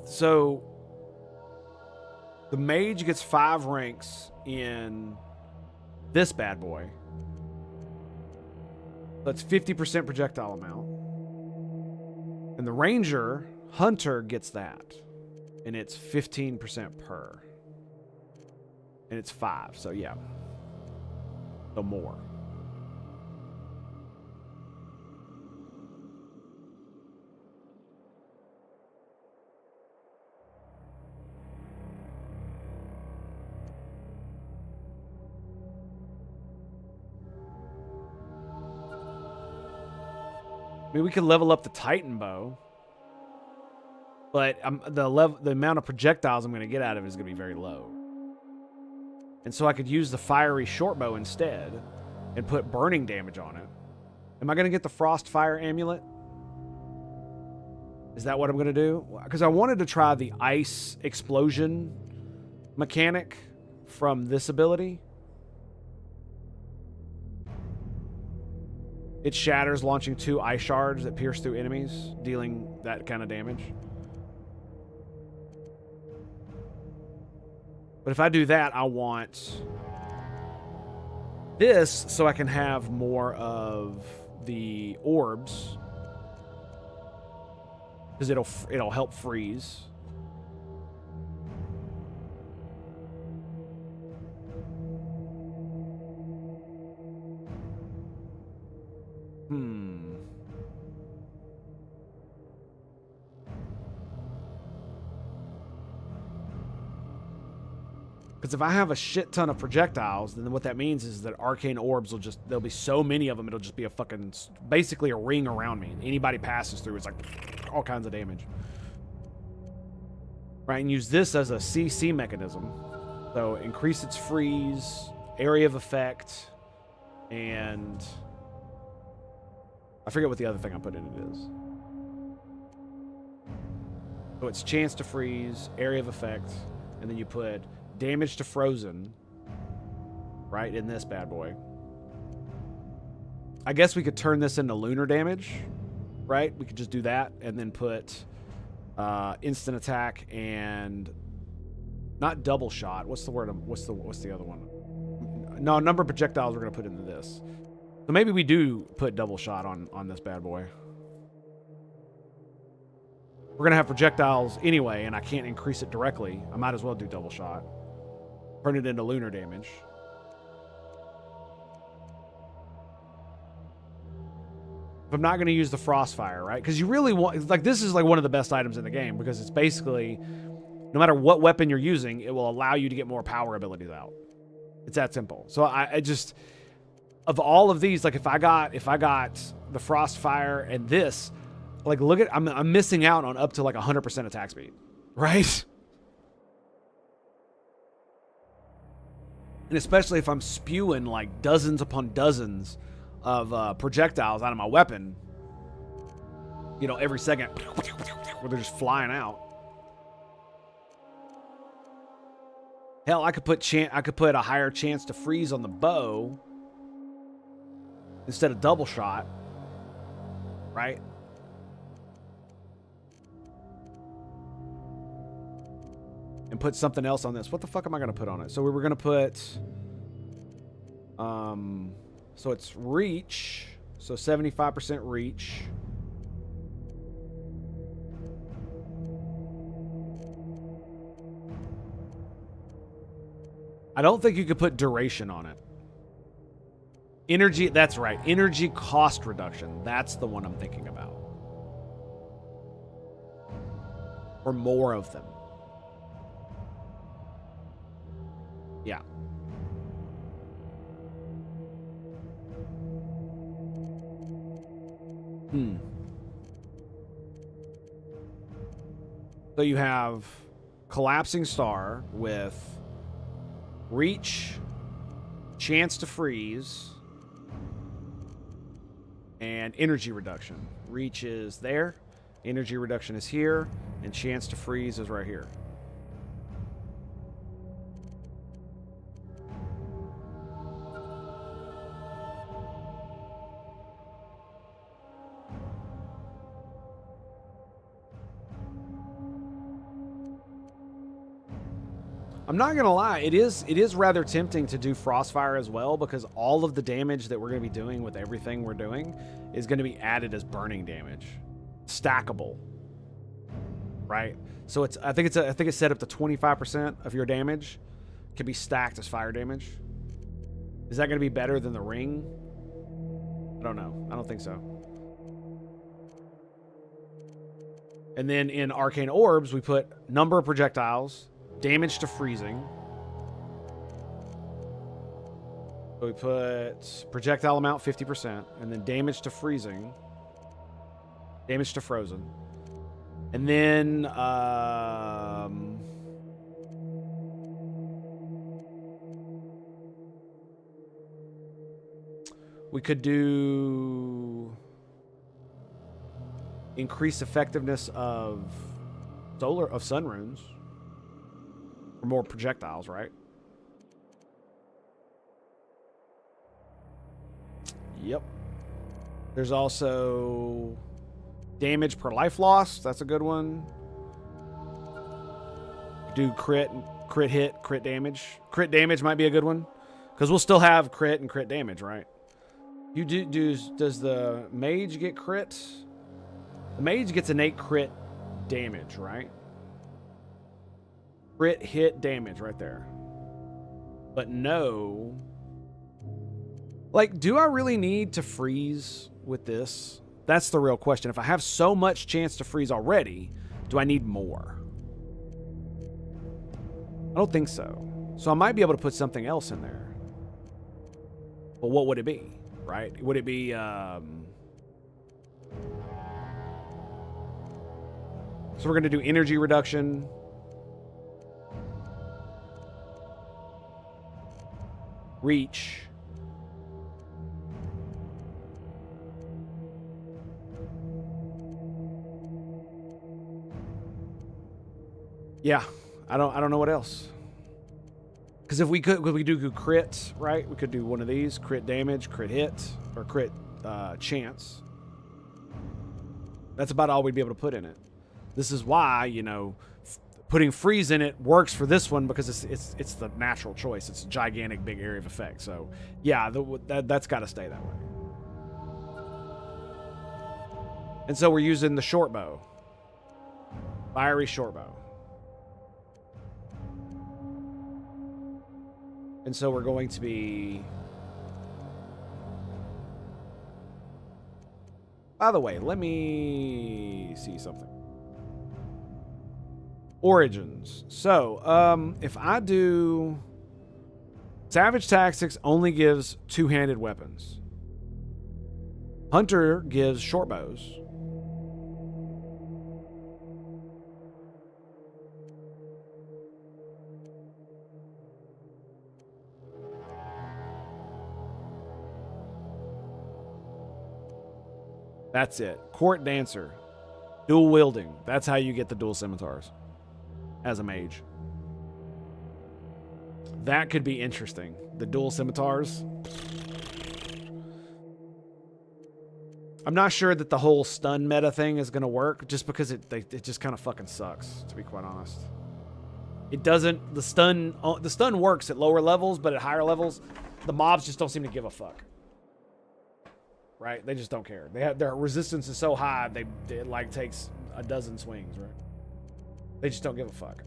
So The mage gets 5 ranks in this bad boy. That's 50% projectile amount. And the ranger, hunter, gets that. And it's 15% per. And it's 5, so yeah. So more. I mean, we could level up the Titan bow, but the amount of projectiles I'm going to get out of it is going to be very low. And so I could use the fiery short bow instead and put burning damage on it. Am I going to get the frost fire amulet? Is that what I'm going to do? Because I wanted to try the ice explosion mechanic from this ability. It shatters, launching 2 ice shards that pierce through enemies, dealing that kind of damage. But if I do that, I want this so I can have more of the orbs, because it'll help freeze. Because if I have a shit ton of projectiles, then what that means is that arcane orbs there'll be so many of them, it'll just be basically a ring around me. Anybody passes through, it's like all kinds of damage. Right, and use this as a CC mechanism. So increase its freeze, area of effect, and I forget what the other thing I put in it is. So it's chance to freeze, area of effect, and then you put damage to frozen, right, in this bad boy. I guess we could turn this into lunar damage, right? We could just do that and then put instant attack and not double shot. What's the word? What's the other one? No, number of projectiles we're gonna put into this. So maybe we do put double shot on this bad boy. We're gonna have projectiles anyway, and I can't increase it directly. I might as well do double shot. Turn it into lunar damage. If I'm not going to use the Frostfire, right? Because you really want... Like, this is like one of the best items in the game, because it's basically... No matter what weapon you're using, it will allow you to get more power abilities out. It's that simple. So I just... Of all of these, like, if I got the Frostfire and this... Like, look at... I'm missing out on up to, like, 100% attack speed. Right? And especially if I'm spewing like dozens upon dozens of projectiles out of my weapon, you know, every second, where they're just flying out. Hell, I could put a higher chance to freeze on the bow instead of double shot, right? And put something else on this. What the fuck am I going to put on it? So we were going to put... so it's reach. So 75% reach. I don't think you could put duration on it. Energy, that's right. Energy cost reduction. That's the one I'm thinking about. Or more of them. Yeah. So you have Collapsing Star with reach, chance to freeze, and energy reduction. Reach is there, energy reduction is here, and chance to freeze is right here. I'm not gonna lie, it is rather tempting to do Frostfire as well, because all of the damage that we're gonna be doing with everything we're doing is gonna be added as burning damage, stackable, right? So I think it's set up to 25% of your damage can be stacked as fire damage. Is that gonna be better than the ring? I don't know. I don't think so. And then in Arcane Orbs, we put number of projectiles, damage to freezing. So we put projectile amount 50%, and then damage to freezing, damage to frozen. And then we could do increased effectiveness of sun runes. For more projectiles, right? Yep. There's also damage per life loss. That's a good one. Do crit hit, crit damage. Crit damage might be a good one, because we'll still have crit and crit damage, right? Does the mage get crit? The mage gets innate crit damage, right? Crit hit damage right there. But no. Like, do I really need to freeze with this? That's the real question. If I have so much chance to freeze already, do I need more? I don't think so. So I might be able to put something else in there. But what would it be, right? Would it be, so we're going to do energy reduction. Reach. Yeah, I don't know what else. Because if we do crit, right? We could do one of these: crit damage, crit hit, or crit chance. That's about all we'd be able to put in it. This is why, you know, putting freeze in it works for this one, because it's the natural choice. It's a gigantic big area of effect. So yeah, that's got to stay that way. And so we're using the short bow, fiery short bow. And so we're going to be. By the way, let me see something. Origins. So, if I do Savage Tactics, only gives two-handed weapons. Hunter gives short bows. That's it. Court Dancer. Dual wielding. That's how you get the dual scimitars as a mage. That could be interesting. The dual scimitars. I'm not sure that the whole stun meta thing is going to work, just because it just kind of fucking sucks, to be quite honest. It doesn't. The stun works at lower levels, but at higher levels, the mobs just don't seem to give a fuck. Right? They just don't care. Their resistance is so high, it like takes a dozen swings, right? They just don't give a fuck.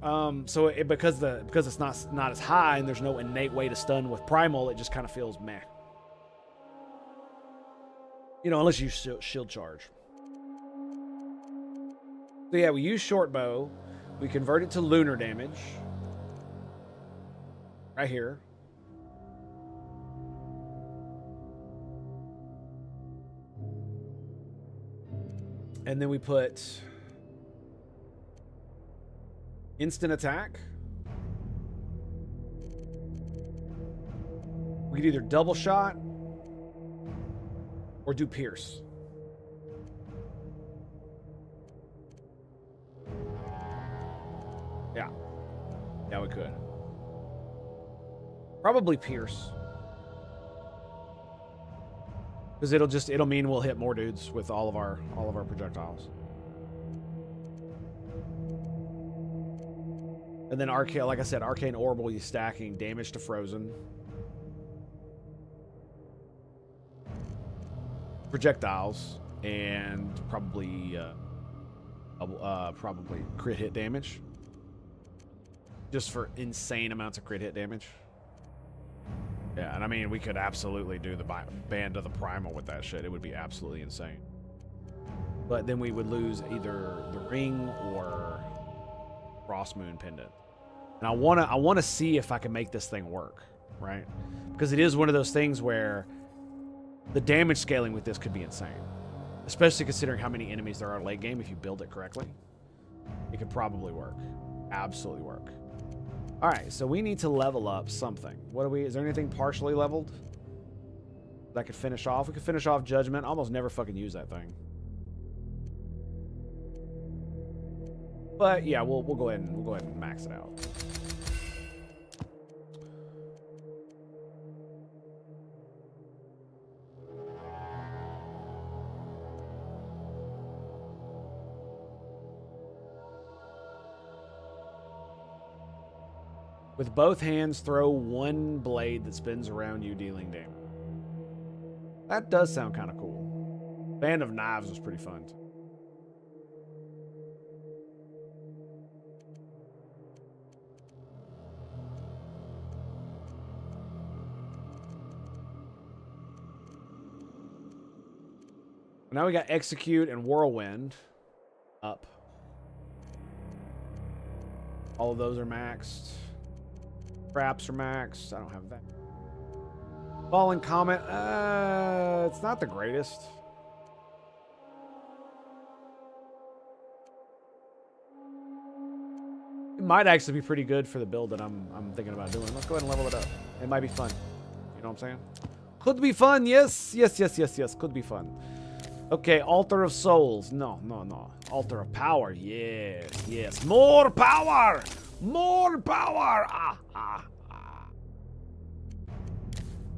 So because it's not as high, and there's no innate way to stun with primal, it just kind of feels meh. You know, unless you shield charge. So yeah, we use short bow. We convert it to lunar damage. Right here. And then we put instant attack. We could either double shot or do pierce. Yeah. Yeah, we could. Probably pierce. Because it'll mean we'll hit more dudes with all of our projectiles. And then arcane, like I said, arcane orb will be stacking damage to frozen, projectiles, and probably crit hit damage. Just for insane amounts of crit hit damage. Yeah, and I mean, we could absolutely do the Band of the Primal with that shit. It would be absolutely insane. But then we would lose either the ring or Frost Moon Pendant. And I wanna see if I can make this thing work, right? Because it is one of those things where the damage scaling with this could be insane. Especially considering how many enemies there are late game. If you build it correctly, it could probably work. Absolutely work. All right, so we need to level up something. What do we? Is there anything partially leveled that could finish off? We could finish off Judgment. I almost never fucking use that thing. But yeah, we'll go ahead and max it out. With both hands, throw one blade that spins around you, dealing damage. That does sound kind of cool. Band of Knives was pretty fun too. Now we got Execute and Whirlwind up. All of those are maxed. Traps are maxed. I don't have that. Fallen Comet. It's not the greatest. It might actually be pretty good for the build that I'm thinking about doing. Let's go ahead and level it up. It might be fun. You know what I'm saying? Could be fun. Yes. Could be fun. Okay, Altar of Souls. No. Altar of Power. Yes. More power. More power.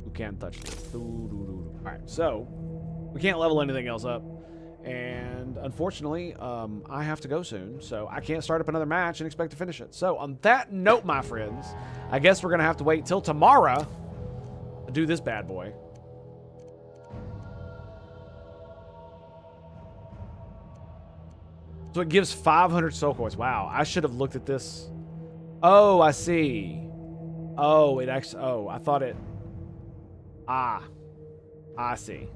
You can't touch this. All right, so we can't level anything else up. And unfortunately, I have to go soon. So I can't start up another match and expect to finish it. So on that note, my friends, I guess we're going to have to wait till tomorrow to do this bad boy. So it gives 500 soul coins. Wow, I should have looked at this. Oh, I see. Oh, it actually... Oh, I thought it... I see.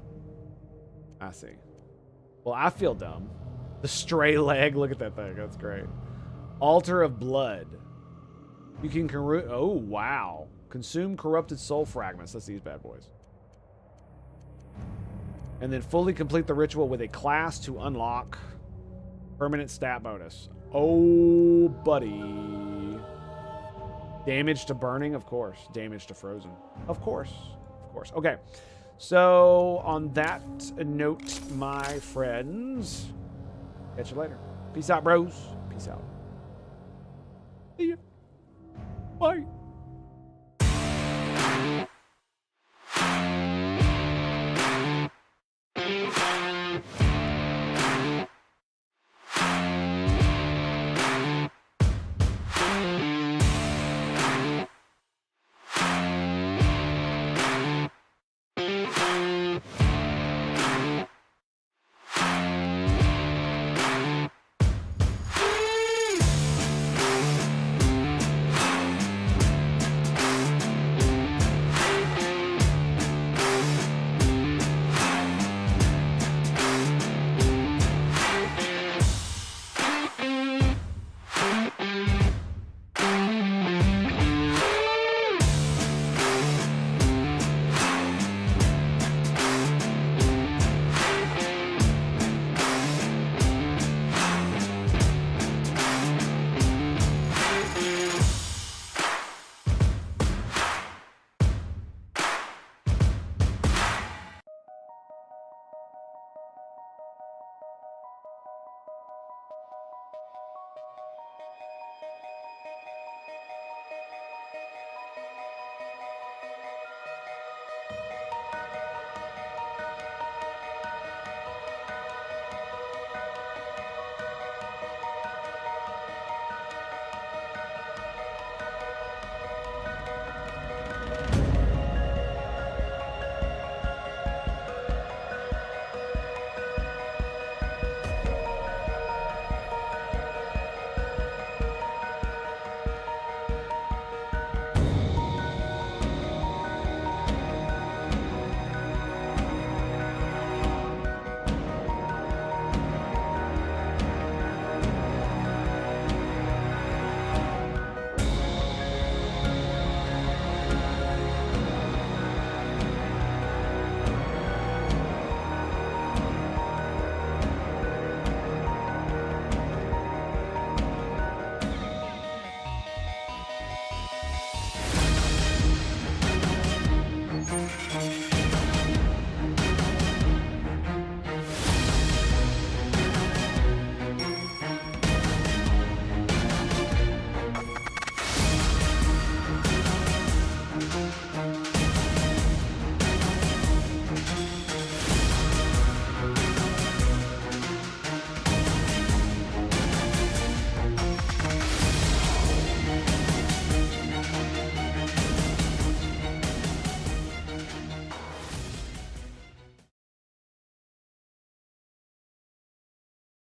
Well, I feel dumb. The stray leg. Look at that thing. That's great. Altar of Blood. You can... Oh, wow. Consume corrupted soul fragments. That's these bad boys. And then fully complete the ritual with a class to unlock... Permanent stat bonus. Oh, buddy. Damage to burning, of course. Damage to frozen. Of course. Okay. So, on that note, my friends, catch you later. Peace out, bros. Peace out. See ya. Bye.